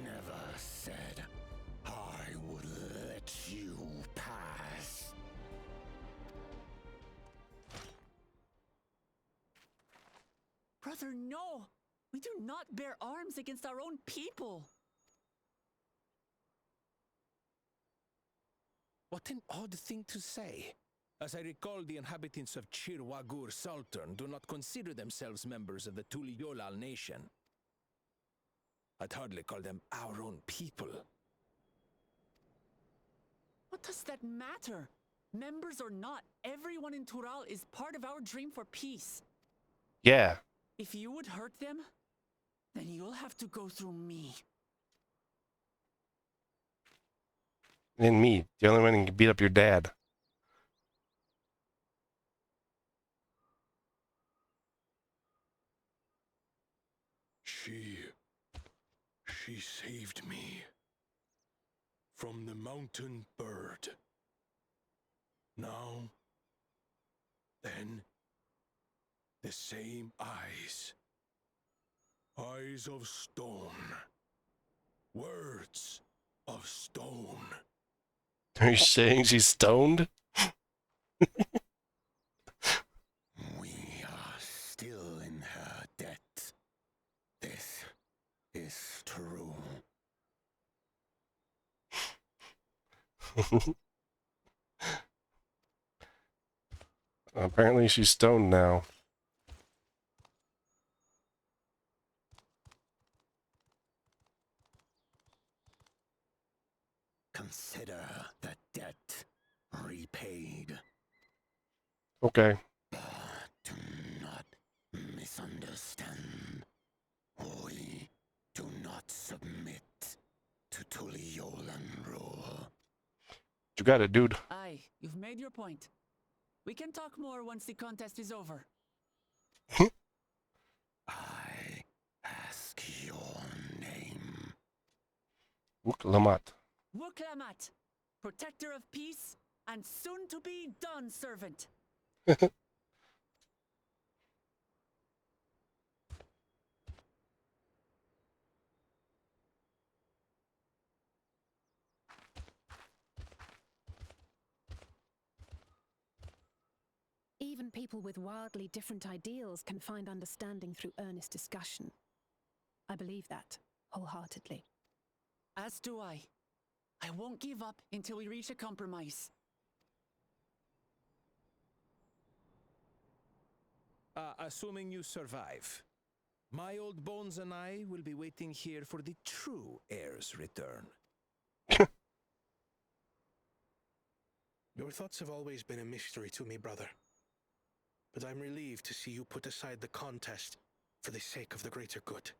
never said I would let you pass. Brother, no! We do not bear arms against our own people. What an odd thing to say. As I recall, the inhabitants of Chirwagur Sultan do not consider themselves members of the Tuliyolal nation. I'd hardly call them our own people. What does that matter? Members or not, everyone in Tural is part of our dream for peace. Yeah. If you would hurt them, then you'll have to go through me. And me, the only one who can beat up your dad. She saved me from the mountain bird. Now, then, the same eyes. Eyes of stone. Words of stone. Are you saying she's stoned? We are still in her debt. This is true. Apparently she's stoned now. Consider the debt repaid. Okay. Do not misunderstand. We do not submit to Tuliolan rule. You got it, dude. point. We can talk more once the contest is over. I ask your name. Wuklamat. Wuklamat, protector of peace and soon-to-be Dawn servant. Even people with wildly different ideals can find understanding through earnest discussion. I believe that wholeheartedly. As do I. I won't give up until we reach a compromise. Assuming you survive, my old bones and I will be waiting here for the true heir's return. Your thoughts have always been a mystery to me, brother. But I'm relieved to see you put aside the contest for the sake of the greater good.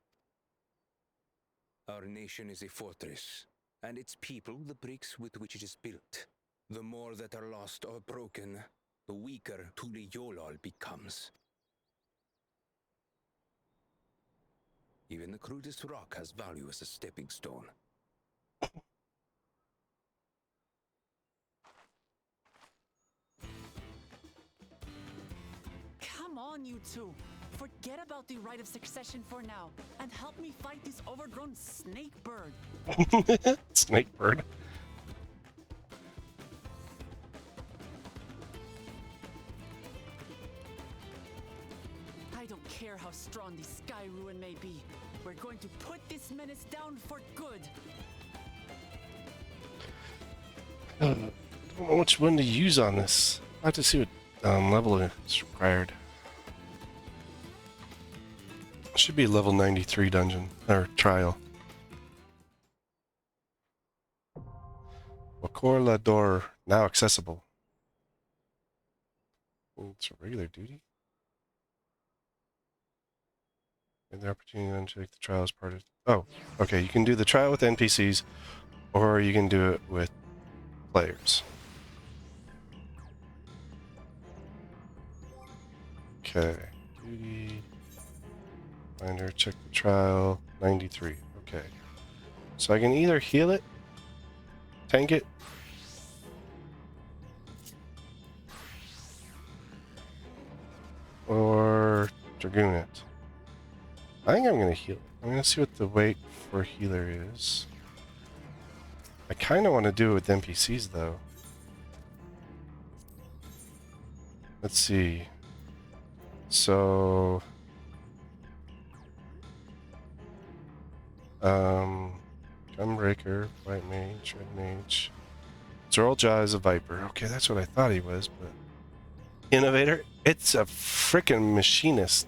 Our nation is a fortress, and its people the bricks with which it is built. The more that are lost or broken, the weaker Tuli Yolal becomes. Even the crudest rock has value as a stepping stone. Come on, you two. Forget about the right of succession for now, and help me fight this overgrown snake bird. Snake bird. I don't care how strong the sky ruin may be. We're going to put this menace down for good. I don't know which one to use on this. I have to see what level is required. Should be level 93 dungeon or trial. Wakor La Door now accessible. It's a regular duty. And the opportunity to undertake the trial as part of. Oh, okay. You can do the trial with NPCs, or you can do it with players. Okay. Duty. Finder, check the trial. 93. Okay. So I can either heal it, tank it, or dragoon it. I think I'm going to heal it. I'm going to see what the weight for healer is. I kind of want to do it with NPCs, though. Let's see. So... Gunbreaker, White Mage, Red Mage. Zorlja is a Viper. Okay, that's what I thought he was, but... Innovator? It's a frickin' machinist.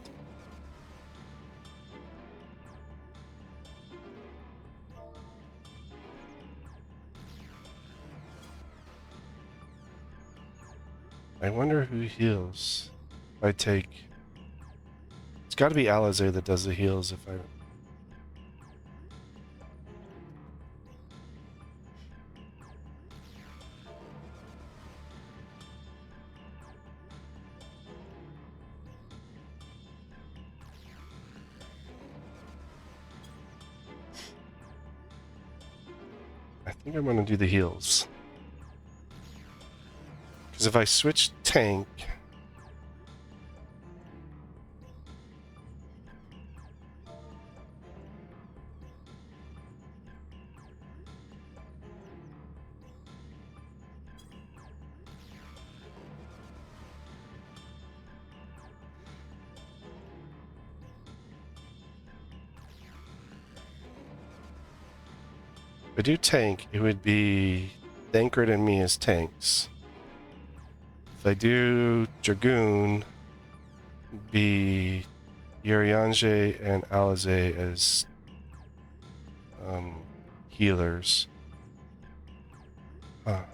I wonder who heals. If I take... It's gotta be Alizé that does the heals if I... I think I'm gonna do the heals. Because if I switch tank... If I do tank, it would be Thancred and me as tanks. If I do Dragoon, it'd be Urianger and Alizé as healers. Huh.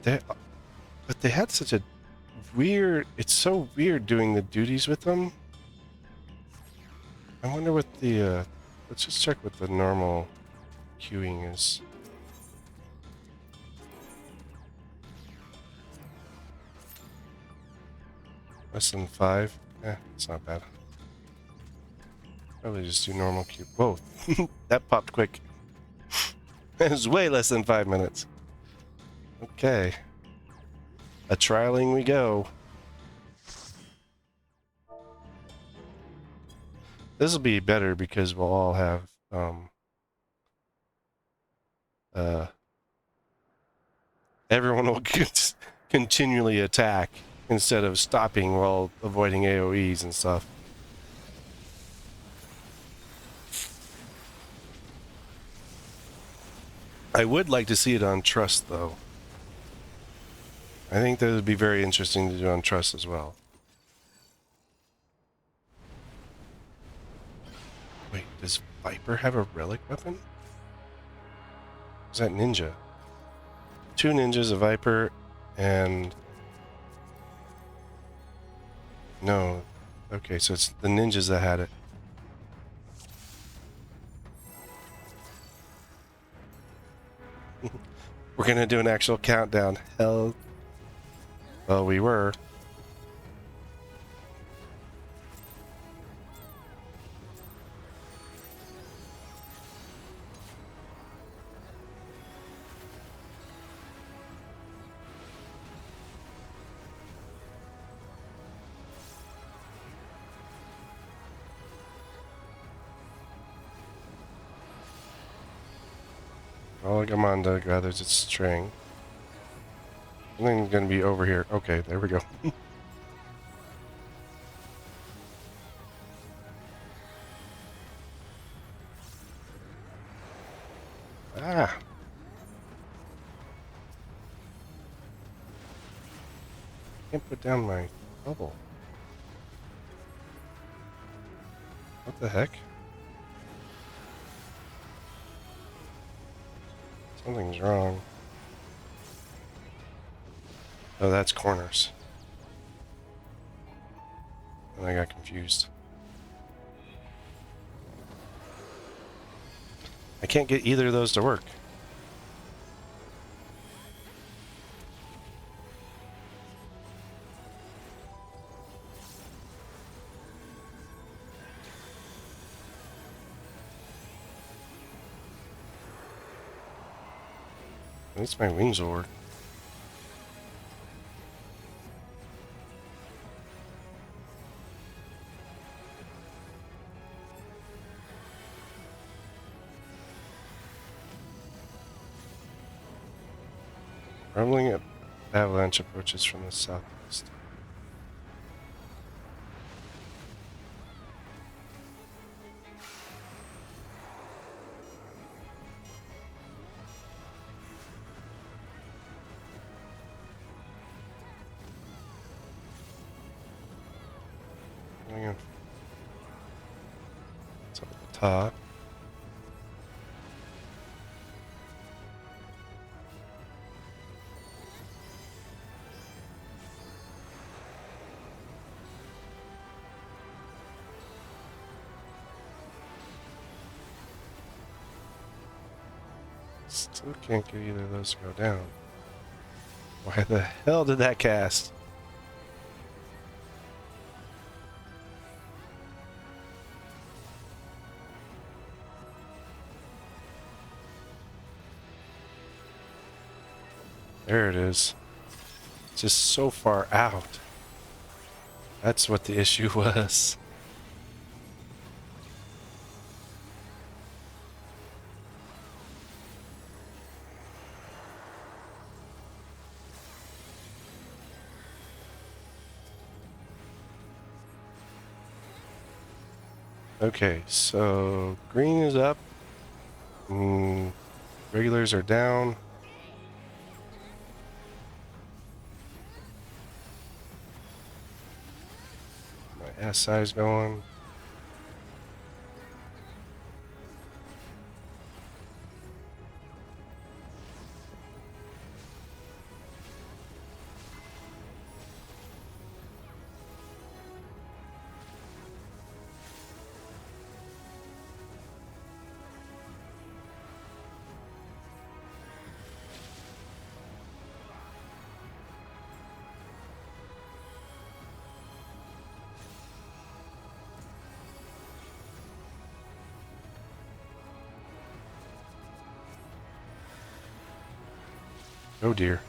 But they had such a weird... It's so weird doing the duties with them. I wonder what the... let's just check what the normal queuing is. Less than 5. It's not bad. Probably just do normal cube. Whoa, that popped quick. It was way less than 5 minutes. Okay. A trialing we go. This will be better because we'll all have everyone will continually attack instead of stopping while avoiding AoEs and stuff. I would like to see it on Trust, though. I think that would be very interesting to do on Trust as well. Wait, does Viper have a relic weapon? Is that Ninja? 2 ninjas, a Viper, and... No. Okay, so it's the ninjas that had it. We're gonna do an actual countdown. Hell. Well, we were. Olagamanda gathers its string. Something's gonna be over here. Okay, there we go. Ah! Can't put down my bubble. What the heck? Something's wrong. Oh, that's corners. And I got confused. I can't get either of those to work. At least my wings will work. Rumbling avalanche approaches from the southwest. It's up at the top. Still can't get either of those to go down. Why the hell did that cast? There it is. It's just so far out. That's what the issue was. Okay, so green is up. Regulars are down. My SI's going. Oh dear.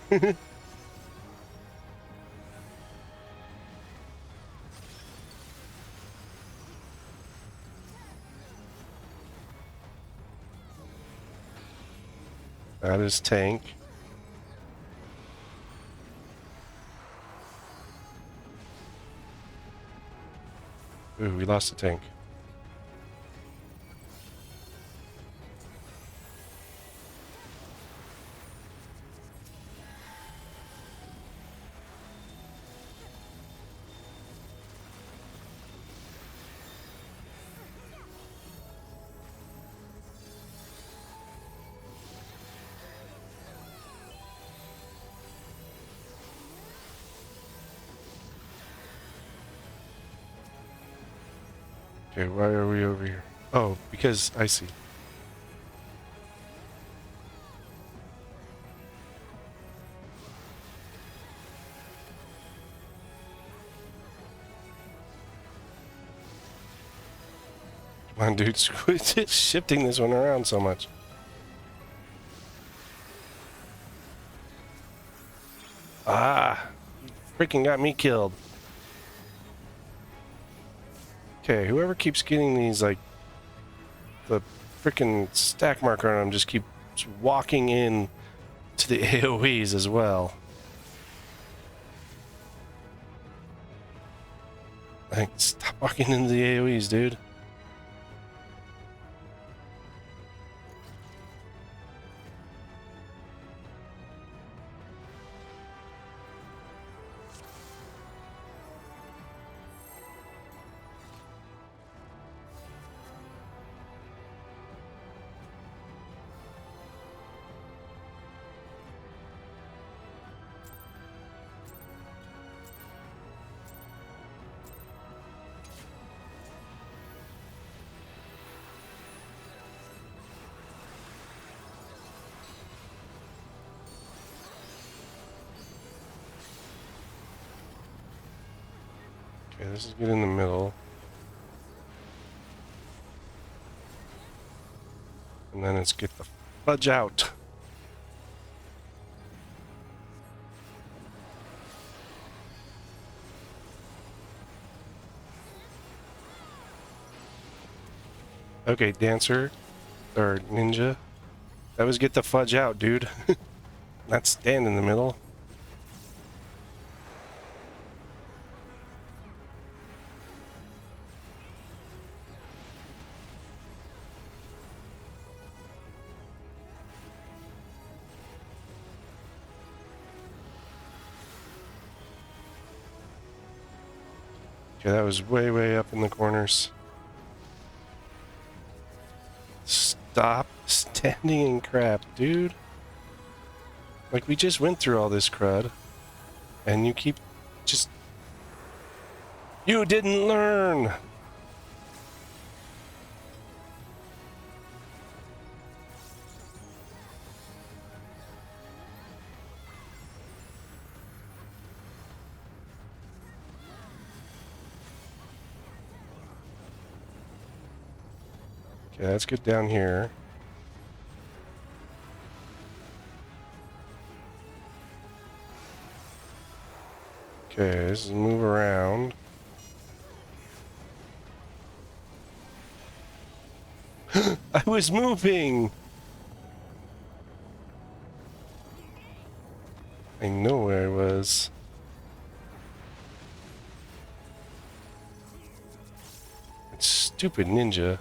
That is tank. Ooh, we lost the tank. Okay, why are we over here? Oh, because I see. Come on, dude, quit shifting this one around so much. Ah, freaking got me killed. Okay, whoever keeps getting these, like, the freaking stack marker on them just keeps walking in to the AoEs as well. Like, stop walking into the AoEs, dude. Okay, this is good in the middle. And then it's get the fudge out. Okay, dancer. Or ninja. That was get the fudge out, dude. Not stand in the middle. Okay, that was way, way up in the corners. Stop standing in crap, dude. Like, we just went through all this crud. And you keep just... You didn't learn! Okay, let's get down here. Okay, let's move around. I was moving! I know where I was. It's stupid ninja.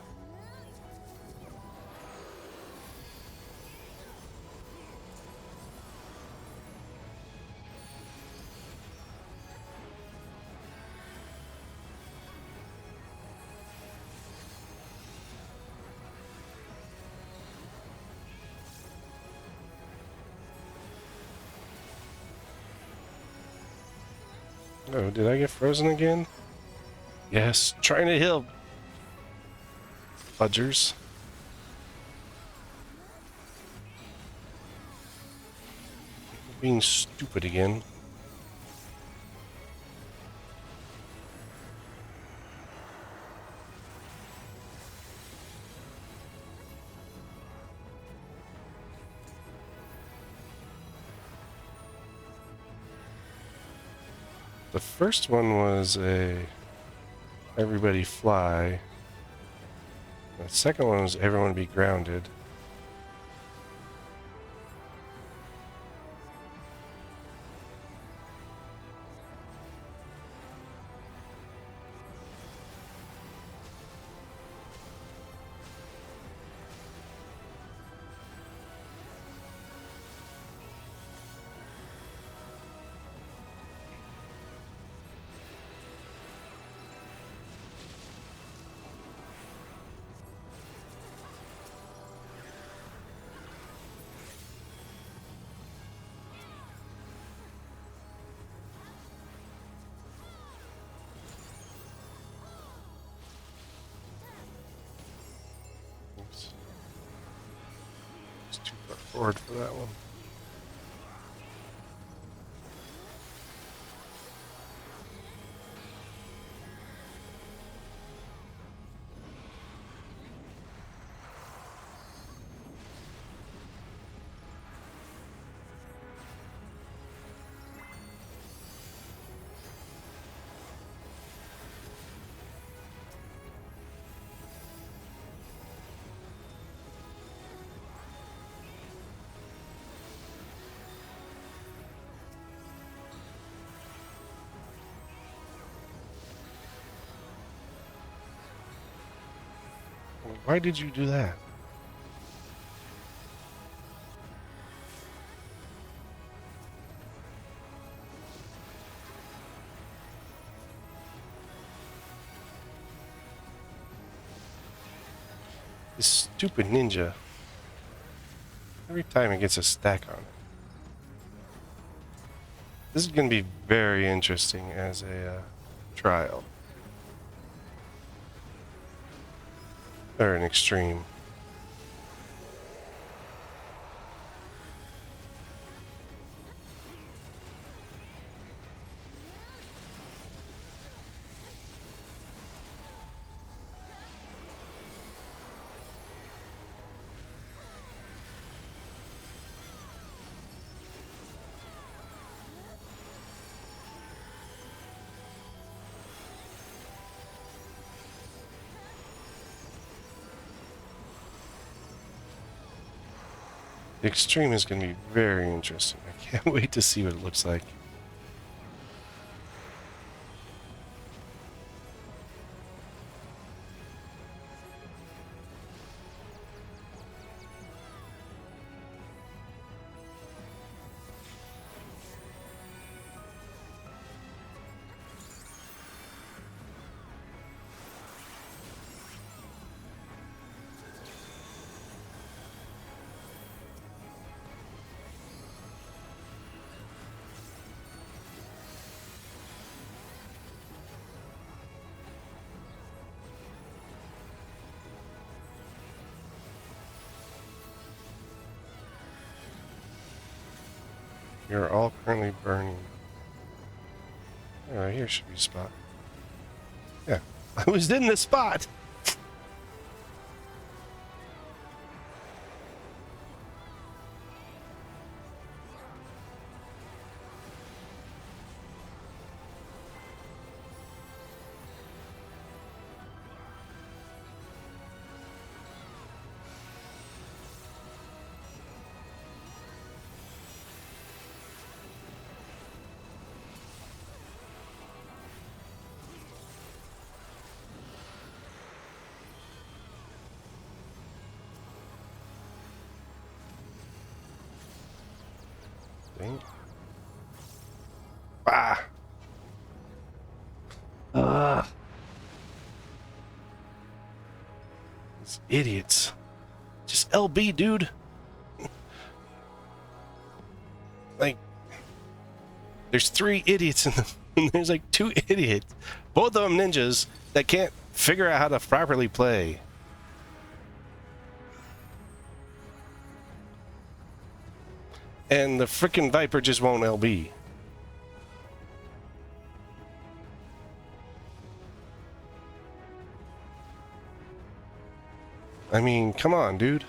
Oh, did I get frozen again? Yes, trying to heal. Fudgers. Being stupid again. The first one was a everybody fly. The second one was everyone be grounded. Oops. It's too far forward for that one. Why did you do that? This stupid ninja. Every time it gets a stack on it. This is going to be very interesting as a trial. Or an extreme. The extreme is going to be very interesting. I can't wait to see what it looks like. You're all currently burning. Alright, here should be a spot. Yeah, I was in the spot! Ah! These idiots. Just LB, dude. Like, there's 3 idiots in the... And there's like 2 idiots. Both of them ninjas that can't figure out how to properly play. And the frickin' Viper just won't LB. I mean, come on, dude.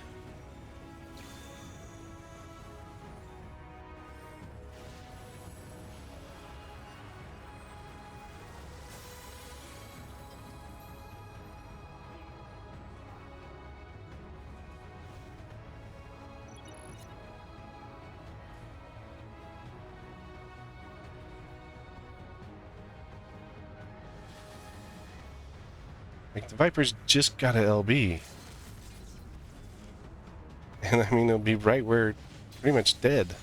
Like, the Viper's just got a LB. And I mean, it'll be right where pretty much dead.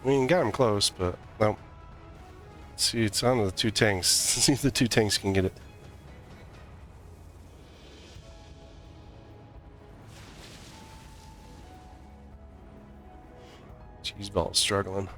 I mean, got him close, but no. See, it's on the two tanks. See if the two tanks can get it. Cheeseball's struggling.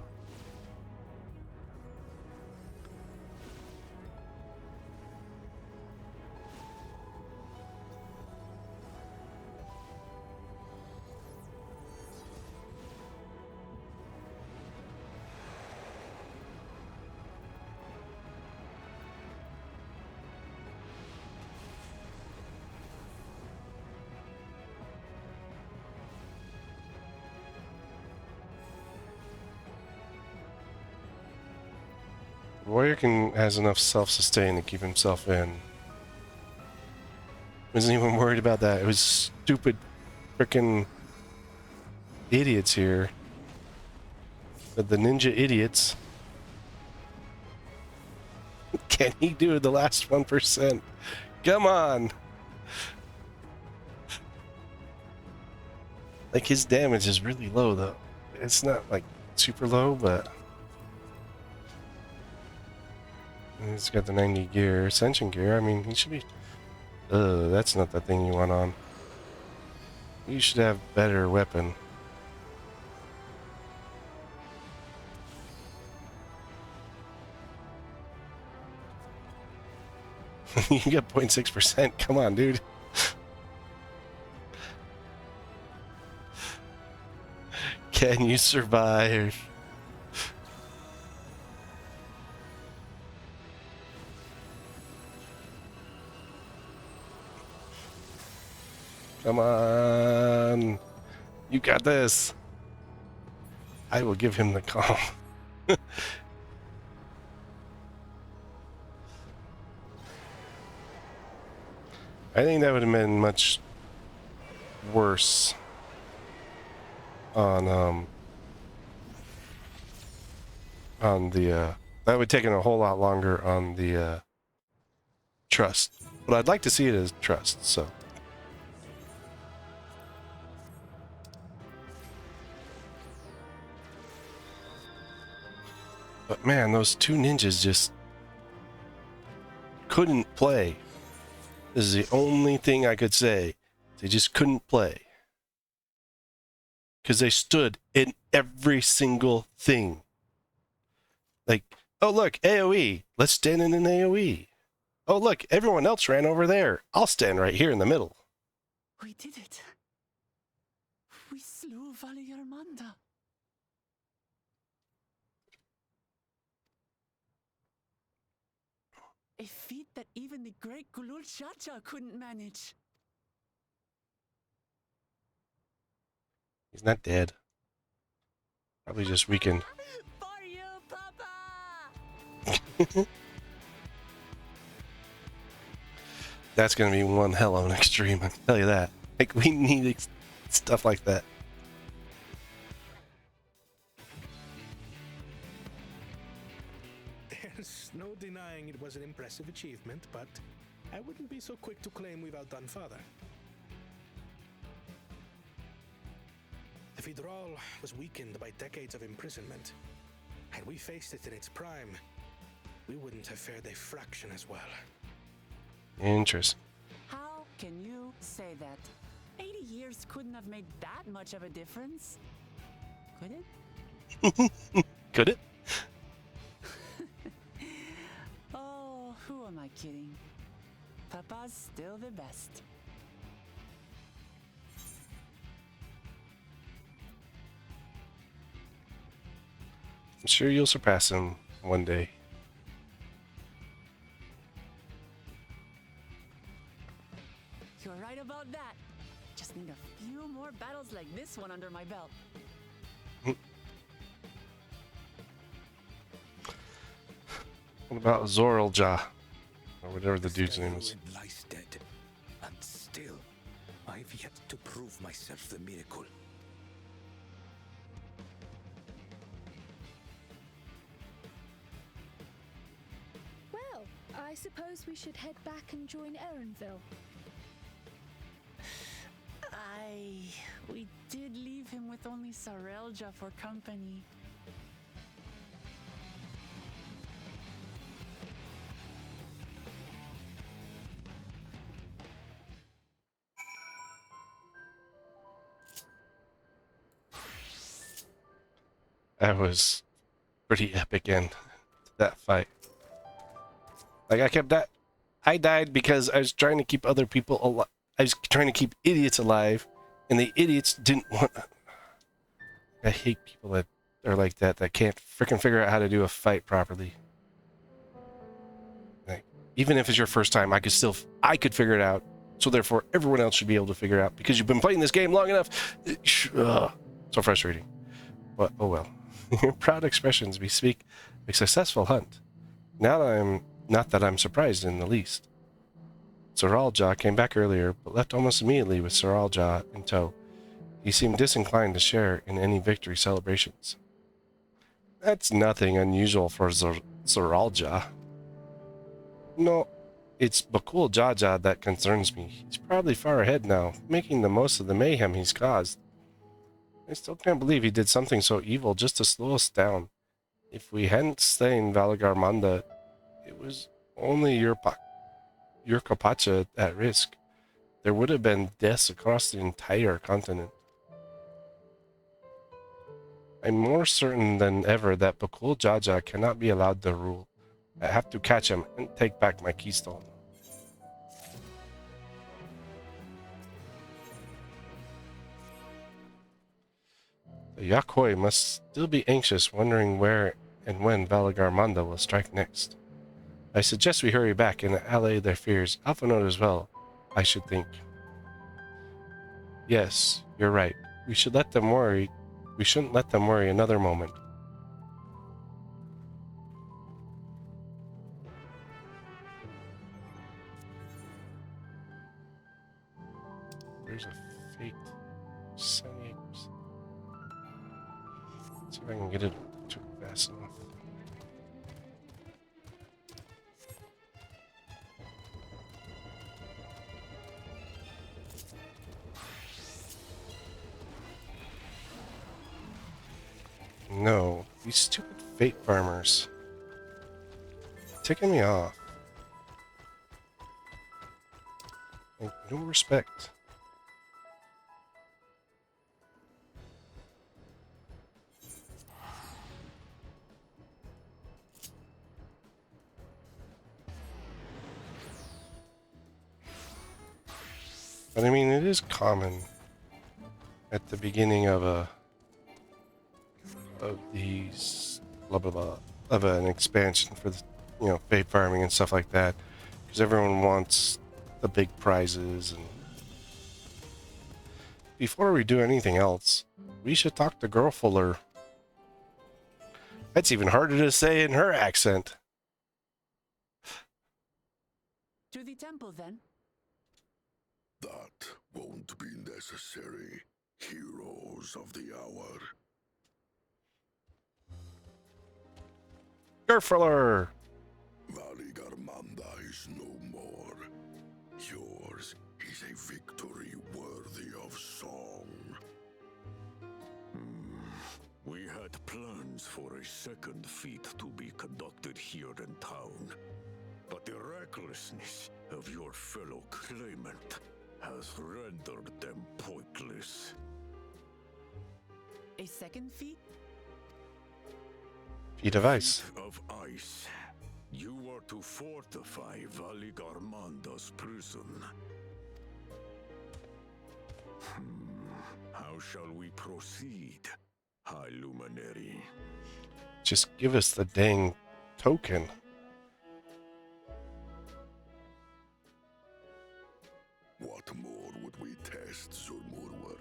Warrior has enough self-sustain to keep himself in. Wasn't even worried about that. It was stupid frickin' idiots here. But the ninja idiots. Can he do the last 1%? Come on! Like, his damage is really low, though. It's not, like, super low, but... He's got the 90 gear, Ascension gear. I mean, he should be... that's not the thing you want on. You should have better weapon. You got 0.6%. Come on, dude. Can you survive? Come on. You got this. I will give him the call. I think that would have been much worse on the that would have taken a whole lot longer on the trust. But I'd like to see it as trust, so. But man, those two ninjas just couldn't play. This is the only thing I could say. They just couldn't play. Because they stood in every single thing. Like, oh look, AoE. Let's stand in an AoE. Oh look, everyone else ran over there. I'll stand right here in the middle. We did it. We slew Valigarmanda. A feat that even the great Gulul Chacha couldn't manage. He's not dead. Probably just weakened. For you, Papa! That's gonna be one hell of an extreme, I can tell you that. Like, we need stuff like that. There's no denying it was an impressive achievement, but I wouldn't be so quick to claim we've outdone Father. The Fidral was weakened by decades of imprisonment. Had we faced it in its prime, we wouldn't have fared a fraction as well. Interesting. How can you say that? 80 years couldn't have made that much of a difference. Could it? Could it? Oh, who am I kidding? Papa's still the best. I'm sure you'll surpass him one day. You're right about that. Just need a few more battles like this one under my belt. What about Zoralja? Or whatever the dude's name is. Lies dead, and still, I've yet to prove myself the miracle. I suppose we should head back and join Erenville. We did leave him with only Sarelja for company. That was pretty epic end to that fight. Like, I died because I was trying to keep other people alive. I was trying to keep idiots alive, and the idiots didn't want... I hate people that are like that can't freaking figure out how to do a fight properly. Like, even if it's your first time, I could figure it out. So therefore, everyone else should be able to figure it out because you've been playing this game long enough. So frustrating. But oh well. Your proud expressions bespeak a successful hunt. Not that I'm surprised in the least. Saralja came back earlier, but left almost immediately with Saralja in tow. He seemed disinclined to share in any victory celebrations. That's nothing unusual for Saralja. No, it's Bakul Jaja that concerns me. He's probably far ahead now, making the most of the mayhem he's caused. I still can't believe he did something so evil just to slow us down. If we hadn't slain Valigarmanda, it was only your Kapacha at risk. There would have been deaths across the entire continent. I'm more certain than ever that Bakul Jaja cannot be allowed to rule. I have to catch him and take back my keystone. The Yakoi must still be anxious, wondering where and when Valigarmanda will strike next. I suggest we hurry back and allay their fears. Alpha Note as well, I should think. Yes, you're right. We shouldn't let them worry another moment. There's a fate. 78%. Let's see if I can get it to fast enough. No, these stupid fate farmers. Ticking me off. Like, no respect. But I mean, it is common at the beginning of these blah blah blah of an expansion for the fate farming and stuff like that, because everyone wants the big prizes. And before we do anything else, we should talk to Girlfuller. That's even harder to say in her accent. To the temple, then. That won't be necessary, heroes of the hour. Girlfuller! Valigarmanda is no more. Yours is a victory worthy of song. We had plans for a second feat to be conducted here in town, but the recklessness of your fellow claimant has rendered them pointless. A second feat? Feat of ice. Feat of ice. You are to fortify Valigarmanda's prison. How shall we proceed, High Luminary? Just give us the dang token. What more would we test, Zulmurwar?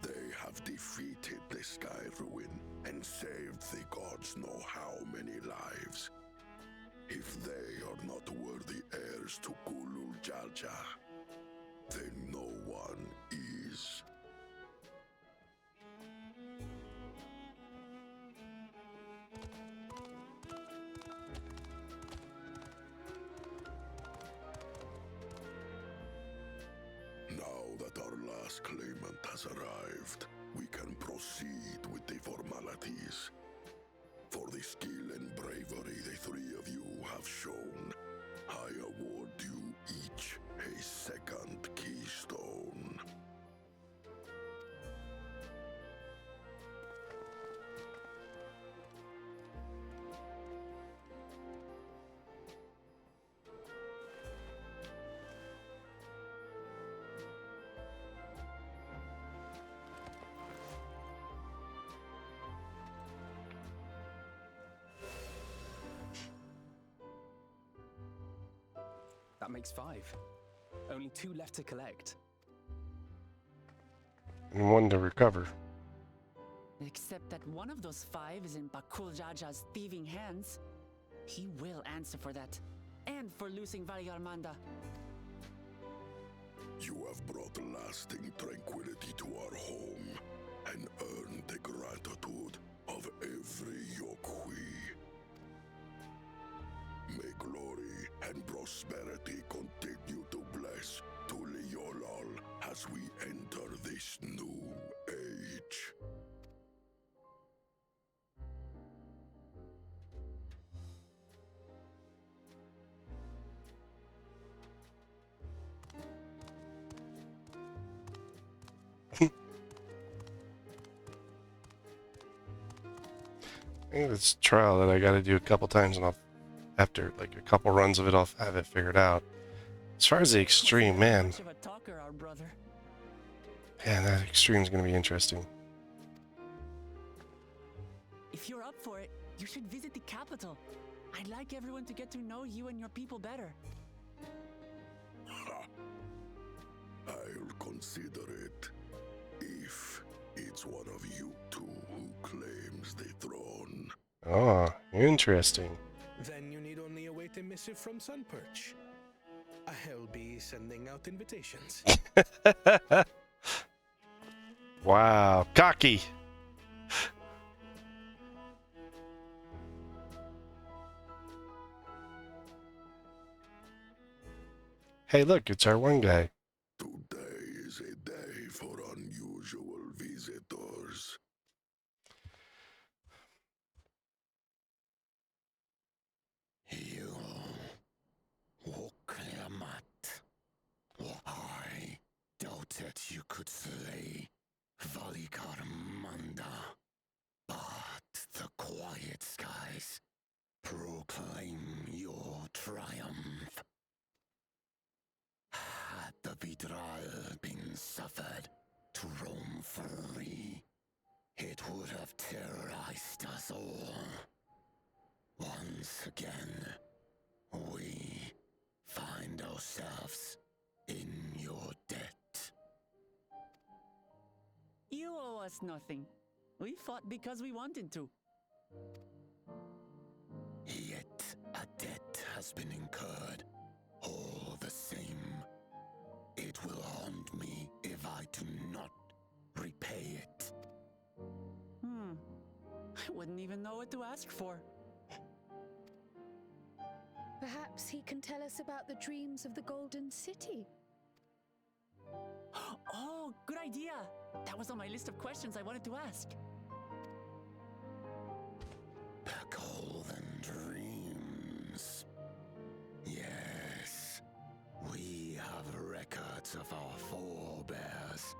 They have defeated the Sky Ruin and saved the gods know how many lives. If they are not worthy heirs to Gulul Jalja, then no one is. has arrived. We can proceed with the formalities. For the skill and bravery the three of you have shown, I award you each a second keystone. That makes 5. Only 2 left to collect. And 1 to recover. Except that one of those 5 is in Bakul Jaja's thieving hands. He will answer for that. And for losing Valigarmanda. You have brought lasting tranquility to our home and earned the gratitude of every Yokui. May glory and prosperity continue to bless Tuliolol as we enter this new age. I think this trial that I gotta do a couple times and after like a couple runs of it, I'll have it figured out. As far as the extreme, man. Man, that extreme's gonna be interesting. If you're up for it, you should visit the capital. I'd like everyone to get to know you and your people better. I'll consider it if it's one of you two who claims the throne. Oh, interesting. Then you need only await a missive from Sunperch. I'll be sending out invitations. Wow, cocky. Hey, look, it's our one guy. Today is a day for unusual visitors. You Wokleamat. I doubted you could slay Valigarmanda, but the quiet skies proclaim your triumph. Had the Vidral been suffered to roam free, it would have terrorized us all. Once again, we find ourselves in your debt. You owe us nothing. We fought because we wanted to. Yet a debt has been incurred. All the same, it will haunt me if I do not repay it. I wouldn't even know what to ask for. Perhaps he can tell us about the dreams of the Golden City. Oh, good idea. That was on my list of questions I wanted to ask. The Golden Dreams. Yes, we have records of our forebears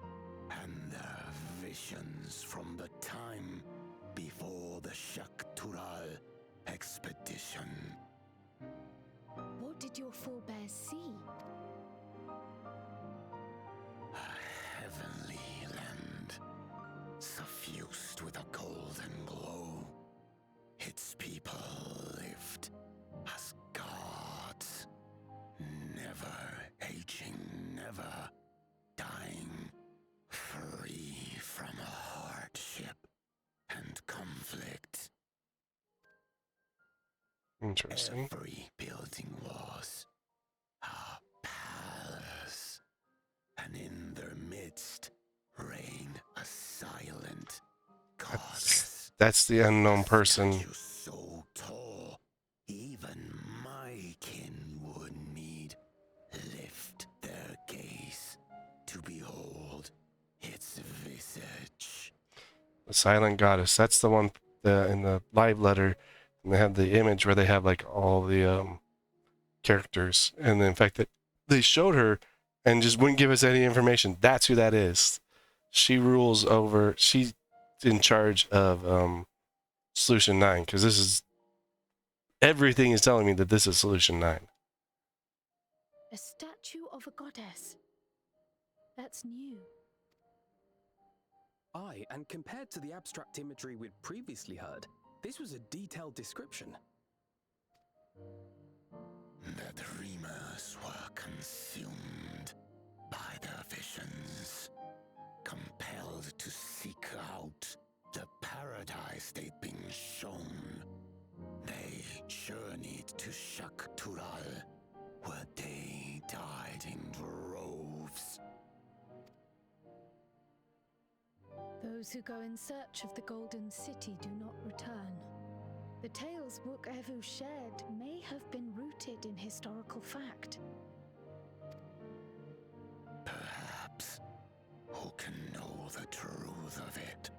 and their visions from the time before the Shaktural expedition. What did your forebears see? A heavenly land, suffused with a golden glow. Its people lived as gods, never aging, never dying, free from hardship and conflict. Interesting. Every building was a palace, and in their midst reigned a silent goddess. That's the unknown person. So tall, even my kin would need lift their gaze to behold its The silent goddess. That's the one in the live letter. And they have the image where they have like all the characters. And in fact, they showed her and just wouldn't give us any information. That's who that is. She rules over. She's in charge of Solution 9, because this is everything is telling me that this is Solution 9. A statue of a goddess. That's new. Aye, and compared to the abstract imagery we'd previously heard, this was a detailed description. The dreamers were consumed by their visions, compelled to seek out the paradise they'd been shown. They journeyed to Shak-Tural, where they died in droves. Those who go in search of the Golden City do not return. The tales Wook Evu shared may have been rooted in historical fact. Perhaps. Who can know the truth of it?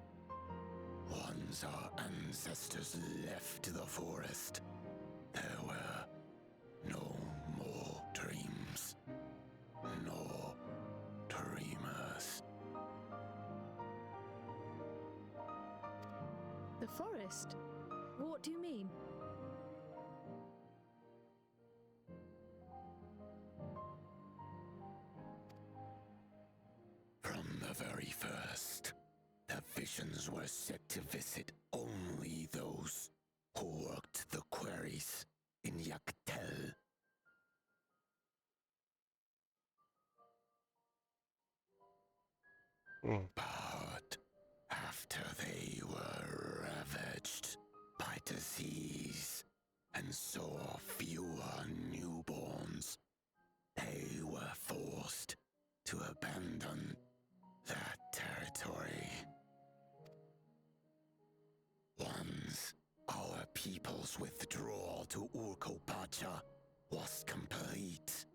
Once our ancestors left the forest, there were no more dreams. No dreamers. The forest? What do you mean? From the very first, the visions were set to visit only those who worked the quarries in Yaktel. But after they were ravaged by disease and saw fewer newborns, they were forced to abandon that territory. Once our people's withdrawal to Urkopacha was complete,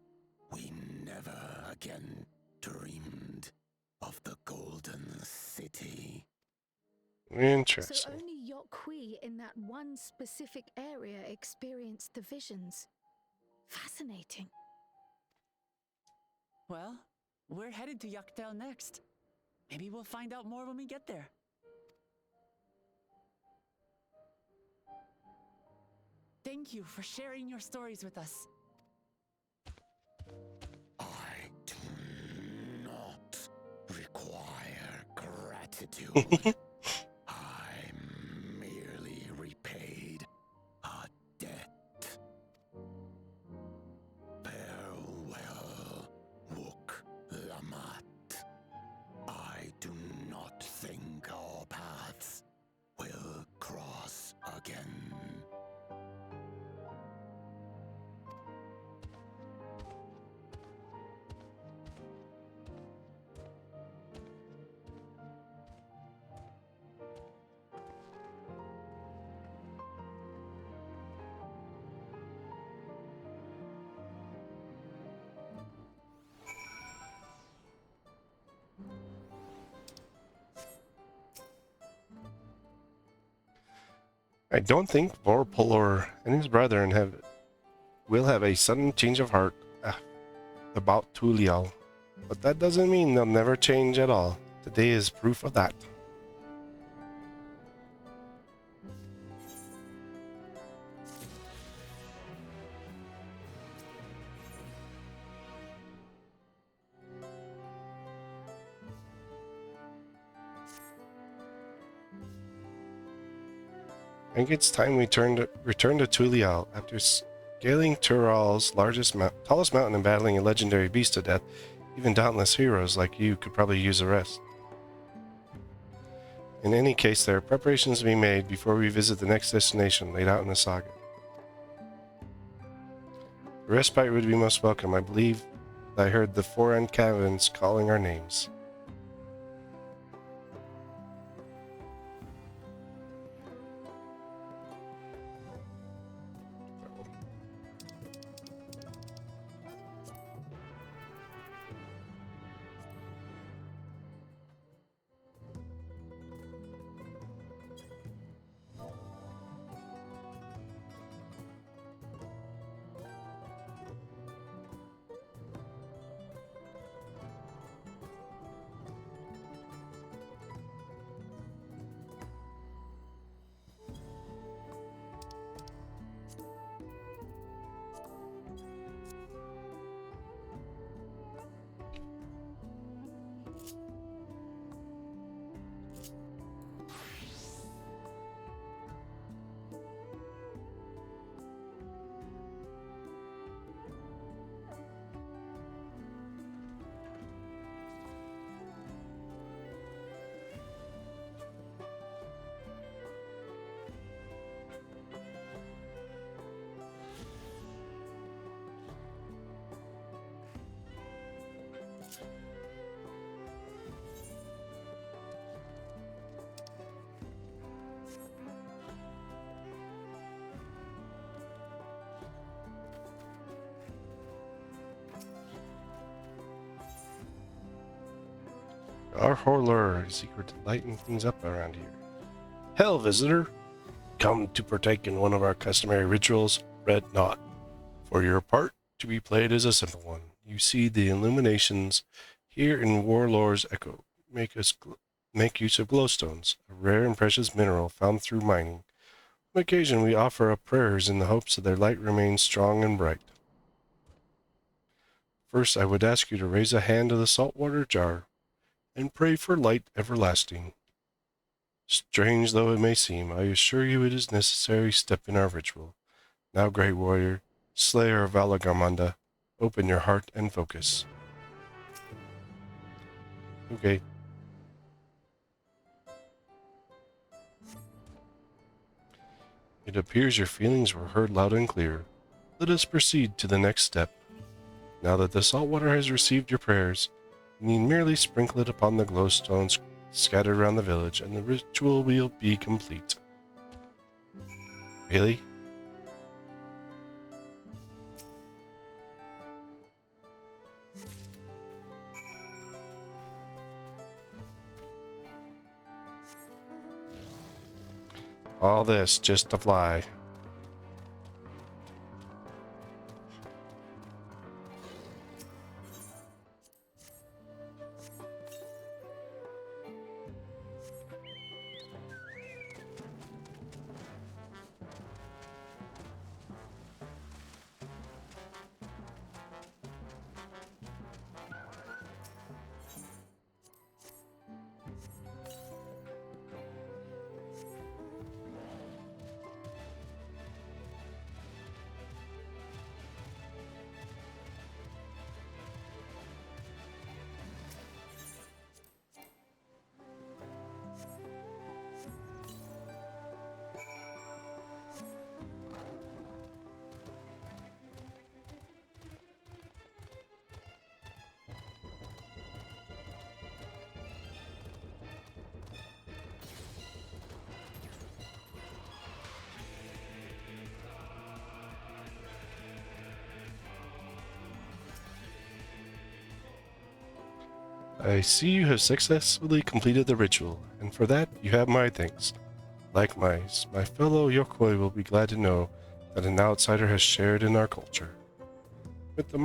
we never again dreamed of the Golden City. Interesting. So only Yokhui in that one specific area experienced the visions. Fascinating. Well, we're headed to Yaktel next. Maybe we'll find out more when we get there. Thank you for sharing your stories with us. I do not require gratitude. I merely repaid a debt. Farewell, Wook Lamat. I do not think our paths will cross again. I don't think Vorpal and his brethren will have a sudden change of heart about Tulial, but that doesn't mean they'll never change at all. Today is proof of that. I think it's time we return to Tulial. After scaling Tural's tallest mountain and battling a legendary beast to death, even dauntless heroes like you could probably use a rest. In any case, there are preparations to be made before we visit the next destination laid out in the saga. A respite would be most welcome. I believe I heard the four-end caverns calling our names. Our horror is eager to lighten things up around here. Hell, visitor! Come to partake in one of our customary rituals, fret not. For your part to be played is a simple one. You see the illuminations here in Warlore's Echo. Make use of glowstones, a rare and precious mineral found through mining. On occasion, we offer up prayers in the hopes that their light remains strong and bright. First, I would ask you to raise a hand to the saltwater jar and pray for light everlasting. Strange though it may seem, I assure you it is a necessary step in our ritual. Now, great warrior, slayer of Valagarmanda, open your heart and focus. Okay. It appears your feelings were heard loud and clear. Let us proceed to the next step. Now that the salt water has received your prayers, you need merely sprinkle it upon the glowstones scattered around the village, and the ritual will be complete. Really? All this just to fly. I see you have successfully completed the ritual, and for that you have my thanks. Likewise, my fellow Yokoi will be glad to know that an outsider has shared in our culture. When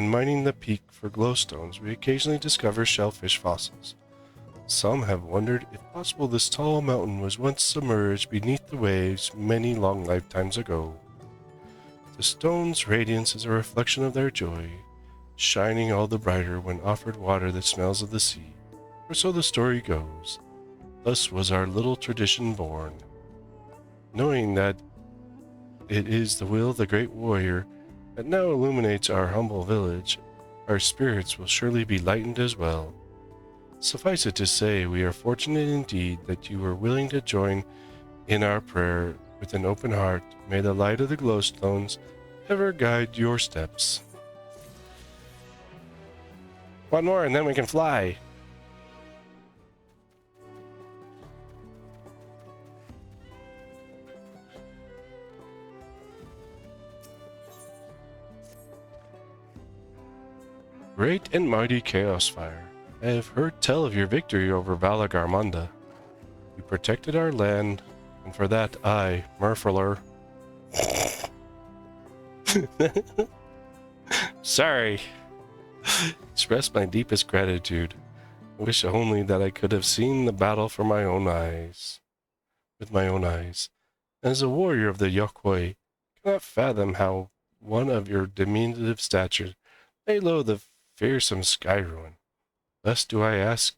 mining the peak for glowstones, we occasionally discover shellfish fossils. Some have wondered if possible this tall mountain was once submerged beneath the waves many long lifetimes ago. The stone's radiance is a reflection of their joy, shining all the brighter when offered water that smells of the sea, or so the story goes. Thus was our little tradition born. Knowing that it is the will of the great warrior that now illuminates our humble village, our spirits will surely be lightened as well. Suffice it to say, we are fortunate indeed that you were willing to join in our prayer with an open heart. May the light of the glowstones ever guide your steps. One more and then we can fly. Great and mighty Chaos Fire, I have heard tell of your victory over Valagarmanda. You protected our land, and for that I, Murfler. Sorry. Express my deepest gratitude. I wish only that I could have seen the battle for my own eyes. With my own eyes. As a warrior of the Yokoi, I cannot fathom how one of your diminutive stature lay low the fearsome sky ruin. Thus do I ask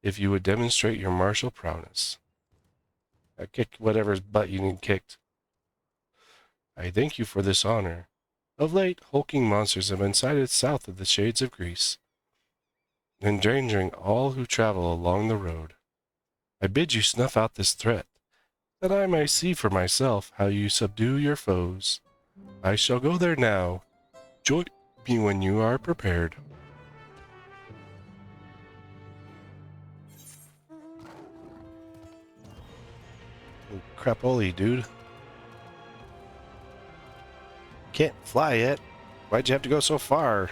if you would demonstrate your martial prowess. I kick whatever's butt you need kicked. I thank you for this honor. Of late, hulking monsters have been sighted south of the shades of Greece, endangering all who travel along the road. I bid you snuff out this threat, that I may see for myself how you subdue your foes. I shall go there now. Join me when you are prepared. Oh, crapoli, dude. Can't fly yet. Why'd you have to go so far?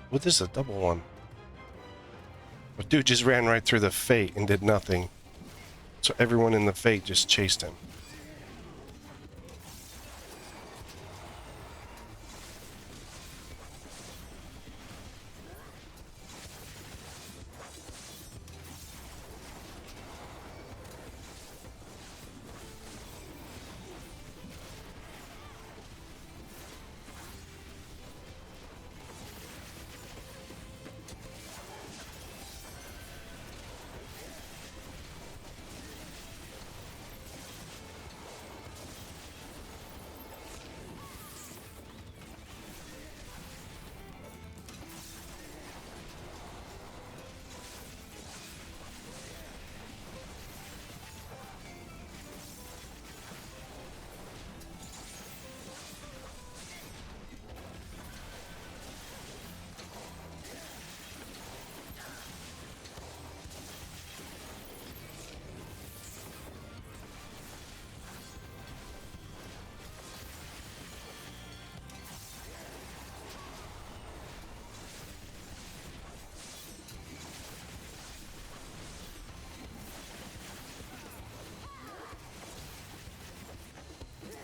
Oh, this is a double one. A dude just ran right through the Fate and did nothing. So everyone in the Fate just chased him.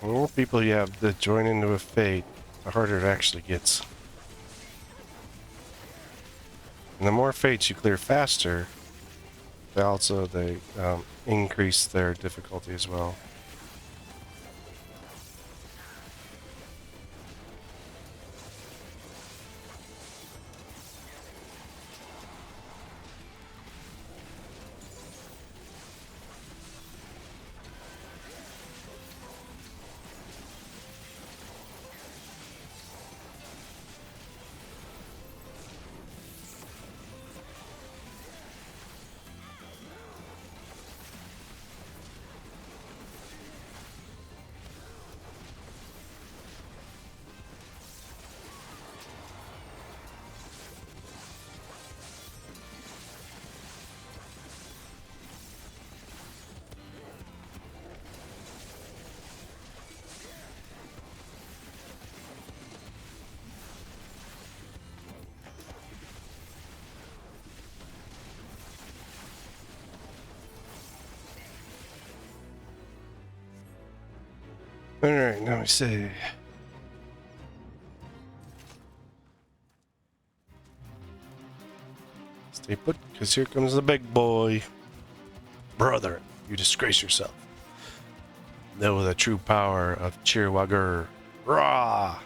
The more people you have that join into a Fate, the harder it actually gets. And the more Fates you clear faster, they increase their difficulty as well. Alright, now we see. Stay put, because here comes the big boy. Brother, you disgrace yourself. Know the true power of Chirwagger. Rah!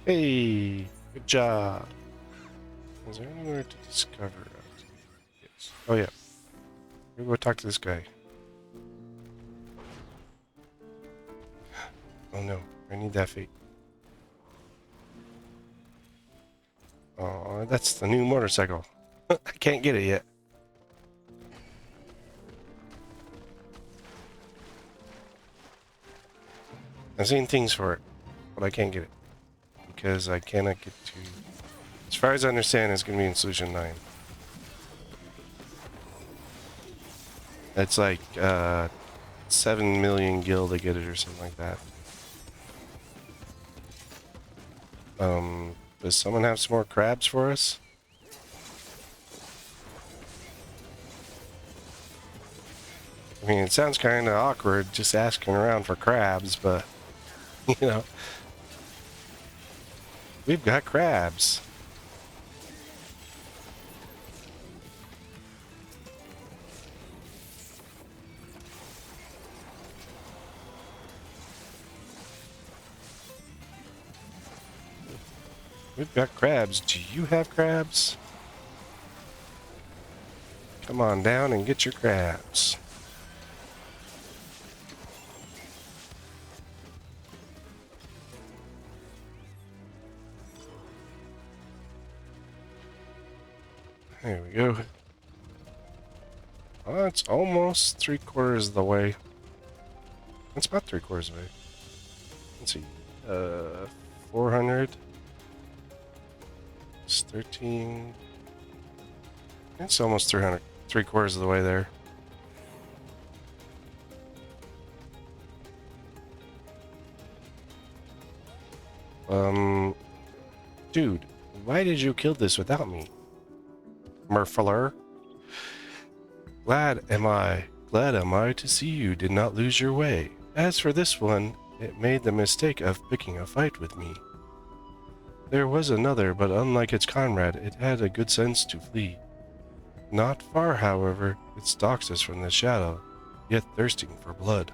Hey, good job. Is there anywhere to discover? Yes. Oh yeah. We'll go talk to this guy. Oh no, I need that Fate. Oh, that's the new motorcycle. I can't get it yet. I've seen things for it. but I can't get it. Because I cannot get to... As far as I understand, it's going to be in Solution 9. It's like 7 million gil to get it or something like that. Does someone have some more crabs for us? I mean, it sounds kind of awkward just asking around for crabs, but, you know, we've got crabs. We've got crabs. Do you have crabs? Come on down and get your crabs. There we go. Oh, it's almost 3/4 of the way. It's about 3/4 of the way. Let's see. 400. It's 13. It's almost 300. 3/4 of the way there. Dude, why did you kill this without me? Murfler. Glad am I to see you did not lose your way. As for this one, it made the mistake of picking a fight with me. There was another, but unlike its comrade, it had a good sense to flee. Not far, however, it stalks us from the shadow, yet thirsting for blood.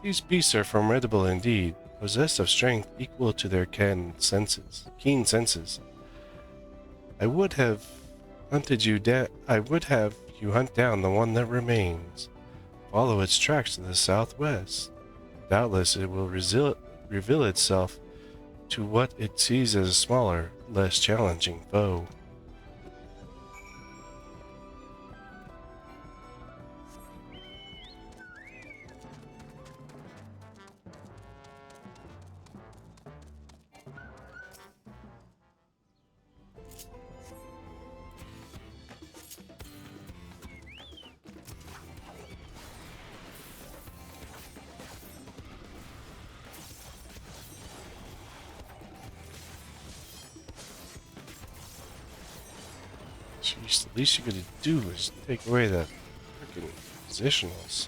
These beasts are formidable indeed, possessed of strength equal to their keen senses. I would have you hunt down the one that remains. Follow its tracks to the southwest. Doubtless it will reveal itself to what it sees as a smaller, less challenging foe. Jeez, the least you could do is take away that freaking positionals.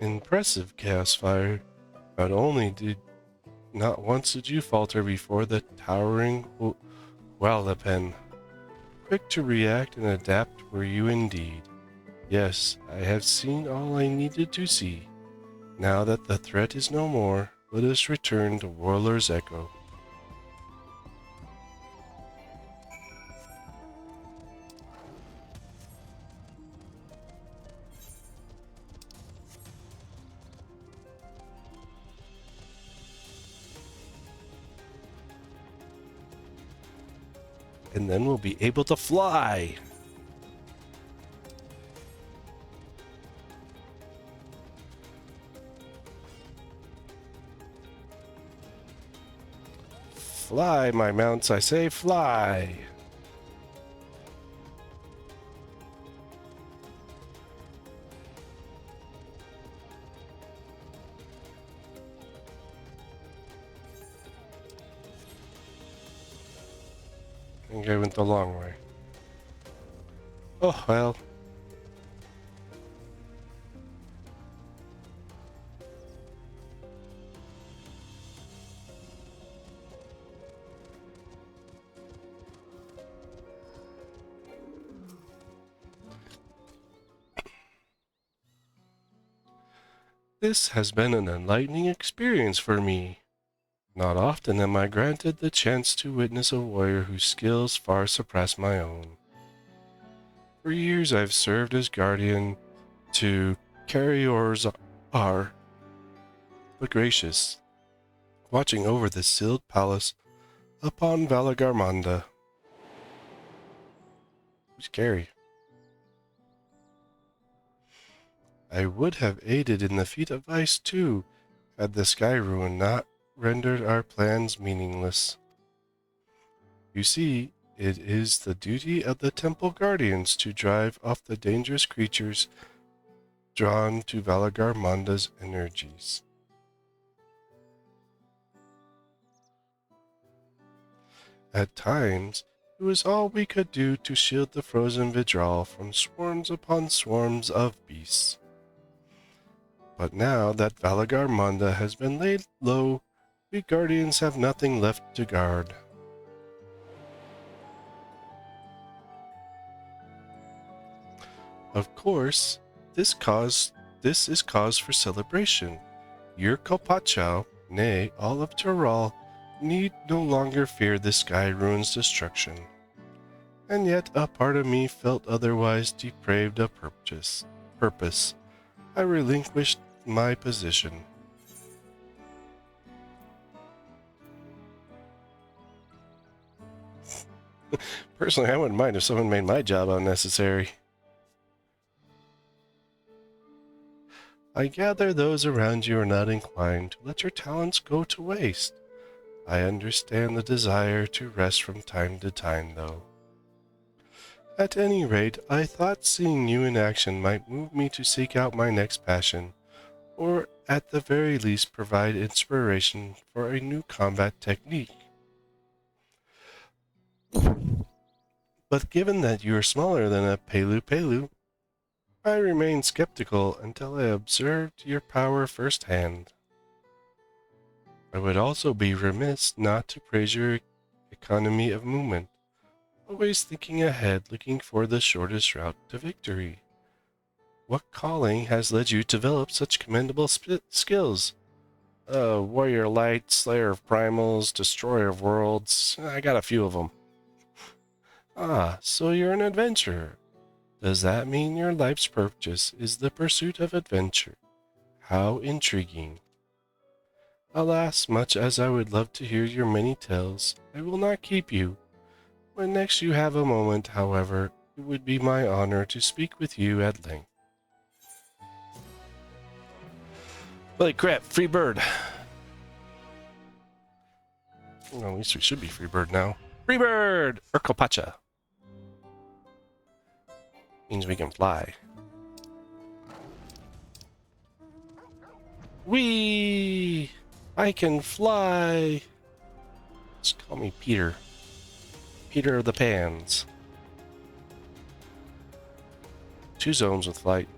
Impressive, Chaos Fire. Not once did you falter before the towering Wallapen. Quick to react and adapt were you indeed. Yes, I have seen all I needed to see. Now that the threat is no more, let us return to Warlord's Echo. And then we'll be able to fly. Fly, my mounts, I say fly. I think I went the long way. Oh, well. This has been an enlightening experience for me. Not often am I granted the chance to witness a warrior whose skills far surpass my own. For years I've served as guardian to carriers are, but gracious, watching over the sealed palace upon Valagarmanda. Scary. I would have aided in the feat of ice too, had the sky ruin not rendered our plans meaningless. You see, it is the duty of the temple guardians to drive off the dangerous creatures drawn to Valagarmanda's energies. At times, it was all we could do to shield the frozen Vidral from swarms upon swarms of beasts. But now that Valagarmanda has been laid low, we guardians have nothing left to guard. Of course, this is cause for celebration. Your Kopachau, nay, all of Tural, need no longer fear the Sky Ruin's destruction. And yet a part of me felt otherwise depraved of purpose. I relinquished my position. Personally, I wouldn't mind if someone made my job unnecessary. I gather those around you are not inclined to let your talents go to waste. I understand the desire to rest from time to time, though. At any rate, I thought seeing you in action might move me to seek out my next passion, or at the very least provide inspiration for a new combat technique. But given that you are smaller than a Pelu, I remained skeptical until I observed your power firsthand. I would also be remiss not to praise your economy of movement, always thinking ahead, looking for the shortest route to victory. What calling has led you to develop such commendable skills? Warrior Light, Slayer of Primals, Destroyer of Worlds. I got a few of them. Ah, so you're an adventurer. Does that mean your life's purpose is the pursuit of adventure? How intriguing. Alas, much as I would love to hear your many tales, I will not keep you. When next you have a moment, however, it would be my honor to speak with you at length. Holy crap, free bird. Well, at least we should be free bird now. Free bird! Urkopacha. Means we can fly. Whee! I can fly! Just call me Peter. Peter of the Pans. 2 zones with flight.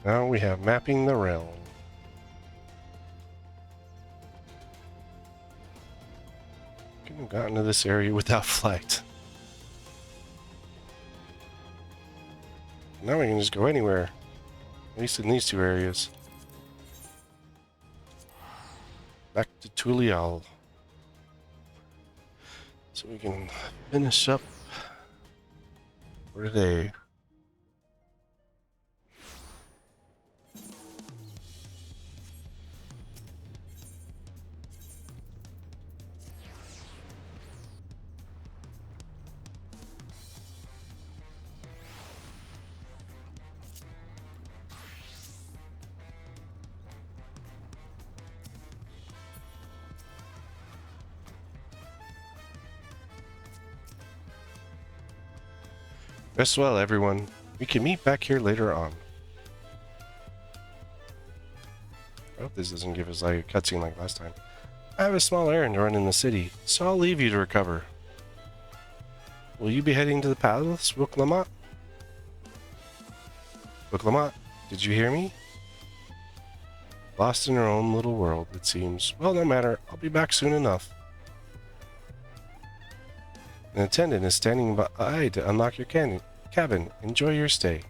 Now we have mapping the realm. Couldn't have gotten to this area without flight. Now we can just go anywhere. At least in these two areas. Back to Tulial. So we can finish up for today. Rest well, everyone. We can meet back here later on. I hope this doesn't give us like a cutscene like last time. I have a small errand to run in the city, so I'll leave you to recover. Will you be heading to the palace, Wooklamat? Wooklamat, did you hear me? Lost in her own little world, it seems. Well, no matter. I'll be back soon enough. An attendant is standing by to unlock your cabin. Enjoy your stay.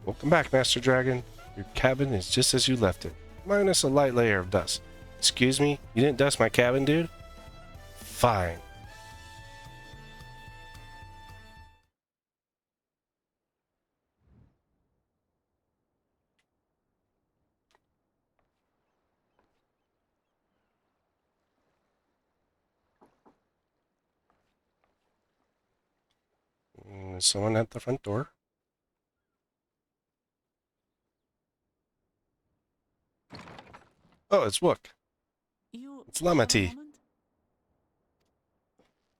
Welcome back, Master Dragon. Your cabin is just as you left it, minus a light layer of dust. Excuse me? You didn't dust my cabin, dude? Fine. Is someone at the front door? Oh, it's Wook. It's Lamati.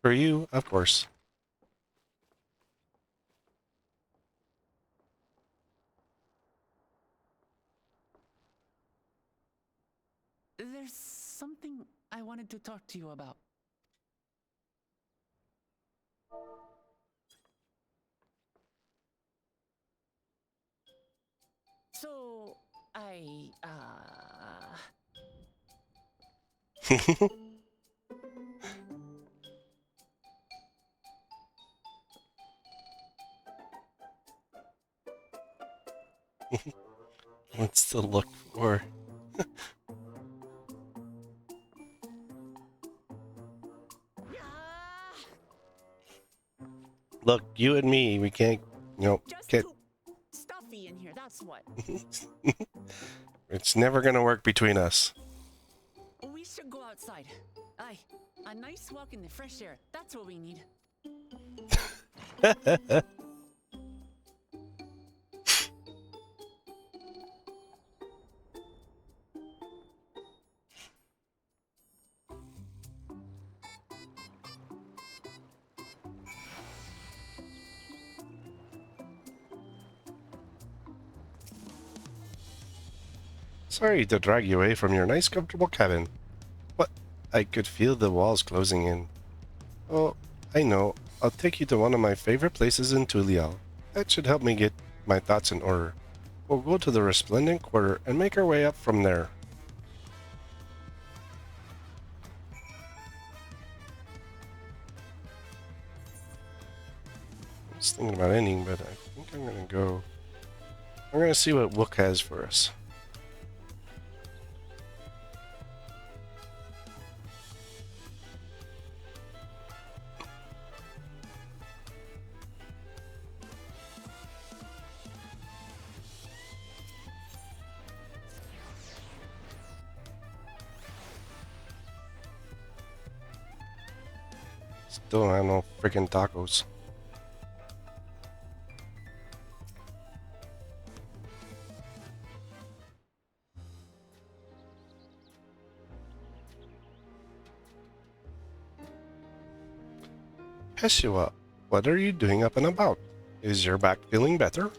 For you, of course. There's something I wanted to talk to you about. So, What's to look for? Look, you and me, we can't, get... stuffy in here, that's what. It's never gonna work between us. We should go outside. Aye, a nice walk in the fresh air, that's what we need. Sorry to drag you away from your nice, comfortable cabin. What? I could feel the walls closing in. Oh, I know. I'll take you to one of my favorite places in Tulial. That should help me get my thoughts in order. We'll go to the Resplendent Quarter and make our way up from there. I was thinking about ending, but I think I'm gonna go... I'm gonna see what Wook has for us. Still don't have no freaking tacos. Heshua, what are you doing up and about? Is your back feeling better?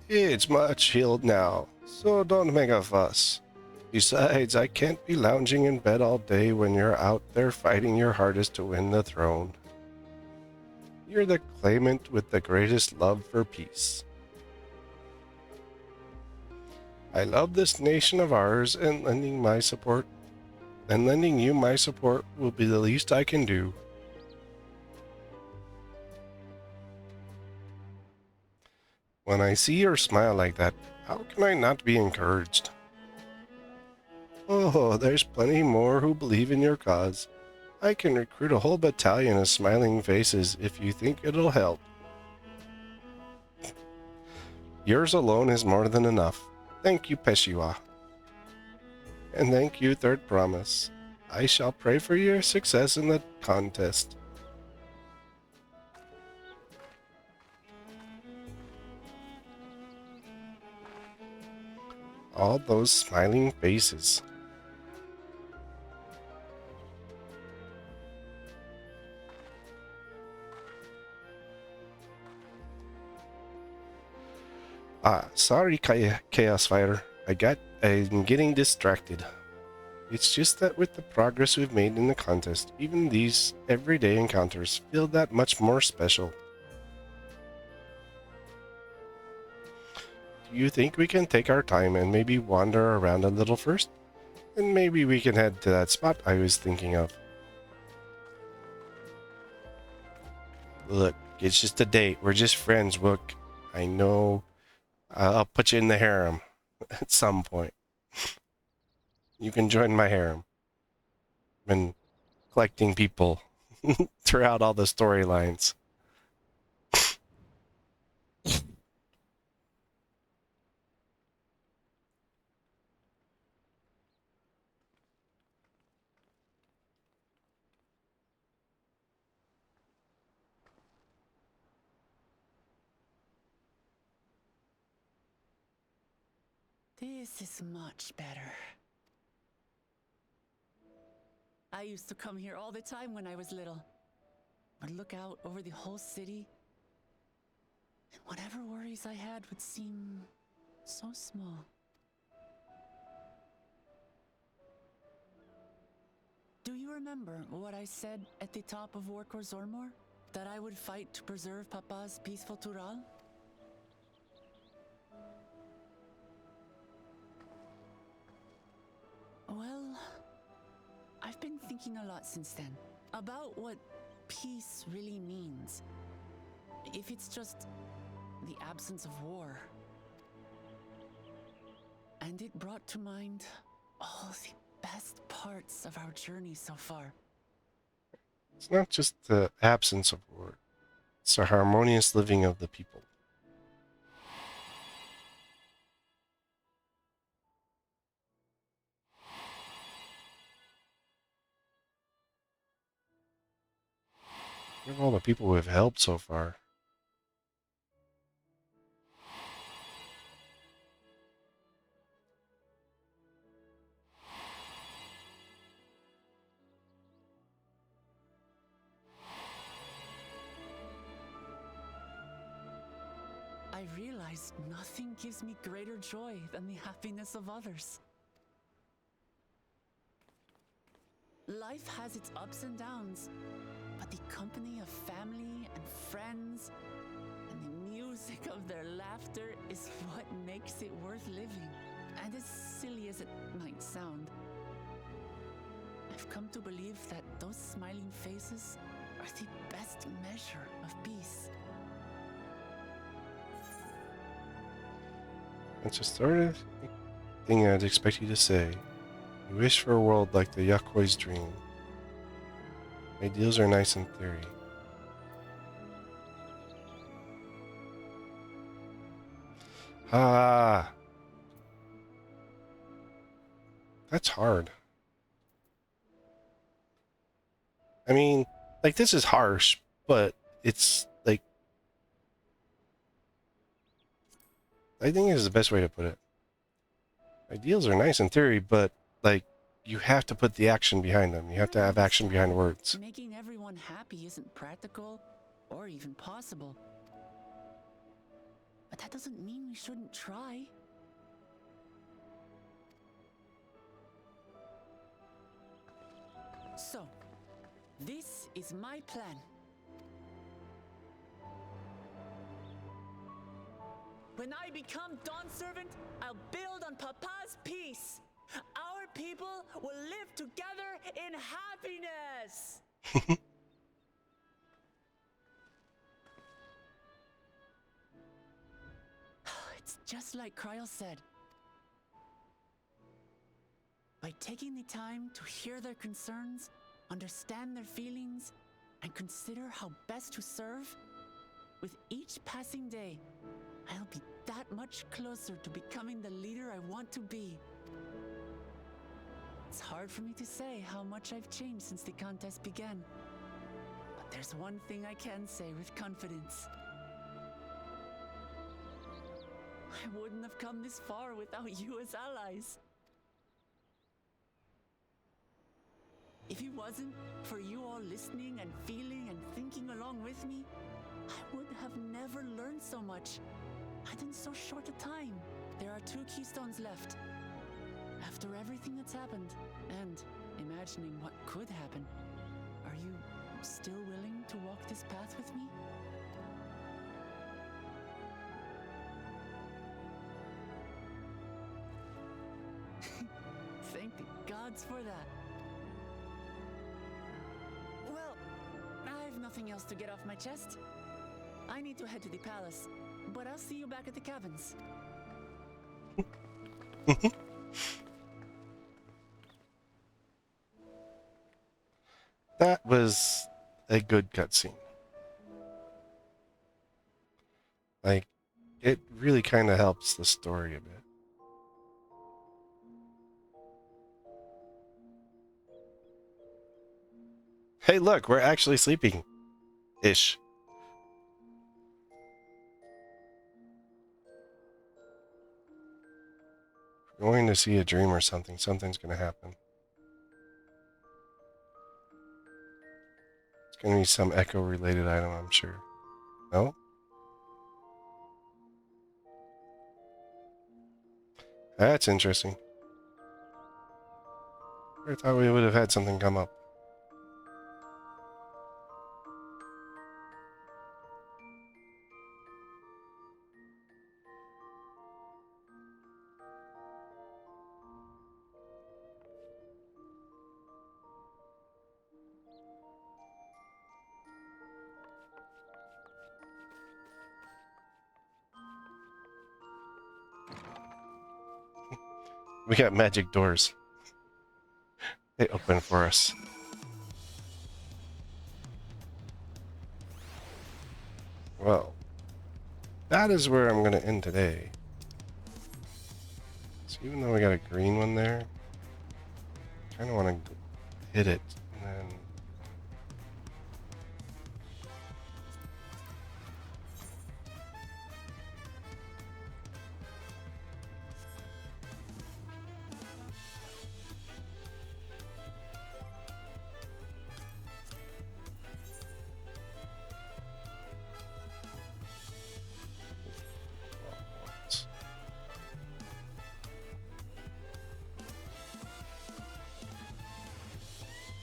It's much healed now, so don't make a fuss. Besides, I can't be lounging in bed all day when you're out there fighting your hardest to win the throne. You're the claimant with the greatest love for peace. I love this nation of ours, and lending you my support will be the least I can do. When I see your smile like that, how can I not be encouraged? Oh, there's plenty more who believe in your cause. I can recruit a whole battalion of smiling faces if you think it'll help. Yours alone is more than enough. Thank you, Peshiwa. And thank you, Third Promise. I shall pray for your success in the contest. All those smiling faces. Sorry, Chaos Fighter. I'm getting distracted. It's just that with the progress we've made in the contest, even these everyday encounters feel that much more special. Do you think we can take our time and maybe wander around a little first? And maybe we can head to that spot I was thinking of. Look, it's just a date. We're just friends, Wook. I know. I'll put you in the harem at some point. You can join my harem. Been collecting people throughout all the storylines. This is much better. I used to come here all the time when I was little. Would look out over the whole city, and whatever worries I had would seem so small. Do you remember what I said at the top of Warkor Zormor? That I would fight to preserve Papa's peaceful Tural? Well, I've been thinking a lot since then about what peace really means. If it's just the absence of war. And it brought to mind all the best parts of our journey so far. It's not just the absence of war. It's the harmonious living of the people. Look at all the people we've helped so far. I realized nothing gives me greater joy than the happiness of others. Life has its ups and downs, but the company of family and friends and the music of their laughter is what makes it worth living. And as silly as it might sound, I've come to believe that those smiling faces are the best measure of peace. That's the sort of thing I'd expect you to say. You wish for a world like the Yakoi's dream. Ideals are nice in theory. Ah, that's hard. I mean, like, this is harsh, but it's, like, I think this is the best way to put it. Ideals are nice in theory, but, like, you have to put the action behind them. You have to have action behind words. Making everyone happy isn't practical or even possible. But that doesn't mean we shouldn't try. So, this is my plan. When I become Dawn Servant, I'll build on Papa's peace. Our people will live together in happiness. It's just like Kryl said. By taking the time to hear their concerns, understand their feelings, and consider how best to serve, with each passing day, I'll be that much closer to becoming the leader I want to be. It's hard for me to say how much I've changed since the contest began. But there's one thing I can say with confidence. I wouldn't have come this far without you as allies. If it wasn't for you all listening and feeling and thinking along with me, I would have never learned so much, and in so short a time. There are 2 keystones left. After everything that's happened, and imagining what could happen, are you still willing to walk this path with me? Thank the gods for that. Well, I have nothing else to get off my chest. I need to head to the palace, but I'll see you back at the cabins. That was a good cutscene. Like, it really kind of helps the story a bit. Hey, look, we're actually sleeping. Ish. We're going to see a dream or something. Something's going to happen. It's going to be some echo-related item, I'm sure. No? That's interesting. I thought we would have had something come up. We got magic doors. They open for us. Well, that is where I'm going to end today. So even though we got a green one there, I kind of want to hit it and then...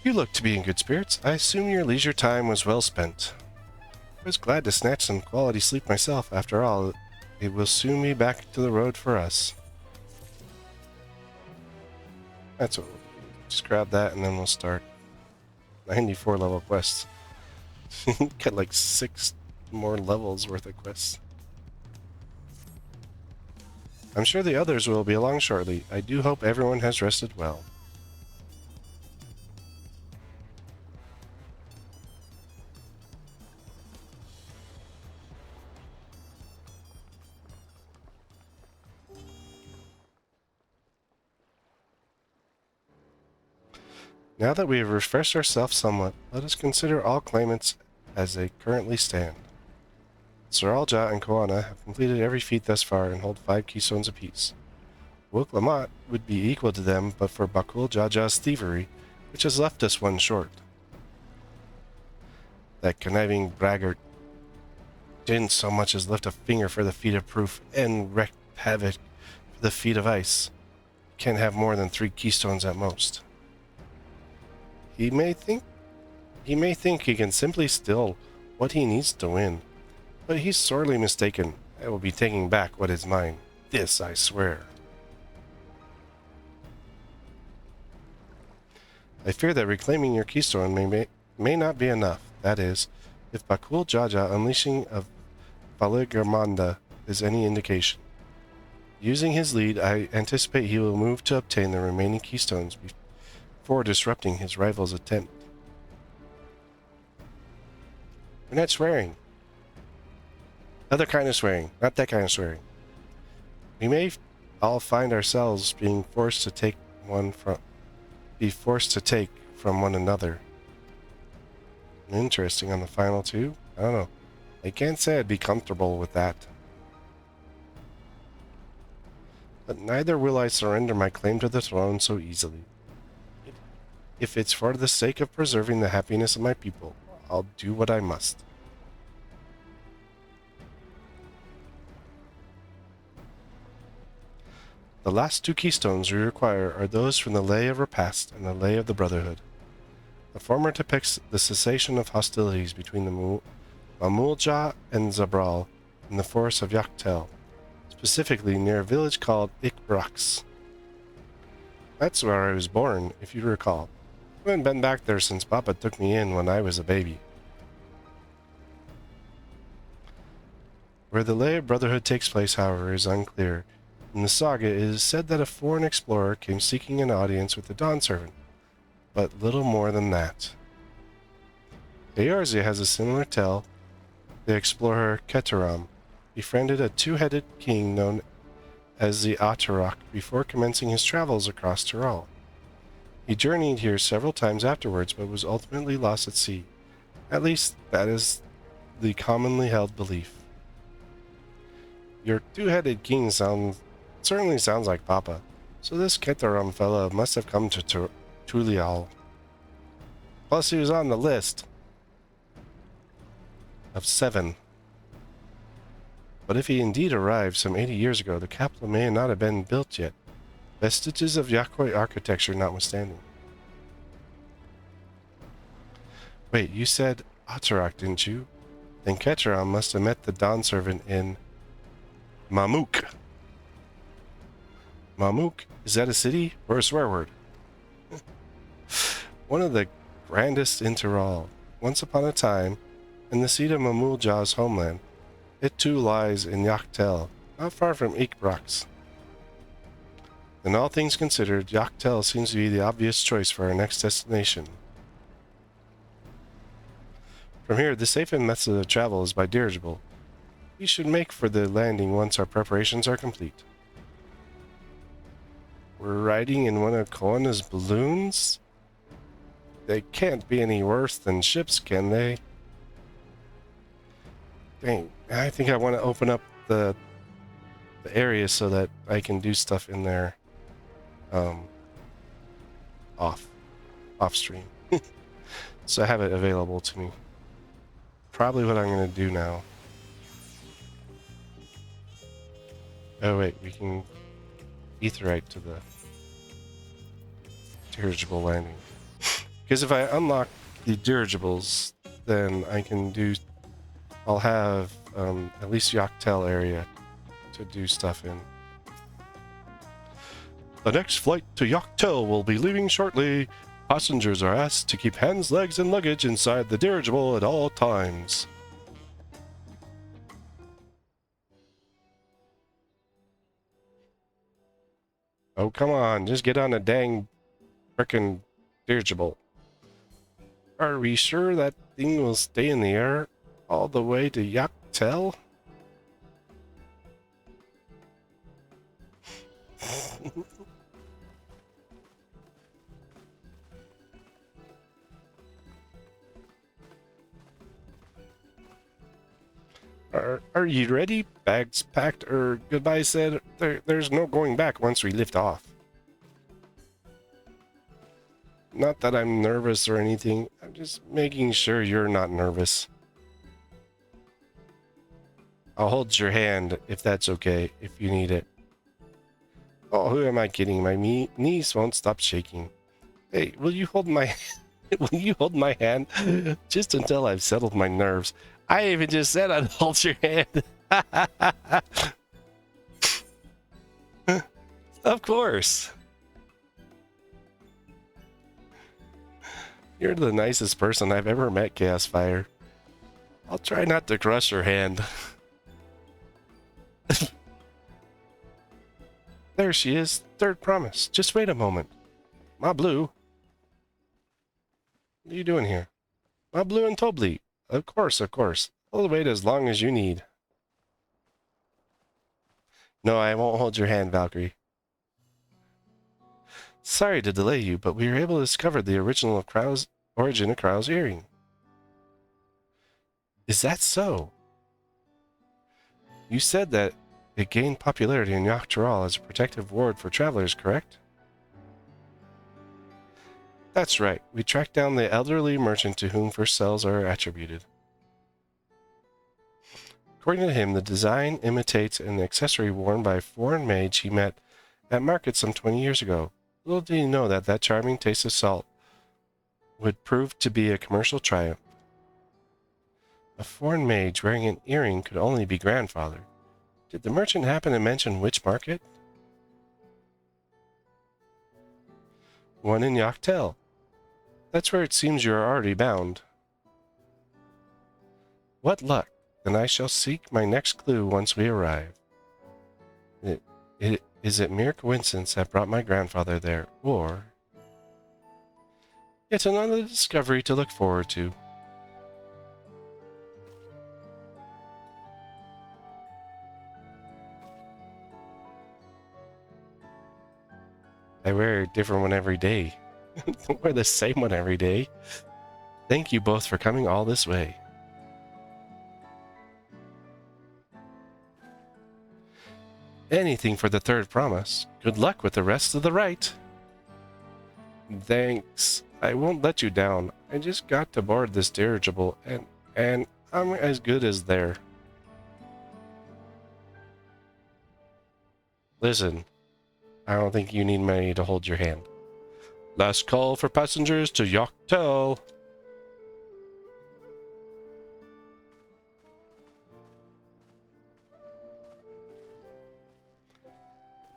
You look to be in good spirits. I assume your leisure time was well spent. I was glad to snatch some quality sleep myself. After all, it will soon be back to the road for us. That's what we'll do. Just grab that and then we'll start 94 level quests. Got like 6 more levels worth of quests. I'm sure the others will be along shortly. I do hope everyone has rested well. Now that we have refreshed ourselves somewhat, let us consider all claimants as they currently stand. Saralja and Koana have completed every feat thus far and hold 5 keystones apiece. Wook Lamont would be equal to them but for Bakul Jaja's thievery, which has left us 1 short. That conniving braggart didn't so much as lift a finger for the feat of proof and wreaked havoc for the feat of ice. Can't have more than 3 keystones at most. He may think he can simply steal what he needs to win, but he's sorely mistaken. I will be taking back what is mine. This I swear. I fear that reclaiming your keystone may not be enough. That is, if Bakul Jaja unleashing of Valigarmanda is any indication. Using his lead, I anticipate he will move to obtain the remaining keystones before disrupting his rival's attempt. We're not swearing. Other kind of swearing, not that kind of swearing. We may all find ourselves being forced to take from one another. Interesting on the final 2. I don't know. I can't say I'd be comfortable with that. But neither will I surrender my claim to the throne so easily. If it's for the sake of preserving the happiness of my people, I'll do what I must. The last 2 keystones we require are those from the Lay of Repast and the Lay of the Brotherhood. The former depicts the cessation of hostilities between the Mamulja and Zabral in the forest of Yaktel, specifically near a village called Ikbrax. That's where I was born, if you recall. I haven't been back there since Papa took me in when I was a baby. Where the Lay of Brotherhood takes place, however, is unclear. In the saga, it is said that a foreign explorer came seeking an audience with the Dawn Servant, but little more than that. Eorzea has a similar tale. The explorer Keteram befriended a 2-headed king known as the Atarak before commencing his travels across Tyrol. He journeyed here several times afterwards, but was ultimately lost at sea. At least, that is the commonly held belief. Your 2-headed king certainly sounds like Papa, so this Keteram fella must have come to Tulial. Plus, he was on the list of 7. But if he indeed arrived some 80 years ago, the capital may not have been built yet, vestiges of Yakoi architecture notwithstanding. Wait, you said Atarak, didn't you? Then Keteram must have met the Dawn Servant in Mamuk. Mamuk? Is that a city or a swear word? One of the grandest in Tyrol. Once upon a time, in the seat of Mamulja's homeland, it too lies in Yaktel, not far from Ikbrax. In all things considered, Yaktel seems to be the obvious choice for our next destination. From here, the safest method of travel is by dirigible. We should make for the landing once our preparations are complete. We're riding in one of Koana's balloons? They can't be any worse than ships, can they? Dang, I think I want to open up the area so that I can do stuff in there off stream. So I have it available to me. Probably what I'm going to do now. Oh wait, we can etherite to the dirigible landing. Because if I unlock the dirigibles, then I'll have at least Yaktel area to do stuff in. The next flight to Yaktel will be leaving shortly. Passengers are asked to keep hands, legs, and luggage inside the dirigible at all times. Oh, come on. Just get on a dang frickin' dirigible. Are we sure that thing will stay in the air all the way to Yaktel? Are you ready? Bags packed or goodbye said? There's no going back once we lift off. Not that I'm nervous or anything. I'm just making sure you're not nervous. I'll hold your hand if that's okay, if you need it. Oh, who am I kidding? My knees won't stop shaking. Hey, will you hold my will you hold my hand just until I've settled my nerves? I even just said I'd hold your hand. Of course. You're the nicest person I've ever met, Chaos Fire. I'll try not to crush your hand. There she is. Third promise. Just wait a moment. Ma Blue. What are you doing here? Ma Blue and Tobli. Of course, of course. I'll wait as long as you need. No, I won't hold your hand, Valkyrie. Sorry to delay you, but we were able to discover the origin of Krau's earring. Is that so? You said that it gained popularity in DawnTrail as a protective ward for travelers, correct? That's right. We tracked down the elderly merchant to whom first sales are attributed. According to him, the design imitates an accessory worn by a foreign mage he met at market some 20 years ago. Little did he know that charming taste of salt would prove to be a commercial triumph. A foreign mage wearing an earring could only be grandfather. Did the merchant happen to mention which market? One in DawnTrail. That's where it seems you are already bound. What luck! Then I shall seek my next clue once we arrive. Is it mere coincidence that brought my grandfather there, or yet another discovery to look forward to? I wear a different one every day. Don't wear the same one every day. Thank you both for coming all this way. Anything for the third promise. Good luck with the rest of the rite. Thanks. I won't let you down. I just got to board this dirigible and I'm as good as there. Listen, I don't think you need me to hold your hand. Last call for passengers to DawnTrail.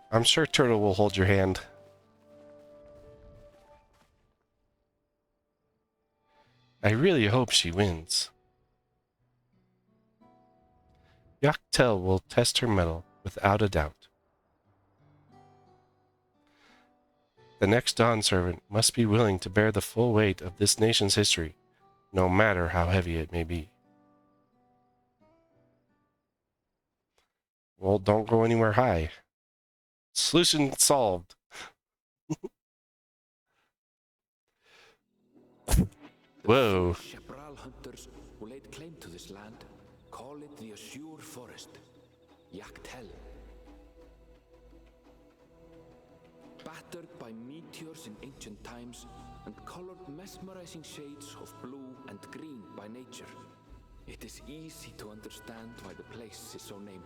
I'm sure Turtle will hold your hand. I really hope she wins. DawnTrail will test her mettle, without a doubt. The next Dawn servant must be willing to bear the full weight of this nation's history, no matter how heavy it may be. Well, don't go anywhere high. Solution solved. Whoa. Shepral hunters who laid claim to this land call it the Azure Forest, DawnTrail. Battered by meteors in ancient times and colored mesmerizing shades of blue and green by nature, it is easy to understand why the place is so named.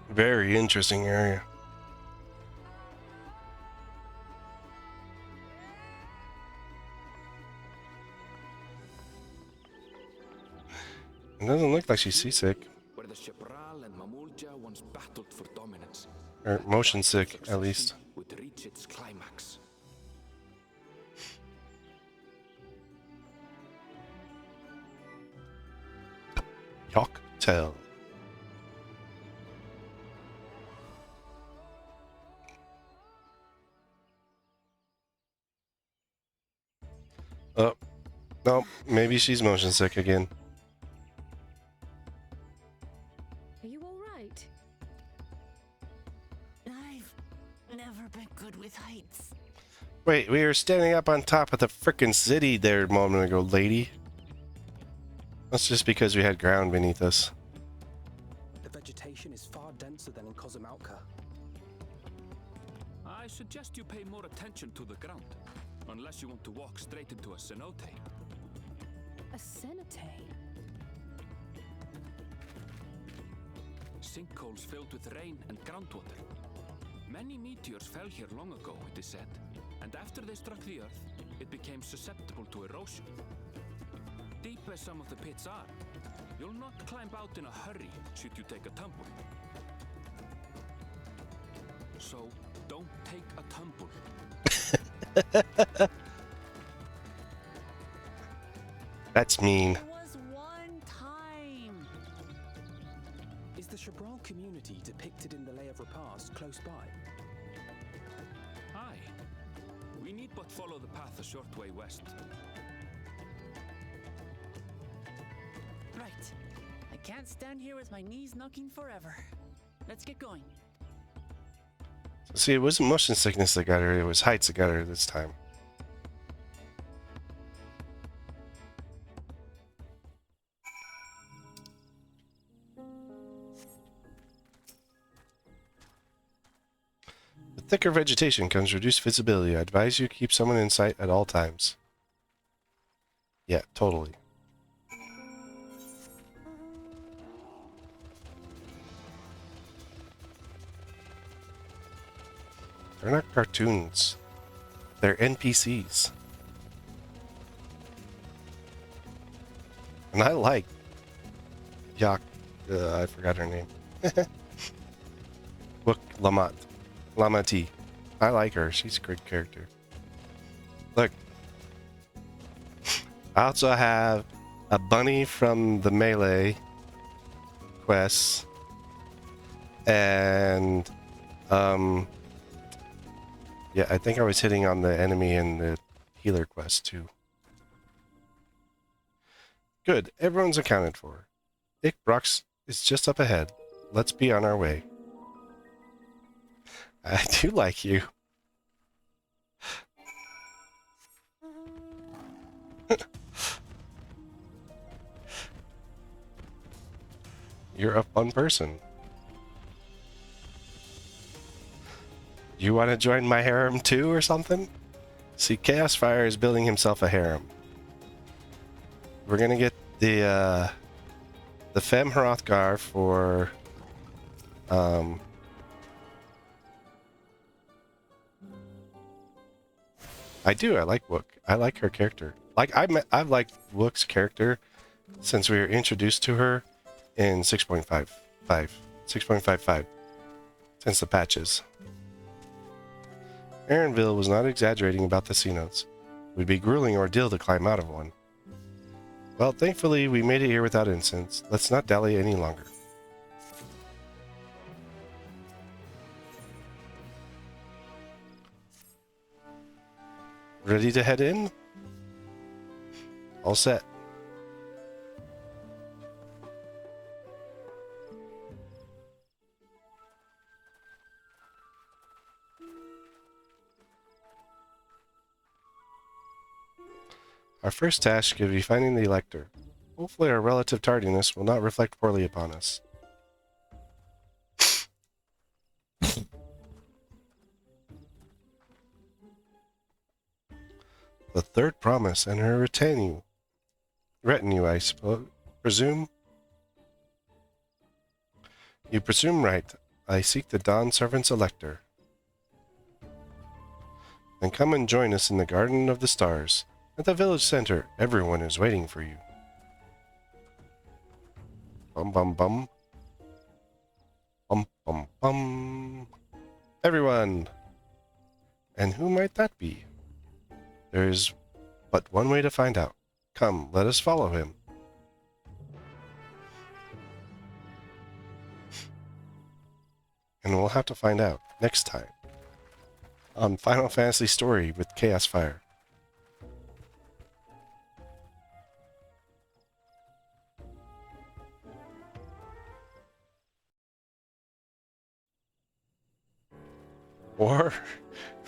Very interesting area. It doesn't look like she's seasick. Where the Shepral and Mamulja once battled for dominance. Or motion sick, at least. Would reach its climax. DawnTrail. Oh, no, maybe she's motion sick again. Are you all right? I've never been good with heights. Wait, we were standing up on top of the frickin' city there a moment ago, lady. That's just because we had ground beneath us. The vegetation is far denser than in Kozumauka. I suggest you pay more attention to the ground, unless you want to walk straight into a cenote. A cenote? Sinkholes filled with rain and groundwater. Many meteors fell here long ago, it is said, and after they struck the earth, it became susceptible to erosion. Deep as some of the pits are, you'll not climb out in a hurry should you take a tumble. So, don't take a tumble. That's mean. It was one time. Is the Chabral community depicted in the Lay of Repast close by? Aye. We need but follow the path a short way west. Right. I can't stand here with my knees knocking forever. Let's get going. See, it wasn't motion sickness that got her, it was heights that got her this time. With thicker vegetation comes reduced visibility. I advise you keep someone in sight at all times. Yeah, totally. They're not cartoons. They're NPCs. And I like Yak. I forgot her name. Look, Lamati. I like her. She's a great character. Look. I also have a bunny from the Melee quests. And yeah, I think I was hitting on the enemy in the healer quest too. Good, everyone's accounted for. Brox is just up ahead. Let's be on our way. I do like you. You're a fun person. You want to join my harem too or something? See, Chaos Fire is building himself a harem. We're gonna get the Femme Hrothgar for I like Wook. I like her character. Like I've liked Wook's character since we were introduced to her in 6.55. Since the patches. Aaronville was not exaggerating about the sea notes. It would be a grueling ordeal to climb out of one. Well, thankfully, we made it here without incidents. Let's not dally any longer. Ready to head in? All set. Our first task will be finding the Elector. Hopefully our relative tardiness will not reflect poorly upon us. The third promise and her retinue, I presume. You presume right. I seek the Dawn Servant's Elector. Then come and join us in the Garden of the Stars. At the village center, everyone is waiting for you. Bum bum bum. Bum bum bum. Everyone! And who might that be? There is but one way to find out. Come, let us follow him. And we'll have to find out next time on Final Fantasy Story with Chaos Fire. Or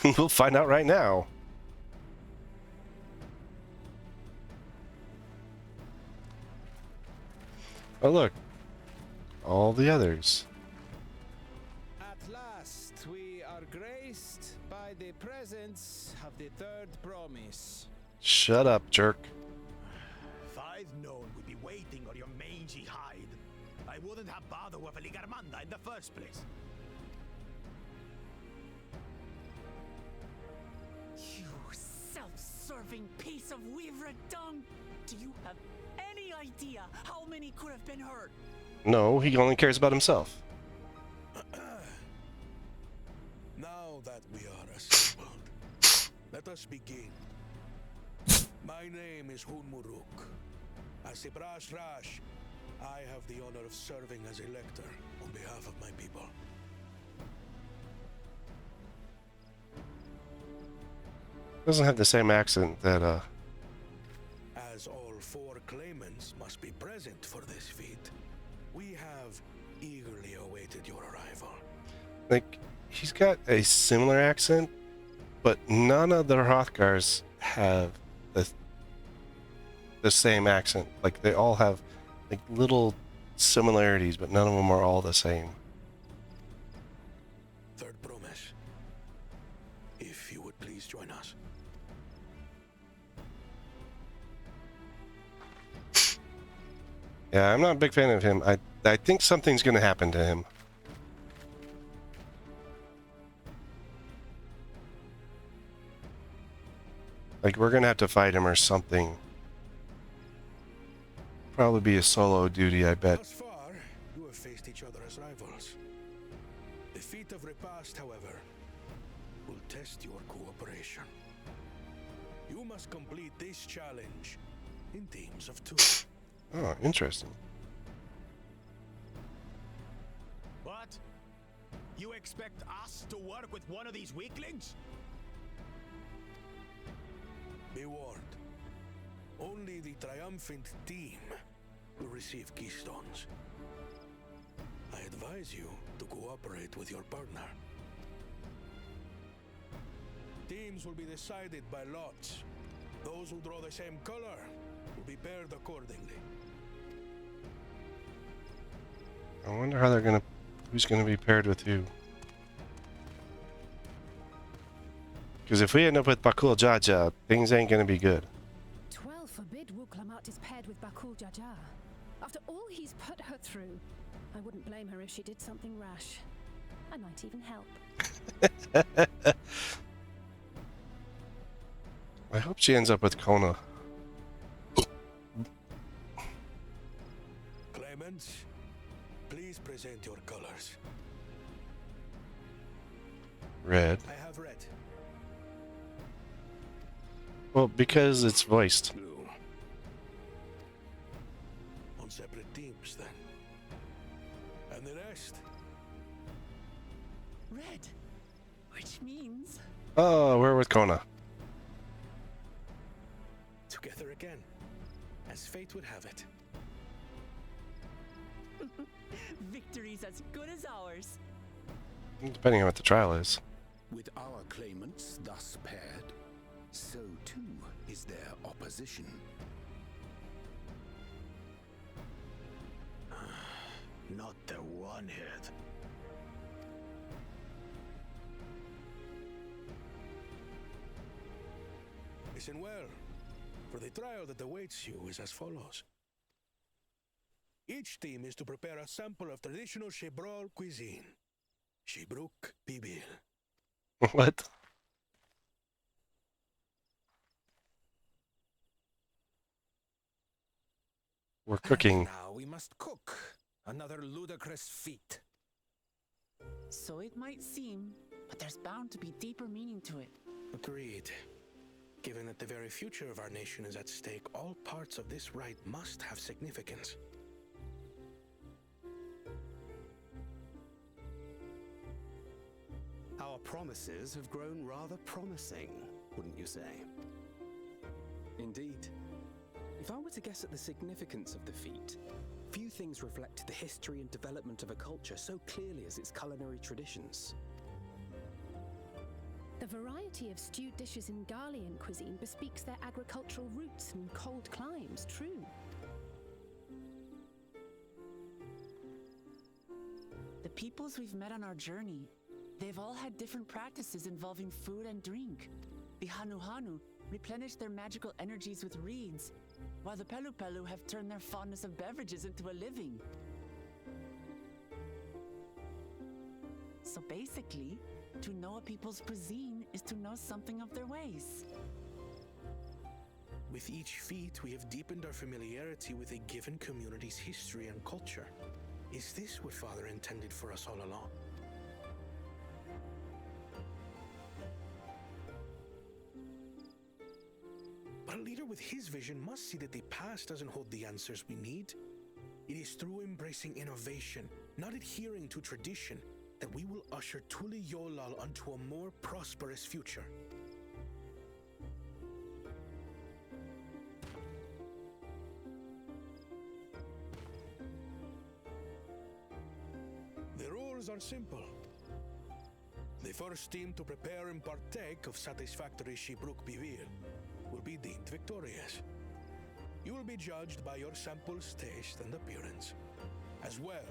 we'll find out right now. Oh look, all the others. At last, we are graced by the presence of the third promise. Shut up, jerk. If I'd known we'd be waiting on your mangy hide, I wouldn't have bothered with a Ligarmanda in the first place. You self-serving piece of weaver dung! Do you have any idea how many could have been hurt? No, he only cares about himself. Now that we are assembled, let us begin. My name is Hunmuruk. As a Brash Rash, I have the honor of serving as elector on behalf of my people. Doesn't have the same accent that As all four claimants must be present for this feat, we have eagerly awaited your arrival. like he's got a similar accent, but none of the Hrothgars have the same accent. Like they all have like little similarities, but none of them are all the same. Third promise. If you would please join us. Yeah, I'm not a big fan of him. I think something's gonna happen to him. Like we're gonna have to fight him or something. Probably be a solo duty, I bet. Thus far, you have faced each other as rivals. The feat of repast, however, will test your cooperation. You must complete this challenge in teams of 2. Oh, interesting. What? You expect us to work with one of these weaklings? Be warned. Only the triumphant team will receive keystones. I advise you to cooperate with your partner. Teams will be decided by lots. Those who draw the same color will be paired accordingly. I wonder how who's gonna be paired with who. Because if we end up with Bakul Jaja, things ain't gonna be good. 12 forbid Wuklamat is paired with Bakul Jaja. After all he's put her through, I wouldn't blame her if she did something rash. I might even help. I hope she ends up with Kona. Claimants, please present your colors. Red. I have red. Well, because it's voiced. Blue. On separate teams, then. And the rest? Red. Which means... Oh, we're with Kona. Together again, as fate would have it. Victory's as good as ours. Depending on what the trial is. With our claimants thus paired, so too is their opposition. Not the one-hit. Listen well, for the trial that awaits you is as follows. Each team is to prepare a sample of traditional Shebrol cuisine. Shebruk Bibil. What? We're cooking. Now we must cook. Another ludicrous feat. So it might seem, but there's bound to be deeper meaning to it. Agreed. Given that the very future of our nation is at stake, all parts of this rite must have significance. Our promises have grown rather promising, wouldn't you say? Indeed. If I were to guess at the significance of the feat, few things reflect the history and development of a culture so clearly as its culinary traditions. The variety of stewed dishes in Garlean cuisine bespeaks their agricultural roots and cold climes, true. peoples we've met on our journey, they've all had different practices involving food and drink. The Hanu replenish their magical energies with reeds, while the Pelu have turned their fondness of beverages into a living. So basically, to know a people's cuisine is to know something of their ways. With each feat, we have deepened our familiarity with a given community's history and culture. Is this what Father intended for us all along? But a leader with his vision must see that the past doesn't hold the answers we need. It is through embracing innovation, not adhering to tradition, that we will usher Tuli Yolal onto a more prosperous future. The rules are simple. The first team to prepare and partake of satisfactory Shibruk Bivir will be deemed victorious. You will be judged by your sample's taste and appearance, as well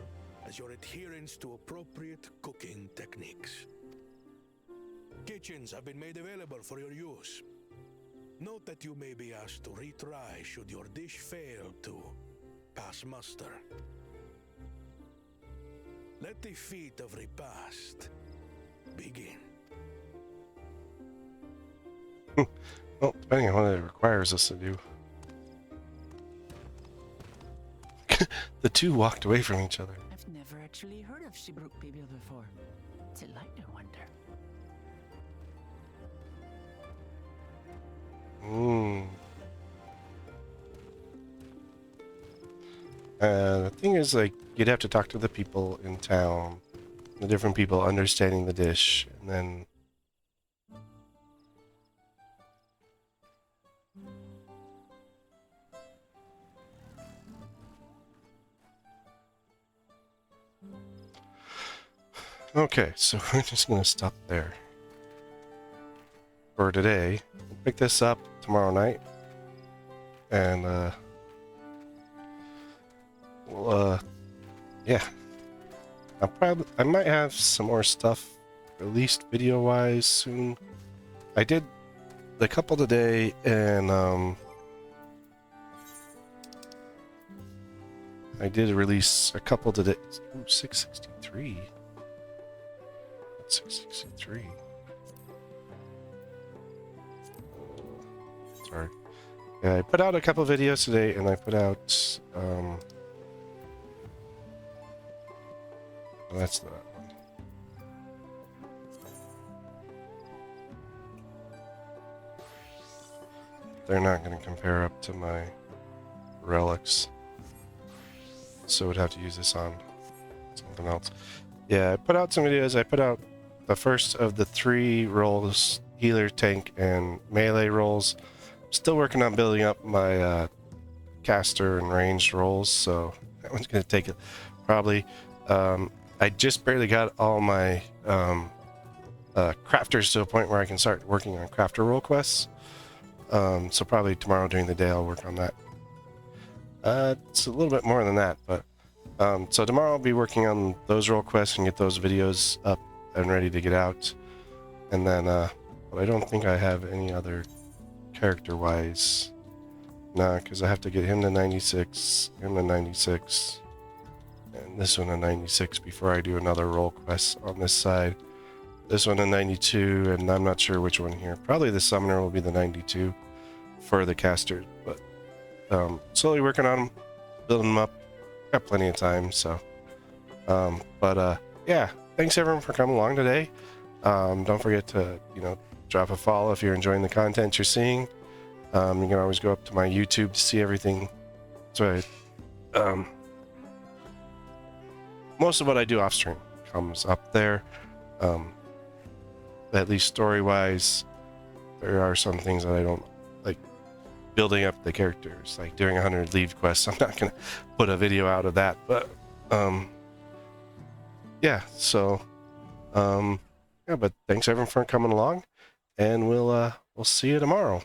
as your adherence to appropriate cooking techniques. Kitchens have been made available for your use. Note that you may be asked to retry should your dish fail to pass muster. Let the feat of repast begin. Well, depending on what it requires us to do. The two walked away from each other. I've never actually heard of Shibruk Bibil before. Delight, I wonder. The thing is, like, you'd have to talk to the people in town, the different people understanding the dish, and then... Okay, so we're just gonna stop there for today. We'll pick this up tomorrow night, and we'll yeah, I might have some more stuff released video wise soon. I did a couple today, and I did release a couple today. Ooh, 663. 663. Sorry. Yeah, I put out a couple videos today, and I put out that's that one. They're not going to compare up to my relics, so we'd have to use this on something else. Yeah, I put out some videos. I put out the first of the 3 roles, healer, tank, and melee roles. Still working on building up my caster and ranged roles, so that one's going to take it probably. I just barely got all my crafters to a point where I can start working on crafter role quests. So probably tomorrow during the day I'll work on that. It's a little bit more than that, but so tomorrow I'll be working on those role quests and get those videos up and ready to get out. And then, but I don't think I have any other character-wise. Nah, because I have to get him to 96, him to 96, and this one to 96 before I do another role quest on this side. This one to 92, and I'm not sure which one here. Probably the summoner will be the 92 for the caster, but slowly working on them, building them up. Got plenty of time, so yeah, thanks everyone for coming along today. Don't forget to drop a follow if you're enjoying the content you're seeing. You can always go up to my YouTube to see everything. So most of what I do off stream comes up there. At least story wise, there are some things that I don't like. Building up the characters, like doing 100 leave quests. I'm not gonna put a video out of that, but yeah. So yeah, but thanks everyone for coming along, and we'll see you tomorrow.